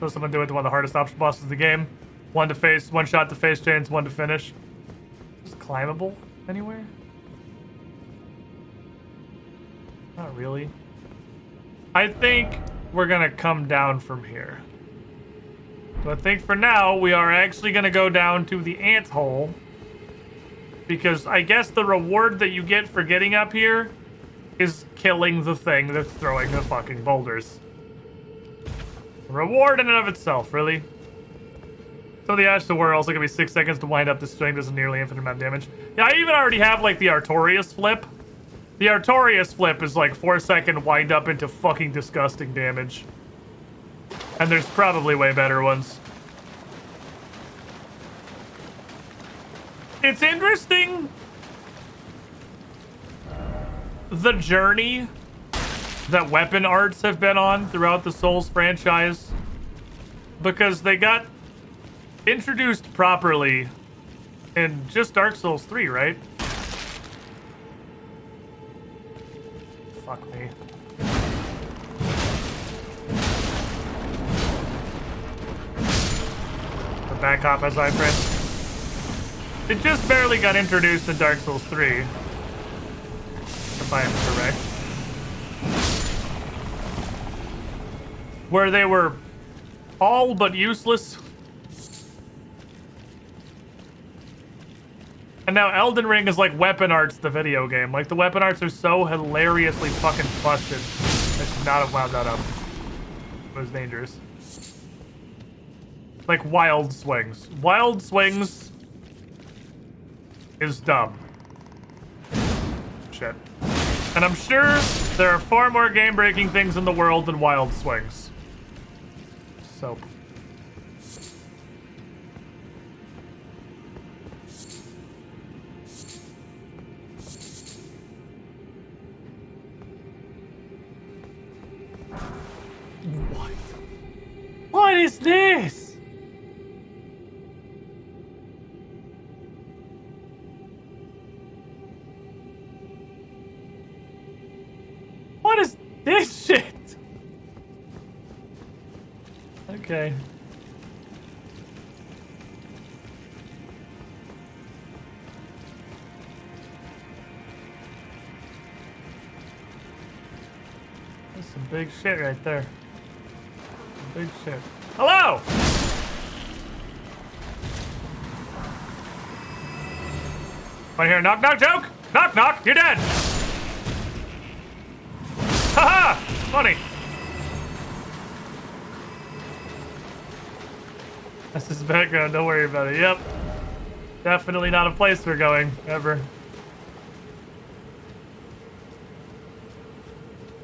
So someone do it to one of the hardest option bosses of the game. One shot to face chains, one to finish. Is it climbable anywhere? Not really. I think we're gonna come down from here. So I think for now, we are actually gonna go down to the ant hole. Because I guess the reward that you get for getting up here is killing the thing that's throwing the fucking boulders. Reward in and of itself, really. So the Ash to Whirl also gonna be 6 seconds to wind up the string, does a nearly infinite amount of damage. Yeah, I even already have like the Artorias flip. The Artorias flip is like 4-second wind up into fucking disgusting damage. And there's probably way better ones. It's interesting, the journey that weapon arts have been on throughout the Souls franchise, because they got introduced properly in just Dark Souls 3, right? Fuck me. The back hop as I print. It just barely got introduced in Dark Souls 3, if I am correct. Where they were all but useless. And now Elden Ring is like Weapon Arts, the video game. Like, the weapon arts are so hilariously fucking busted. I should not have wound that up. It was dangerous. Like wild swings. Wild swings is dumb. Shit. And I'm sure there are far more game-breaking things in the world than wild swings. So. What? What is this? What is this shit? Okay. That's some big shit right there. Some big shit. Hello! Want to hear a knock knock joke? Knock knock, you're dead! Haha! Funny. That's his background, don't worry about it. Yep. Definitely not a place we're going, ever.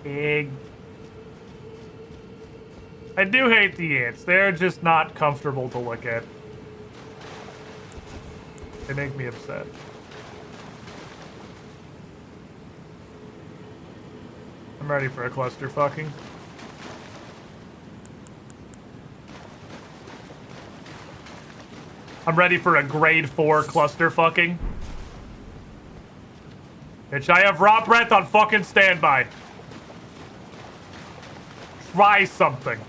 Big. I do hate the ants. They're just not comfortable to look at. They make me upset. I'm ready for a cluster fucking. I'm ready for a grade 4 cluster fucking. Bitch, I have raw breath on fucking standby. Try something.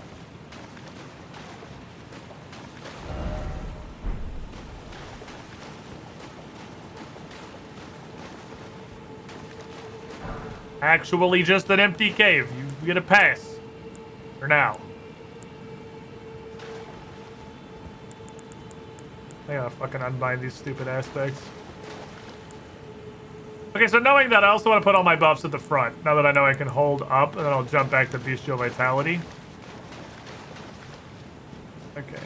Actually just an empty cave. You get a pass. For now. I gotta fucking unbind these stupid aspects. Okay, so knowing that, I also want to put all my buffs at the front. Now that I know I can hold up, and then I'll jump back to Bestial Vitality. Okay.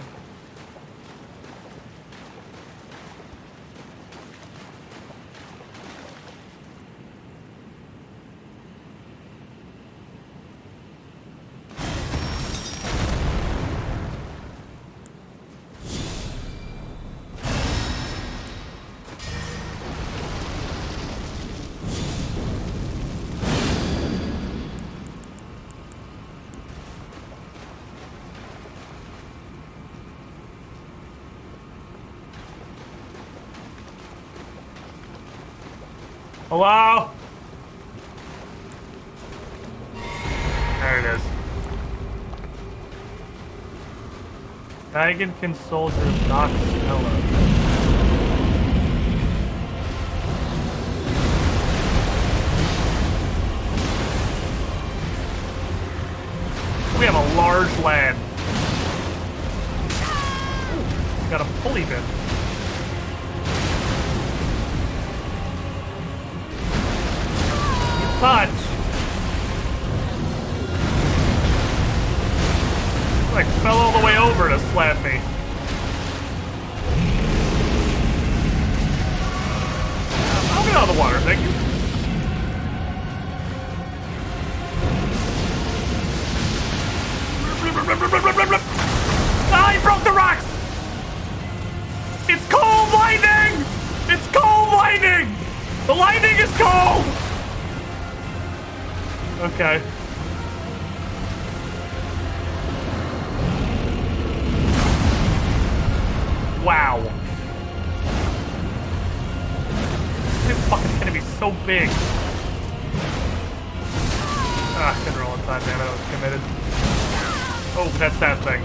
Hello? There it is. Dragonkin soldier Noxella. We have a large land. Ooh, got a pulley bin. Punch. Like fell all the way over to slap me. I'll get out of the water, thank you. Ah, he broke the rocks! It's cold lightning! It's cold lightning! The lightning is cold! Okay. Wow. This fucking enemy's so big. Ah, couldn't roll in time, damn it, I was committed. Oh, that's that thing.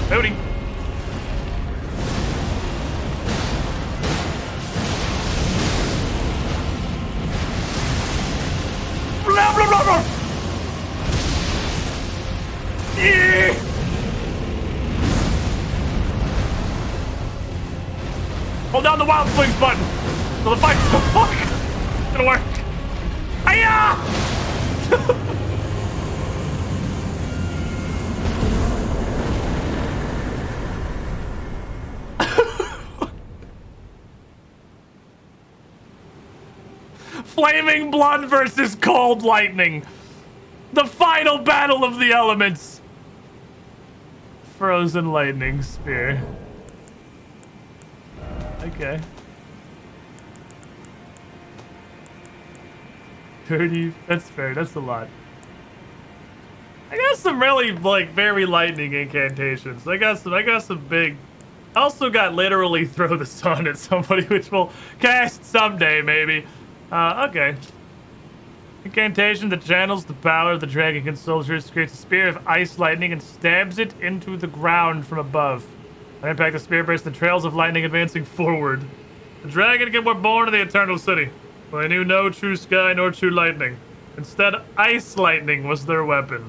Booty. Blah, blah, blah, blah. Yeah. Hold down the wild swings button. So the fight's gonna work. Hiya! Flaming blood versus cold lightning. The final battle of the elements. Frozen lightning spear. Okay. 30, that's fair, that's a lot. I got some really, like, very lightning incantations. I got some big... I also got literally throw the sun at somebody, which we'll cast someday, maybe. Okay. Incantation that channels the power of the Dragonkin soldiers, creates a spear of ice lightning and stabs it into the ground from above. On impact, the spear bursts the trails of lightning advancing forward. The Dragonkin were born in the Eternal City, where they knew no true sky nor true lightning. Instead, ice lightning was their weapon.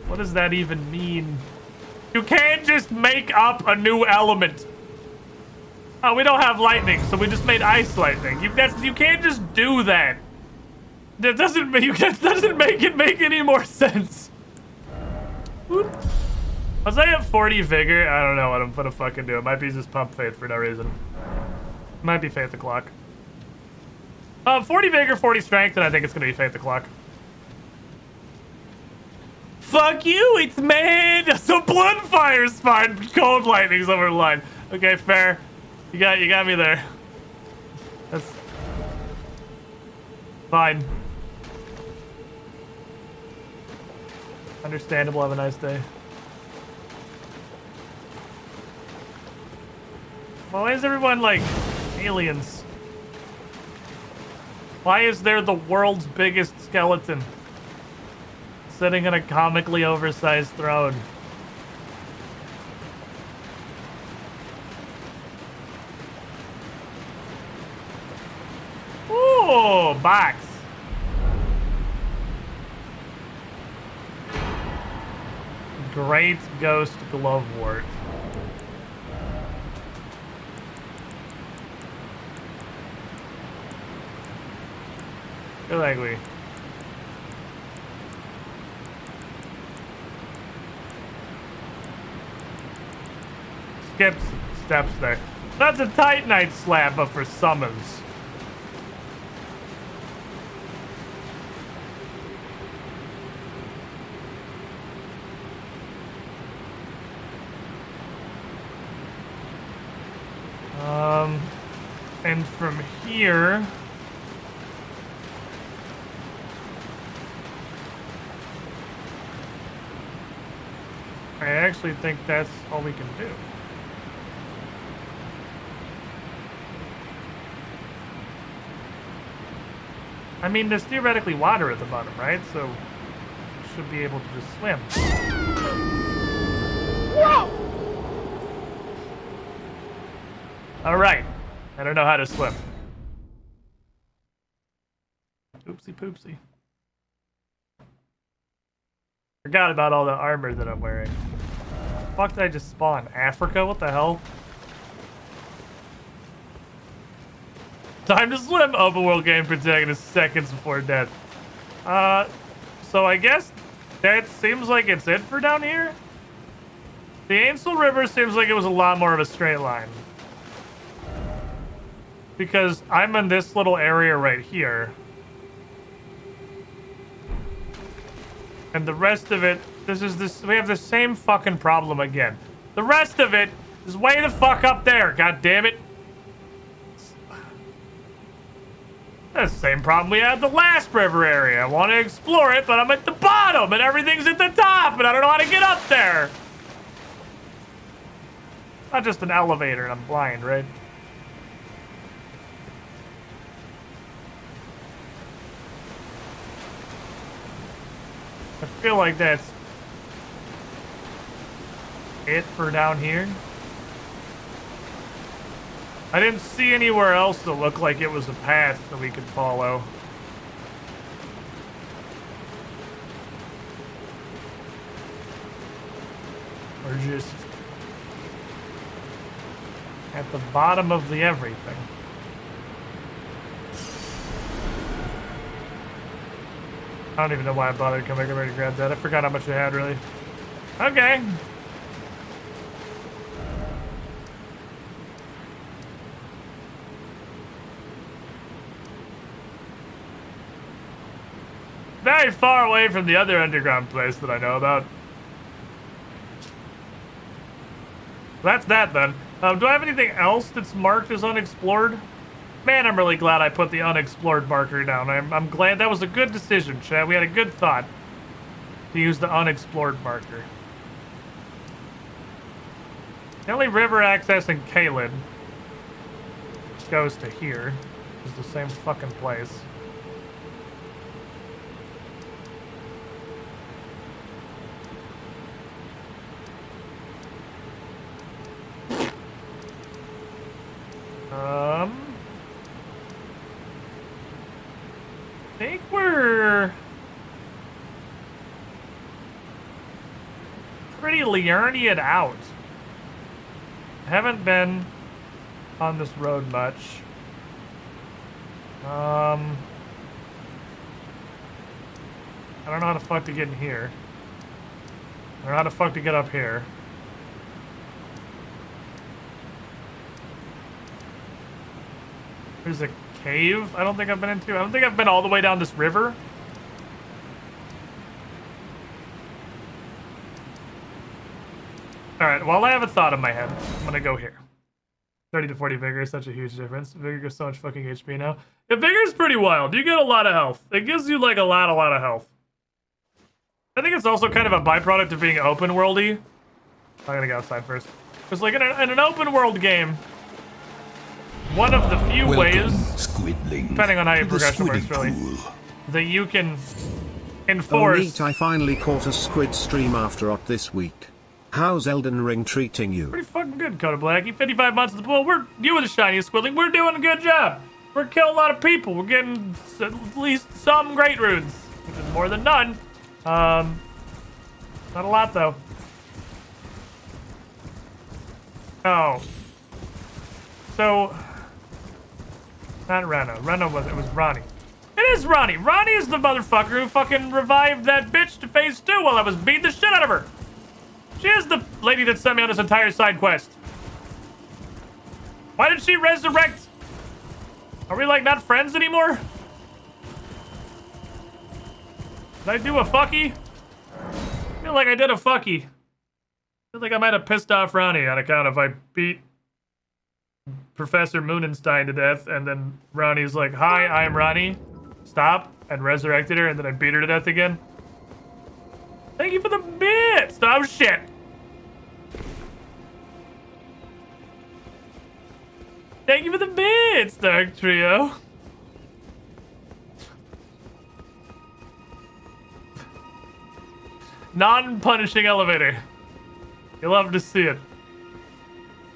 What does that even mean? You can't just make up a new element. Oh, we don't have lightning, so we just made ice lightning. You can't just do that. That doesn't make it make any more sense. Whoop. Was I at 40 vigor? I don't know what I'm gonna fucking do. It might be just pump faith for no reason. Might be faith the clock. 40 vigor, 40 strength, and I think it's gonna be faith the clock. Fuck you, it's mad. So blood fire's fine. Cold lightning's over the line. Okay, fair. You got me there. That's fine. Understandable. Have a nice day. Well, why is everyone like aliens? Why is there the world's biggest skeleton sitting on a comically oversized throne? Ooh, box. Great ghost glovewort. Feel like we skipped steps there. That's a Titanite slab, but for summons. And from here, I actually think that's all we can do. I mean, there's theoretically water at the bottom, right? So, should be able to just swim. Whoa! Alright. I don't know how to swim. Oopsie poopsie. Forgot about all the armor that I'm wearing. Fuck did I just spawn? Africa? What the hell? Time to swim! Open world game protagonist seconds before death. So I guess that seems like it's it for down here. The Ainsel River seems like it was a lot more of a straight line. Because I'm in this little area right here. And the rest of it, we have the same fucking problem again. The rest of it is way the fuck up there, god damn it. That's the same problem we had the last river area. I want to explore it, but I'm at the bottom and everything's at the top and I don't know how to get up there. Not just an elevator and I'm blind, right? I feel like that's it for down here. I didn't see anywhere else that looked like it was a path that we could follow. We're just at the bottom of the everything. I don't even know why I bothered coming over to grab that. I forgot how much I had, really. Okay. Very far away from the other underground place that I know about. That's that, then. Do I have anything else that's marked as unexplored? Man, I'm really glad I put the unexplored marker down. I'm glad that was a good decision, Chad. We had a good thought to use the unexplored marker. The only river access in Caelid goes to here. It's the same fucking place. I think we're pretty Liurnia'd out. Haven't been on this road much. I don't know how the fuck to get in here. I don't know how the fuck to get up here. There's a cave I don't think I've been into. I don't think I've been all the way down this river. Alright, well I have a thought in my head. I'm gonna go here. 30 to 40 vigor is such a huge difference. Vigor gives so much fucking HP now. Yeah, vigor's pretty wild. You get a lot of health. It gives you like a lot of health. I think it's also kind of a byproduct of being open worldy. I'm gonna go outside first. Because like in an open world game, one of the few ways, depending on how your progression works really, that you can enforce... Oh neat, I finally caught a squid stream after OT this week. How's Elden Ring treating you? Pretty fucking good, Coda Blackie. 55 months at the pool. You were the shiniest squidling. We're doing a good job. We're killing a lot of people. We're getting at least some great runes, which is more than none. Not a lot, though. Oh. So... Not Rena. Rena was... It was Ronnie. It is Ronnie. Ronnie is the motherfucker who fucking revived that bitch to phase 2 while I was beating the shit out of her. She is the lady that sent me on this entire side quest. Why did she resurrect? Are we, like, not friends anymore? Did I do a fucky? I feel like I did a fucky. I feel like I might have pissed off Ronnie on account of I beat Professor Moonenstein to death, and then Ronnie's like, "Hi, I'm Ronnie. Stop," and resurrected her, and then I beat her to death again. Thank you for the bits! Oh, shit! Thank you for the bits, Dark Trio. Non-punishing elevator. You love to see it.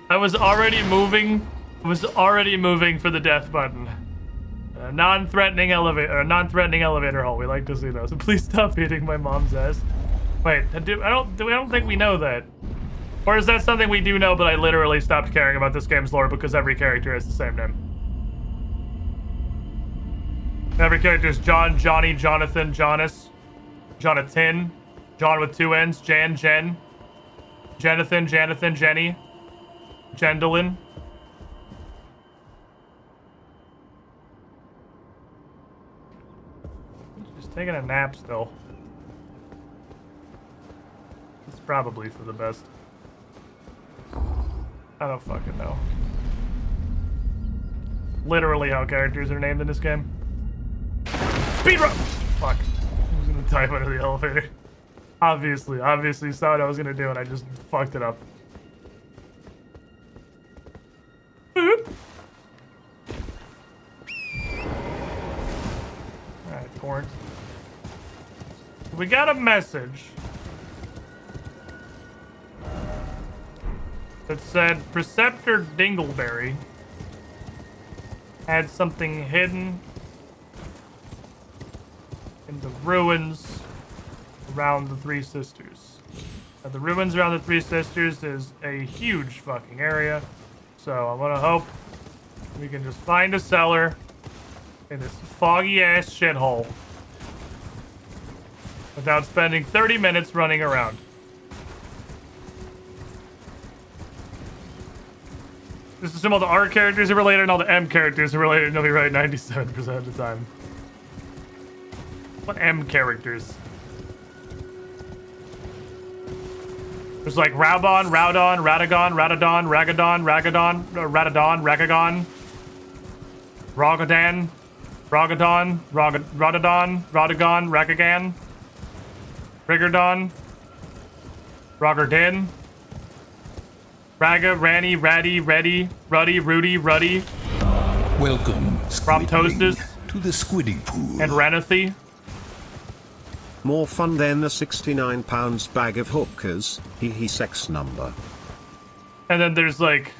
I was already moving for the death button. Non-threatening elevator hole. We like to see those. Please stop beating my mom's ass. Wait, I don't think we know that. Or is that something we do know, but I literally stopped caring about this game's lore because every character has the same name? Every character is John, Johnny, Jonathan, Jonas, Jonathan, John with 2 N's, Jan, Jen, Jonathan, Jenny, Jendolin. Just taking a nap still. It's probably for the best. I don't fucking know. Literally how characters are named in this game. Speedrun! Fuck. I was gonna type under the elevator. Obviously saw what I was gonna do and I just fucked it up. Boop. Alright, torrent. We got a message that said Preceptor Dingleberry had something hidden in the ruins around the Three Sisters. Now, the ruins around the Three Sisters is a huge fucking area, so I want to hope we can just find a cellar in this foggy ass shithole without spending 30 minutes running around. Just assume all the R characters are related and all the M characters are related and you'll be right 97% of the time. What M characters? There's like Raubon, Raudon, Radagon, Radadon, Ragadon, Ragadon, Radadon, Ragagon, Rogadan, Rogadon, Rodadon, Rodagon, Ragagan, Rigardon, Rogardin, Raga, Ranny, Ratty, Reddy, Ruddy, Rudy, Ruddy. Welcome, Proptostus, to the squidding pool. and Ranathy. More fun than the £69 bag of hookers, hee sex number. And then there's like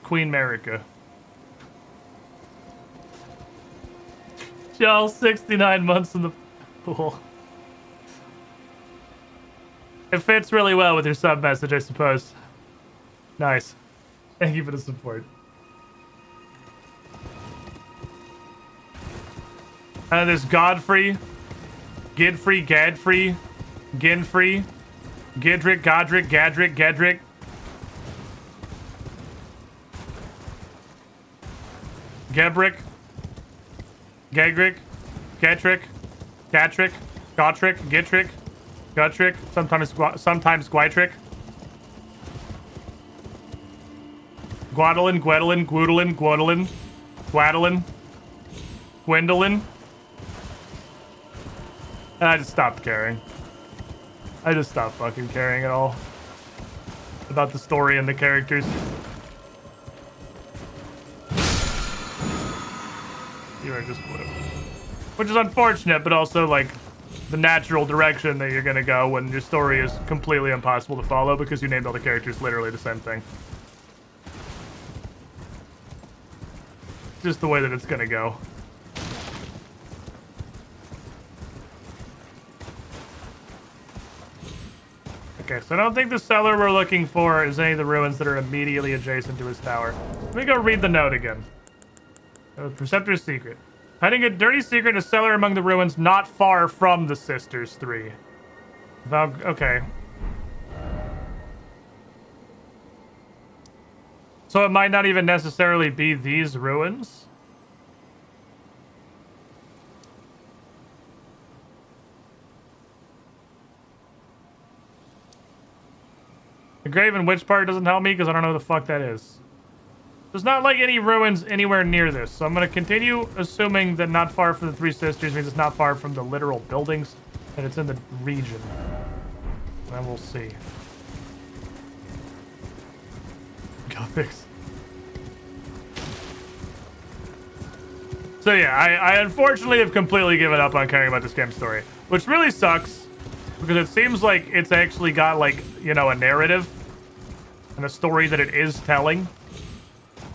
Queen America. Y'all 69 months in the pool. It fits really well with your sub message, I suppose. Nice. Thank you for the support. And there's Godfrey, Gidfrey, Gadfrey, Ginfrey, Gidrick, Godric, Gadric, Gedrick. Gebrick, Gegrick, Getrick, Gatrick, Gotrick, Gitrick, Gutrick, sometimes Gwytrick. Guadalin, Gwendolyn, Gwendolyn, Gwendolyn, Gwadalin, Gwendolyn. And I just stopped caring. I just stopped fucking caring at all about the story and the characters. You are just blue. Which is unfortunate, but also like the natural direction that you're gonna go when your story is completely impossible to follow because you named all the characters literally the same thing. Just the way that it's gonna go. Okay, so I don't think the cellar we're looking for is any of the ruins that are immediately adjacent to his tower. Let me go read the note again. Preceptor's secret. Hiding a dirty secret in a cellar among the ruins not far from the Sisters 3. Okay. So it might not even necessarily be these ruins? The Graven Witch part doesn't help me because I don't know what the fuck that is. There's not like any ruins anywhere near this, so I'm going to continue assuming that not far from the Three Sisters means it's not far from the literal buildings, and it's in the region. And we'll see. Gothics. So yeah, I unfortunately have completely given up on caring about this game's story, which really sucks, Because it seems like it's actually got, like, you know, a narrative and a story that it is telling.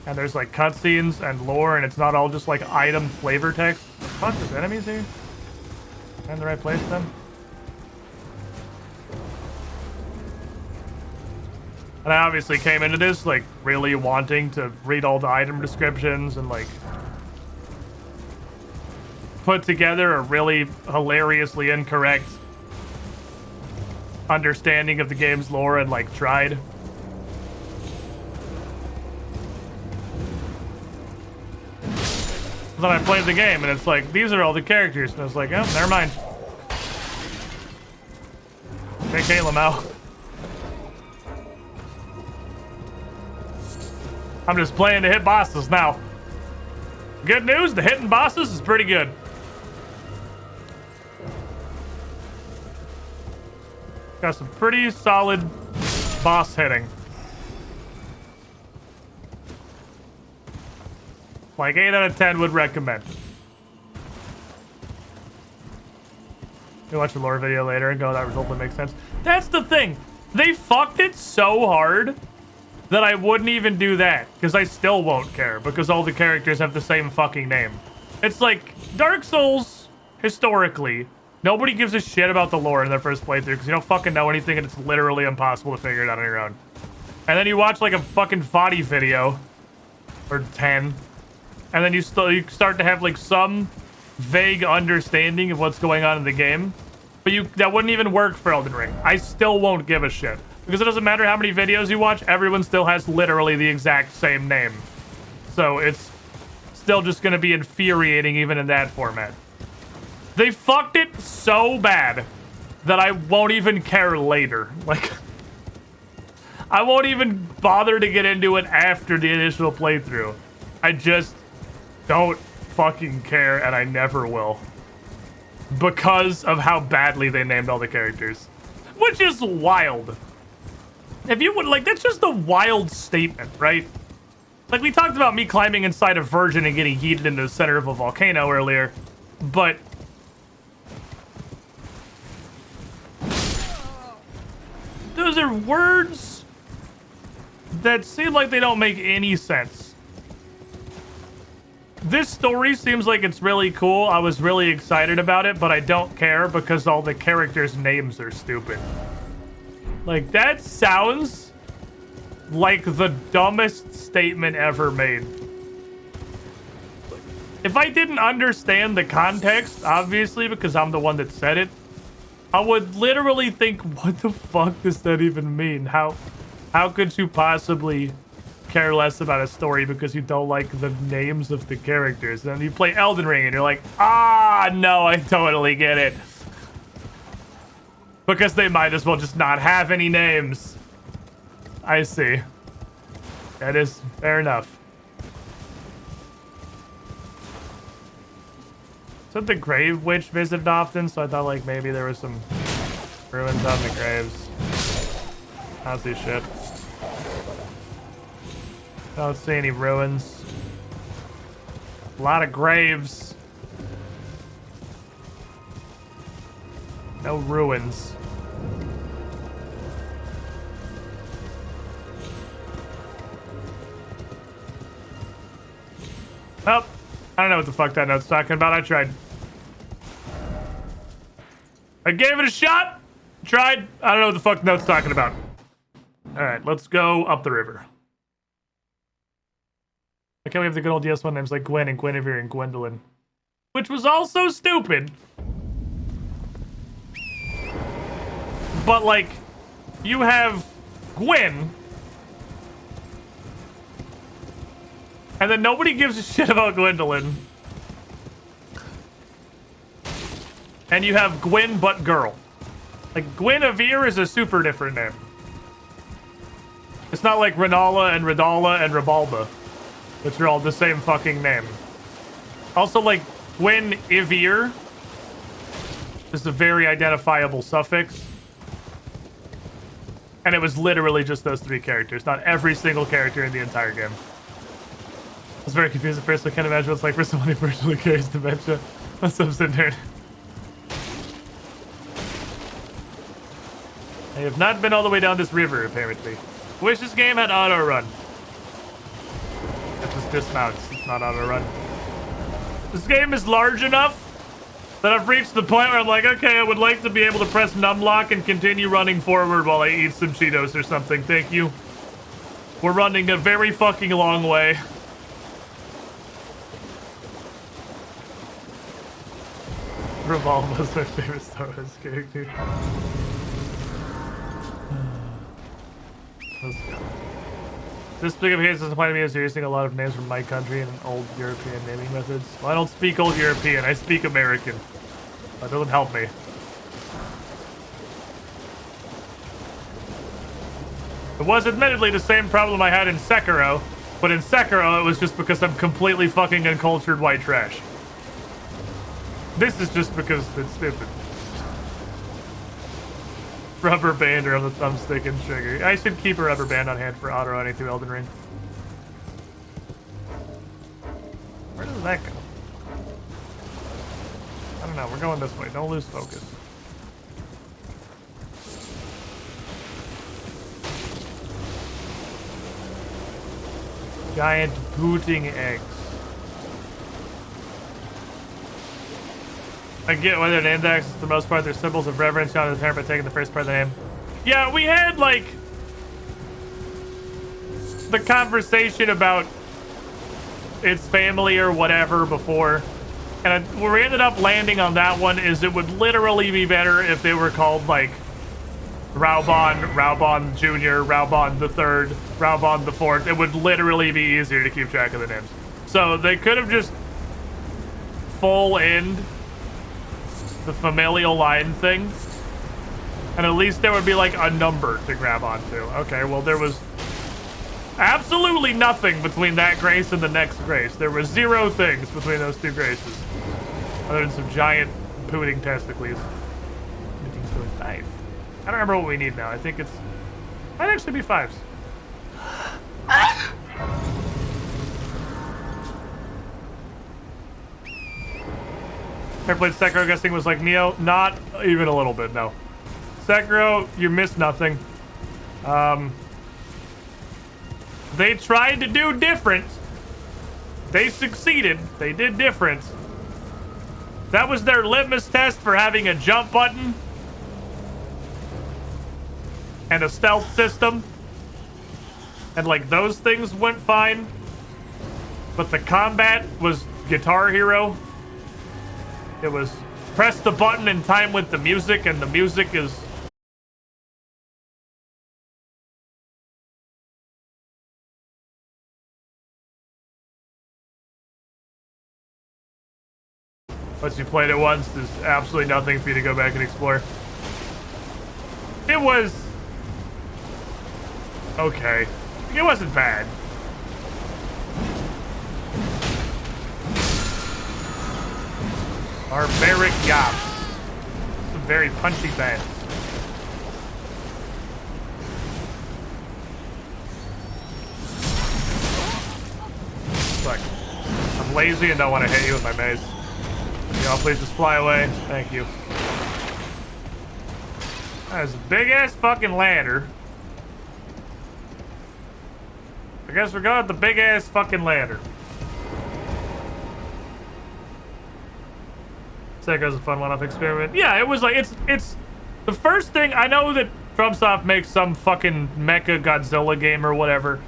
And there's, like, cutscenes and lore, and it's not all just, like, item flavor text. What the fuck, there's enemies here? Am I in the right place, then? And I obviously came into this, like, really wanting to read all the item descriptions and, like, put together a really hilariously incorrect understanding of the game's lore and, like, tried. Then I played the game and it's like, these are all the characters. And I was like, oh, never mind. Okay, Lamau. I'm just playing to hit bosses now. Good news, the hitting bosses is pretty good. Got some pretty solid boss hitting. Like 8 out of 10 would recommend. You watch the lore video later and go, that result would make sense. That's the thing. They fucked it so hard that I wouldn't even do that. Because I still won't care. Because all the characters have the same fucking name. It's like Dark Souls, historically, nobody gives a shit about the lore in their first playthrough. Because you don't fucking know anything and it's literally impossible to figure it out on your own. And then you watch like a fucking Foddy video. Or 10. And then you start to have like some vague understanding of what's going on in the game. But that wouldn't even work for Elden Ring. I still won't give a shit. Because it doesn't matter how many videos you watch, everyone still has literally the exact same name. So it's still just going to be infuriating even in that format. They fucked it so bad that I won't even care later. Like, I won't even bother to get into it after the initial playthrough. I just don't fucking care, and I never will. Because of how badly they named all the characters. Which is wild. If you would, like, that's just a wild statement, right? Like, we talked about me climbing inside a virgin and getting yeeted into the center of a volcano earlier, but those are words that seem like they don't make any sense. This story seems like it's really cool. I was really excited about it, but I don't care because all the characters' names are stupid. Like, that sounds like the dumbest statement ever made. If I didn't understand the context, obviously, because I'm the one that said it, I would literally think, what the fuck does that even mean? How could you possibly care less about a story because you don't like the names of the characters? And then you play Elden Ring and you're like, ah, no, I totally get it. Because they might as well just not have any names. I see. That is fair enough. So the Grave Witch visited often, so I thought like maybe there was some ruins on the graves. I don't see shit. Don't see any ruins. A lot of graves. No ruins. Oh, I don't know what the fuck that note's talking about. I tried. I gave it a shot. Tried. I don't know what the fuck the note's talking about. All right, let's go up the river. Okay, we have the good old DS1 names like Gwen and Guinevere and Gwendolyn. Which was also stupid. But, like, you have Gwen. And then nobody gives a shit about Gwendolyn. And you have Gwen but girl. Like, Guinevere is a super different name. It's not like Renala and Radala and Rabalba, which are all the same fucking name. Also, like, Guinevere is a very identifiable suffix. And it was literally just those 3 characters, not every single character in the entire game. I was very confused at first. I can't imagine what it's like for someone who virtually carries dementia. What's up, Cinder? I have not been all the way down this river, apparently. Wish this game had auto run. It just dismounts. It's not auto run. This game is large enough that I've reached the point where I'm like, okay, I would like to be able to press numlock and continue running forward while I eat some Cheetos or something. Thank you. We're running a very fucking long way. Revolve was my favorite Star Wars character. Let's go. This big of a case doesn't apply to me as you're using a lot of names from my country and old European naming methods. Well, I don't speak old European, I speak American. That doesn't help me. It was admittedly the same problem I had in Sekiro, but in Sekiro it was just because I'm completely fucking uncultured white trash. This is just because it's stupid. Rubber band or on the thumbstick and trigger. I should keep a rubber band on hand for auto running through Elden Ring. Where does that go? I don't know. We're going this way. Don't lose focus. Giant booting eggs. I get why they're named X. For the most part, they're symbols of reverence shown to the parent by taking the first part of the name. Yeah, we had, like, the conversation about its family or whatever before. And where we ended up landing on that one is it would literally be better if they were called, like, Raubon, Raubon Jr., Raubon the Third, Raubon the Fourth. It would literally be easier to keep track of the names. So they could have just full end the familial line thing, and at least there would be like a number to grab onto. Okay, well there was absolutely nothing between that grace and the next grace. There were zero things between those two graces, other than some giant pudding testicles. Five. I don't remember what we need now. I think it's might actually be fives. Ever played Sekiro? Guessing was like Neo? Not even a little bit, no. Sekiro, you missed nothing. They tried to do different. They succeeded. They did different. That was their litmus test for having a jump button and a stealth system. And like those things went fine. But the combat was Guitar Hero. It was press the button in time with the music, and the music is... Once you played it once, there's absolutely nothing for you to go back and explore. It was... okay. It wasn't bad. Barbaric Yop. Some very punchy bands. Look, I'm lazy and don't want to hit you with my mace. Y'all please just fly away. Thank you. That's a big ass fucking ladder. I guess we're going with the big ass fucking ladder. Sekiro's a fun one-off experiment. Yeah, it was like, it's the first thing. I know that FromSoft makes some fucking mecha Godzilla game or whatever,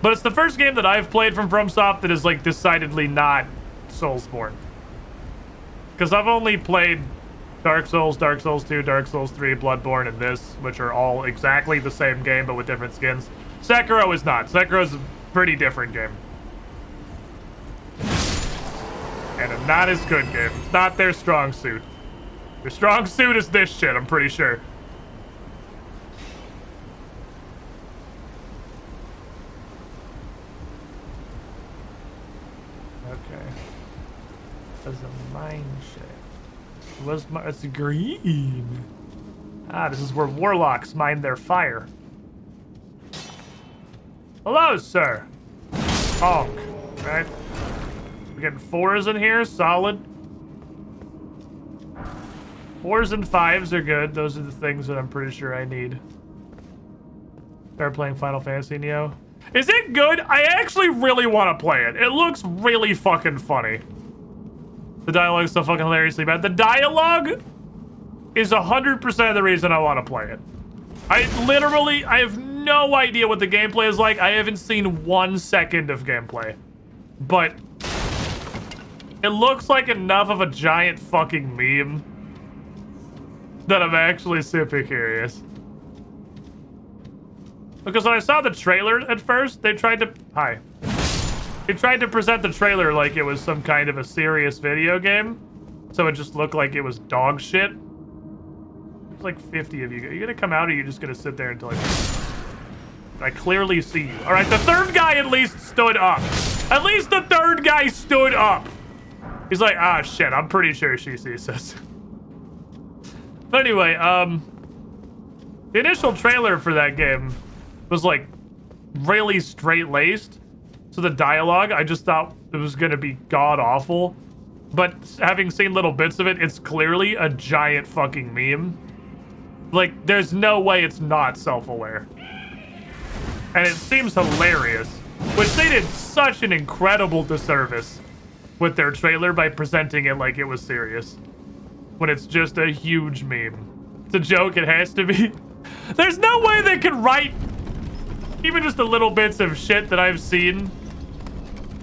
but it's the first game that I've played from FromSoft that is like decidedly not Soulsborne. Because I've only played Dark Souls, Dark Souls 2, Dark Souls 3, Bloodborne, and this, which are all exactly the same game but with different skins. Sekiro is not. Sekiro's a pretty different game. And a not as good game. It's not their strong suit. Their strong suit is this shit, I'm pretty sure. Okay. That's a mine shaft. It's green. Ah, this is where warlocks mine their fire. Hello, sir. Honk. Right? We're getting 4s in here, solid. 4s and 5s are good. Those are the things that I'm pretty sure I need. Start playing Final Fantasy Neo. Is it good? I actually really want to play it. It looks really fucking funny. The dialogue is so fucking hilariously bad. The dialogue is 100% of the reason I want to play it. I have no idea what the gameplay is like. I haven't seen 1 second of gameplay. But it looks like enough of a giant fucking meme that I'm actually super curious. Because when I saw the trailer at first, they tried to... Hi. They tried to present the trailer like it was some kind of a serious video game. So it just looked like it was dog shit. There's like 50 of you. Are you gonna come out or are you just gonna sit there until I clearly see you? Alright, the third guy at least stood up. At least the third guy stood up. He's like, ah, shit, I'm pretty sure she sees us. But anyway, the initial trailer for that game was like really straight-laced. So the dialogue, I just thought it was gonna be god-awful. But having seen little bits of it, it's clearly a giant fucking meme. Like, there's no way it's not self-aware. And it seems hilarious. Which they did such an incredible disservice with their trailer by presenting it like it was serious. When it's just a huge meme. It's a joke, it has to be. There's no way they could write even just the little bits of shit that I've seen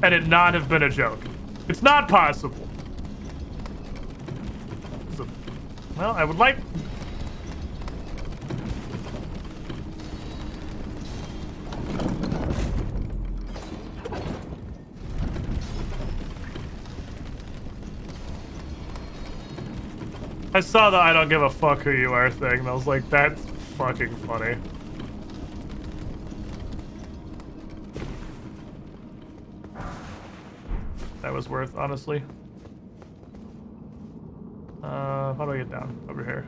and it not have been a joke. It's not possible. So, well, I would like... I saw the I don't give a fuck who you are thing, and I was like, that's fucking funny. That was worth, honestly. How do I get down? Over here.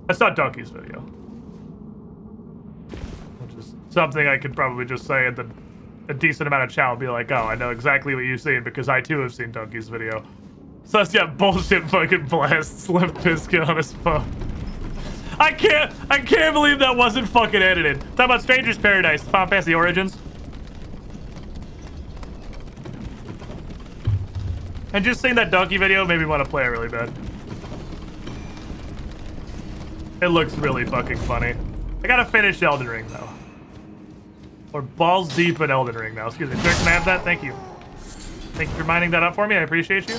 I saw Donkey's video. Which is something I could probably just say at a decent amount of chat and be like, oh, I know exactly what you've seen because I too have seen Donkey's video. So it's got bullshit fucking blasts Limp Bizkit on his phone. I can't believe that wasn't fucking edited. Talk about Stranger's Paradise, Final Fantasy Origins. And just seeing that Donkey video made me want to play it really bad. It looks really fucking funny. I gotta finish Elden Ring though. Or balls deep in Elden Ring now. Excuse me. Sir, can I have that? Thank you. Thank you for minding that up for me. I appreciate you.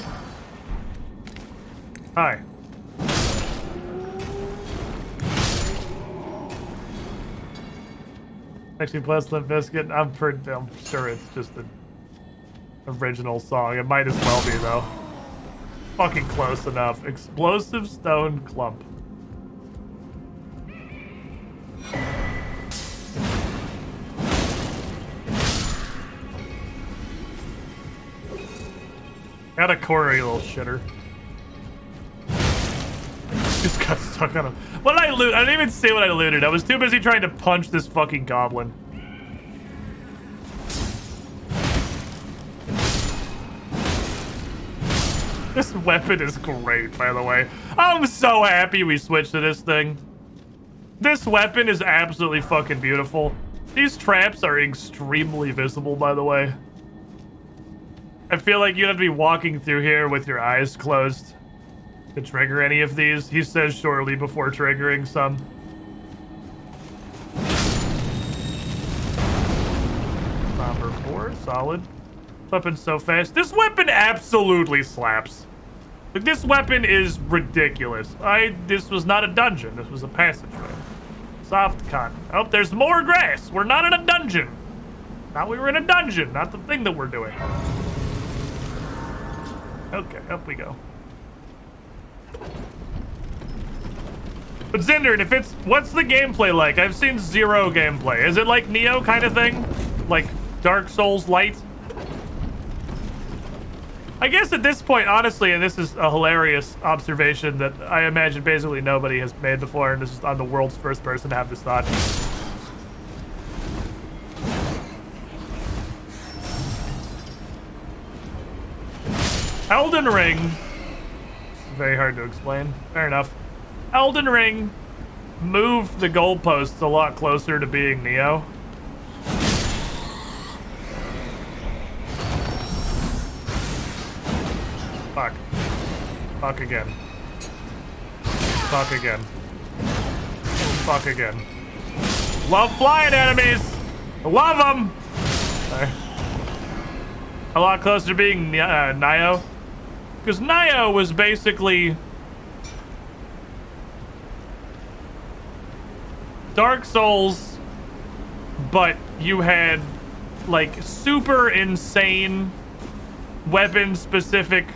Hi. 16 plus Limp Bizkit. I'm sure it's just the original song. It might as well be though. Fucking close enough. Explosive Stone Clump. Got a core, you little shitter. Just got stuck on him. What did I loot? I didn't even see what I looted. I was too busy trying to punch this fucking goblin. This weapon is great, by the way. I'm so happy we switched to this thing. This weapon is absolutely fucking beautiful. These traps are extremely visible, by the way. I feel like you'd have to be walking through here with your eyes closed to trigger any of these. He says shortly before triggering some. Number 4, solid. Weapon's so fast. This weapon absolutely slaps. Like, this weapon is ridiculous. This was not a dungeon. This was a passageway. Soft cotton. Oh, there's more grass. We're not in a dungeon. Thought we were in a dungeon, not the thing that we're doing. Okay, up we go. But Zinder, if it's... What's the gameplay like? I've seen zero gameplay. Is it like Neo kind of thing? Like Dark Souls light? I guess at this point, honestly, and this is a hilarious observation that I imagine basically nobody has made before, and this is on the world's first person to have this thought. Elden Ring very hard to explain. Fair enough. Elden Ring moved the goalposts a lot closer to being Neo. Fuck. Fuck again. Fuck again. Fuck again. Love flying enemies! Love them! Sorry. A lot closer to being Nio. Because Nio was basically Dark Souls, but you had like super insane weapon specific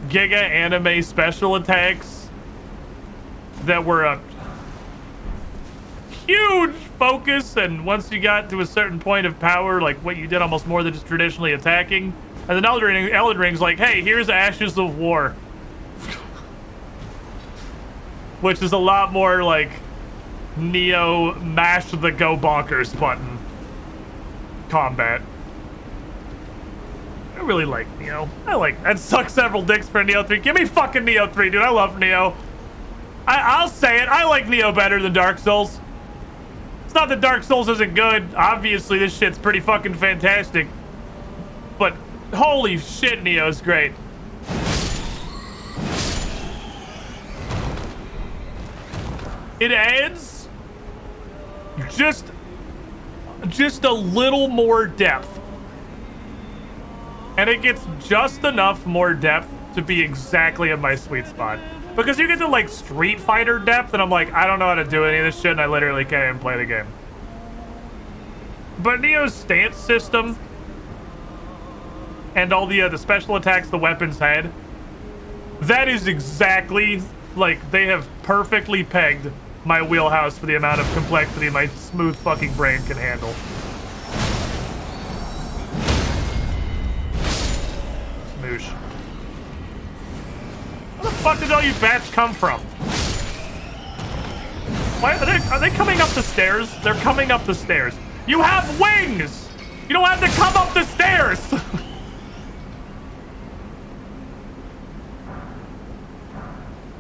Giga anime special attacks that were a huge focus, and once you got to a certain point of power, like what you did almost more than just traditionally attacking. And then Elden Ring's like, hey, here's Ashes of War. Which is a lot more like Neo mash the go bonkers button combat. I really like Neo. I'd suck several dicks for Neo 3. Give me fucking Neo 3, dude. I love Neo. I'll say it. I like Neo better than Dark Souls. It's not that Dark Souls isn't good. Obviously, this shit's pretty fucking fantastic. But holy shit, Neo's great. It adds just a little more depth. And it gets just enough more depth to be exactly in my sweet spot. Because you get to like Street Fighter depth, and I'm like, I don't know how to do any of this shit, and I literally can't even play the game. But Neo's stance system and all the special attacks the weapons had, that is exactly, like, they have perfectly pegged my wheelhouse for the amount of complexity my smooth fucking brain can handle. Smoosh. Where the fuck did all you bats come from? Why are they coming up the stairs? They're coming up the stairs. You have wings! You don't have to come up the stairs!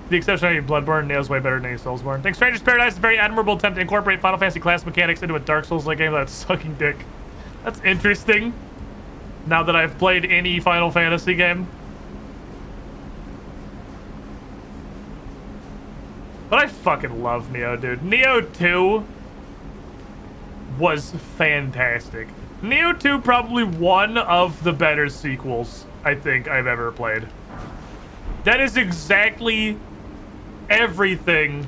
The exception of Bloodborne, Neo's way better than any Soulsborne. Thanks, Stranger's Paradise is a very admirable attempt to incorporate Final Fantasy class mechanics into a Dark Souls-like game that's sucking dick. That's interesting. Now that I've played any Final Fantasy game. But I fucking love Neo, dude. Neo 2 was fantastic. Neo 2 probably one of the better sequels I think I've ever played. That is exactly everything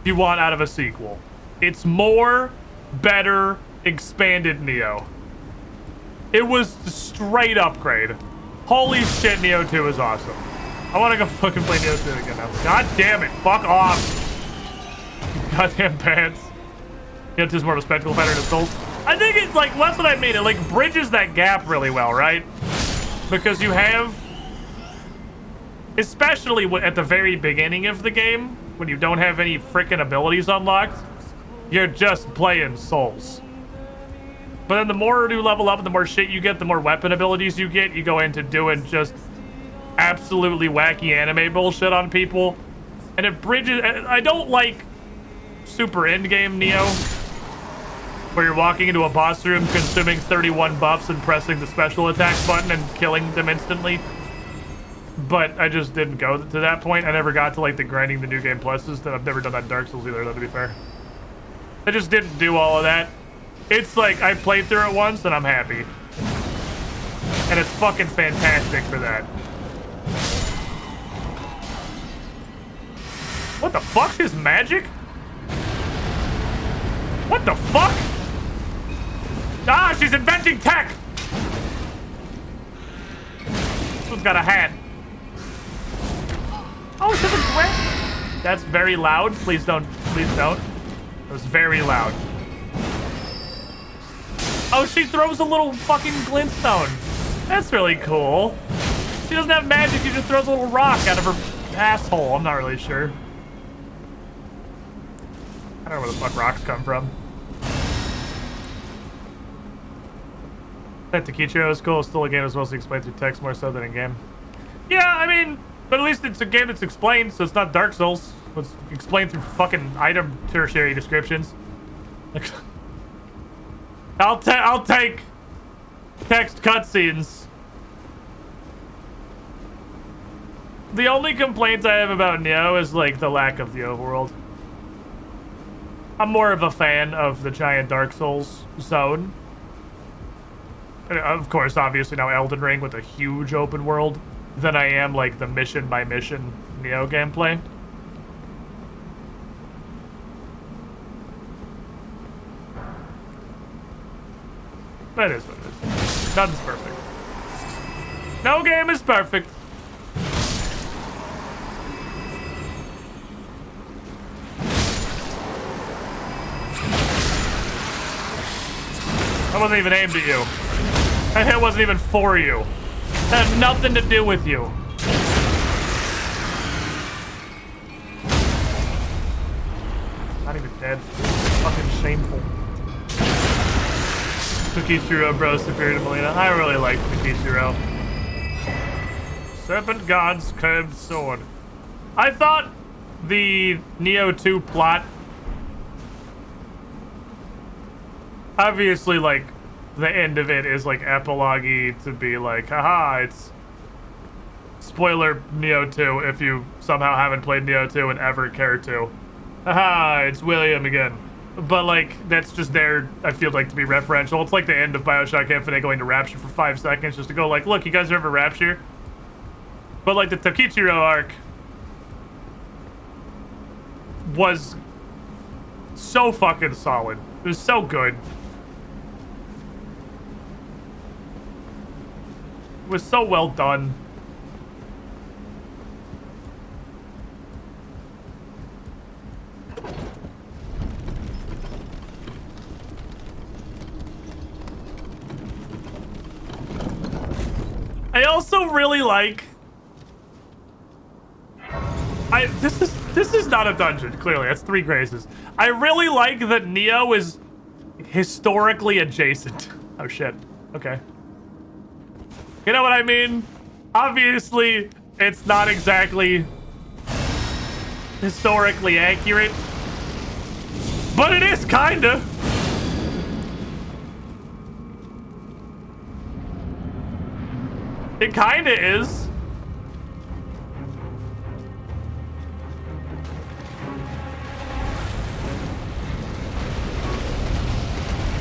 you want out of a sequel. It's more, better, expanded Neo. It was a straight upgrade. Holy shit, Neo 2 is awesome. I want to go fucking play Neo 2 again now. God damn it, fuck off. Goddamn pants. Neo 2 is more of a spectacle pattern than Souls. I think it's like, that's what I mean. It like bridges that gap really well, right? Because you have, especially at the very beginning of the game, when you don't have any freaking abilities unlocked, you're just playing Souls. But then the more you level up and the more shit you get, the more weapon abilities you get, you go into doing just absolutely wacky anime bullshit on people. And it bridges. I don't like super endgame Neo, where you're walking into a boss room, consuming 31 buffs and pressing the special attack button and killing them instantly. But I just didn't go to that point. I never got to like the grinding the new game pluses. That I've never done that in Dark Souls either, though, to be fair. I just didn't do all of that. It's like I played through it once and I'm happy. And it's fucking fantastic for that. What the fuck is magic? What the fuck? Ah, she's inventing tech! This one's got a hat. Oh, it's a threat. That's very loud. Please don't. Please don't. It was very loud. Oh, she throws a little fucking glintstone. That's really cool. She doesn't have magic. She just throws a little rock out of her asshole. I'm not really sure. I don't know where the fuck rocks come from. That Takichiro is cool. Still, a game is mostly explained through text more so than in game. Yeah, I mean, but at least it's a game that's explained, so it's not Dark Souls. It's explained through fucking item tertiary descriptions. Like, I'll take text cutscenes. The only complaints I have about Nioh is like the lack of the overworld. I'm more of a fan of the giant Dark Souls zone. And of course, obviously now Elden Ring with a huge open world than I am like the mission by mission Nioh gameplay. That is what it is. Nothing's perfect. No game is perfect. That wasn't even aimed at you. That hit wasn't even for you. That had nothing to do with you. Not even dead. Fucking shameful. Kukishiro, bro, superior to Melina. I really like Kukishiro. Serpent God's curved sword. I thought the Nioh 2 plot, obviously, like, the end of it is, like, epilogue-y to be like, haha, it's spoiler Nioh 2 if you somehow haven't played Nioh 2 and ever care to. Haha, it's William again. But, like, that's just there, I feel like, to be referential. It's like the end of Bioshock Infinite going to Rapture for 5 seconds just to go, like, look, you guys remember Rapture? But, like, the Tokichiro arc was so fucking solid. It was so good. It was so well done. I also really like... This is not a dungeon, clearly. That's 3 graces. I really like that Nioh is historically adjacent. Oh, shit. Okay. You know what I mean? Obviously, it's not exactly historically accurate. But it is, kinda. It kinda is.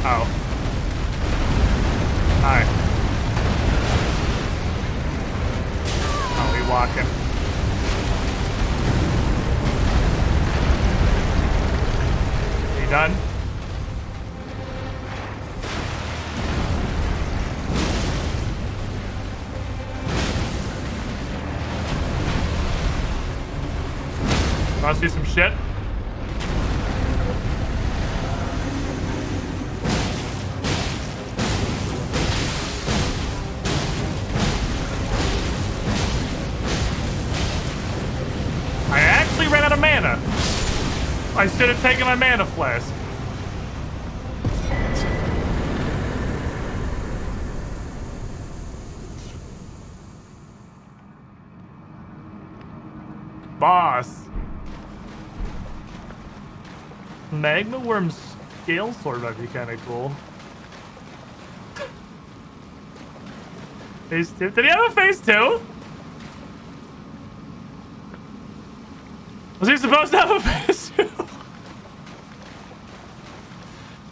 Oh. Hi. Oh, we walking. You done? Want to see some shit? I actually ran out of mana. I should have taken my mana flask. Boss. Magma Worm's scale sword might be kind of cool. Phase 2? Did he have a phase 2? Was he supposed to have a phase 2?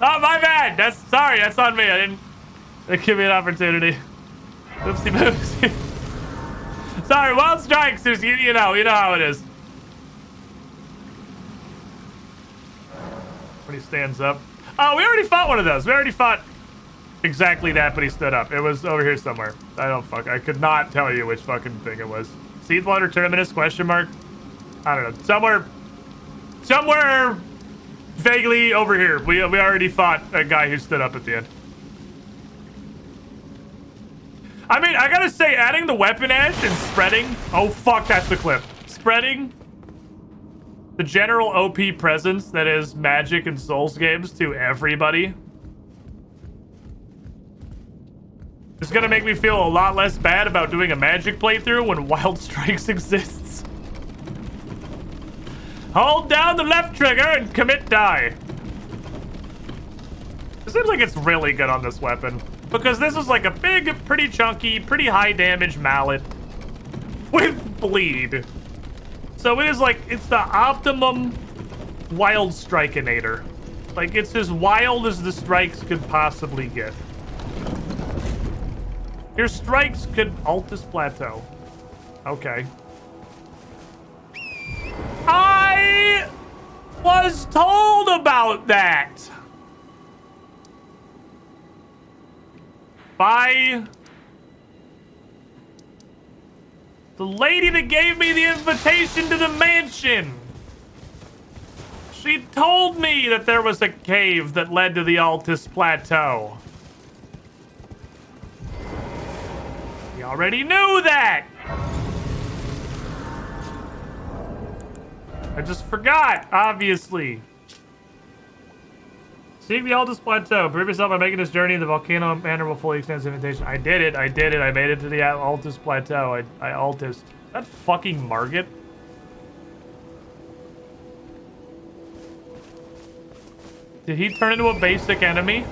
Oh, my bad. Sorry, that's on me. I didn't give me an opportunity. Oopsie boopsie. Sorry, Wild Strikes, you know how it is. When he stands up. Oh, we already fought one of those. We already fought exactly that, but he stood up. It was over here somewhere. I could not tell you which fucking thing it was. Seathwater Terminus, question mark? I don't know. Somewhere vaguely over here. We already fought a guy who stood up at the end. I mean, I gotta say, adding the weapon ash and spreading... Oh, fuck, that's the clip. Spreading the general OP presence that is Magic and Souls games to everybody It's gonna make me feel a lot less bad about doing a magic playthrough when Wild Strikes exists. Hold down the left trigger and commit die. It seems like it's really good on this weapon. Because this is like a big, pretty chunky, pretty high damage mallet with bleed. So it is like, it's the optimum Wild Strikeinator. Like, it's as wild as the strikes could possibly get. Your strikes could Altus Plateau. Okay. I was told about that by the lady that gave me the invitation to the mansion. She told me that there was a cave that led to the Altus Plateau. We already knew that. I just forgot, obviously. Seek the Altus Plateau. Prove yourself by making this journey. The volcano manor will fully extend its invitation. I did it. I did it. I made it to the Altus Plateau. I Altus. Is that fucking Margit? Did he turn into a basic enemy?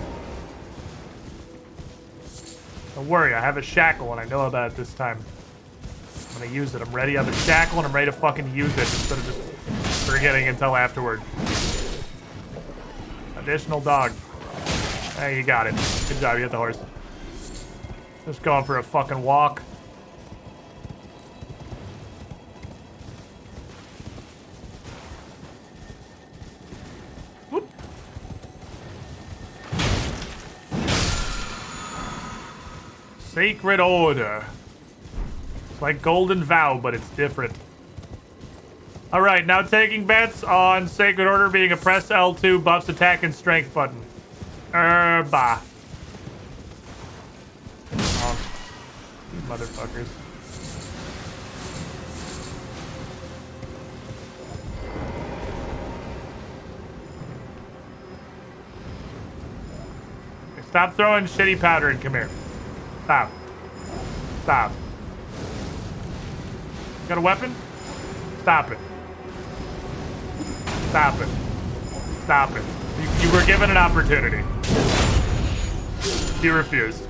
Don't worry, I have a shackle and I know about it this time. I'm gonna use it. I'm ready. I have a shackle and I'm ready to fucking use it instead of just forgetting until afterward. Additional dog. Hey, you got it. Good job, you got the horse. Just going for a fucking walk. Whoop. Sacred Order. It's like Golden Vow, but it's different. Alright, now taking bets on Sacred Order being a press L2 buffs attack and strength button. Bah. Oh, you motherfuckers. Okay, stop throwing shitty powder and come here. Stop. Stop. Got a weapon? Stop it. Stop it. Stop it. You were given an opportunity. You refused.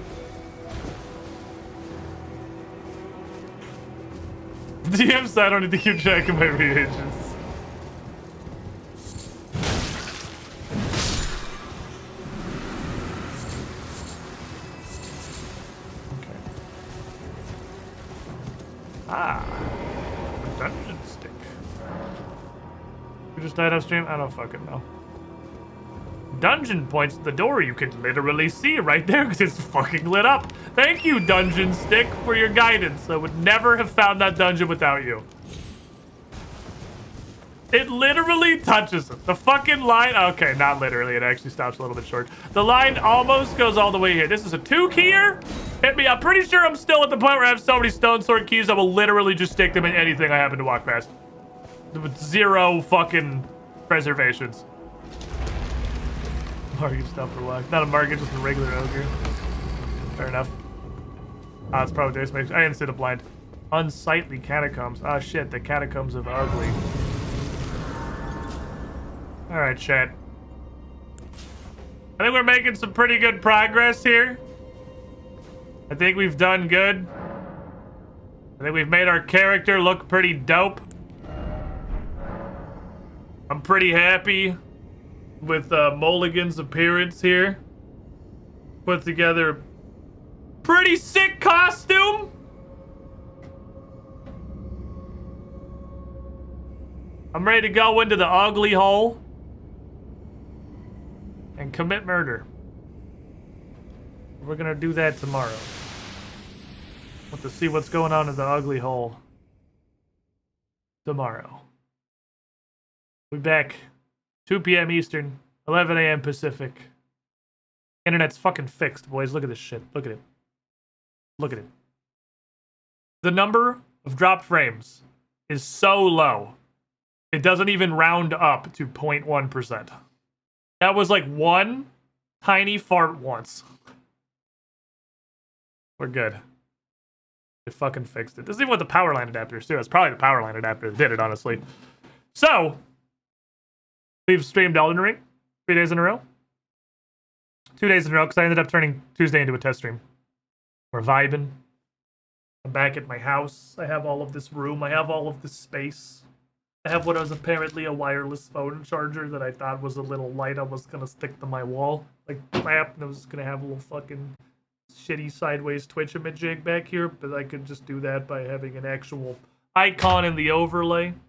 DM said I don't need to keep track of my reagents. Okay. Ah. A dungeon stick. You just died off stream? I don't fucking know. Dungeon points to the door. You could literally see right there because it's fucking lit up. Thank you, Dungeon Stick, for your guidance. I would never have found that dungeon without you. It literally touches it. The fucking line... Okay, not literally. It actually stops a little bit short. The line almost goes all the way here. This is a 2-keyer. Hit me. I'm pretty sure I'm still at the point where I have so many stone sword keys I will literally just stick them in anything I happen to walk past. With zero fucking preservations. Margit stuff for luck. Not a Margit, just a regular ogre. Fair enough. Ah, it's probably this makes. I didn't see the blind. Unsightly catacombs. Ah, shit. The catacombs of ugly. Alright, chat. I think we're making some pretty good progress here. I think we've done good. I think we've made our character look pretty dope. I'm pretty happy with Mulligan's appearance here. Put together a pretty sick costume. I'm ready to go into the ugly hole and commit murder. We're gonna do that tomorrow. Want to see what's going on in the ugly hole tomorrow. We'll be back 2 p.m. Eastern, 11 a.m. Pacific. Internet's fucking fixed, boys. Look at this shit. Look at it. Look at it. The number of drop frames is so low. It doesn't even round up to 0.1%. That was like one tiny fart once. We're good. They fucking fixed it. This is even with the power line adapters, too. It's probably the power line adapter that did it, honestly. So, we've streamed Elden Ring 3 days in a row. 2 days in a row, because I ended up turning Tuesday into a test stream. We're vibing. I'm back at my house. I have all of this room. I have all of this space. I have what was apparently a wireless phone charger that I thought was a little light I was going to stick to my wall. Like, crap, and I was going to have a little fucking shitty sideways Twitch image back here, but I could just do that by having an actual icon in the overlay.